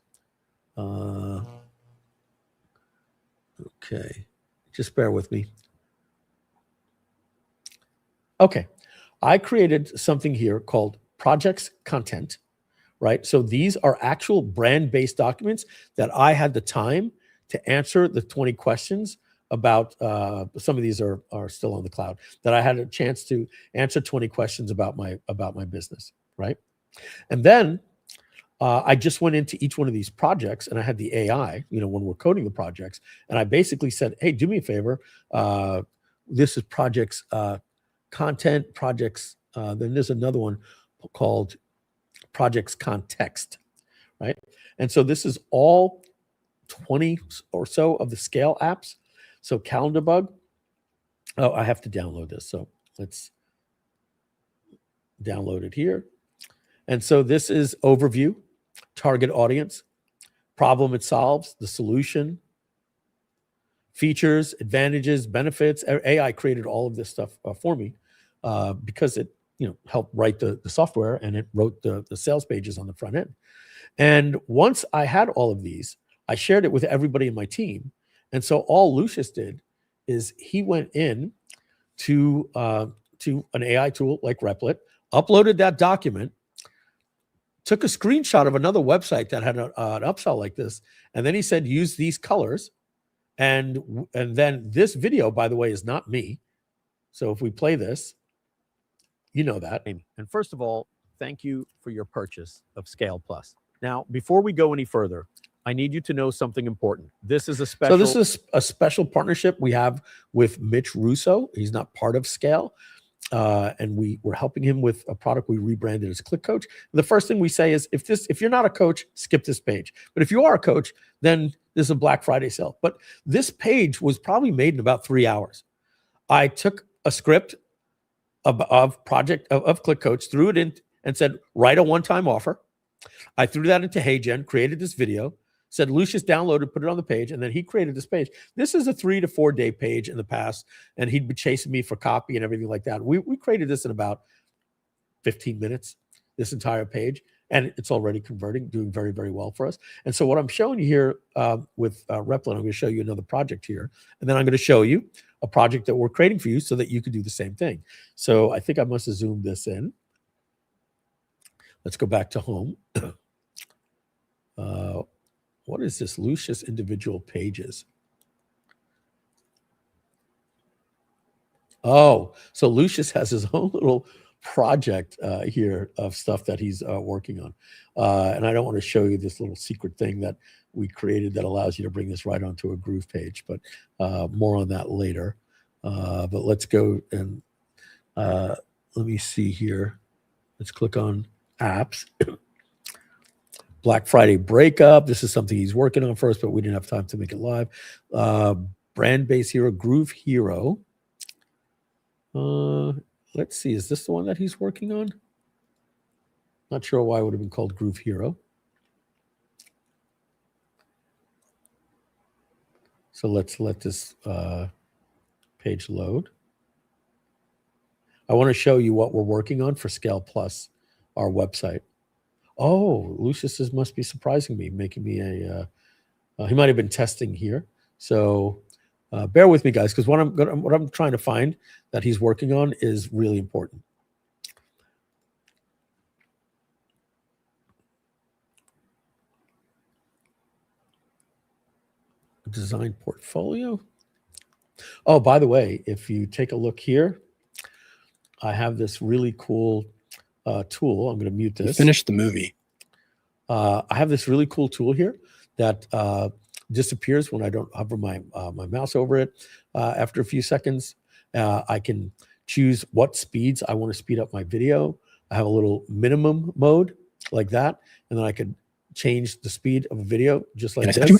Okay, just bear with me. Okay, I created something here called Projects Content, right? So these are actual brand-based documents that I had the time to answer the 20 questions about. Some of these are still on the cloud, that I had a chance to answer 20 questions about my business, right? And then I just went into each one of these projects, and I had the AI, when we're coding the projects, and I basically said, hey, do me a favor. This is projects content, projects. Then there's another one called projects context, right? And so this is all 20 or so of the Scale apps. So Calendar Bug. Oh, I have to download this. So let's download it here. And so this is overview, target audience, problem it solves, the solution, features, advantages, benefits. AI created all of this stuff for me because it helped write the software, and it wrote the sales pages on the front end. And once I had all of these, I shared it with everybody in my team. And so all Lucius did is he went in to an AI tool like Replit, uploaded that document, took a screenshot of another website that had an upsell like this, and then he said, use these colors. And then this video, by the way, is not me. So if we play this, you know that. And first of all, thank you for your purchase of Scale Plus. Now, before we go any further, I need you to know something important. This is a special. So this is a special partnership we have with Mitch Russo. He's not part of Scale. And we're helping him with a product we rebranded as Click Coach. The first thing we say is, if you're not a coach, skip this page. But if you are a coach, then there's a Black Friday sale. But this page was probably made in about 3 hours. I took a script of Click Coach, threw it in, and said, write a one-time offer, I threw that into HeyGen, created this video, said Lucius downloaded, put it on the page, and then he created this page. This is a 3 to 4 day page in the past, and he'd be chasing me for copy and everything like that. We created this in about 15 minutes, this entire page, and it's already converting, doing very, very well for us. And so what I'm showing you here with Replit, I'm going to show you another project here, and then I'm going to show you a project that we're creating for you so that you can do the same thing. So I think I must have zoomed this in. Let's go back to home. What is this? Lucius individual pages. Oh, so Lucius has his own little project here of stuff that he's working on. And I don't want to show you this little secret thing that we created that allows you to bring this right onto a Groove page, but more on that later. But let's go and let me see here. Let's click on apps. Black Friday breakup. This is something he's working on first, but we didn't have time to make it live. Brand-based hero, Groove Hero. Let's see, is this the one that he's working on? Not sure why it would have been called Groove Hero. So let's let this page load. I want to show you what we're working on for Scale Plus, our website. Oh, Lucius must be surprising me, making me a. He might have been testing here, so bear with me, guys, because what I'm trying to find that he's working on is really important. Design portfolio. Oh, by the way, if you take a look here, I have this really cool tool. I'm going to mute this. Finish the movie. I have this really cool tool here that disappears when I don't hover my mouse over it. After a few seconds, I can choose what speeds I want to speed up my video. I have a little minimum mode like that, and then I could change the speed of a video just like this.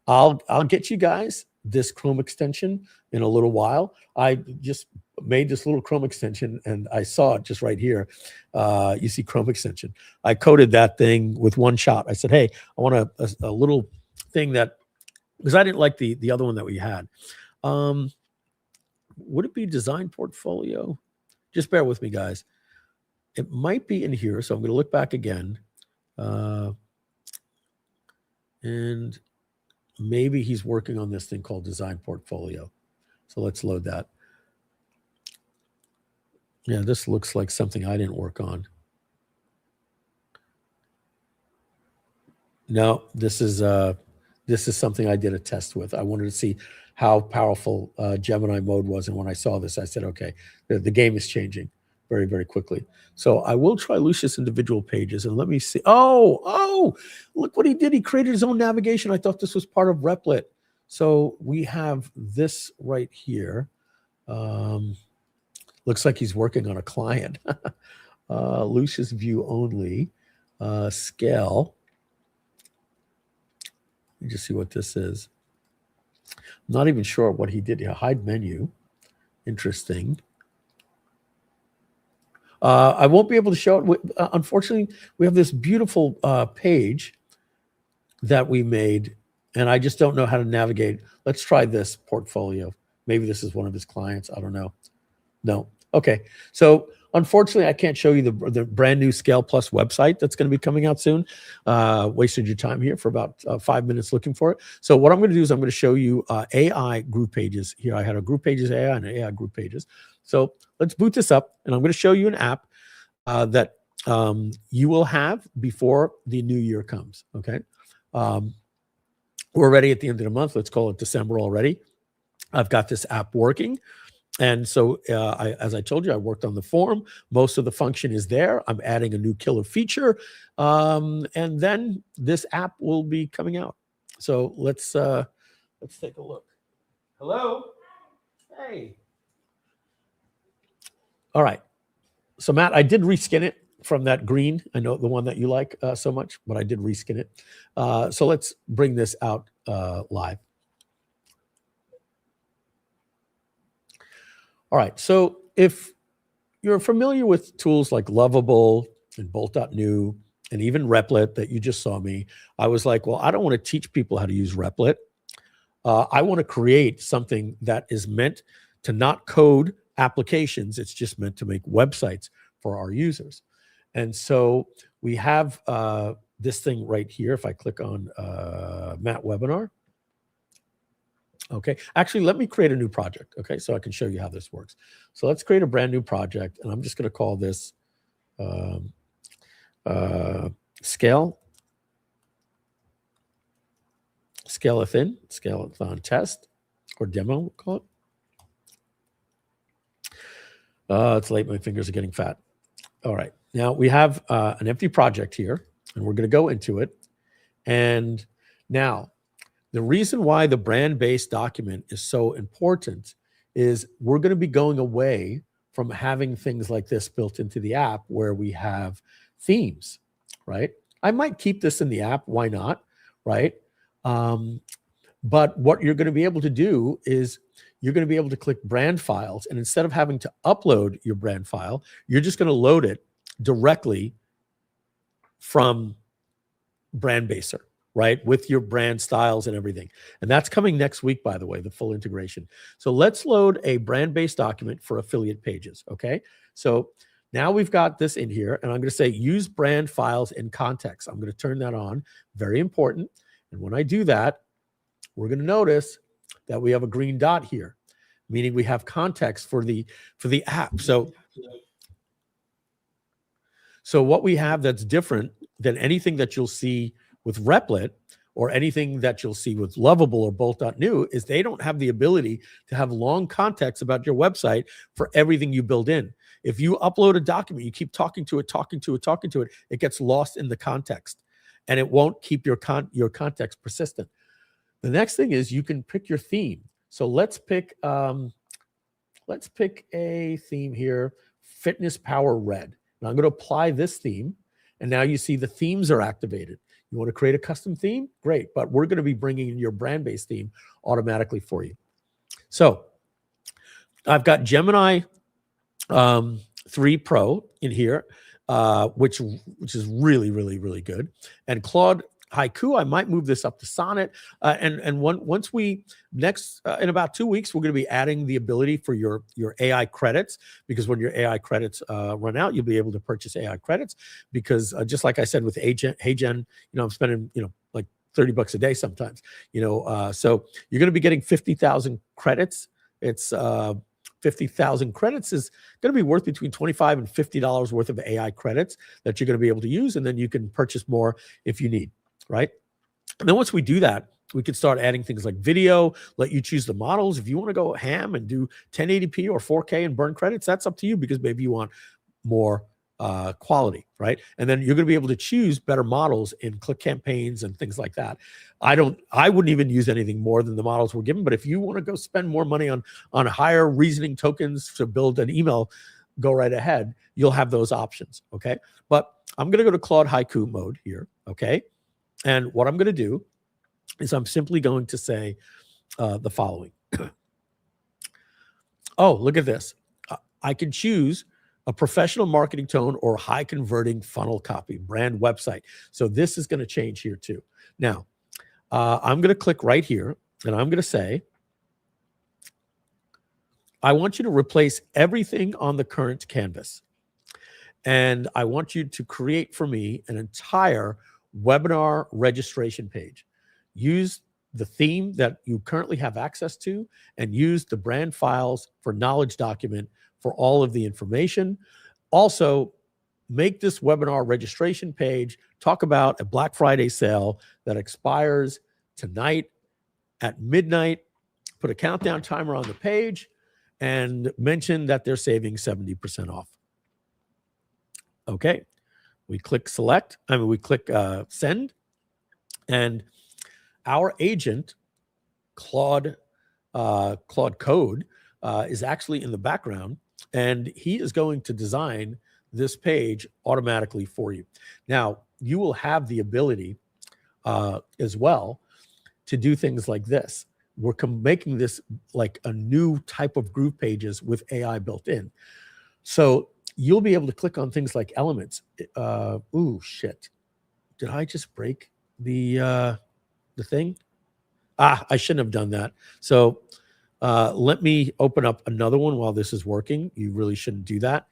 I'll get you guys this Chrome extension in a little while. I just made this little Chrome extension and I saw it just right here. You see Chrome extension. I coded that thing with one shot. I said, hey, I want a little thing that, because I didn't like the other one that we had. Would it be design portfolio? Just bear with me, guys. It might be in here. So I'm going to look back again. And maybe he's working on this thing called design portfolio. So let's load that. Yeah, this looks like something I didn't work on. No, this is something I did a test with. I wanted to see how powerful Gemini mode was. And when I saw this, I said, okay, the game is changing very, very quickly. So I will try Lucius individual pages and let me see. Oh, look what he did. He created his own navigation. I thought this was part of Replit. So we have this right here. Looks like he's working on a client. Lucius view only, scale. Let me just see what this is. I'm not even sure what he did here. Hide menu. Interesting. I won't be able to show it. Unfortunately, we have this beautiful page that we made, and I just don't know how to navigate. Let's try this portfolio. Maybe this is one of his clients. I don't know. No. Okay. So unfortunately, I can't show you the brand new Scale Plus website that's going to be coming out soon. Wasted your time here for about 5 minutes looking for it. So what I'm going to do is I'm going to show you AI group pages here. I had a group pages AI and an AI group pages. So let's boot this up, and I'm going to show you an app that you will have before the new year comes. Okay. We're already at the end of the month. Let's call it December already. I've got this app working. And so, as I told you, I worked on the form. Most of the function is there. I'm adding a new killer feature. And then this app will be coming out. So let's take a look. Hello. Hey. All right. So Matt, I did reskin it from that green. I know the one that you like so much, but I did reskin it. So let's bring this out live. All right, so if you're familiar with tools like Lovable and Bolt.new and even Replit that you just saw me, I was like, well, I don't want to teach people how to use Replit. I want to create something that is meant to not code applications. It's just meant to make websites for our users. And so we have this thing right here. If I click on Matt Webinar. Okay, actually, let me create a new project. Okay, so I can show you how this works. So let's create a brand new project, and I'm just going to call this SCALEATHON test, or demo, we'll call it. It's late, my fingers are getting fat. All right, now we have an empty project here, and we're going to go into it. And now, the reason why the brand-based document is so important is we're going to be going away from having things like this built into the app where we have themes, right? I might keep this in the app. Why not, right? But what you're going to be able to do is you're going to be able to click brand files. And instead of having to upload your brand file, you're just going to load it directly from Brandbaser, right? With your brand styles and everything. And that's coming next week, by the way, the full integration. So let's load a brand-based document for affiliate pages, okay? So now we've got this in here, and I'm going to say use brand files in context. I'm going to turn that on, very important. And when I do that, we're going to notice that we have a green dot here, meaning we have context for the app. So what we have that's different than anything that you'll see with Replit or anything that you'll see with Lovable or Bolt.new is they don't have the ability to have long context about your website for everything you build in. If you upload a document, you keep talking to it, it gets lost in the context and it won't keep your context persistent. The next thing is you can pick your theme. So let's pick a theme here, Fitness Power Red. Now I'm going to apply this theme, and now you see the themes are activated. You want to create a custom theme? Great, but we're going to be bringing in your brand-based theme automatically for you. So I've got Gemini 3 Pro in here, which is really, really, really good. And Claude Haiku, I might move this up to Sonnet. Once we in about 2 weeks, we're going to be adding the ability for your AI credits, because when your AI credits run out, you'll be able to purchase AI credits. Because just like I said with HeyGen, I'm spending like $30 a day sometimes. So you're going to be getting 50,000 credits. It's 50,000 credits is going to be worth between $25 and $50 worth of AI credits that you're going to be able to use, and then you can purchase more if you need. Right? And then once we do that, we can start adding things like video, let you choose the models. If you want to go ham and do 1080p or 4K and burn credits, that's up to you, because maybe you want more quality, right? And then you're going to be able to choose better models in click campaigns and things like that. I wouldn't even use anything more than the models we're given, but if you want to go spend more money on higher reasoning tokens to build an email, go right ahead. You'll have those options, okay? But I'm going to go to Claude Haiku mode here, okay? And what I'm going to do is I'm simply going to say the following. Oh, look at this. I can choose a professional marketing tone or high converting funnel copy, brand website. So this is going to change here too. Now, I'm going to click right here and I'm going to say, I want you to replace everything on the current canvas. And I want you to create for me an entire webinar registration page. Use the theme that you currently have access to and use the brand files for knowledge document for all of the information. Also, make this webinar registration page talk about a Black Friday sale that expires tonight at midnight. Put a countdown timer on the page and mention that they're saving 70% off. Okay. We click select, we click send, and our agent, Claude Code, is actually in the background, and he is going to design this page automatically for you. Now, you will have the ability as well to do things like this. We're making this like a new type of group pages with AI built in. So you'll be able to click on things like elements. Ooh, shit. did I just break the thing? I shouldn't have done that. So let me open up another one while this is working. You really shouldn't do that.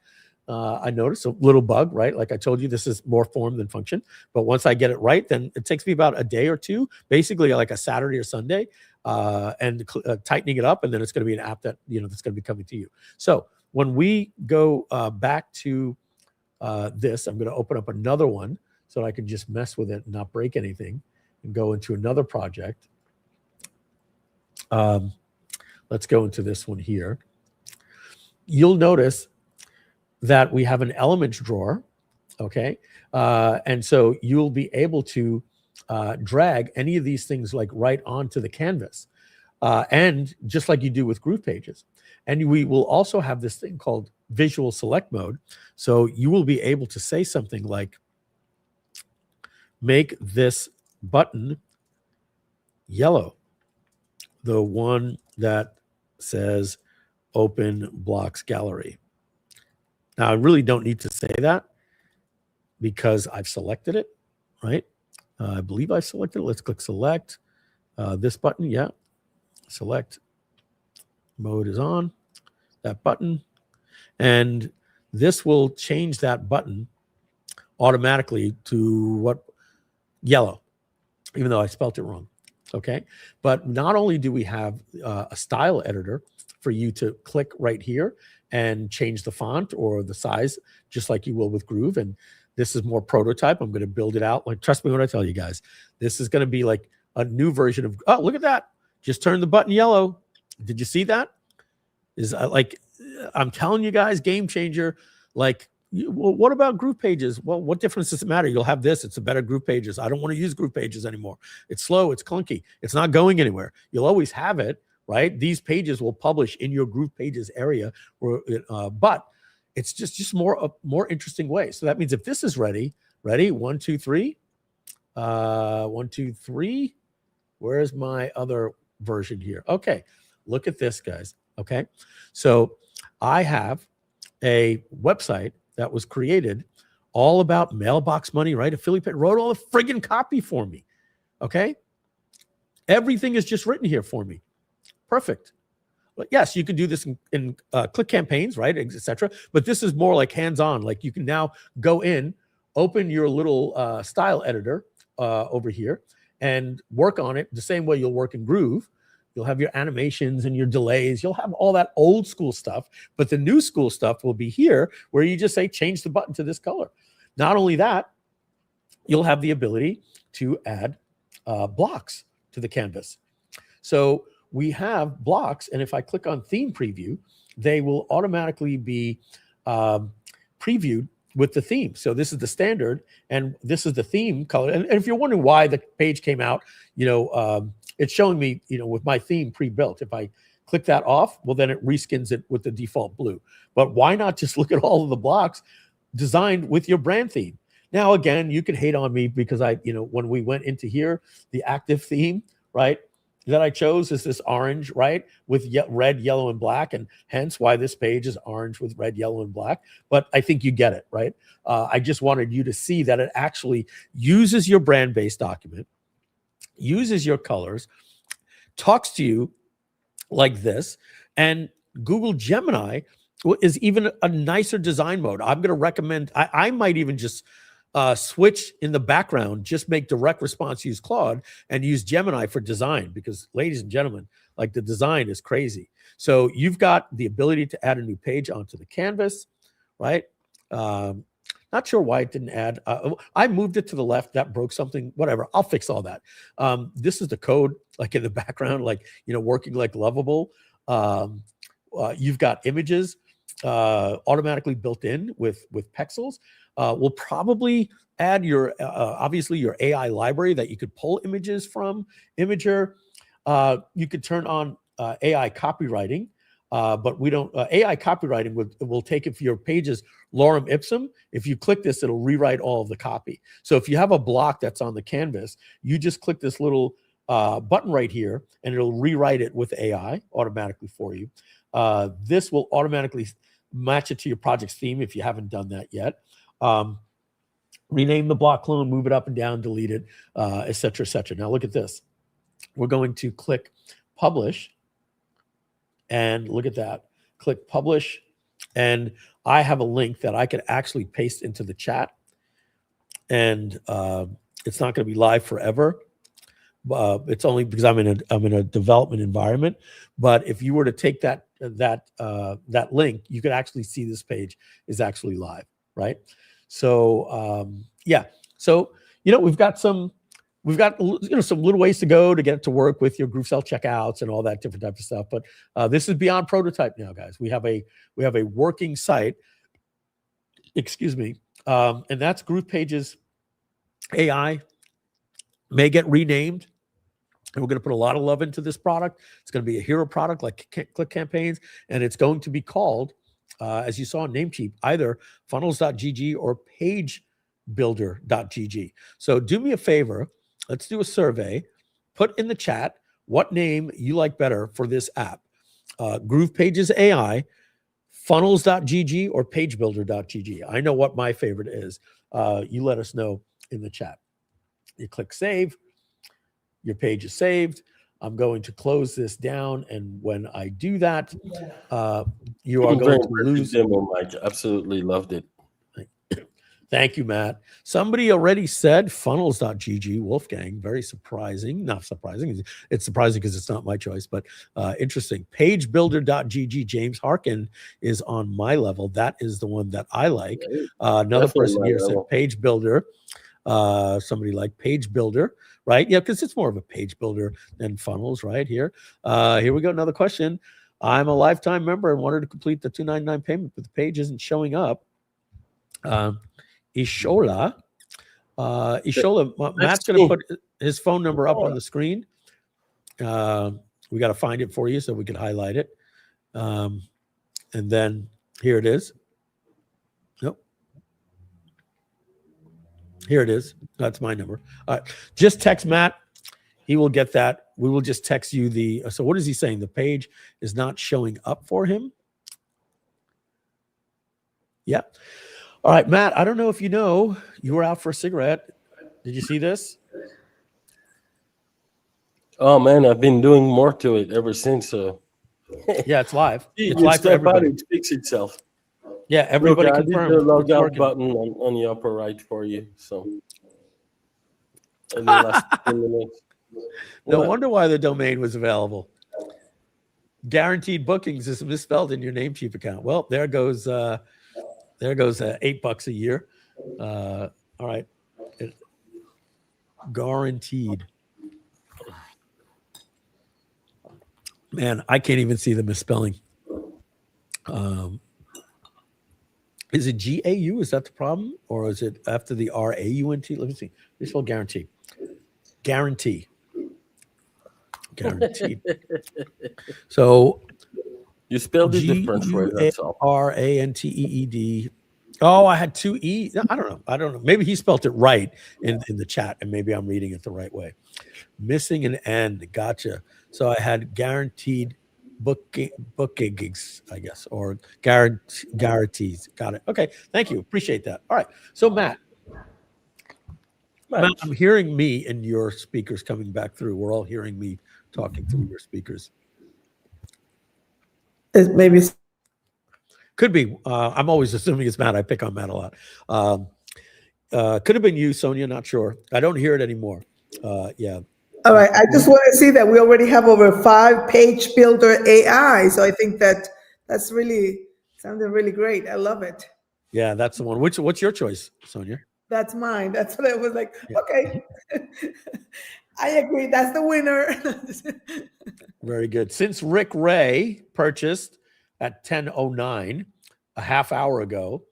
I noticed a little bug, right? Like I told you, this is more form than function. But once I get it right, then it takes me about a day or two, basically like a Saturday or Sunday, and tightening it up. And then it's going to be an app that, that's going to be coming to you. So when we go back to this, I'm going to open up another one so that I can just mess with it and not break anything and go into another project. Let's go into this one here. You'll notice that we have an elements drawer, okay? And so you'll be able to drag any of these things like right onto the canvas, and just like you do with Groove Pages. And we will also have this thing called visual select mode. So you will be able to say something like, make this button yellow, the one that says open blocks gallery. Now, I really don't need to say that because I've selected it, right? I believe I selected it. Let's click select. This button, yeah. Select mode is on, that button. And this will change that button automatically to what? Yellow, even though I spelt it wrong. Okay. But not only do we have a style editor for you to click right here and change the font or the size, just like you will with Groove. And this is more prototype. I'm going to build it out. Like, trust me when I tell you guys, this is going to be like a new version of, oh, look at that. Just turn the button yellow. Did you see that? Is like, I'm telling you guys, game changer. Like, well, what about Groove Pages? Well, what difference does it matter? You'll have this. It's a better Groove Pages. I don't want to use Groove Pages anymore. It's slow. It's clunky. It's not going anywhere. You'll always have it, right? These pages will publish in your Groove Pages area, but it's just more interesting way. So that means if this is ready, 1, 2, 3, 1, 2, 3. Where's my other version here? Okay, look at this, guys. Okay, so I have a website that was created all about mailbox money, right? Affiliate wrote all the friggin' copy for me. Okay, everything is just written here for me. Perfect. But yes, you can do this in click campaigns, right, etc. But this is more like hands-on. Like you can now go in, open your little style editor over here, and work on it the same way you'll work in Groove. You'll have your animations and your delays. You'll have all that old school stuff, but the new school stuff will be here where you just say, change the button to this color. Not only that, you'll have the ability to add blocks to the canvas. So we have blocks, and if I click on theme preview, they will automatically be previewed with the theme. So this is the standard, and this is the theme color. And if you're wondering why the page came out, it's showing me, with my theme pre-built. If I click that off, well, then it reskins it with the default blue. But why not just look at all of the blocks designed with your brand theme? Now, again, you can hate on me because when we went into here, the active theme, right, that I chose is this orange, right, with red, yellow, and black, and hence why this page is orange with red, yellow, and black. But I think you get it, right? I just wanted you to see that it actually uses your brand-based document, uses your colors, talks to you like this, and Google Gemini is even a nicer design mode. I'm going to recommend, I might even just switch in the background, just make direct response, use Claude, and use Gemini for design, because ladies and gentlemen, like the design is crazy. So you've got the ability to add a new page onto the canvas, right? Not sure why it didn't add. I moved it to the left. That broke something. Whatever. I'll fix all that. This is the code, like in the background, like working like Lovable. You've got images automatically built in with pixels. We'll probably add your obviously your AI library that you could pull images from Imager. You could turn on AI copywriting. But we don't, AI copywriting will take, if your page is lorem ipsum, if you click this, it'll rewrite all of the copy. So if you have a block that's on the canvas, you just click this little button right here, and it'll rewrite it with AI automatically for you. This will automatically match it to your project's theme if you haven't done that yet. rename the block clone, move it up and down, delete it, et cetera, et cetera. Now look at this. We're going to click publish, and look at that. Click publish, and I have a link that I could actually paste into the chat, and it's not going to be live forever. It's only because I'm in a development environment. But if you were to take that link, you could actually see this page is actually live, right? So yeah, so we've got some little ways to go to get it to work with your GrooveCell checkouts and all that different type of stuff. But this is beyond prototype now, guys. We have a working site. Excuse me, and that's GroovePages AI. May get renamed. And we're going to put a lot of love into this product. It's going to be a hero product like Click Campaigns, and it's going to be called, as you saw in Namecheap, either funnels.gg or pagebuilder.gg. So do me a favor. Let's do a survey. Put in the chat what name you like better for this app. GroovePages AI, funnels.gg, or pagebuilder.gg. I know what my favorite is. You let us know in the chat. You click save. Your page is saved. I'm going to close this down, and when I do that, you are going to lose. Demo, Mike. Absolutely loved it. Thank you, Matt. Somebody already said funnels.gg, Wolfgang. Very surprising. Not surprising. It's surprising because it's not my choice, but interesting. Pagebuilder.gg, James Harkin is on my level. That is the one that I like. Another person here said Page Builder. Somebody like Page Builder, right? Yeah, because it's more of a page builder than funnels, right? Here we go. Another question. I'm a lifetime member and wanted to complete the $2.99 payment, but the page isn't showing up. Ishola, Matt's going to put his phone number up on the screen. We got to find it for you so we can highlight it. And then here it is. Nope. Here it is. That's my number. All right. Just text Matt. He will get that. We will just text you the. So what is he saying? The page is not showing up for him. Yeah. All right, Matt. I don't know if you know. You were out for a cigarette. Did you see this? Oh man, I've been doing more to it ever since. Yeah, it's live. It's you live for everybody. It fixes itself. Yeah, everybody Look, confirmed. I did the log out button on the upper right for you. So, in the last 15 minutes. No wonder why the domain was available. Guaranteed bookings is misspelled in your Namecheap account. Well, there goes $8 a year. All right, guaranteed. Man, I can't even see the misspelling. Is it GAU? Is that the problem? Or is it after the RAUNT? Let me see. They spell guarantee. Guaranteed. So you spelled it the French way. That's all. RANTEED. Oh, I had two E. I don't know. Maybe he spelled it right in the chat, and maybe I'm reading it the right way. Missing an N. Gotcha. So I had guaranteed bookings, I guess, or guarantees. Got it. Okay. Thank you. Appreciate that. All right. So Matt, I'm hearing me and your speakers coming back through. We're all hearing me talking through your speakers. Maybe. Could be. I'm always assuming it's Matt. I pick on Matt a lot. Could have been you, Sonia. Not sure. I don't hear it anymore. Yeah. All right. I just want to see that we already have over 5 Page Builder AI. So I think that's really sounded really great. I love it. Yeah, that's the one. What's your choice, Sonia? That's mine. That's what I was like. Yeah. Okay. I agree. That's the winner. Very good. Since Rick Ray purchased at 10:09, a half hour ago,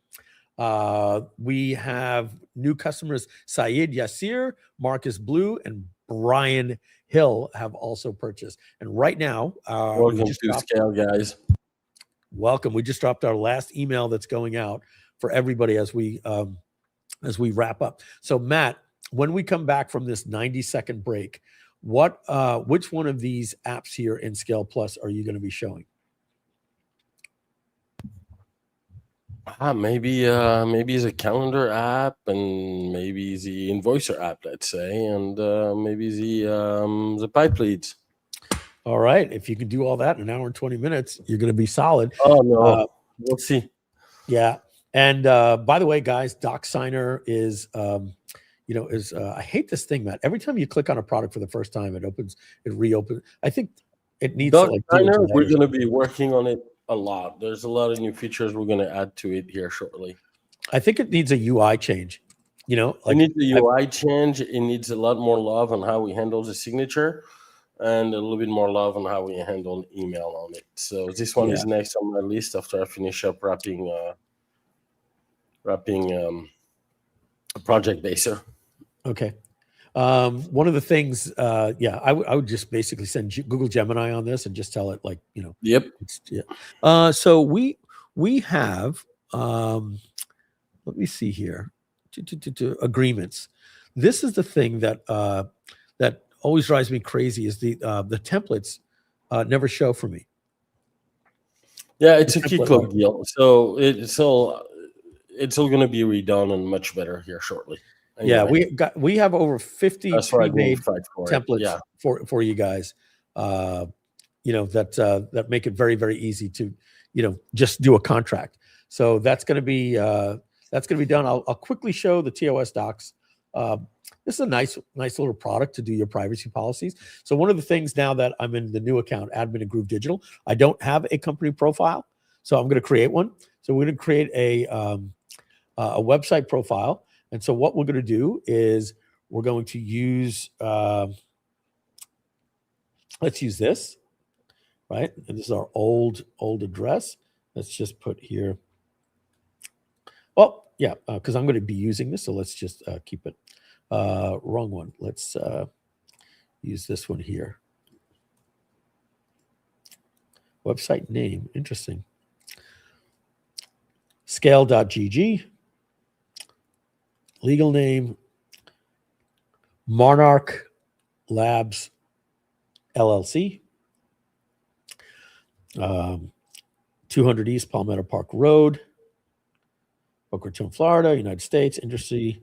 we have new customers. Saeed Yassir, Marcus Blue, and Brian Hill have also purchased. And right now, welcome to Scale, guys. Welcome. We just dropped our last email that's going out for everybody as we wrap up. So Matt, when we come back from this 90-second break, which one of these apps here in Scale Plus are you going to be showing? Maybe it's a calendar app, and maybe the invoicer app, let's say, and maybe the pipe leads. All right. If you can do all that in an hour and 20 minutes, you're going to be solid. Oh no, we'll see. Yeah. And by the way, guys, DocSigner is, I hate this thing, Matt. Every time you click on a product for the first time, it reopens. I think it needs to like do it we're going to be working on it a lot. There's a lot of new features we're going to add to it here shortly. I think it needs a UI change. It needs a UI change. It needs a lot more love on how we handle the signature, and a little bit more love on how we handle email on it. So this one is next on my list after I finish up wrapping Project Baser. Okay. One of the things, I would just basically send Google Gemini on this and just tell it Yep. So we have, let me see here, agreements. This is the thing that that always drives me crazy is the templates never show for me. Yeah, it's a key cloak deal. So it's all going to be redone and much better here shortly. Anyway. Yeah, we have over 50 pre-made templates for you guys. That make it very, very easy to just do a contract. So that's going to be done. I'll quickly show the TOS docs. This is a nice little product to do your privacy policies. So one of the things now that I'm in the new account, admin at Groove Digital, I don't have a company profile, so I'm going to create one. So we're going to create a website profile. And so what we're going to do is we're going to use, let's use this, right? And this is our old address. Let's just put here. Oh, yeah, because I'm going to be using this. So let's just keep it. Wrong one. Let's use this one here. Website name. Interesting. ScaleGG. Legal name, Monarch Labs, LLC. 200 East Palmetto Park Road, Boca Raton, Florida, United States. Industry,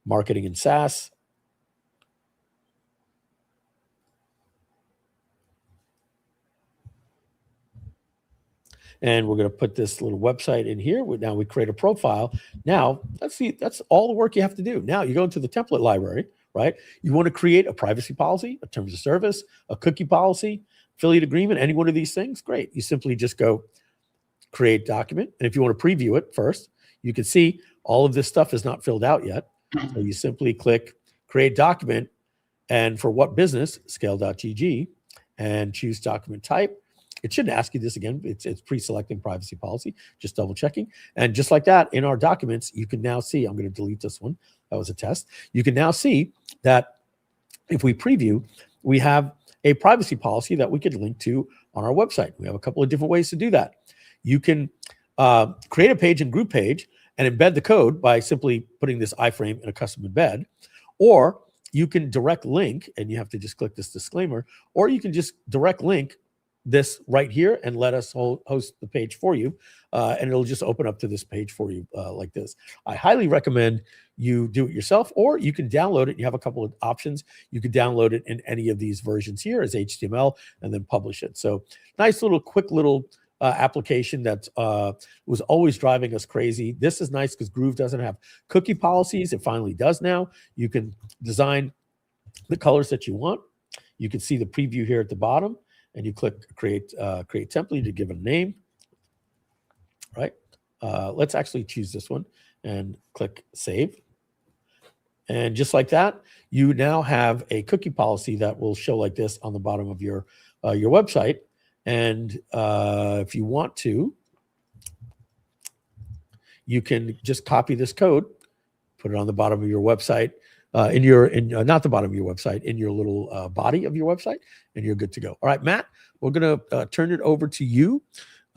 marketing and SaaS. And we're going to put this little website in here. Now we create a profile. Now, that's all the work you have to do. Now you go into the template library, right? You want to create a privacy policy, a terms of service, a cookie policy, affiliate agreement, any one of these things. Great. You simply just go create document. And if you want to preview it first, you can see all of this stuff is not filled out yet. So you simply click create document. And for what business, scale.gg, and choose document type. It shouldn't ask you this again. It's pre-selecting privacy policy, just double checking. And just like that, in our documents, you can now see, I'm going to delete this one. That was a test. You can now see that if we preview, we have a privacy policy that we could link to on our website. We have a couple of different ways to do that. You can create a page and group page and embed the code by simply putting this iframe in a custom embed, or you can direct link, and you have to just click this disclaimer, or you can just direct link this right here and let us host the page for you, and it'll just open up to this page for you like this. I highly recommend you do it yourself, or you can download it. You have a couple of options. You can download it in any of these versions here as HTML and then publish it. So nice little quick little application that was always driving us crazy. This is nice because Groove doesn't have cookie policies. It finally does now. You can design the colors that you want. You can see the preview here at the bottom. And you click create template to give it a name, right? Let's actually choose this one and click save. And just like that, you now have a cookie policy that will show like this on the bottom of your website. And if you want to, you can just copy this code, put it on the bottom of your website. Not the bottom of your website, in your little body of your website, and you're good to go. All right, Matt, we're going to turn it over to you.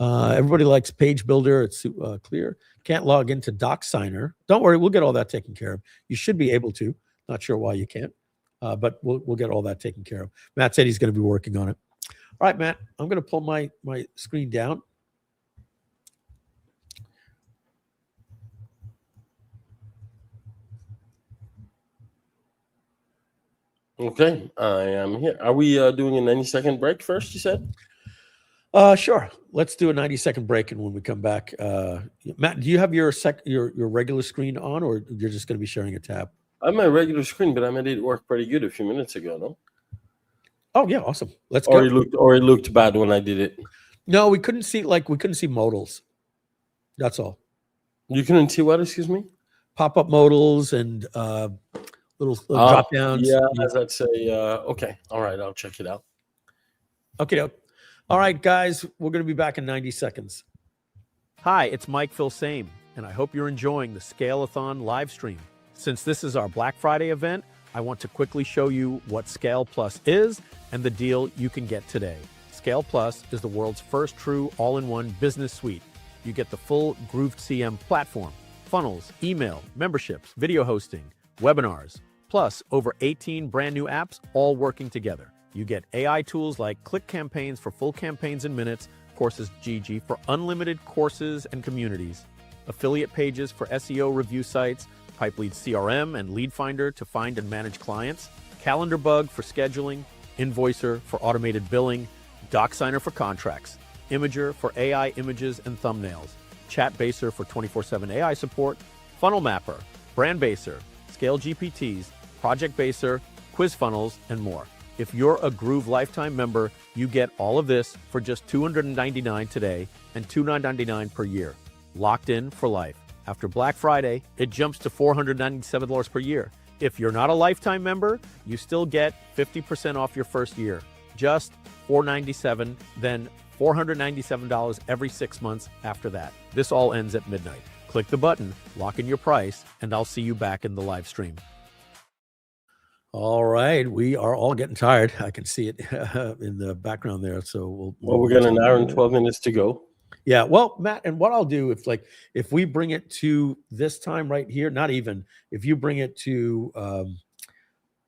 Everybody likes Page Builder. It's clear. Can't log into DocSigner. Don't worry, we'll get all that taken care of. You should be able to. Not sure why you can't, but we'll get all that taken care of. Matt said he's going to be working on it. All right, Matt, I'm going to pull my screen down. Okay, I am here. Are we doing a 90-second break first, you said? Sure. Let's do a 90-second break, and when we come back, Matt, do you have your regular screen on, or you're just going to be sharing a tab? I have my regular screen, but I made it work pretty good a few minutes ago, no? Oh yeah, awesome. Let's Or go. it looked bad when I did it. No, we couldn't see modals. That's all. You couldn't see what? Excuse me. Pop-up modals and little drop downs. Yeah, that's okay. All right, I'll check it out. Okay. All right, guys, we're going to be back in 90 seconds. Hi, it's Mike Filsaime, and I hope you're enjoying the ScaleAthon live stream. Since this is our Black Friday event, I want to quickly show you what Scale Plus is and the deal you can get today. Scale Plus is the world's first true all-in-one business suite. You get the full GrooveCM platform, funnels, email, memberships, video hosting, webinars, plus over 18 brand new apps all working together. You get AI tools like Click Campaigns for full campaigns in minutes, Courses GG for unlimited courses and communities, affiliate pages for SEO review sites, Pipelead CRM and Lead Finder to find and manage clients, Calendar Bug for scheduling, Invoicer for automated billing, DocSigner for contracts, Imager for AI images and thumbnails, ChatBaser for 24/7 AI support, Funnel Mapper, Brand Baser, Scale GPTs, Project Baser, Quiz Funnels, and more. If you're a Groove Lifetime member, you get all of this for just $299 today and $299 per year. Locked in for life. After Black Friday, it jumps to $497 per year. If you're not a Lifetime member, you still get 50% off your first year. Just $497, then $497 every 6 months after that. This all ends at midnight. Click the button, lock in your price, and I'll see you back in the live stream. All right, we are all getting tired. I can see it in the background there. So we're got an hour and 12 minutes to go. Yeah, well, Matt, and what I'll do if we bring it to this time right here, not even if you bring it to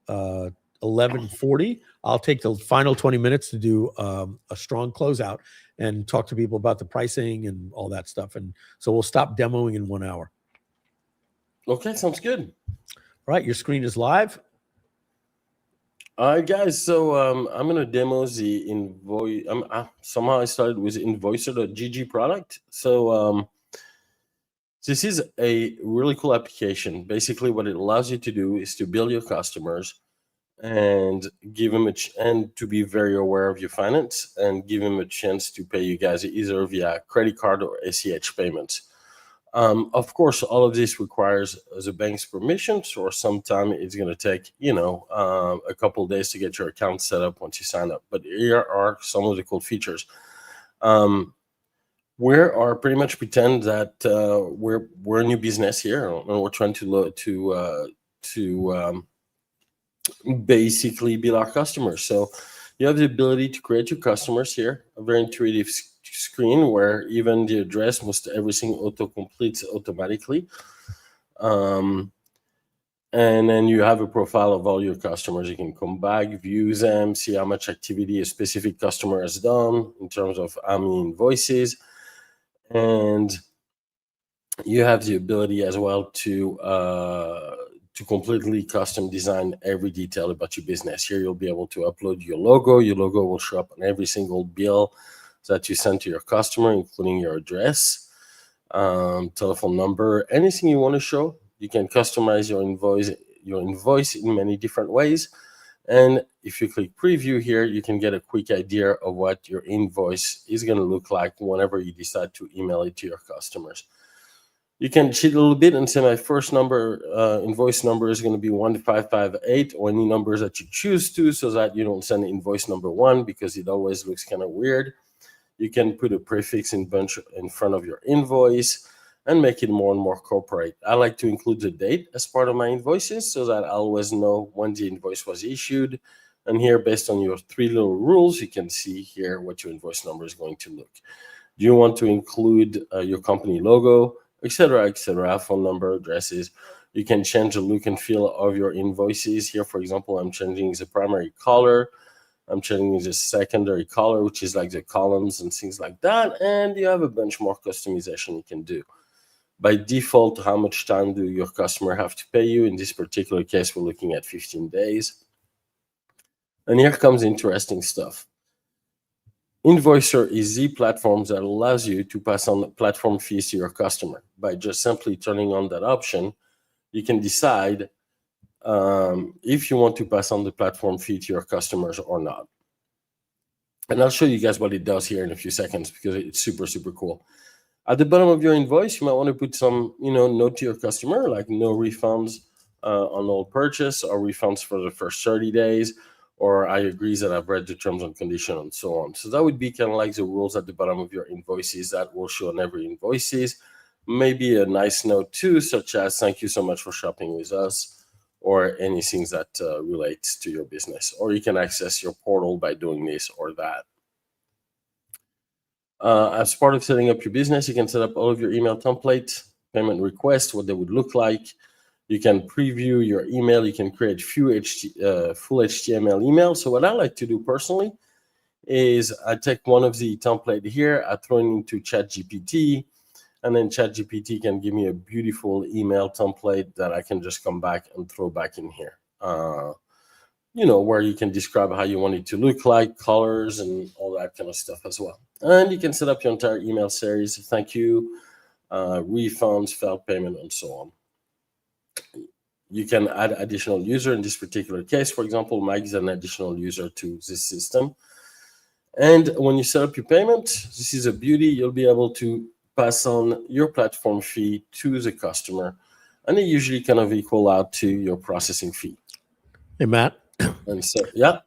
11:40, I'll take the final 20 minutes to do a strong closeout and talk to people about the pricing and all that stuff. And so we'll stop demoing in 1 hour. Okay, sounds good. All right, your screen is live. All right, guys. So I'm gonna demo the invoice. Somehow I started with Invoicer.gg product. So this is a really cool application. Basically, what it allows you to do is to build your customers and give them and to be very aware of your finance and give them a chance to pay you guys either via credit card or ACH payments. Of course, all of this requires the bank's permission, or sometime it's going to take, a couple of days to get your account set up once you sign up. But here are some of the cool features. We are pretty much pretend that we're a new business here, and we're trying to basically build our customers. So you have the ability to create your customers here, a very intuitive screen where even the address, most everything auto-completes automatically. And then you have a profile of all your customers. You can come back, view them, see how much activity a specific customer has done in terms of how many invoices. And you have the ability as well to completely custom design every detail about your business. Here you'll be able to upload your logo. Your logo will show up on every single bill that you send to your customer, including your address, telephone number, anything you want to show. You can customize your invoice in many different ways. And if you click preview here, you can get a quick idea of what your invoice is going to look like whenever you decide to email it to your customers. You can cheat a little bit and say my first invoice number is going to be 1558, or any numbers that you choose to, so that you don't send invoice number 1 because it always looks kind of weird. You can put a prefix in front of your invoice and make it more and more corporate. I like to include the date as part of my invoices so that I always know when the invoice was issued. And here, based on your 3 little rules, you can see here what your invoice number is going to look. Do you want to include your company logo, etc., phone number, addresses? You can change the look and feel of your invoices. Here, for example, I'm changing the primary color. I'm changing the secondary color, which is like the columns and things like that. And you have a bunch more customization you can do. By default, how much time do your customer have to pay you? In this particular case, we're looking at 15 days. And here comes interesting stuff. Invoicer is the platform that allows you to pass on platform fees to your customer. By just simply turning on that option, you can decide if you want to pass on the platform fee to your customers or not. And I'll show you guys what it does here in a few seconds because it's super, super cool. At the bottom of your invoice, you might want to put some, note to your customer, like no refunds on all purchase, or refunds for the first 30 days, or I agree that I've read the terms and conditions, and so on. So that would be kind of like the rules at the bottom of your invoices that will show on every invoices. Maybe a nice note too, such as thank you so much for shopping with us, or anything that relates to your business. Or you can access your portal by doing this or that. As part of setting up your business, you can set up all of your email templates, payment requests, what they would look like. You can preview your email. You can create full HTML emails. So what I like to do personally is I take one of the template here, I throw it into ChatGPT, and then ChatGPT can give me a beautiful email template that I can just come back and throw back in here. Where you can describe how you want it to look like, colors, and all that kind of stuff as well. And you can set up your entire email series, thank you, refunds, failed payment, and so on. You can add additional user. In this particular case, for example, Mike is an additional user to this system. And when you set up your payment, this is a beauty. You'll be able to pass on your platform fee to the customer, and they usually kind of equal out to your processing fee. Hey, Matt. And so, yeah.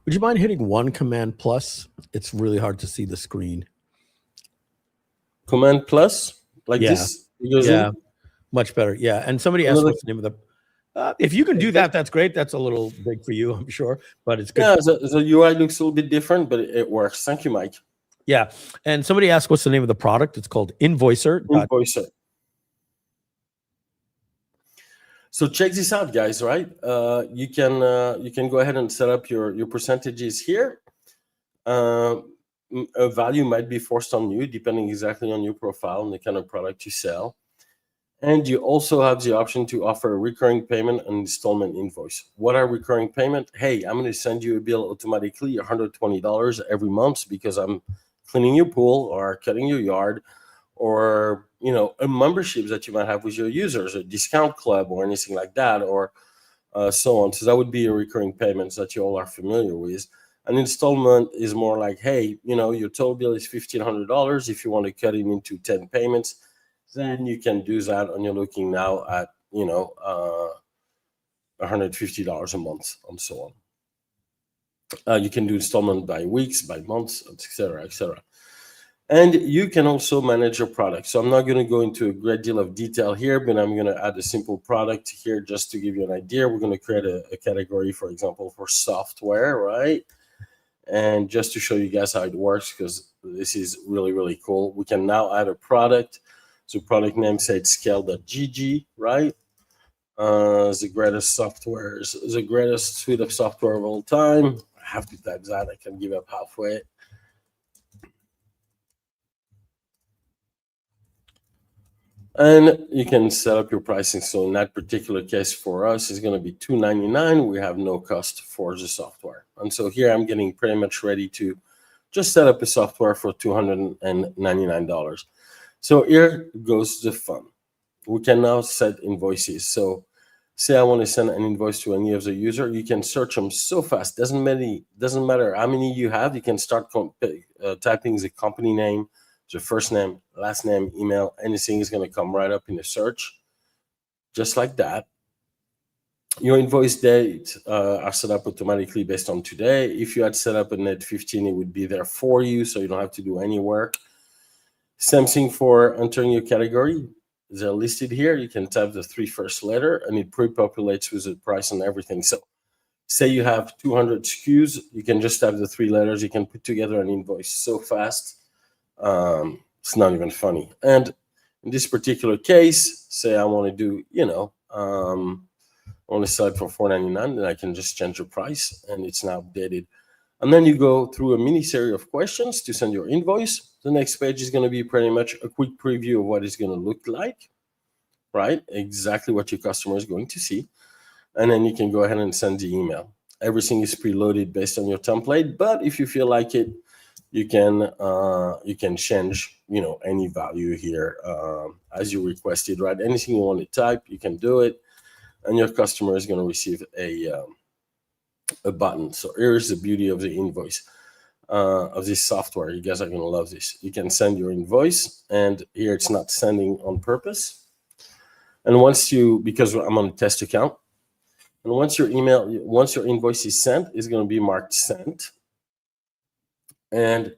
Would you mind hitting one Command plus? It's really hard to see the screen. Command plus? Like this? Yeah, much better. Yeah. And somebody asked what's the name of the... if you can do that, that's great. That's a little big for you, I'm sure, but it's good. Yeah, the UI looks a little bit different, but it works. Thank you, Mike. Yeah. And somebody asked what's the name of the product. It's called Invoicer. Invoicer. So check this out, guys, right? You can go ahead and set up your percentages here. A value might be forced on you, depending exactly on your profile and the kind of product you sell. And you also have the option to offer a recurring payment and installment invoice. What are recurring payment? Hey, I'm going to send you a bill automatically, $120 every month because I'm cleaning your pool or cutting your yard, or a membership that you might have with your users, a discount club or anything like that, or so on. So that would be a recurring payments that you all are familiar with. An installment is more like, hey, your total bill is $1,500. If you want to cut it into 10 payments, then you can do that, and you're looking now at $150 a month, and so on. You can do installment by weeks, by months, etc., etc. And you can also manage your product. So I'm not going to go into a great deal of detail here, but I'm going to add a simple product here just to give you an idea. We're going to create a category, for example, for software, right? And just to show you guys how it works, because this is really, really cool. We can now add a product. So product name said ScaleGG, right? The greatest software, the greatest suite of software of all time. I have to type that. I can give up halfway. And you can set up your pricing. So in that particular case for us, it's going to be $299. We have no cost for the software. And so here I'm getting pretty much ready to just set up a software for $299. So here goes the fun. We can now set invoices. So say I want to send an invoice to any of the user, you can search them so fast. Doesn't matter how many you have. You can start typing the company name, the first name, last name, email, anything is going to come right up in the search, just like that. Your invoice date are set up automatically based on today. If you had set up a net 15, it would be there for you, so you don't have to do any work. Same thing for entering your category. They're listed here. You can type the first 3 letters, and it pre-populates with the price and everything. So say you have 200 SKUs, you can just type the 3 letters. You can put together an invoice so fast. It's not even funny. And in this particular case, say I want to do, I want to sell it for $4.99, then I can just change the price, and it's now updated. And then you go through a mini series of questions to send your invoice. The next page is going to be pretty much a quick preview of what it's going to look like, right? Exactly what your customer is going to see. And then you can go ahead and send the email. Everything is preloaded based on your template, but if you feel like it, you can change, any value here as you requested, right? Anything you want to type, you can do it, and your customer is going to receive a button. So here's the beauty of the invoice of this software. You guys are going to love this. You can send your invoice, and here it's not sending on purpose. And because I'm on a test account, and once your invoice is sent, it's going to be marked sent. And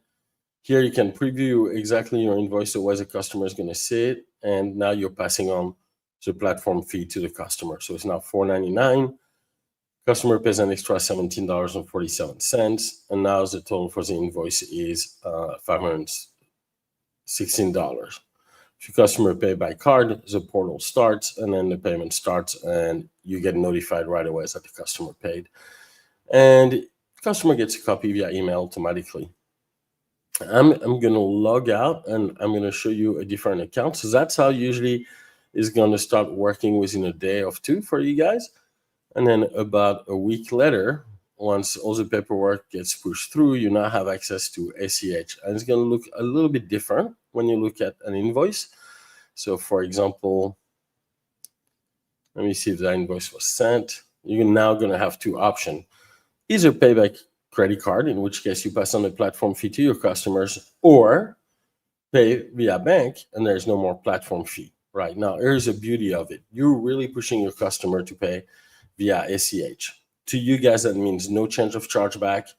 here you can preview exactly your invoice, so as the customer is going to see it. And now you're passing on the platform fee to the customer. So it's now $4.99. Customer pays an extra $17.47. And now the total for the invoice is $516. If your customer pay by card, the portal starts, and then the payment starts, and you get notified right away that the customer paid. And the customer gets a copy via email automatically. I'm going to log out, and I'm going to show you a different account. So that's how usually is going to start working within a day or two for you guys. And then about a week later, once all the paperwork gets pushed through, you now have access to ACH. And it's going to look a little bit different when you look at an invoice. So for example, let me see if the invoice was sent. You're now going to have two options. Either pay by credit card, in which case you pass on the platform fee to your customers, or pay via bank, and there's no more platform fee. Right now, here's the beauty of it. You're really pushing your customer to pay via ACH. To you guys, that means no change of chargeback.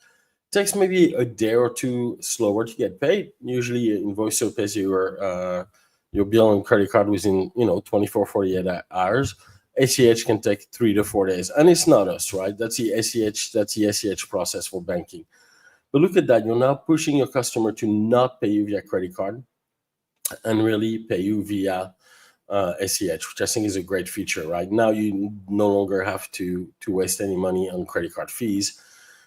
Takes maybe a day or two slower to get paid. Usually, an invoicer pays your bill and credit card within 24, 48 hours. ACH can take 3 to 4 days, and it's not us, right? That's the ACH process for banking. But look at that. You're now pushing your customer to not pay you via credit card and really pay you via ACH, which I think is a great feature, right? Now you no longer have to waste any money on credit card fees.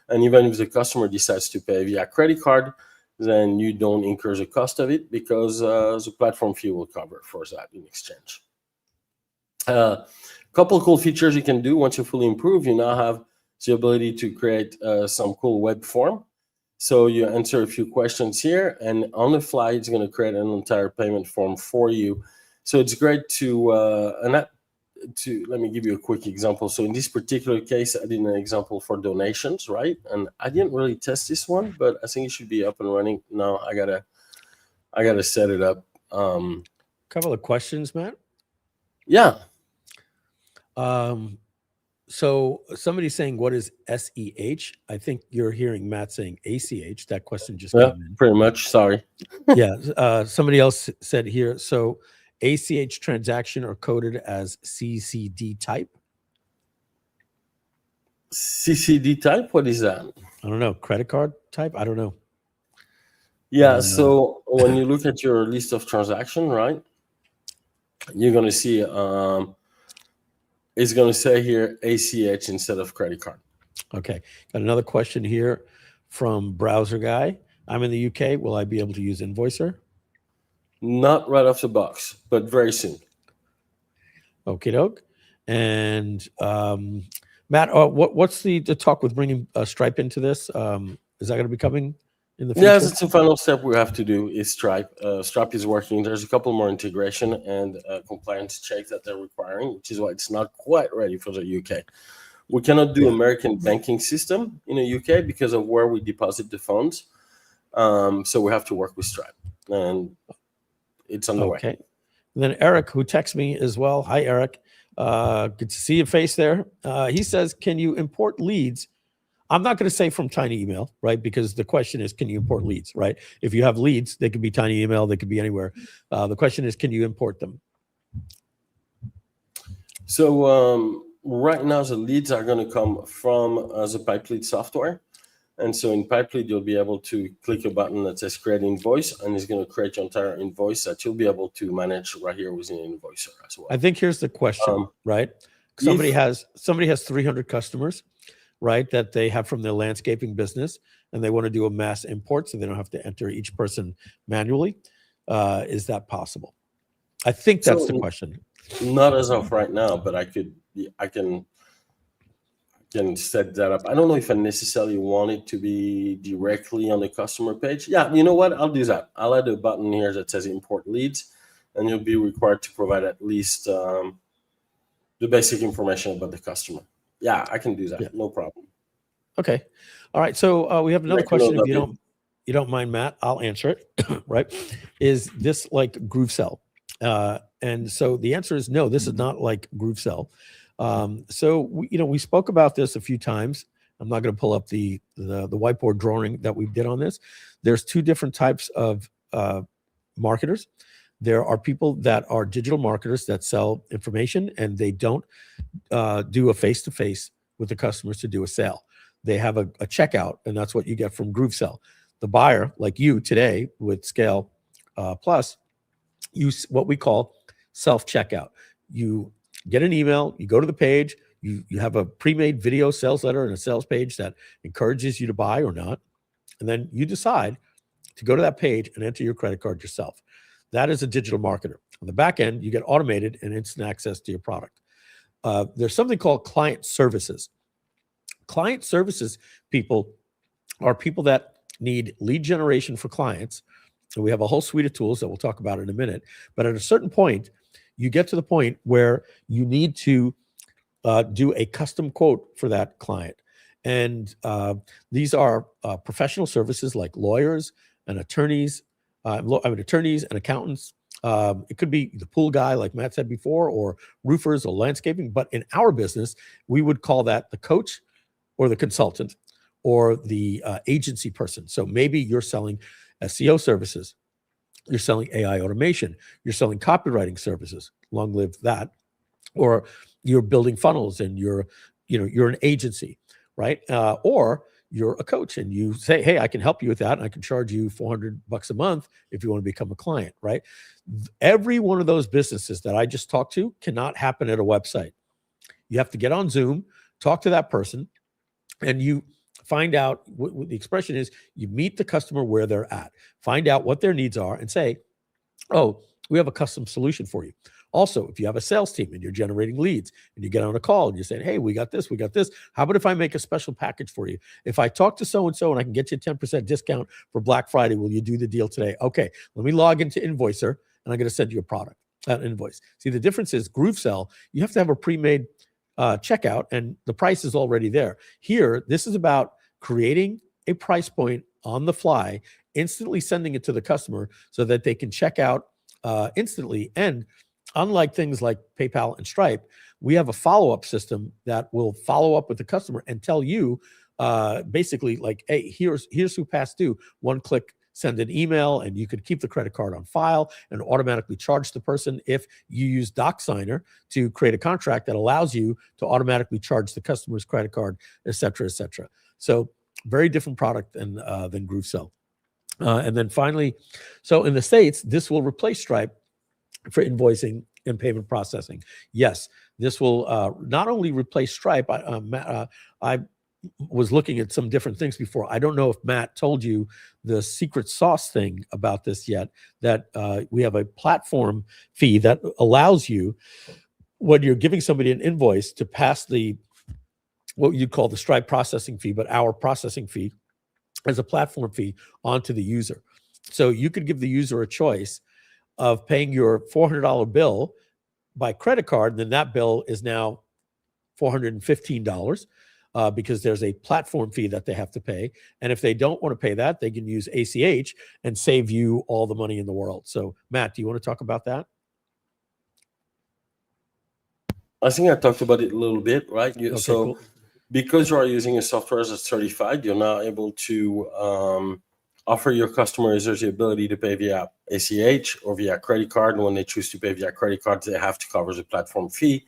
And even if the customer decides to pay via credit card, then you don't incur the cost of it, because the platform fee will cover for that in exchange. Couple cool features you can do once you fully improve. You now have the ability to create some cool web form. So you answer a few questions here, and on the fly, it's going to create an entire payment form for you. So it's great let me give you a quick example. So in this particular case, I did an example for donations, right? And I didn't really test this one, but I think it should be up and running now. I gotta set it up. Couple of questions, Matt. Yeah. So somebody's saying, what is SEH? I think you're hearing Matt saying ACH. That question just came in. Pretty much. Sorry. Yeah. Somebody else said here, so ACH transaction are coded as CCD type. CCD type? What is that? I don't know. Credit card type? I don't know. Yeah. So when you look at your list of transaction, right, you're going to see it's going to say here ACH instead of credit card. Okay. Got another question here from Browser Guy. I'm in the UK. Will I be able to use Invoicer? Not right off the box, but very soon. Okie doke. And Matt, what's the talk with bringing Stripe into this? Is that going to be coming in the future? Yes, it's the final step we have to do is Stripe. Stripe is working. There's a couple more integration and compliance checks that they're requiring, which is why it's not quite ready for the UK. We cannot do American banking system in the UK because of where we deposit the funds. So we have to work with Stripe, and it's on the way. Okay. And then Eric, who texts me as well. Hi, Eric. Good to see your face there. He says, can you import leads? I'm not going to say from Tiny Email, right? Because the question is, can you import leads, right? If you have leads, they could be Tiny Email, they could be anywhere. The question is, can you import them? So right now, the leads are going to come from the Pipelead software. And so in Pipelead, you'll be able to click a button that says create invoice, and it's going to create your entire invoice that you'll be able to manage right here within Invoicer as well. I think here's the question, right? Somebody has 300 customers, right, that they have from their landscaping business, and they want to do a mass import so they don't have to enter each person manually. Is that possible? I think that's the question. Not as of right now, but I can can set that up. I don't know if I necessarily want it to be directly on the customer page. Yeah, you know what? I'll do that. I'll add a button here that says import leads, and you'll be required to provide at least the basic information about the customer. Yeah, I can do that. Yeah. No problem. Okay. All right. So we have another question. If that you don't mind, Matt, I'll answer it. Right? Is this like GrooveCell? And so the answer is no. This is not like GrooveCell. So we spoke about this a few times. I'm not going to pull up the whiteboard drawing that we did on this. There's two different types of marketers. There are people that are digital marketers that sell information, and they don't do a face-to-face with the customers to do a sale. They have a checkout, and that's what you get from GrooveCell. The buyer, like you today with Scale Plus, use what we call self-checkout. You get an email, you go to the page, you have a pre-made video sales letter and a sales page that encourages you to buy or not, and then you decide to go to that page and enter your credit card yourself. That is a digital marketer. On the back end, you get automated and instant access to your product. There's something called client services. Client services people are people that need lead generation for clients. And we have a whole suite of tools that we'll talk about in a minute. But at a certain point, you get to the point where you need to do a custom quote for that client. And these are professional services like lawyers and attorneys, attorneys and accountants. It could be the pool guy, like Matt said before, or roofers or landscaping. But in our business, we would call that the coach or the consultant or the agency person. So maybe you're selling SEO services, you're selling AI automation, you're selling copywriting services, long live that, or you're building funnels and you're an agency, right? Or you're a coach and you say, hey, I can help you with that, and I can charge you $400 a month if you want to become a client, right? Every one of those businesses that I just talked to cannot happen at a website. You have to get on Zoom, talk to that person, and you find out what the expression is. You meet the customer where they're at, find out what their needs are, and say, oh, we have a custom solution for you. Also, if you have a sales team and you're generating leads and you get on a call and you're saying, hey, we got this. How about if I make a special package for you? If I talk to so-and-so and I can get you a 10% discount for Black Friday, will you do the deal today? Okay, let me log into Invoicer and I'm going to send you a product, an invoice. See, the difference is GrooveCell, you have to have a pre-made checkout and the price is already there. Here, this is about creating a price point on the fly, instantly sending it to the customer so that they can check out instantly. And unlike things like PayPal and Stripe, we have a follow-up system that will follow up with the customer and tell you basically like, hey, here's who passed due. One click, send an email, and you could keep the credit card on file and automatically charge the person if you use DocSigner to create a contract that allows you to automatically charge the customer's credit card, et cetera, et cetera. So very different product than GrooveCell. And then finally, so in the States, this will replace Stripe for invoicing and payment processing. Yes, this will not only replace Stripe. I was looking at some different things before. I don't know if Matt told you the secret sauce thing about this yet, that we have a platform fee that allows you, when you're giving somebody an invoice, to pass what you'd call the Stripe processing fee, but our processing fee as a platform fee onto the user. So you could give the user a choice of paying your $400 bill by credit card, then that bill is now $415 because there's a platform fee that they have to pay. And if they don't want to pay that, they can use ACH and save you all the money in the world. So Matt, do you want to talk about that? I think I talked about it a little bit, right? Okay, so cool. Because you are using a software that's certified, you're now able to offer your customers the ability to pay via ACH or via credit card. And when they choose to pay via credit card, they have to cover the platform fee,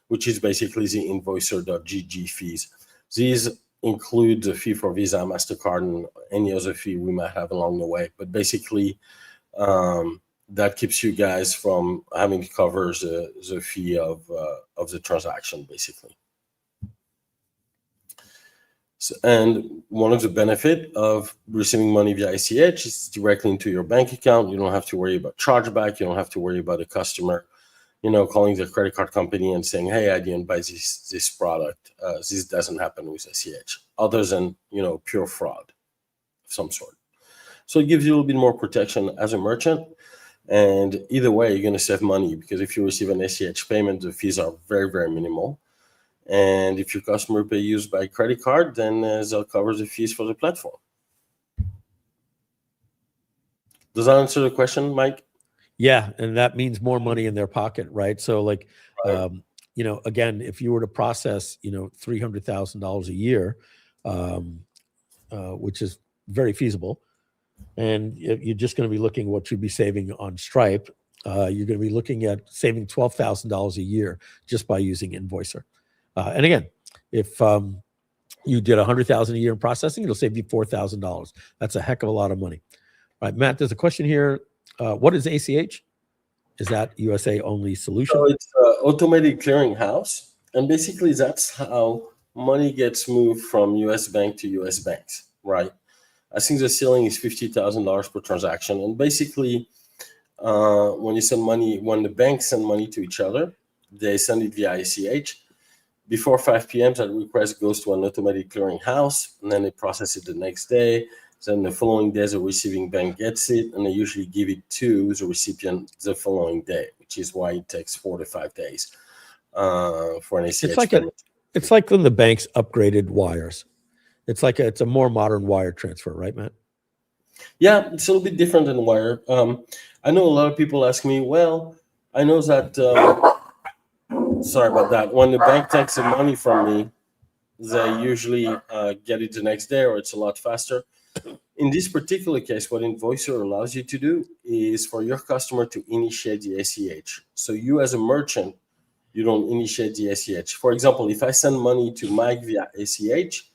which is basically the Invoicer.gg fees. These include the fee for Visa, MasterCard, and any other fee we might have along the way. But basically, that keeps you guys from having to cover the fee of the transaction, basically. So, and one of the benefits of receiving money via ACH is directly into your bank account. You don't have to worry about chargeback. You don't have to worry about the customer calling the credit card company and saying, hey, I didn't buy this product. This doesn't happen with SCH, other than, pure fraud of some sort. So it gives you a little bit more protection as a merchant. And either way, you're going to save money, because if you receive an SCH payment, the fees are very, very minimal. And if your customer pay used by credit card, then they'll cover the fees for the platform. Does that answer the question, Mike? Yeah, and that means more money in their pocket, right? So, like, Right. Again, if you were to process, $300,000 a year, which is very feasible, and you're just going to be looking what you'd be saving on Stripe, you're going to be looking at saving $12,000 a year just by using Invoicer. And again, if you did $100,000 a year in processing, it'll save you $4,000. That's a heck of a lot of money. All right, Matt, there's a question here. What is ACH? Is that USA only solution? So it's automated clearinghouse, and basically that's how money gets moved from US bank to US banks, right? I think the ceiling is $50,000 per transaction, and basically, when the banks send money to each other, they send it via ACH. Before 5 p.m., that request goes to an automated clearinghouse, and then they process it the next day. Then the following day, the receiving bank gets it, and they usually give it to the recipient the following day, which is why it takes 4 to 5 days for an ACH payment. It's like when the banks upgraded wires. It's a more modern wire transfer, right, Matt? Yeah, it's a little bit different than wire. I know a lot of people ask me, well, I know that, sorry about that, when the bank takes the money from me, they usually get it the next day, or it's a lot faster. In this particular case, what Invoicer allows you to do is for your customer to initiate the ACH. So you as a merchant, you don't initiate the ACH. For example, if I send money to Mike via ACH,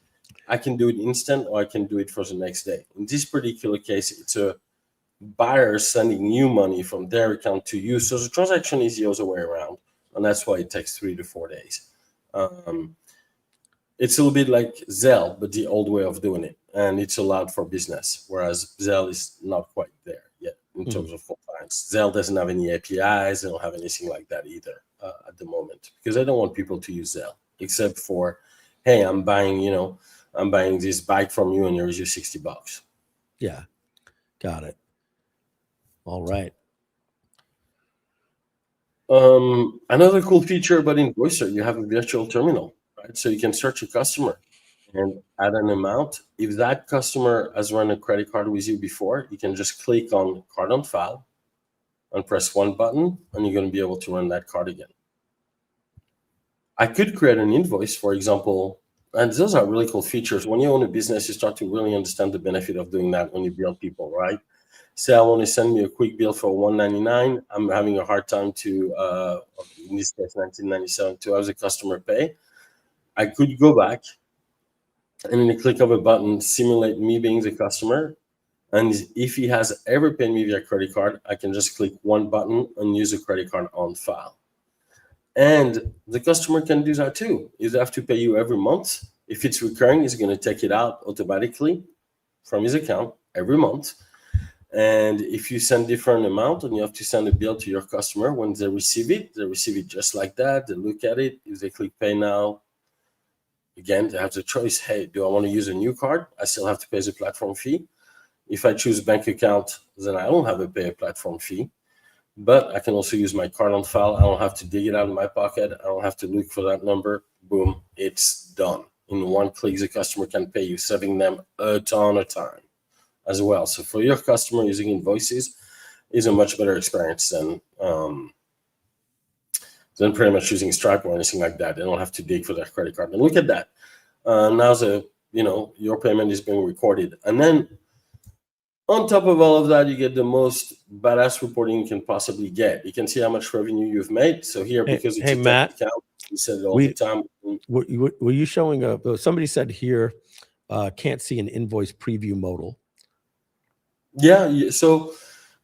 I can do it instant, or I can do it for the next day. In this particular case, it's a buyer sending you money from their account to you. So the transaction is the other way around, and that's why it takes 3 to 4 days. It's a little bit like Zelle, but the old way of doing it. And it's allowed for business, whereas Zelle is not quite there yet in terms of compliance. Zelle doesn't have any APIs. They don't have anything like that either at the moment, because I don't want people to use Zelle, except for, hey, I'm buying this bike from you, and here's your $60. Yeah, got it. All right. Another cool feature about Invoicer, you have a virtual terminal, right? So you can search a customer and add an amount. If that customer has run a credit card with you before, you can just click on card on file and press one button, and you're going to be able to run that card again. I could create an invoice, for example, and those are really cool features. When you own a business, you start to really understand the benefit of doing that when you bill people, right? Say I want to send me a quick bill for $199. I'm having a hard time to, in this case, $19.97, to have the customer pay. I could go back and in the click of a button, simulate me being the customer. And if he has ever paid me via credit card, I can just click one button and use a credit card on file. And the customer can do that too. He doesn't have to pay you every month. If it's recurring, he's going to take it out automatically from his account every month. And if you send different amount and you have to send a bill to your customer, when they receive it just like that. They look at it. If they click pay now, again, they have the choice. Hey, do I want to use a new card? I still have to pay the platform fee. If I choose bank account, then I don't have to pay a platform fee. But I can also use my card on file. I don't have to dig it out of my pocket. I don't have to look for that number. Boom, it's done. In one click, the customer can pay you, saving them a ton of time as well. So for your customer, using invoices is a much better experience than pretty much using Stripe or anything like that. They don't have to dig for their credit card. And look at that. Now your payment is being recorded. And then on top of all of that, you get the most badass reporting you can possibly get. You can see how much revenue you've made. So here, because it's Matt, account, we said it all the time. Were you showing somebody said here, can't see an invoice preview modal? Yeah, so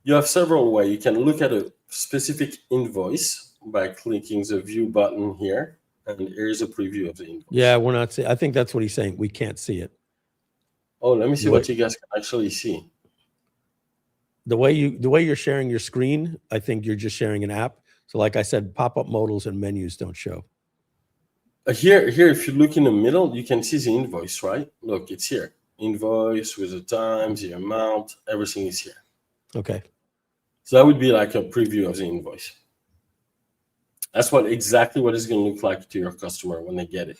you have several ways. You can look at a specific invoice by clicking the view button here, and here's a preview of the invoice. Yeah, we're not seeing. I think that's what he's saying. We can't see it. Oh, let me see what you guys can actually see. The way you're sharing your screen, I think you're just sharing an app. So like I said, pop-up modals and menus don't show. Here, if you look in the middle, you can see the invoice, right? Look, it's here. Invoice with the times, the amount, everything is here. Okay. So that would be like a preview of the invoice. That's exactly what it's going to look like to your customer when they get it.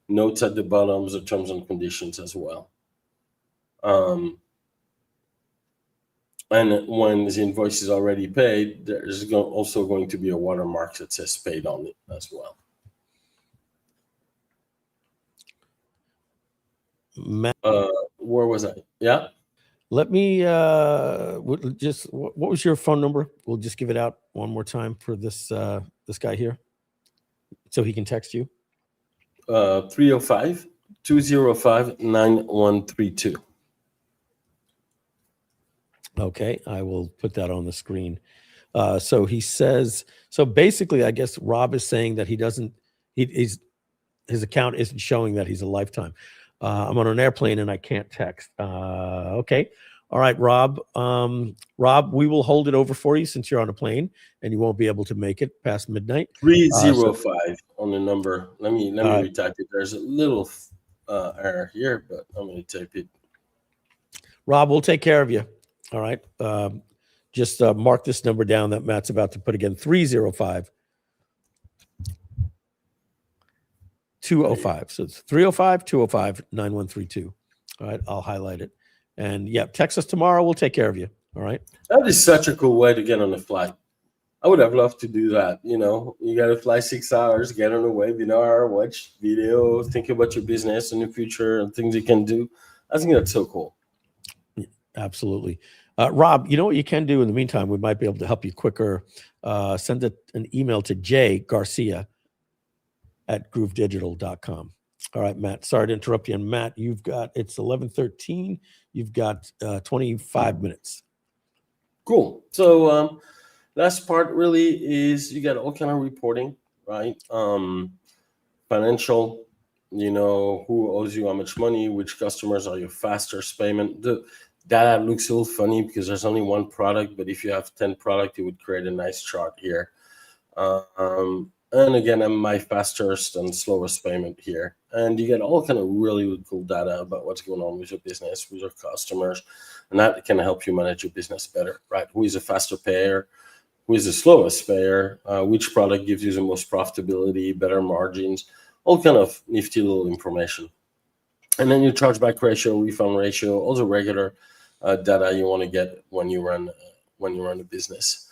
Notes at the bottom, the terms and conditions as well. And when the invoice is already paid, there's also going to be a watermark that says paid on it as well. Matt, where was I? Yeah. let me what was your phone number? We'll just give it out one more time for this this guy here, so he can text you. 305-205-9132. Okay, I will put that on the screen. So he says, so basically, I guess Rob is saying that his account isn't showing that he's a lifetime. I'm on an airplane and I can't text. Okay. All right, Rob. Rob, we will hold it over for you since you're on a plane and you won't be able to make it past midnight. 305 on the number. Let me retype it. There's a little error here, but I'm going to type it. Rob, we'll take care of you. All right. Just mark this number down that Matt's about to put again. 305. 205. So it's 305-205-9132. All right. I'll highlight it. And yeah, text us tomorrow. We'll take care of you. All right. That is such a cool way to get on a flight. I would have loved to do that. You know, you got to fly 6 hours, get on a webinar, watch video, think about your business in the future and things you can do. I think that's so cool. Absolutely. Rob, you know what you can do in the meantime? We might be able to help you quicker. Send an email to jgarcia@groovedigital.com. All right, Matt, sorry to interrupt you. And Matt, it's 11:13. You've got 25 minutes. Cool. So last part really is you got all kind of reporting, right? Financial, you know, who owes you how much money, which customers are your fastest payment. The data looks a little funny because there's only one product, but if you have 10 products, it would create a nice chart here. And again, I'm my fastest and slowest payment here. And you get all kind of really cool data about what's going on with your business, with your customers. And that can help you manage your business better, right? Who is a faster payer? Who is the slowest payer? Which product gives you the most profitability, better margins, all kind of nifty little information. And then your chargeback ratio, refund ratio, all the regular data you want to get when you run a business.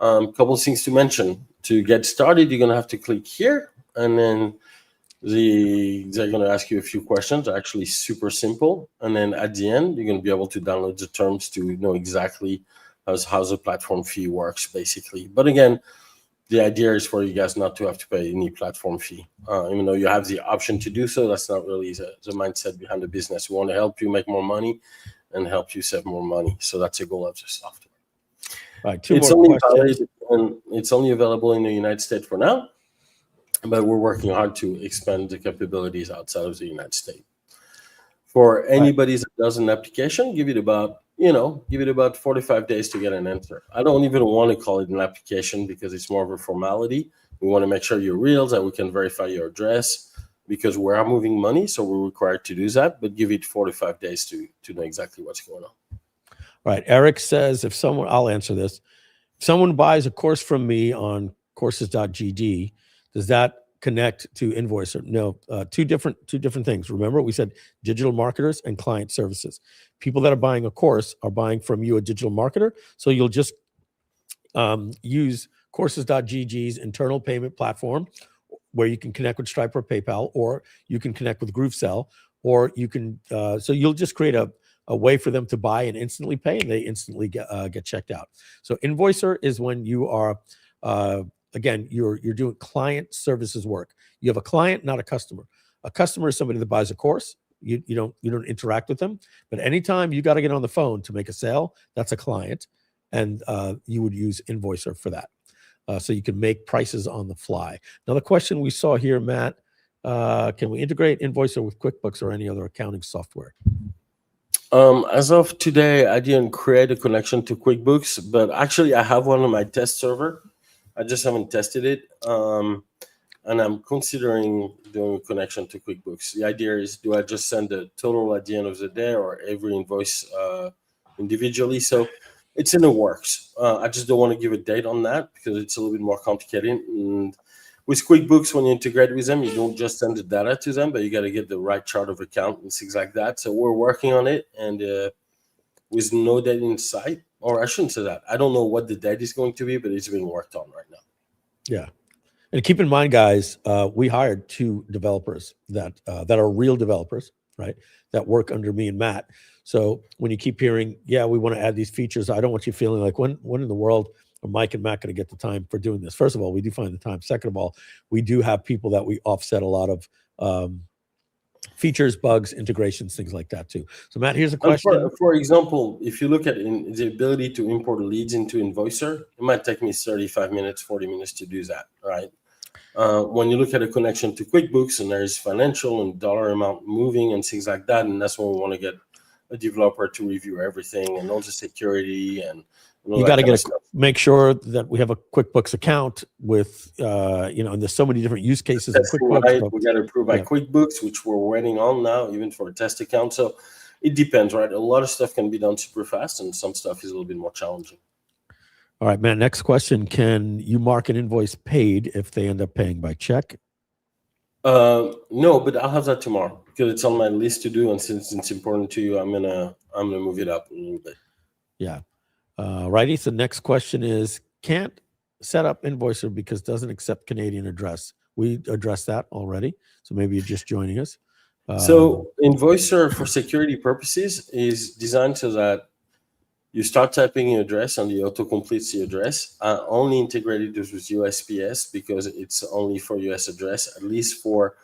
Couple of things to mention. To get started, you're going to have to click here, and then they're going to ask you a few questions. They're actually super simple. And then at the end, you're going to be able to download the terms to know exactly how the platform fee works, basically. But again, the idea is for you guys not to have to pay any platform fee. Even though you have the option to do so, that's not really the mindset behind the business. We want to help you make more money and help you save more money. So that's the goal of the software. All right, two more questions. It's only available in the United States for now, but we're working hard to expand the capabilities outside of the United States. For anybody that does an application, give it about 45 days to get an answer. I don't even want to call it an application because it's more of a formality. We want to make sure you're real, that we can verify your address because we are moving money, so we're required to do that, but give it 45 days to know exactly what's going on. All right. Eric says, I'll answer this. If someone buys a course from me on courses.gg, does that connect to Invoicer? No, two different things. Remember, we said digital marketers and client services. People that are buying a course are buying from you, a digital marketer. So you'll just use courses.gg's internal payment platform where you can connect with Stripe or PayPal, or you can connect with GrooveSell, or you can, so you'll just create a way for them to buy and instantly pay, and they instantly get checked out. So Invoicer is when you are, again, you're doing client services work. You have a client, not a customer. A customer is somebody that buys a course. You don't interact with them, but anytime you got to get on the phone to make a sale, that's a client, and you would use Invoicer for that. So you can make prices on the fly. Now the question we saw here, Matt, can we integrate Invoicer with QuickBooks or any other accounting software? As of today, I didn't create a connection to QuickBooks, but actually I have one on my test server. I just haven't tested it. And I'm considering doing a connection to QuickBooks. The idea is, do I just send the total at the end of the day or every invoice individually? So it's in the works. I just don't want to give a date on that because it's a little bit more complicated. And with QuickBooks, when you integrate with them, you don't just send the data to them, but you got to get the right chart of account and things like that. So we're working on it, and with no date in sight, or I shouldn't say that. I don't know what the date is going to be, but it's being worked on right now. Yeah. And keep in mind, guys, we hired 2 developers that are real developers, right? That work under me and Matt. So when you keep hearing, yeah, we want to add these features, I don't want you feeling like when in the world are Mike and Matt going to get the time for doing this? First of all, we do find the time. Second of all, we do have people that we offset a lot of features, bugs, integrations, things like that too. So Matt, here's a question. For example, if you look at the ability to import leads into Invoicer, it might take me 35 minutes, 40 minutes to do that, right? When you look at a connection to QuickBooks and there's financial and dollar amount moving and things like that, and that's when we want to get a developer to review everything and all the security and you got to make sure that we have a QuickBooks account with, and there's so many different use cases. That's right. We got to approve by QuickBooks, which we're waiting on now, even for a test account. So it depends, right? A lot of stuff can be done super fast, and some stuff is a little bit more challenging. All right, man. Next question. Can you mark an invoice paid if they end up paying by check? No, but I'll have that tomorrow because it's on my list to do. And since it's important to you, I'm gonna move it up a little bit. Yeah. Righty. So next question is, can't set up Invoicer because doesn't accept Canadian address. We addressed that already. So maybe you're just joining us. So Invoicer, for security purposes, is designed so that you start typing your address and the auto completes the address. Only integrated with USPS because it's only for US address, at least for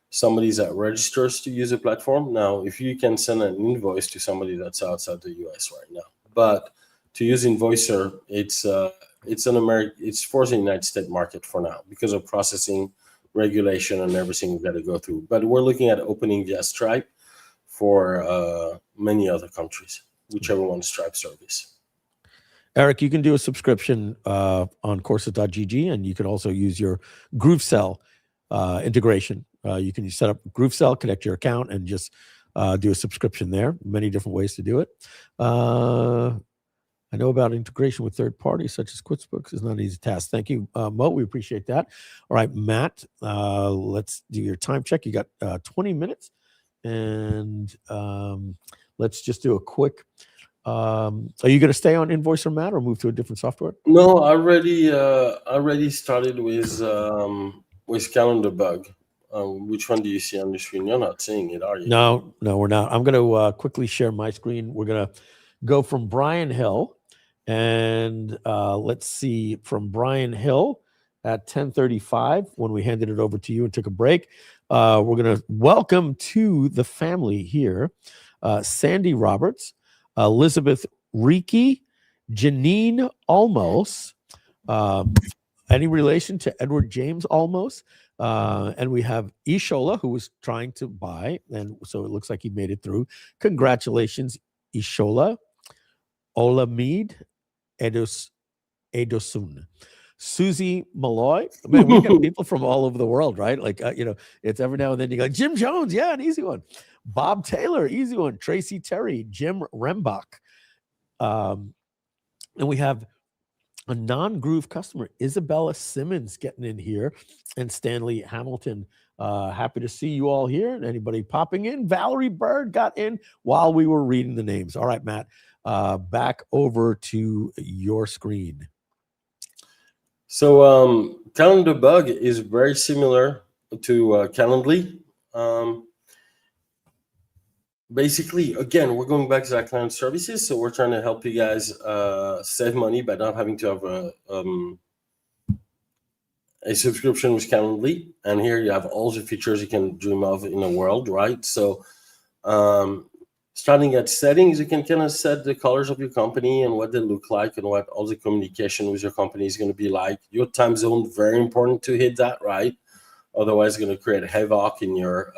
somebody that registers to use the platform. Now, if you can send an invoice to somebody that's outside the US right now, but to use Invoicer, it's for the United States market for now because of processing, regulation, and everything we've got to go through. But we're looking at opening via Stripe for many other countries, whichever one Stripe service. Eric, you can do a subscription on courses.gg, and you can also use your GrooveCell integration. You can set up GrooveCell, connect your account, and just do a subscription there. Many different ways to do it. I know about integration with third parties such as QuickBooks is not an easy task. Thank you, Mo. We appreciate that. All right, Matt, let's do your time check. You got 20 minutes, and let's just do a quick. Are you going to stay on Invoicer, Matt, or move to a different software? No, I already started with Calendar Bug. Which one do you see on the screen? You're not seeing it, are you? No, we're not. I'm going to quickly share my screen. We're going to go from Brian Hill, and let's see, from Brian Hill at 10:35 when we handed it over to you and took a break. We're going to welcome to the family here Sandy Roberts, Elizabeth Reiki, Janine Almos, any relation to Edward James Almos, and we have Ishola, who was trying to buy, and so it looks like he made it through. Congratulations, Ishola. Olamide Edosun. Susie Malloy. Man, we got people from all over the world, right? Like, it's every now and then you go, Jim Jones, yeah, an easy one. Bob Taylor, easy one. Tracy Terry, Jim Rembach. And we have a non-Groove customer, Isabella Simmons, getting in here, and Stanley Hamilton. Happy to see you all here. And anybody popping in? Valerie Bird got in while we were reading the names. All right, Matt, back over to your screen. So Calendar Bug is very similar to Calendly. Basically, again, we're going back to our client services. So we're trying to help you guys save money by not having to have a subscription with Calendly. And here you have all the features you can dream of in the world, right? So starting at settings, you can kind of set the colors of your company and what they look like and what all the communication with your company is going to be like. Your time zone, very important to hit that, right? Otherwise, it's going to create havoc in your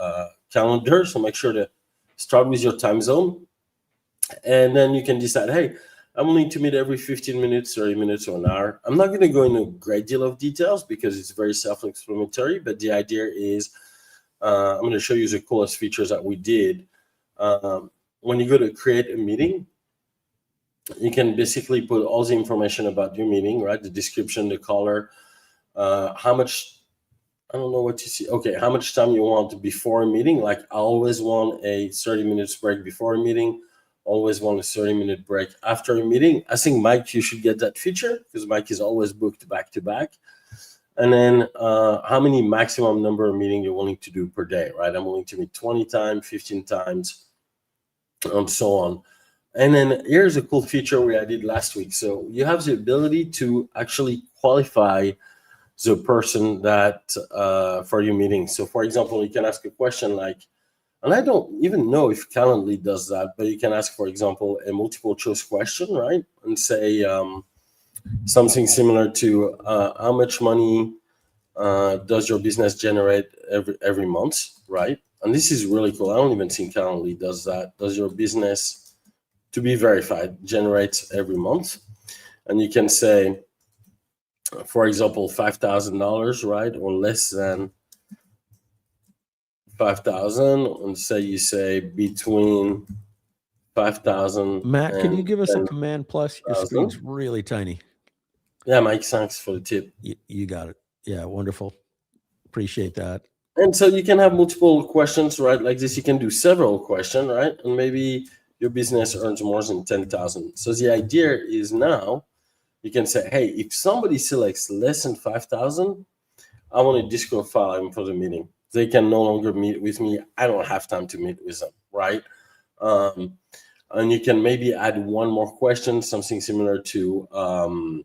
calendar. So make sure to start with your time zone. And then you can decide, hey, I'm willing to meet every 15 minutes, 30 minutes, or an hour. I'm not going to go into a great deal of details because it's very self-explanatory, but the idea is I'm going to show you the coolest features that we did. When you go to create a meeting, you can basically put all the information about your meeting, right? The description, the color, how much, I don't know what you see. Okay, how much time you want before a meeting. Like I always want a 30 minutes break before a meeting, always want a 30-minute break after a meeting. I think, Mike, you should get that feature because Mike is always booked back to back. And then how many maximum number of meetings you're willing to do per day, right? I'm willing to meet 20 times, 15 times, and so on. And then here's a cool feature we added last week. So you have the ability to actually qualify the person that for your meeting. So for example, you can ask a question like, and I don't even know if Calendly does that, but you can ask, for example, a multiple choice question, right? And say something similar to how much money does your business generate every month, right? And this is really cool. I don't even think Calendly does that. Does your business, to be verified, generates every month? And you can say, for example, $5,000, right? Or less than 5,000, and you say between 5,000. Matt, can you give us a command plus? Your screen's really tiny. Yeah, Mike, thanks for the tip. You got it. Yeah, wonderful. Appreciate that. And so you can have multiple questions, right? Like this, you can do several questions, right? And maybe your business earns more than 10,000. So the idea is now you can say, hey, if somebody selects less than 5,000, I want to disqualify them for the meeting. They can no longer meet with me. I don't have time to meet with them, right? And you can maybe add one more question, something similar to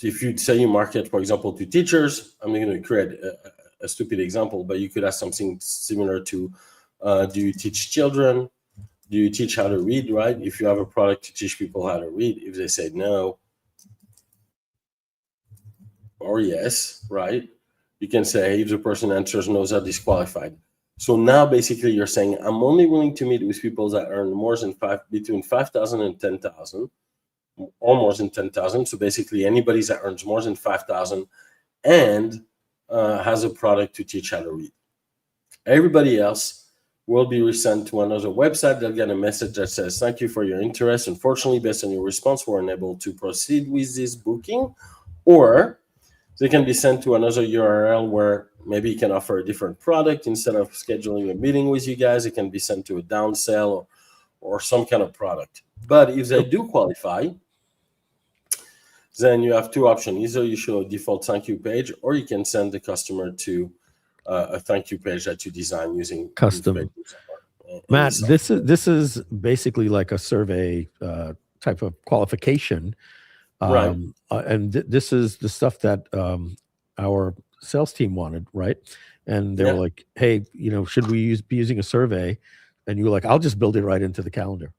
if you say you market, for example, to teachers. I'm going to create a stupid example, but you could ask something similar to, do you teach children? Do you teach how to read, right? If you have a product to teach people how to read, if they say no or yes, right? You can say, if the person answers no, they're disqualified. So now basically you're saying, I'm only willing to meet with people that earn more than between 5,000 and 10,000, or more than 10,000. So basically anybody that earns more than 5,000 and has a product to teach how to read. Everybody else will be resent to another website. They'll get a message that says, thank you for your interest. Unfortunately, based on your response, we're unable to proceed with this booking. Or they can be sent to another URL where maybe you can offer a different product. Instead of scheduling a meeting with you guys, it can be sent to a downsell or some kind of product. But if they do qualify, then you have two options. Either you show a default thank you page, or you can send the customer to a thank you page that you design using custom. Matt, this is basically like a survey type of qualification. Right. And this is the stuff that our sales team wanted, right? And they were like, hey, should we be using a survey? And you were like, I'll just build it right into the calendar.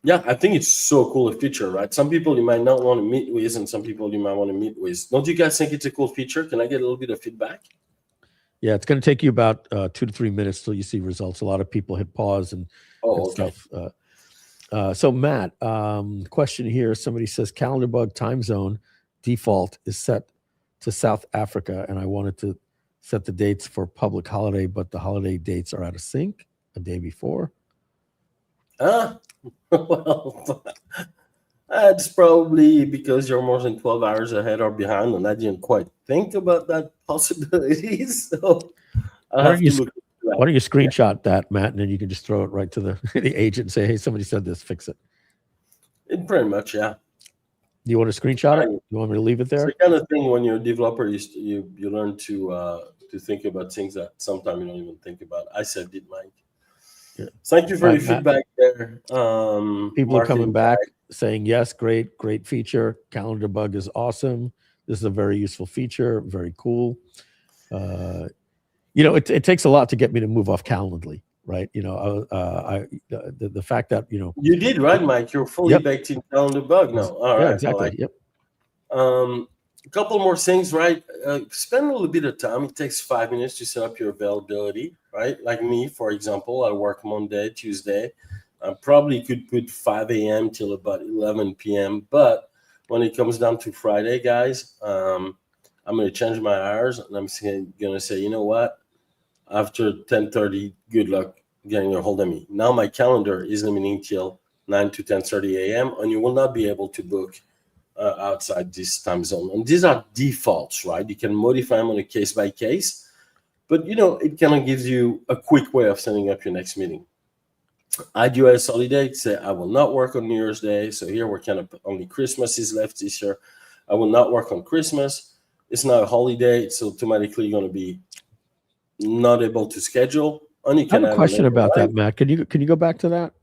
Yeah, I think it's so cool a feature, right? Some people you might not want to meet with, and some people you might want to meet with. Don't you guys think it's a cool feature? Can I get a little bit of feedback? Yeah, it's going to take you about 2 to 3 minutes till you see results. A lot of people hit pause and stuff. So Matt, question here. Somebody says calendar bug time zone default is set to South Africa, and I wanted to set the dates for public holiday, but the holiday dates are out of sync a day before. Well, that's probably because you're more than 12 hours ahead or behind, and I didn't quite think about that possibility. So why don't you screenshot that, Matt, and then you can just throw it right to the agent and say, hey, somebody said this, fix it. Pretty much, yeah. Do you want to screenshot it? You want me to leave it there? It's the kind of thing when you're a developer, you learn to think about things that sometimes you don't even think about. I said it, Mike. Yeah. Thank you for your feedback there. People are coming back saying, yes, great feature. Calendar bug is awesome. This is a very useful feature. Very cool. It takes a lot to get me to move off Calendly, right? The fact that, You did, right, Mike? You're fully baked in Calendar bug now. All right. Exactly. Yep. A couple more things, right? Spend a little bit of time. It takes 5 minutes to set up your availability, right? Like me, for example, I work Monday, Tuesday, I probably could put 5 a.m. till about 11 p.m. But when it comes down to Friday, guys, I'm going to change my hours, and I'm going to say, you know what? After 10:30, good luck getting a hold of me. Now my calendar is limiting till 9 to 10:30 a.m., and you will not be able to book outside this time zone. And these are defaults, right? You can modify them on a case by case, but it kind of gives you a quick way of setting up your next meeting. Add US holiday, say I will not work on New Year's Day. So here we're kind of only Christmas is left this year. I will not work on Christmas. It's not a holiday. It's automatically going to be not able to schedule. And you I can have a question about that, Matt. Can you go back to that?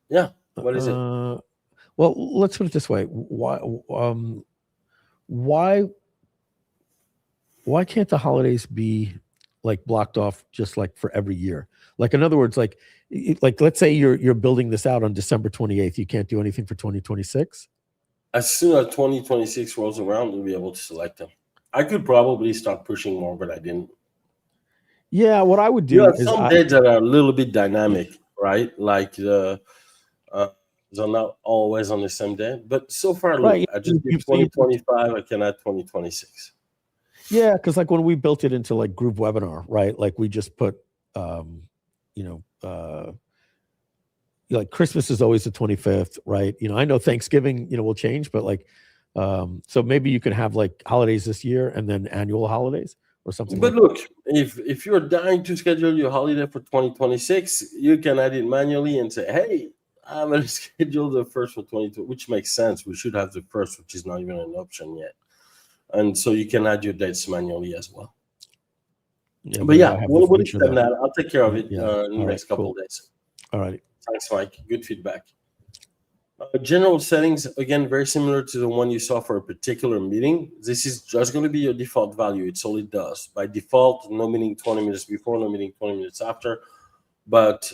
Yeah. What is it? Well, let's put it this way. Why can't the holidays be like blocked off just like for every year? Like, in other words, like let's say you're building this out on December 28th. You can't do anything for 2026? As soon as 2026 rolls around, we'll be able to select them. I could probably start pushing more, but I didn't. Yeah, what I would do is some dates that are a little bit dynamic, right? Like they're not always on the same day. But so far, look, right. I just did 2025. I can add 2026. Yeah, because like when we built it into like group webinar, right? Like we just put, like Christmas is always the 25th, right? I know Thanksgiving, will change, but like, so maybe you can have like holidays this year and then annual holidays or something. But look, if you're dying to schedule your holiday for 2026, you can add it manually and say, hey, I'm going to schedule the first for 2022, which makes sense. We should have the first, which is not even an option yet. And so you can add your dates manually as well. Yeah, but yeah, we'll extend that. I'll take care of it in the next couple of days. All right. Thanks, Mike. Good feedback. General settings, again, very similar to the one you saw for a particular meeting. This is just going to be your default value. It's all it does. By default, no meeting 20 minutes before, no meeting 20 minutes after, but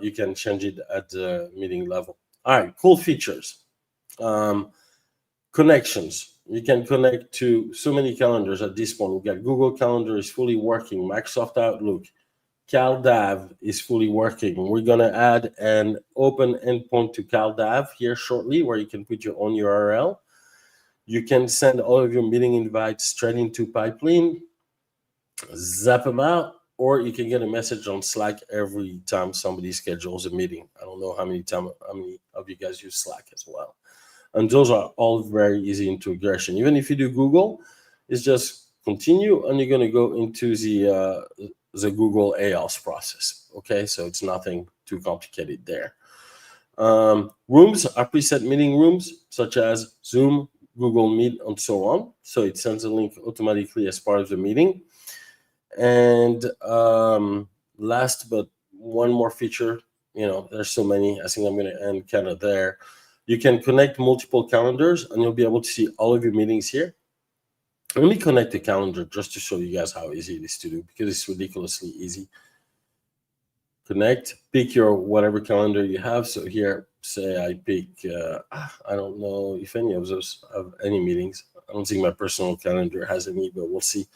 you can change it at the meeting level. All right, cool features. Connections. You can connect to so many calendars at this point. We've got Google Calendar is fully working. Microsoft Outlook. CalDAV is fully working. We're going to add an open endpoint to CalDAV here shortly where you can put your own URL. You can send all of your meeting invites straight into Pipeline, zap them out, or you can get a message on Slack every time somebody schedules a meeting. I don't know how many of you guys use Slack as well. And those are all very easy integration. Even if you do Google, it's just continue and you're going to go into the Google ALS process. Okay, so it's nothing too complicated there. Rooms are preset meeting rooms such as Zoom, Google Meet, and so on. So it sends a link automatically as part of the meeting. And last but one more feature, there's so many. I think I'm going to end kind of there. You can connect multiple calendars and you'll be able to see all of your meetings here. Let me connect the calendar just to show you guys how easy it is to do because it's ridiculously easy. Connect, pick your whatever calendar you have. So here, say I pick, I don't know if any of those have any meetings. I don't think my personal calendar has any, but we'll see.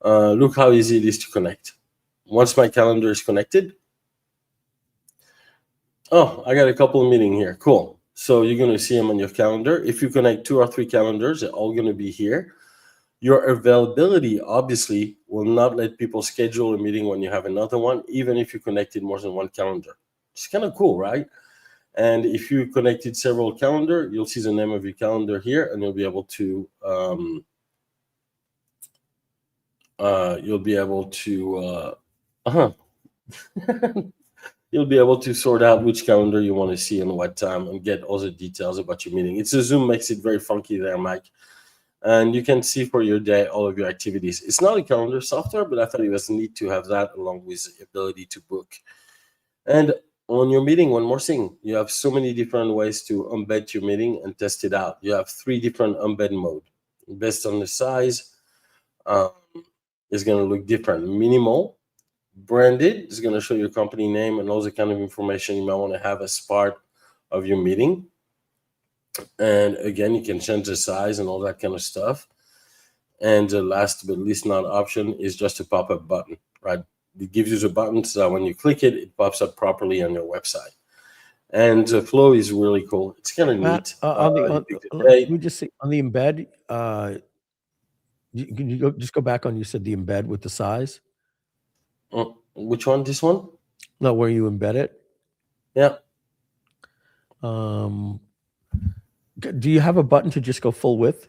Look how easy it is to connect. Once my calendar is connected, I got a couple of meetings here. Cool. So you're going to see them on your calendar. If you connect 2 or 3 calendars, they're all going to be here. Your availability, obviously, will not let people schedule a meeting when you have another one, even if you connected more than one calendar. It's kind of cool, right? And if you connected several calendar, you'll see the name of your calendar here, and you'll be able to you'll be able to sort out which calendar you want to see and what time and get all the details about your meeting. It's a Zoom makes it very funky there, Mike. And you can see for your day all of your activities. It's not a calendar software, but I thought it was neat to have that along with the ability to book. And on your meeting, one more thing. You have so many different ways to embed your meeting and test it out. You have 3 different embed modes. Based on the size, it's going to look different. Minimal, branded is going to show your company name and all the kind of information you might want to have as part of your meeting. And again, you can change the size and all that kind of stuff. And the last but least not option is just a pop-up button, right? It gives you the button so that when you click it, it pops up properly on your website. and the flow is really cool. It's kind of Matt, neat. let me just see on the embed. Can you just go back on? You said the embed with the size. Which one? This one? No, where you embed it. Yeah. Do you have a button to just go full width?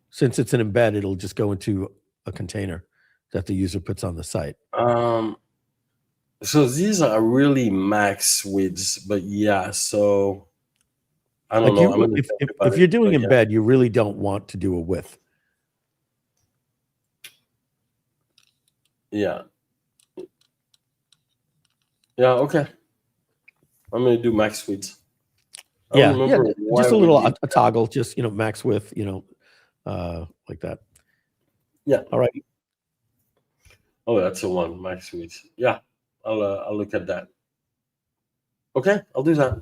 Since it's an embed, it'll just go into a container that the user puts on the site. So these are really max widths, but yeah. So I don't know. If you're doing embed, you really don't want to do a width. Yeah. Yeah. Okay. I'm gonna do max width. Yeah. Just a little a toggle. Just max width. Like that. Yeah. All right. Oh, that's the one, max width. Yeah. I'll look at that. Okay, I'll do that.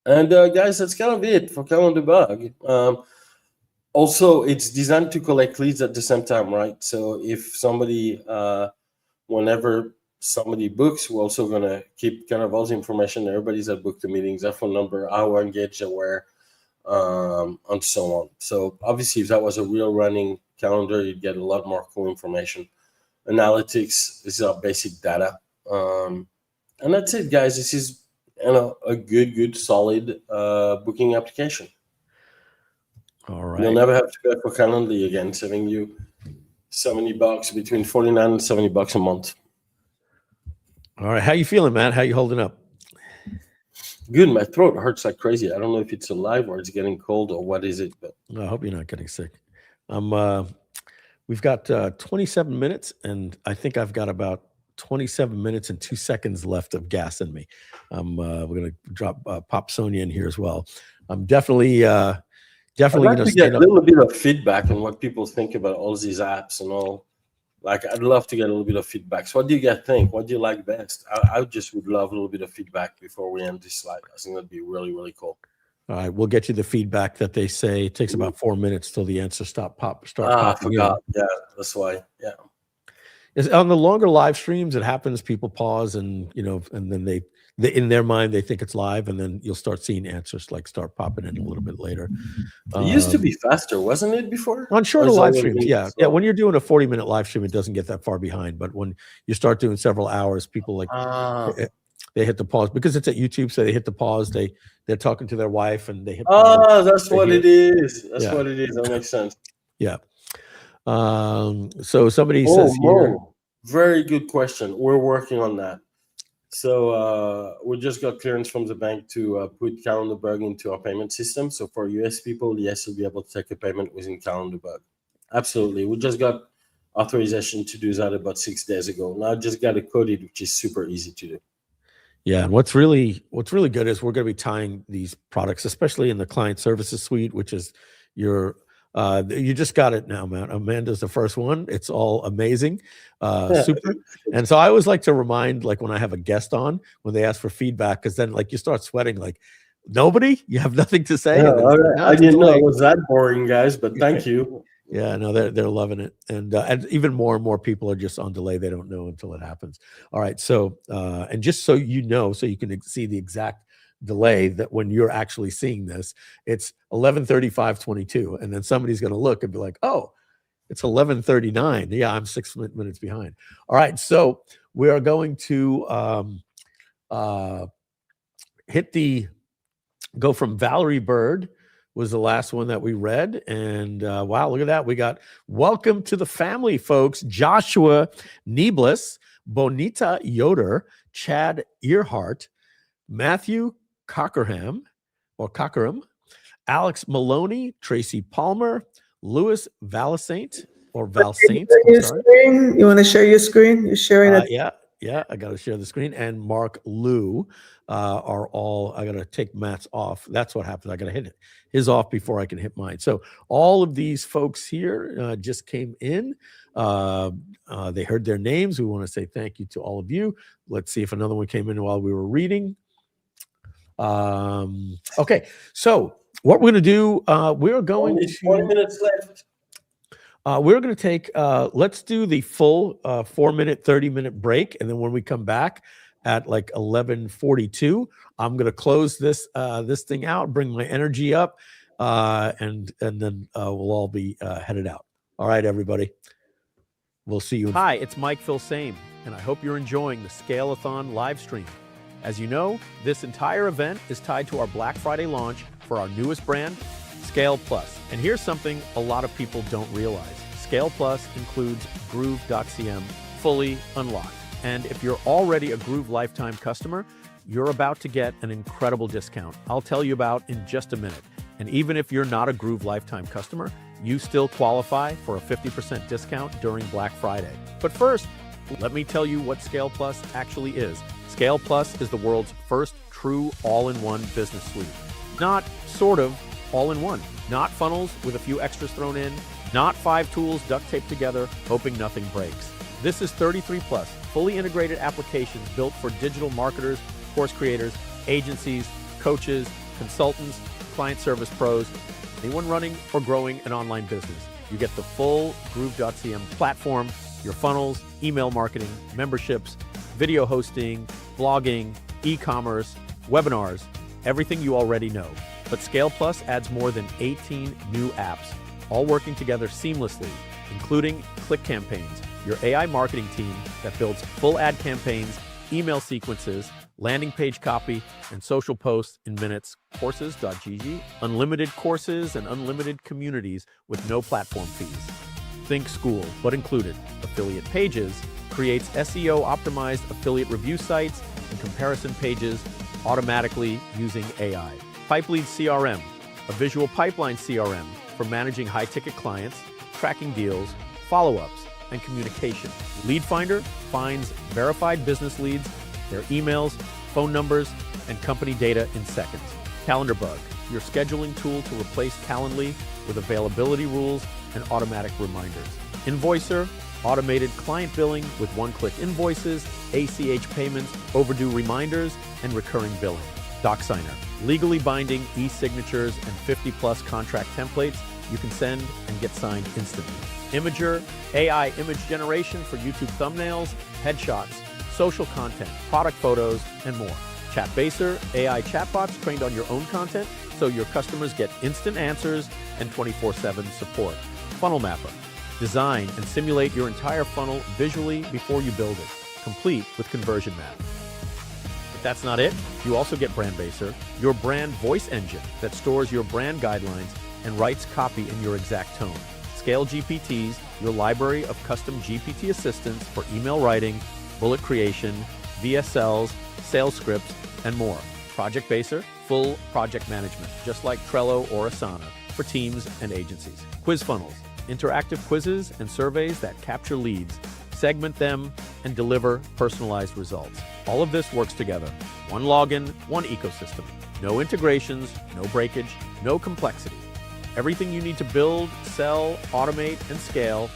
And guys, that's kind of it for Calendar Bug. Also, it's designed to collect leads at the same time, right? So if somebody, whenever somebody books, we're also gonna keep kind of all the information. Everybody's that booked the meetings, their phone number, how engaged they were, and so on. So obviously, if that was a real running calendar, you'd get a lot more cool information. Analytics, this is our basic data, and that's it, guys. This is a good solid booking application. All right, you'll never have to pay for Calendly again, saving you $70, between $49 and $70 a month. All right, how you feeling, Matt? How you holding up? Good. My throat hurts like crazy. I don't know if it's alive or it's getting cold or what is it, but I hope you're not getting sick. We've got 27 minutes, and I think I've got about 27 minutes and 2 seconds left of gas in me. We're going to pop Sonia in here as well. I'm definitely I'd like to get a little bit of feedback on what people think about all these apps and all. Like, I'd love to get a little bit of feedback. So what do you guys think? What do you like best? I just would love a little bit of feedback before we end this slide. I think that'd be really, really cool. All right, we'll get you the feedback that they say it takes about 4 minutes till the answers start popping. I forgot. Yeah, that's why. Yeah. It's on the longer live streams, it happens. People pause, and and then they in their mind they think it's live, and then you'll start seeing answers like start popping in a little bit later. It used to be faster, wasn't it, before? On shorter live streams, yeah. Yeah, when you're doing a 40-minute live stream, it doesn't get that far behind. But when you start doing several hours, people they hit the pause because it's at YouTube, so they hit the pause. They're talking to their wife, and they hit pause. That's what it is. That's what it is. That makes sense. Yeah. So somebody says here, very good question. We're working on that. So we just got clearance from the bank to put Calendar Bug into our payment system. So for US people, yes, you'll be able to take a payment within Calendar Bug. Absolutely. We just got authorization to do that about 6 days ago. Now I just got it coded, which is super easy to do. Yeah, and what's really good is we're going to be tying these products, especially in the client services suite, which is your you just got it now, Matt. Amanda's the first one. It's all amazing, super. And so I always like to remind, like when I have a guest on, when they ask for feedback, because then like you start sweating, like nobody, you have nothing to say. Yeah, I didn't know it was that boring, guys, but thank you. Yeah, no, they're loving it, and even more and more people are just on delay. They don't know until it happens. All right, so and just so you know, so you can see the exact delay that when you're actually seeing this, it's 11:35:22, and then somebody's going to look and be like, "Oh, it's 11:39." Yeah, I'm 6 minutes behind. All right, so we are going to go from Valerie Bird. Was the last one that we read. And wow, look at that. We got welcome to the family, folks. Joshua Nieblis, Bonita Yoder, Chad Earhart, Matthew Cockerham, Alex Maloney, Tracy Palmer, Louis Valsaint, or Valsaint. You want to share your screen? You're sharing it? Yeah, I got to share the screen. And Mark Liu are all, I got to take Matt's off. That's what happens. I got to hit his off before I can hit mine. So all of these folks here just came in. They heard their names. We want to say thank you to all of you. Let's see if another one came in while we were reading. Okay, so what we're going to do, we're going to... 20 minutes left. We're going to take, let's do the full 4-minute, 30-minute break. And then when we come back, at like 11:42. I'm gonna close this this thing out, bring my energy up, and then we'll all be headed out. All right, everybody. We'll see you. Hi, it's Mike Filsaime, and I hope you're enjoying the ScaleAthon live stream. As you know, this entire event is tied to our Black Friday launch for our newest brand, Scale Plus. And here's something a lot of people don't realize. Scale Plus includes Groove.cm fully unlocked. And if you're already a Groove lifetime customer, you're about to get an incredible discount I'll tell you about in just a minute. And even if you're not a Groove lifetime customer, you still qualify for a 50% discount during Black Friday. But first, let me tell you what Scale Plus actually is. Scale Plus is the world's first true all-in-one business suite. Not sort of all-in-one. Not funnels with a few extras thrown in. Not 5 tools duct taped together, hoping nothing breaks. This is 33 plus, fully integrated applications built for digital marketers, course creators, agencies, coaches, consultants, client service pros, anyone running or growing an online business. You get the full Groove.cm platform, your funnels, email marketing, memberships, video hosting, blogging, e-commerce, webinars, everything you already know. But Scale Plus adds more than 18 new apps, all working together seamlessly, including Click Campaigns, your AI marketing team that builds full ad campaigns, email sequences, landing page copy, and social posts in minutes, Courses.gg, unlimited courses and unlimited communities with no platform fees. Think school, but included. Affiliate Pages creates SEO-optimized affiliate review sites and comparison pages automatically using AI. PipeLead CRM, a visual pipeline CRM for managing high-ticket clients, tracking deals, follow-ups, and communication. Lead Finder finds verified business leads, their emails, phone numbers, and company data in seconds. CalendarBug, your scheduling tool to replace Calendly with availability rules and automatic reminders. Invoicer, automated client billing with one-click invoices, ACH payments, overdue reminders, and recurring billing. DocSigner, legally binding e-signatures and 50-plus contract templates you can send and get signed instantly. Imager, AI image generation for YouTube thumbnails, headshots, social content, product photos, and more. Chatbaser, AI chatbots trained on your own content so your customers get instant answers and 24/7 support. Funnel Mapper, design and simulate your entire funnel visually before you build it, complete with conversion map. If that's not it, you also get BrandBaser, your brand voice engine that stores your brand guidelines and writes copy in your exact tone. ScaleGPTs, your library of custom GPT assistants for email writing, bullet creation, VSLs, sales scripts, and more. Project Baser, full project management, just like Trello or Asana for teams and agencies. Quiz Funnels, interactive quizzes and surveys that capture leads, segment them, and deliver personalized results. All of this works together. One login, one ecosystem. No integrations, no breakage, no complexity. Everything you need to build, sell, automate, and scale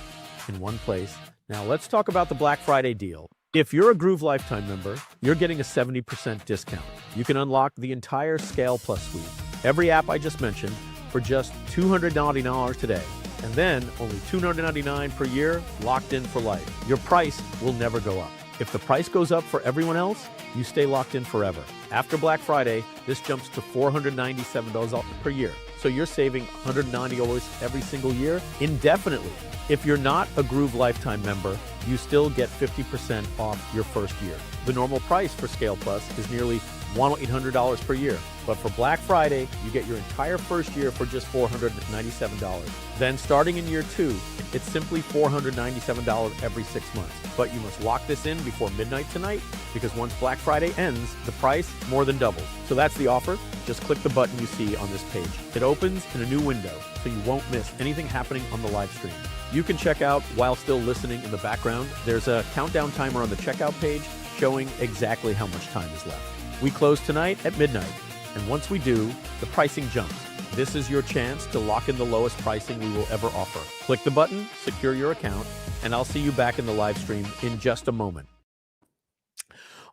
in one place. Now let's talk about the Black Friday deal. If you're a Groove Lifetime member, you're getting a 70% discount. You can unlock the entire Scale Plus suite, every app I just mentioned, for just $299 today. And then only $299 per year, locked in for life. Your price will never go up. If the price goes up for everyone else, you stay locked in forever. After Black Friday, this jumps to $497 per year. So you're saving $190 every single year indefinitely. If you're not a Groove Lifetime member, you still get 50% off your first year. The normal price for Scale Plus is nearly $1,800 per year. But for Black Friday, you get your entire first year for just $497. Then starting in year 2, it's simply $497 every 6 months. But you must lock this in before midnight tonight, because once Black Friday ends, the price more than doubles. So that's the offer. Just click the button you see on this page. It opens in a new window, so you won't miss anything happening on the live stream. You can check out while still listening in the background. There's a countdown timer on the checkout page showing exactly how much time is left. We close tonight at midnight, and once we do, the pricing jumps. This is your chance to lock in the lowest pricing we will ever offer. Click the button, secure your account, and I'll see you back in the live stream in just a moment.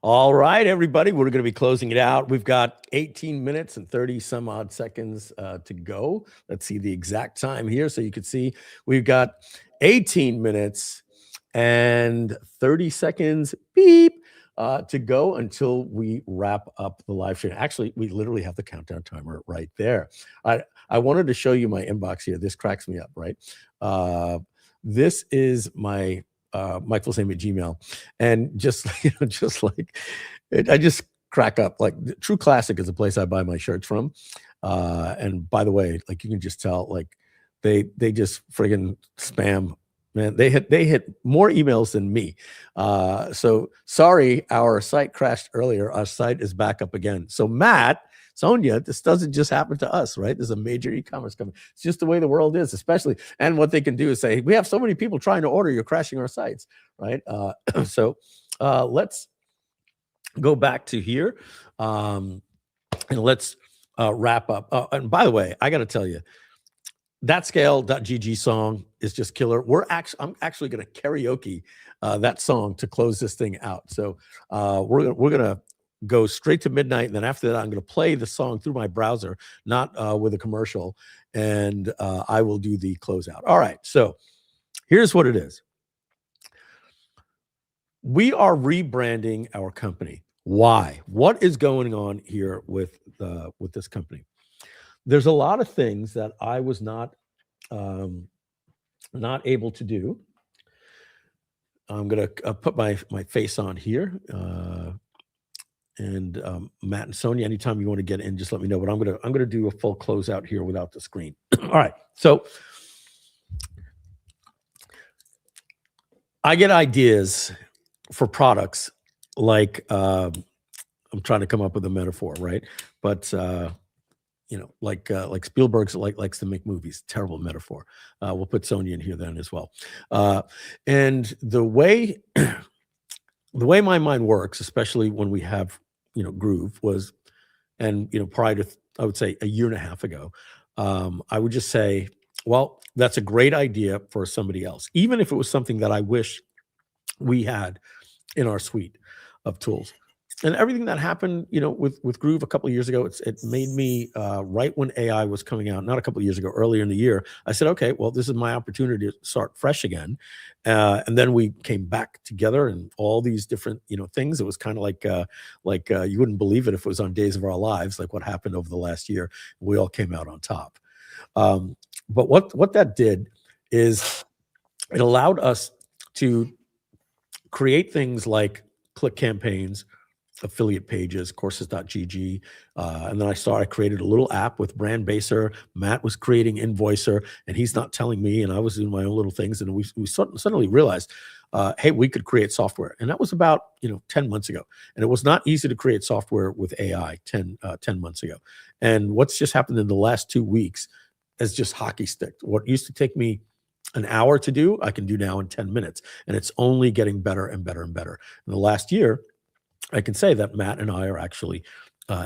All right, everybody, we're going to be closing it out. We've got 18 minutes and 30 some odd seconds to go. Let's see the exact time here so you can see we've got 18 minutes and 30 seconds, beep, to go until we wrap up the live stream. Actually, we literally have the countdown timer right there. I wanted to show you my inbox here. This cracks me up, right? This is my Mike Filsaime at Gmail, and just just like I just crack up. Like True Classic is a place I buy my shirts from, and by the way, like you can just tell, like they just friggin' spam. Man, they hit more emails than me. So sorry, our site crashed earlier. Our site is back up again. So Matt, Sonia, this doesn't just happen to us, right? There's a major e-commerce company. It's just the way the world is, especially. And what they can do is say, we have so many people trying to order, you're crashing our sites, right? So let's go back to here, and let's wrap up. And by the way, I got to tell you, that ScaleGG song is just killer. I'm actually going to karaoke that song to close this thing out. So we're gonna go straight to midnight, and then after that, I'm going to play the song through my browser, not with a commercial, and I will do the closeout. All right. So here's what it is. We are rebranding our company. Why? What is going on here with this company? There's a lot of things that I was not able to do. I'm gonna put my face on here, and Matt and Sonia, anytime you want to get in, just let me know. But I'm gonna do a full closeout here without the screen. All right, so I get ideas for products like I'm trying to come up with a metaphor, right? But like Spielberg's likes to make movies. Terrible metaphor. We'll put Sonia in here then as well. And the way my mind works, especially when we have Groove, was, and prior to I would say a year and a half ago, I would just say, well, that's a great idea for somebody else, even if it was something that I wish we had in our suite of tools. And everything that happened, with Groove a couple of years ago, it made me, right when AI was coming out, not a couple of years ago, earlier in the year, I said, okay, well, this is my opportunity to start fresh again. And then we came back together and all these different, things. It was kind of like you wouldn't believe it if it was on Days of Our Lives, like what happened over the last year. We all came out on top. But what that did is it allowed us to create things like click campaigns, affiliate pages, courses.gg. And then I created a little app with Brand Baser. Matt was creating Invoicer, and he's not telling me, and I was doing my own little things. And we suddenly realized, hey, we could create software. And that was about 10 months ago. And it was not easy to create software with AI 10 months ago. And what's just happened in the last 2 weeks is just hockey stick. What used to take me an hour to do, I can do now in 10 minutes. And it's only getting better and better and better. In the last year, I can say that Matt and I are actually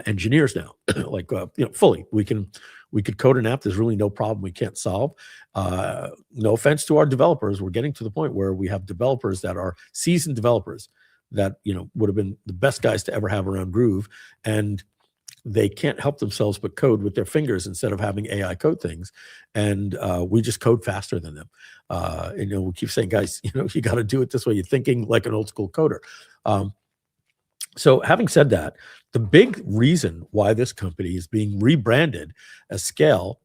engineers now, like fully. We could code an app. There's really no problem we can't solve. No offense to our developers, we're getting to the point where we have developers that are seasoned developers that would have been the best guys to ever have around Groove, and they can't help themselves but code with their fingers instead of having AI code things, and we just code faster than them. We keep saying, guys, you got to do it this way. You're thinking like an old school coder. So having said that, the big reason why this company is being rebranded as ScaleGG,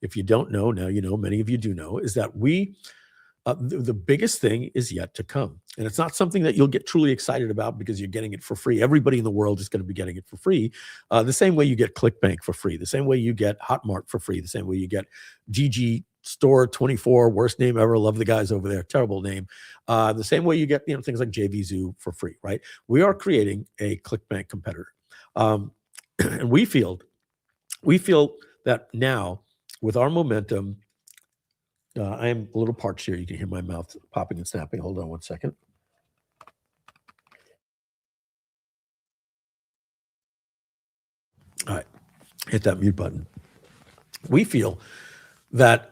if you don't know, now you know, many of you do know, is that the biggest thing is yet to come. And it's not something that you'll get truly excited about because you're getting it for free. Everybody in the world is going to be getting it for free. The same way you get ClickBank for free, the same way you get Hotmart for free, the same way you get GG Store 24, worst name ever. Love the guys over there. Terrible name. The same way you get things like JVZoo for free, right? We are creating a ClickBank competitor, and we feel that now with our momentum. I am a little parched here. You can hear my mouth popping and snapping. Hold on one second. All right, hit that mute button. We feel that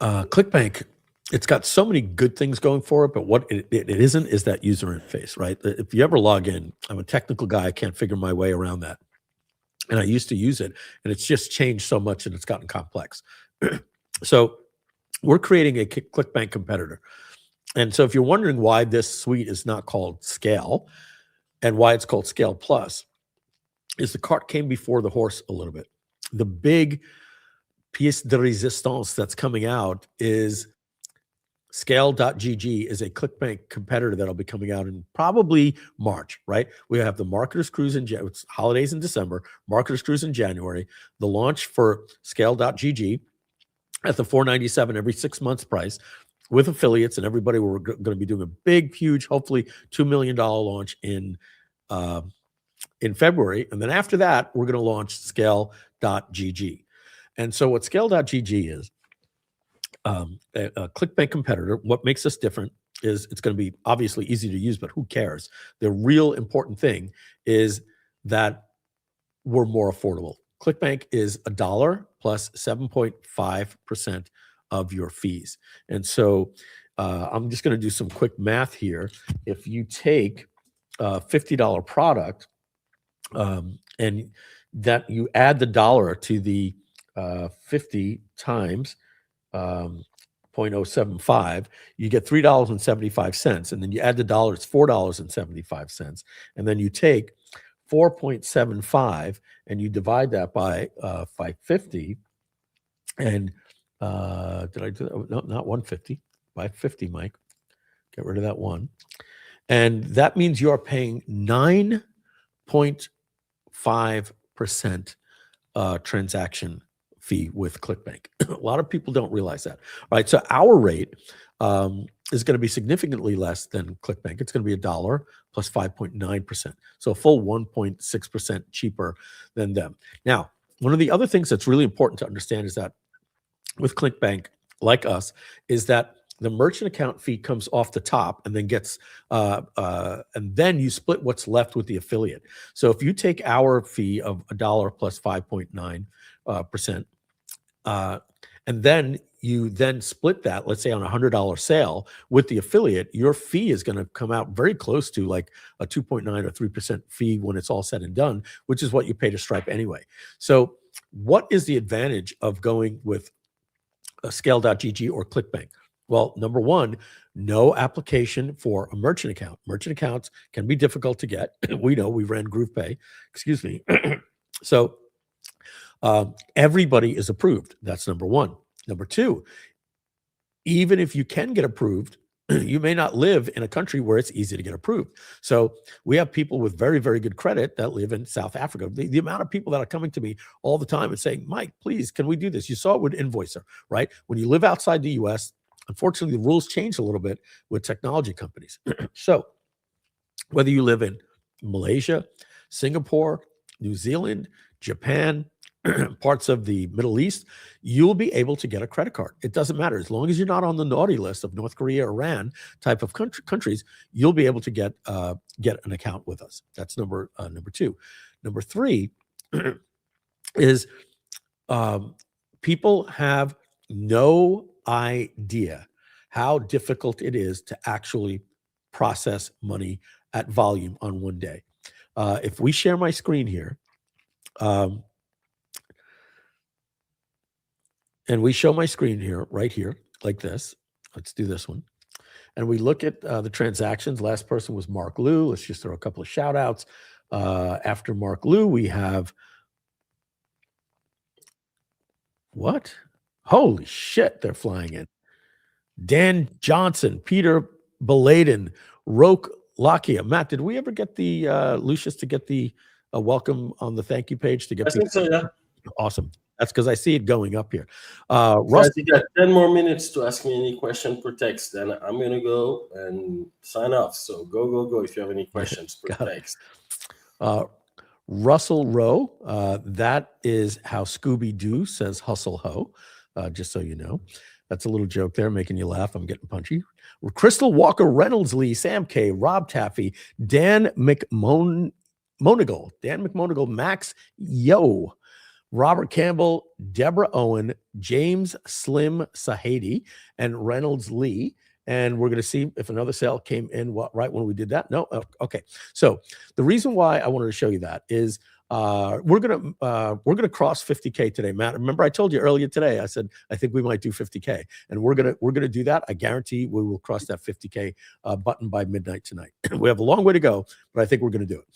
ClickBank, it's got so many good things going for it, but what it isn't is that user interface, right? If you ever log in, I'm a technical guy. I can't figure my way around that. And I used to use it, and it's just changed so much and it's gotten complex. So we're creating a ClickBank competitor. And so if you're wondering why this suite is not called Scale and why it's called Scale Plus, is the cart came before the horse a little bit. The big pièce de résistance that's coming out is ScaleGG is a ClickBank competitor that'll be coming out in probably March, right? We have the Marketers Cruise it's holidays in December, Marketers Cruise in January, the launch for ScaleGG at the $497 every 6 months price with affiliates and everybody. We're going to be doing a big, huge, hopefully $2 million launch in February. And then after that, we're going to launch ScaleGG. And so what ScaleGG is, a ClickBank competitor. What makes us different is it's going to be obviously easy to use, but who cares? The real important thing is that we're more affordable. ClickBank is $1 plus 7.5% of your fees. And so I'm just going to do some quick math here. If you take a $50 product and that you add the dollar to the 50 times 0.075, you get $3.75, and then you add the dollar, it's $4.75, and then you take 4.75 and you divide that by 50, and did I do that? No, not 150, by 50, Mike. Get rid of that one, and that means you are paying 9.5% transaction fee with ClickBank. A lot of people don't realize that. All right, so our rate is going to be significantly less than ClickBank. It's going to be $1 plus 5.9%, so a full 1.6% cheaper than them. Now, one of the other things that's really important to understand is that with ClickBank, like us, is that the merchant account fee comes off the top and then gets, and then you split what's left with the affiliate. So if you take our fee of $1 plus 5.9%, and then you then split that, let's say on a $100 sale with the affiliate, your fee is going to come out very close to like a 2.9 or 3% fee when it's all said and done, which is what you pay to Stripe anyway. So what is the advantage of going with ScaleGG or ClickBank? Well, number one, no application for a merchant account. Merchant accounts can be difficult to get. We know, we ran GroovePay, excuse me. So everybody is approved. That's number one. Number two, even if you can get approved, you may not live in a country where it's easy to get approved. So we have people with very, very good credit that live in South Africa. The amount of people that are coming to me all the time and saying, Mike, please, can we do this? You saw it with Invoicer, right? When you live outside the US, unfortunately, the rules change a little bit with technology companies. So whether you live in Malaysia, Singapore, New Zealand, Japan, parts of the Middle East, you'll be able to get a credit card. It doesn't matter. As long as you're not on the naughty list of North Korea, Iran type of countries, you'll be able to get an account with us. That's number two. Number three is people have no idea how difficult it is to actually process money at volume on one day. If we share my screen here, and we show my screen here, right here, like this. Let's do this one. And we look at the transactions. Last person was Mark Liu. Let's just throw a couple of shout outs. After Mark Liu, we have, what? Holy shit, they're flying in. Dan Johnson, Peter Beladen, Roke Lakia. Matt, did we ever get the, Lucius, to get the welcome on the thank you page to get I think so, yeah. Awesome. That's because I see it going up here. Russ, you got 10 more minutes to ask me any question per text. Then I'm going to go and sign off. So go if you have any questions per text. Russell Rowe, that is how Scooby-Doo says hustle ho, just so you know. That's a little joke there, making you laugh. I'm getting punchy. Crystal Walker, Reynolds Lee, Sam K, Rob Taffy, Dan McMonigal, Max Yo, Robert Campbell, Deborah Owen, James Slim Sahadi, and Reynolds Lee. And we're going to see if another sale came in right when we did that. No? Okay. So the reason why I wanted to show you that is We're gonna cross 50K today, Matt. Remember, I told you earlier today. I said I think we might do 50K, and we're gonna do that. I guarantee we will cross that 50K button by midnight tonight. We have a long way to go, but I think we're gonna do it.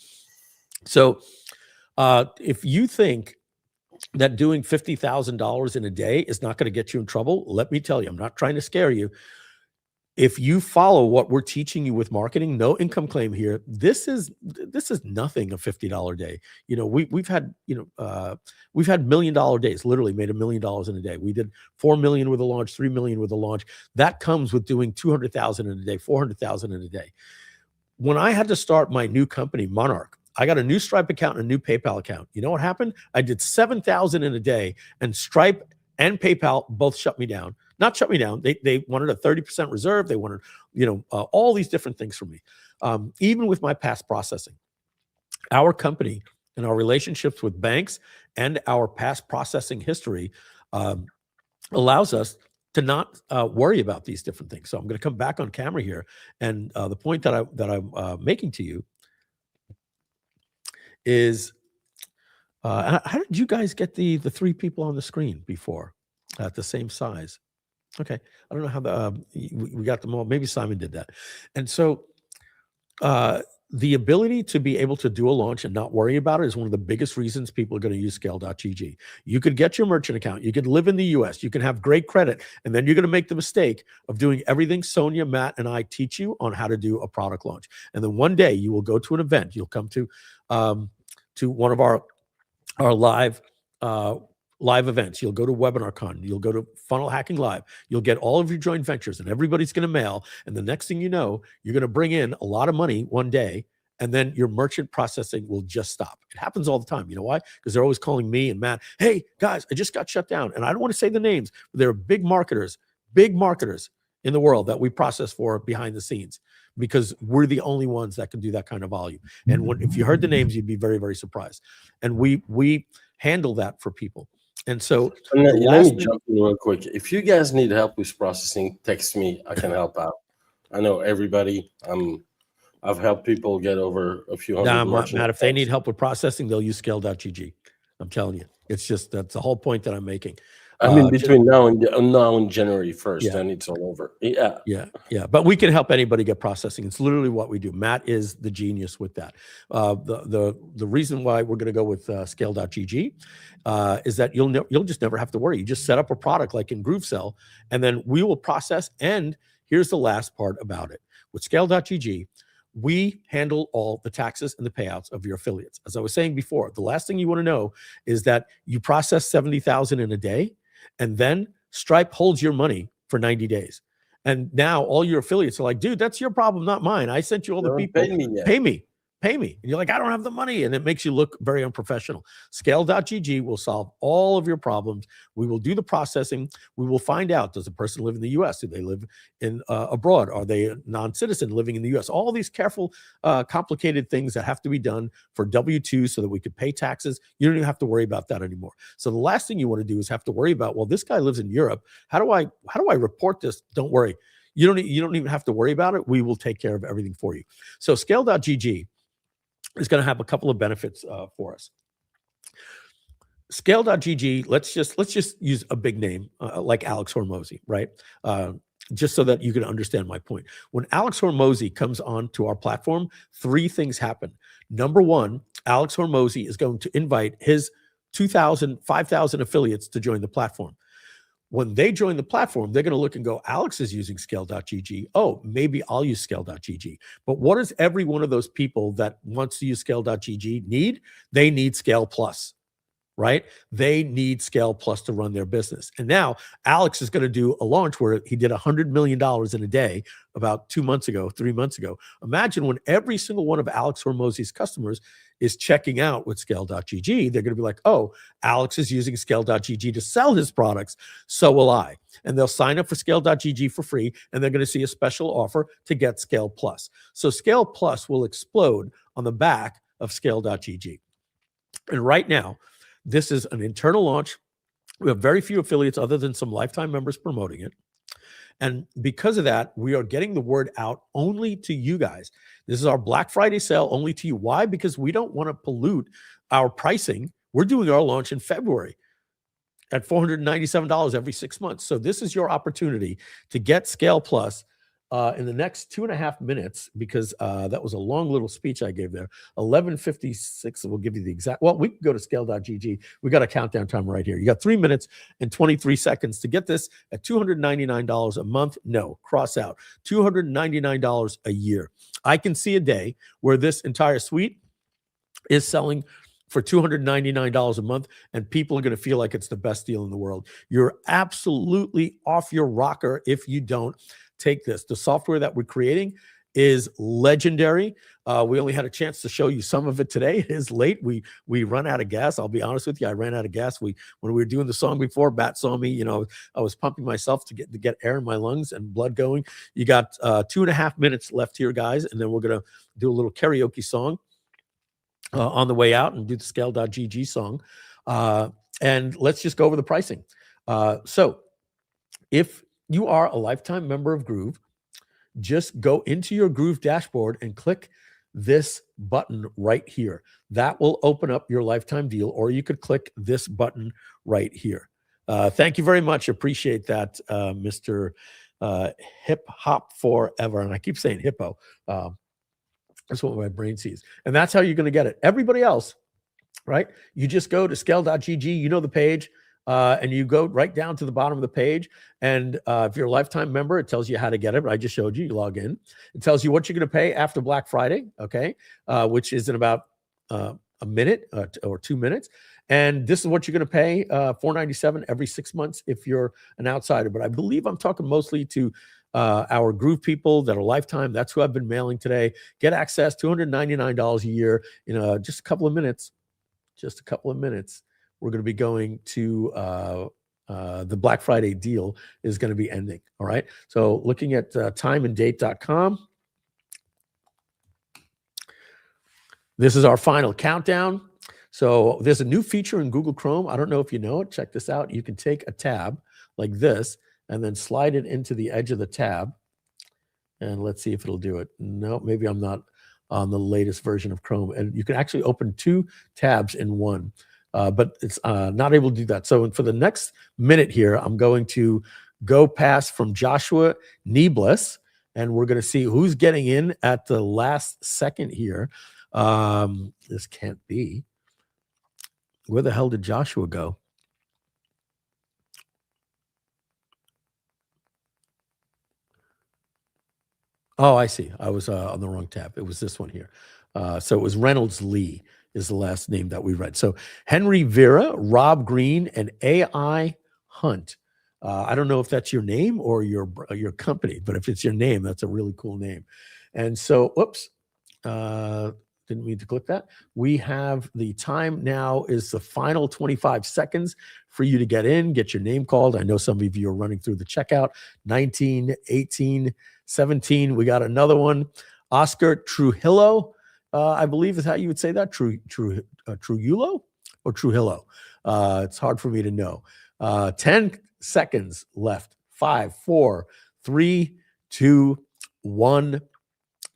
So, if you think that doing $50,000 in a day is not going to get you in trouble, let me tell you, I'm not trying to scare you. If you follow what we're teaching you with marketing, no income claim here. This is nothing, a $50 day. You know, we've had $1 million days, literally made $1 million in a day. We did 4 million with a launch, 3 million with a launch. That comes with doing 200,000 in a day, 400,000 in a day. When I had to start my new company, Monarch, I got a new Stripe account and a new PayPal account. You know what happened? I did 7,000 in a day, and Stripe and PayPal both shut me down. Not shut me down. They wanted a 30% reserve. They wanted, all these different things from me. Even with my past processing, our company and our relationships with banks and our past processing history allows us to not worry about these different things. So I'm going to come back on camera here, and the point that I'm making to you is, how did you guys get the 3 people on the screen before at the same size? Okay, I don't know how we got them all. Maybe Simon did that. And so the ability to be able to do a launch and not worry about it is one of the biggest reasons people are going to use Scale.gg. You could get your merchant account. You could live in the US. You can have great credit. And then you're going to make the mistake of doing everything Sonia, Matt, and I teach you on how to do a product launch. And then one day you will go to an event. You'll come to one of our live events. You'll go to WebinarCon. You'll go to Funnel Hacking Live. You'll get all of your joint ventures, and everybody's going to mail. And the next thing you know, you're going to bring in a lot of money one day, and then your merchant processing will just stop. It happens all the time. You know why? Because they're always calling me and Matt, hey, guys, I just got shut down. And I don't want to say the names, but there are big marketers in the world that we process for behind the scenes, because we're the only ones that can do that kind of volume. And if you heard the names, you'd be very, very surprised. And we handle that for people. And so let me jump in real quick. If you guys need help with processing, text me. I can help out. I know everybody. I've helped people get over a few hundred. Matt, if they need help with processing, they'll use Scale.gg. I'm telling you, it's just, that's the whole point that I'm making. I mean, between now and January 1st, then it's all over. Yeah. But we can help anybody get processing. It's literally what we do. Matt is the genius with that. The reason why we're going to go with Scale.gg is that you'll just never have to worry. You just set up a product like in GrooveCell, and then we will process. And here's the last part about it. With Scale.gg, we handle all the taxes and the payouts of your affiliates. As I was saying before, the last thing you want to know is that you process 70,000 in a day, and then Stripe holds your money for 90 days. And now all your affiliates are like, dude, that's your problem, not mine. I sent you all the people. Pay me. And you're like, I don't have the money. And it makes you look very unprofessional. Scale.gg will solve all of your problems. We will do the processing. We will find out, does a person live in the US? Do they live in abroad? Are they a non-citizen living in the US? All these careful, complicated things that have to be done for W-2 so that we could pay taxes. You don't even have to worry about that anymore. So the last thing you want to do is have to worry about, well, this guy lives in Europe. How do I report this? Don't worry. You don't even have to worry about it. We will take care of everything for you. So Scale.gg is going to have a couple of benefits for us. Scale.gg, let's just use a big name like Alex Hormozi, right? Just so that you can understand my point. When Alex Hormozi comes onto our platform, 3 things happen. Number 1, Alex Hormozi is going to invite his 2,000, 5,000 affiliates to join the platform. When they join the platform, they're going to look and go, Alex is using Scale.gg. Oh, maybe I'll use Scale.gg. But what does every one of those people that wants to use Scale.gg need? They need Scale Plus, right? They need Scale Plus to run their business. And now Alex is going to do a launch where he did $100 million in a day about 2 months ago, 3 months ago. Imagine when every single one of Alex Hormozi's customers is checking out with Scale.gg, they're going to be like, oh, Alex is using Scale.gg to sell his products, so will I. And they'll sign up for Scale.gg for free, and they're going to see a special offer to get Scale Plus. So Scale Plus will explode on the back of Scale.gg. And right now, this is an internal launch. We have very few affiliates other than some lifetime members promoting it. And because of that, we are getting the word out only to you guys. This is our Black Friday sale only to you. Why? Because we don't want to pollute our pricing. We're doing our launch in February at $497 every 6 months. So this is your opportunity to get Scale Plus in the next 2.5 minutes, because that was a long little speech I gave there. 11:56. We'll give you the exact. Well, we can go to scale.gg. We got a countdown timer right here. You got 3 minutes and 23 seconds to get this at $299 a month. No, cross out. $299 a year. I can see a day where this entire suite is selling for $299 a month, and people are going to feel like it's the best deal in the world. You're absolutely off your rocker if you don't take this. The software that we're creating is legendary. We only had a chance to show you some of it today. It is late. We run out of gas. I'll be honest with you. I ran out of gas. When we were doing the song before, Bat saw me. I was pumping myself to get air in my lungs and blood going. You got 2.5 minutes left here, guys, and then we're gonna do a little karaoke song on the way out and do the scale.gg song. And let's just go over the pricing. So if you are a lifetime member of Groove, just go into your Groove dashboard and click this button right here. That will open up your lifetime deal, or you could click this button right here. Thank you very much. Appreciate that, Mr. Hip Hop Forever. And I keep saying hippo. That's what my brain sees. And that's how you're going to get it. Everybody else, right? You just go to scale.gg, you know the page, and you go right down to the bottom of the page. And if you're a lifetime member, it tells you how to get it. I just showed you. You log in. It tells you what you're going to pay after Black Friday, okay, which is in about a minute or 2 minutes. And this is what you're going to pay, $497 every 6 months if you're an outsider. But I believe I'm talking mostly to our Groove people that are lifetime. That's who I've been mailing today. Get access, $299 a year in just a couple of minutes. Just a couple of minutes. We're going to be going to the Black Friday deal is going to be ending. All right. So looking at timeanddate.com. This is our final countdown. So there's a new feature in Google Chrome. I don't know if you know it. Check this out. You can take a tab like this and then slide it into the edge of the tab. And let's see if it'll do it. No, maybe I'm not on the latest version of Chrome. And you can actually open 2 tabs in one, but it's not able to do that. So for the next minute here, I'm going to go past from Joshua Nieblus, and we're going to see who's getting in at the last second here. This can't be. Where the hell did Joshua go? Oh, I see. I was on the wrong tab. It was this one here. So it was Reynolds Lee is the last name that we read. So Henry Vera, Rob Green, and AI Hunt. I don't know if that's your name or your company, but if it's your name, that's a really cool name. And so, oops, didn't mean to click that. We have the time now is the final 25 seconds for you to get in, get your name called. I know some of you are running through the checkout. 19, 18, 17. We got another one. Oscar Trujillo, I believe is how you would say that. Trujillo or Trujillo? It's hard for me to know. 10 seconds left. 5, 4, 3, 2, 1.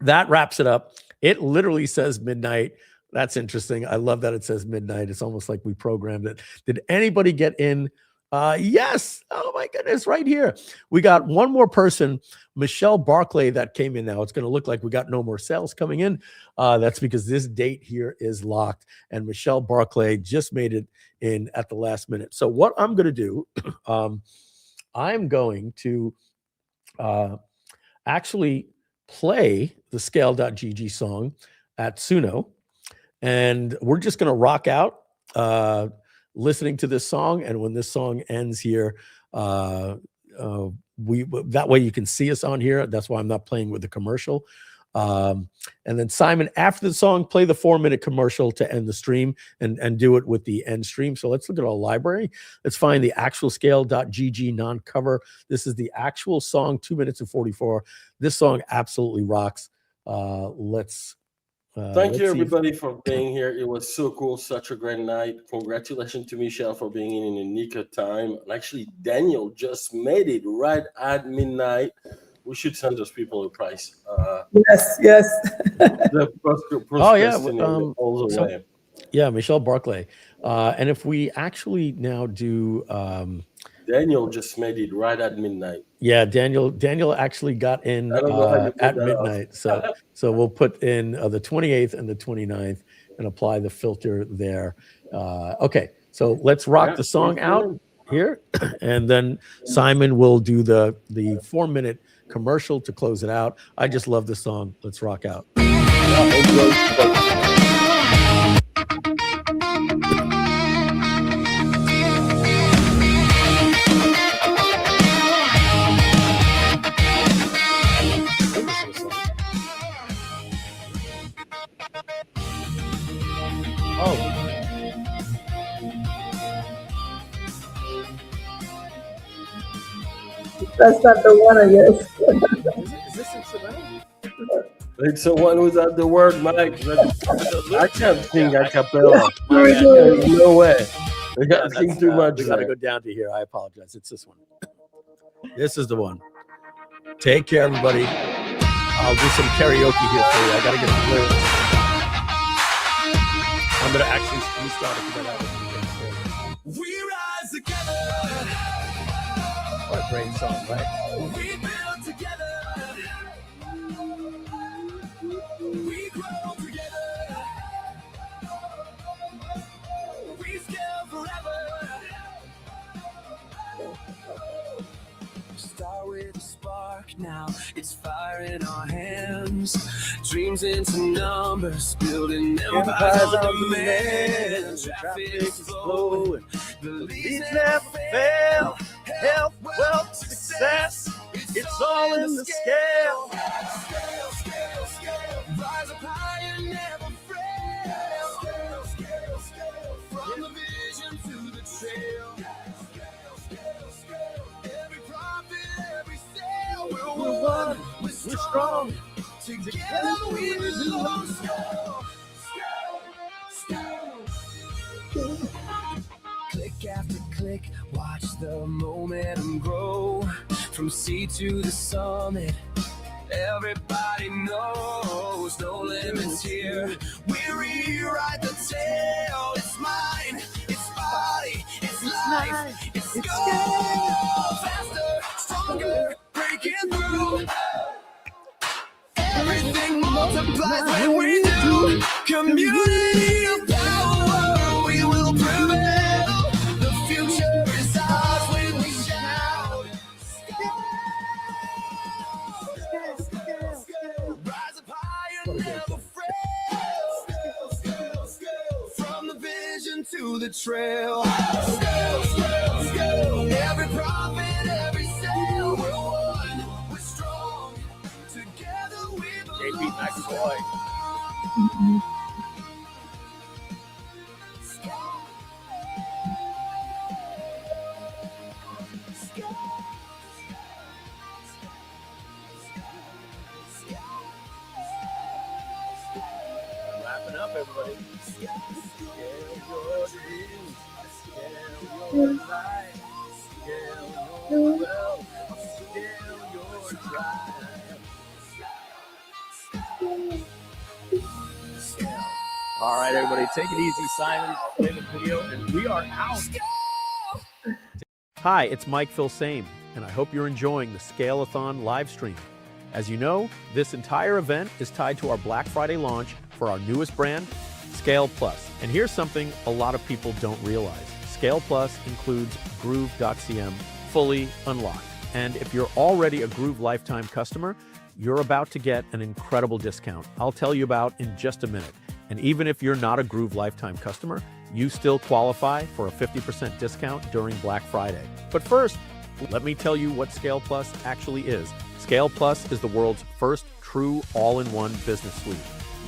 That wraps it up. It literally says midnight. That's interesting. I love that it says midnight. It's almost like we programmed it. Did anybody get in? Yes. Oh my goodness, right here. We got one more person, Michelle Barclay, that came in now. It's going to look like we got no more sales coming in. That's because this date here is locked, and Michelle Barclay just made it in at the last minute. So what I'm going to do, I'm going to actually play the scale.gg song at Suno, and we're just going to rock out listening to this song. And when this song ends here, that way you can see us on here. That's why I'm not playing with the commercial. And then Simon, after the song, play the 4-minute commercial to end the stream and do it with the end stream. So let's look at our library. Let's find the actual scale.gg non-cover. This is the actual song, 2 minutes and 44. This song absolutely rocks. Let's Thank you, let's see if- everybody, for being here. It was so cool, such a great night. Congratulations to Michelle for being in a unique time. And actually, Daniel just made it right at midnight. We should send those people a prize. Yes. The procrastinator all the so- way. Yeah, Michelle Barclay. And if we actually now do Daniel just made it right at midnight. yeah, Daniel actually got in I don't know how you pulled at that off. midnight. So we'll put in the 28th and the 29th and apply the filter there. Okay, so let's rock the song out here, and then Simon will do the 4-minute commercial to close it out. I just love this song. Let's rock out. That's not the one, I guess. Is this instrumental? It's the one who's at the word, Mike. I can't sing a cappella. Really? No way. I got to Yeah, sing too much. We got to go down to here. I apologize. It's this one. This is the one. Take care, everybody. I'll do some karaoke here for you. I got to get the lyrics. I'm going to actually restart it because I got it. We rise together. What a great song, right? We build together. We grow together. We scale forever. Start with a spark now. It's fire in our hands. Dreams into numbers. Building empires on demand. Traffic is flowing. The leads never fail. Health, wealth, success. It's all in the scale. Scale, scale, scale. Rise up high and never fail. Scale, scale, scale. From the vision to the trail. Scale, scale, scale. Every profit, every sale. We're one, we're strong. Together we belong. Scale, scale, scale. Click after click, watch the momentum grow. From sea to the summit, everybody knows no limits here. We rewrite the tale. It's mine, it's body, it's life, it's go. Faster, stronger, breaking through. Everything multiplies when we do. Community of power, we will prevail. The future is ours when we shout. Rise up high and never fail. From the vision to the trail. Every profit, every sale, we're one, we're strong. Together we belong. nice boy. Wrapping up, everybody. Scale your dreams. Scale your life. Scale your wealth. Scale your drive. All right, everybody, take it easy. Simon, play the video, and we are out. Hi, it's Mike Filsaime, and I hope you're enjoying the SCALEATHON live stream. As you know, this entire event is tied to our Black Friday launch for our newest brand, Scale Plus. And here's something a lot of people don't realize. Scale Plus includes Groove.cm fully unlocked. And if you're already a Groove lifetime customer, you're about to get an incredible discount I'll tell you about in just a minute. And even if you're not a Groove lifetime customer, you still qualify for a 50% discount during Black Friday. But first, let me tell you what Scale Plus actually is. Scale Plus is the world's first true all-in-one business suite.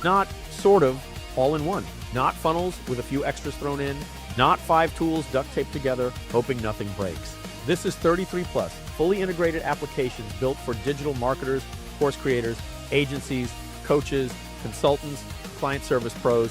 Not sort of all-in-one. Not funnels with a few extras thrown in. Not 5 tools duct taped together, hoping nothing breaks. This is 33 plus, fully integrated applications built for digital marketers, course creators, agencies, coaches, consultants, client service pros,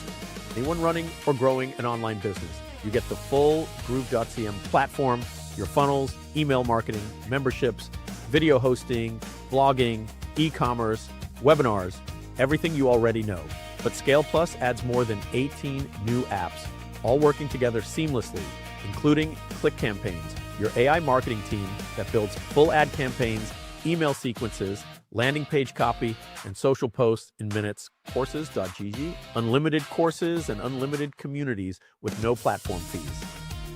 anyone running or growing an online business. You get the full Groove.cm platform, your funnels, email marketing, memberships, video hosting, blogging, e-commerce, webinars, everything you already know. But Scale Plus adds more than 18 new apps, all working together seamlessly, including Click Campaigns, your AI marketing team that builds full ad campaigns, email sequences, landing page copy, and social posts in minutes. Courses.gg, unlimited courses and unlimited communities with no platform fees.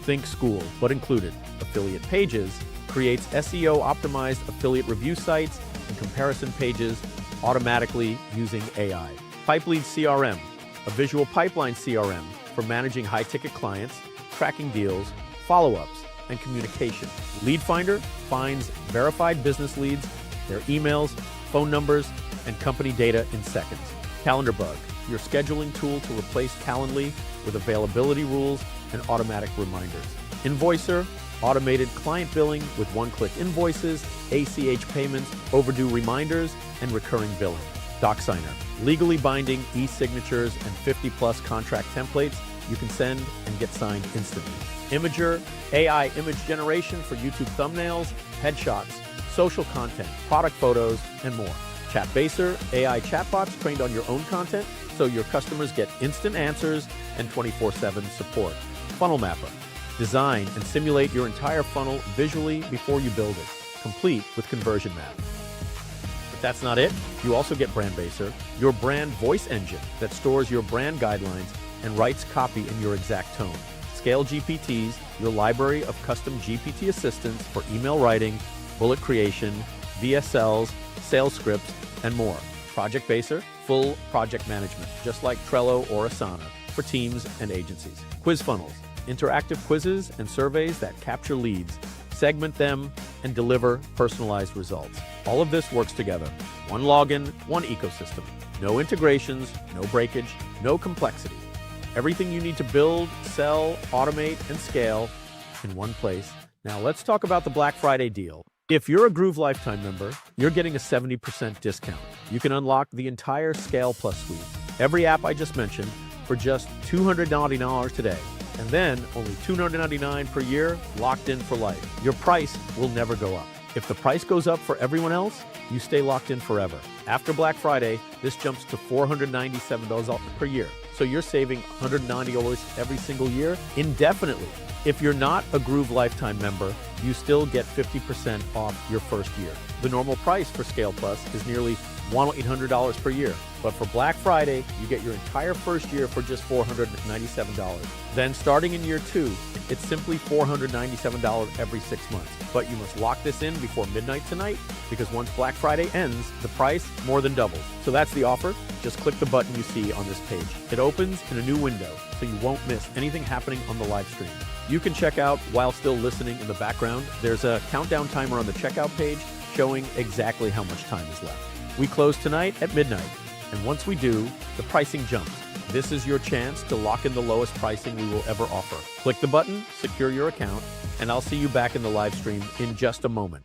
Think school, but included. Affiliate Pages creates SEO-optimized affiliate review sites and comparison pages automatically using AI. PipeLead CRM, a visual pipeline CRM for managing high-ticket clients, tracking deals, follow-ups, and communication. Lead Finder finds verified business leads, their emails, phone numbers, and company data in seconds. CalendarBug, your scheduling tool to replace Calendly with availability rules and automatic reminders. Invoicer, automated client billing with one-click invoices, ACH payments, overdue reminders, and recurring billing. DocSigner, legally binding e-signatures and 50-plus contract templates you can send and get signed instantly. Imager, AI image generation for YouTube thumbnails, headshots, social content, product photos, and more. Chatbaser, AI chatbots trained on your own content so your customers get instant answers and 24/7 support. Funnel Mapper, design and simulate your entire funnel visually before you build it, complete with conversion map. But that's not it. You also get BrandBaser, your brand voice engine that stores your brand guidelines and writes copy in your exact tone. ScaleGPTs, your library of custom GPT assistants for email writing, bullet creation, VSLs, sales scripts, and more. Project Baser, full project management, just like Trello or Asana for teams and agencies. Quiz Funnels, interactive quizzes and surveys that capture leads, segment them, and deliver personalized results. All of this works together. One login, one ecosystem. No integrations, no breakage, no complexity. Everything you need to build, sell, automate, and scale in one place. Now let's talk about the Black Friday deal. If you're a Groove Lifetime member, you're getting a 70% discount. You can unlock the entire Scale Plus suite, every app I just mentioned, for just $299 today. And then only $299 per year, locked in for life. Your price will never go up. If the price goes up for everyone else, you stay locked in forever. After Black Friday, this jumps to $497 per year. So you're saving $190 every single year indefinitely. If you're not a Groove Lifetime member, you still get 50% off your first year. The normal price for Scale Plus is nearly $1,800 per year. But for Black Friday, you get your entire first year for just $497. Then starting in year 2, it's simply $497 every 6 months. But you must lock this in before midnight tonight, because once Black Friday ends, the price more than doubles. So that's the offer. Just click the button you see on this page. It opens in a new window, so you won't miss anything happening on the live stream. You can check out while still listening in the background. There's a countdown timer on the checkout page showing exactly how much time is left. We close tonight at midnight, and once we do, the pricing jumps. This is your chance to lock in the lowest pricing we will ever offer. Click the button, secure your account, and I'll see you back in the live stream in just a moment.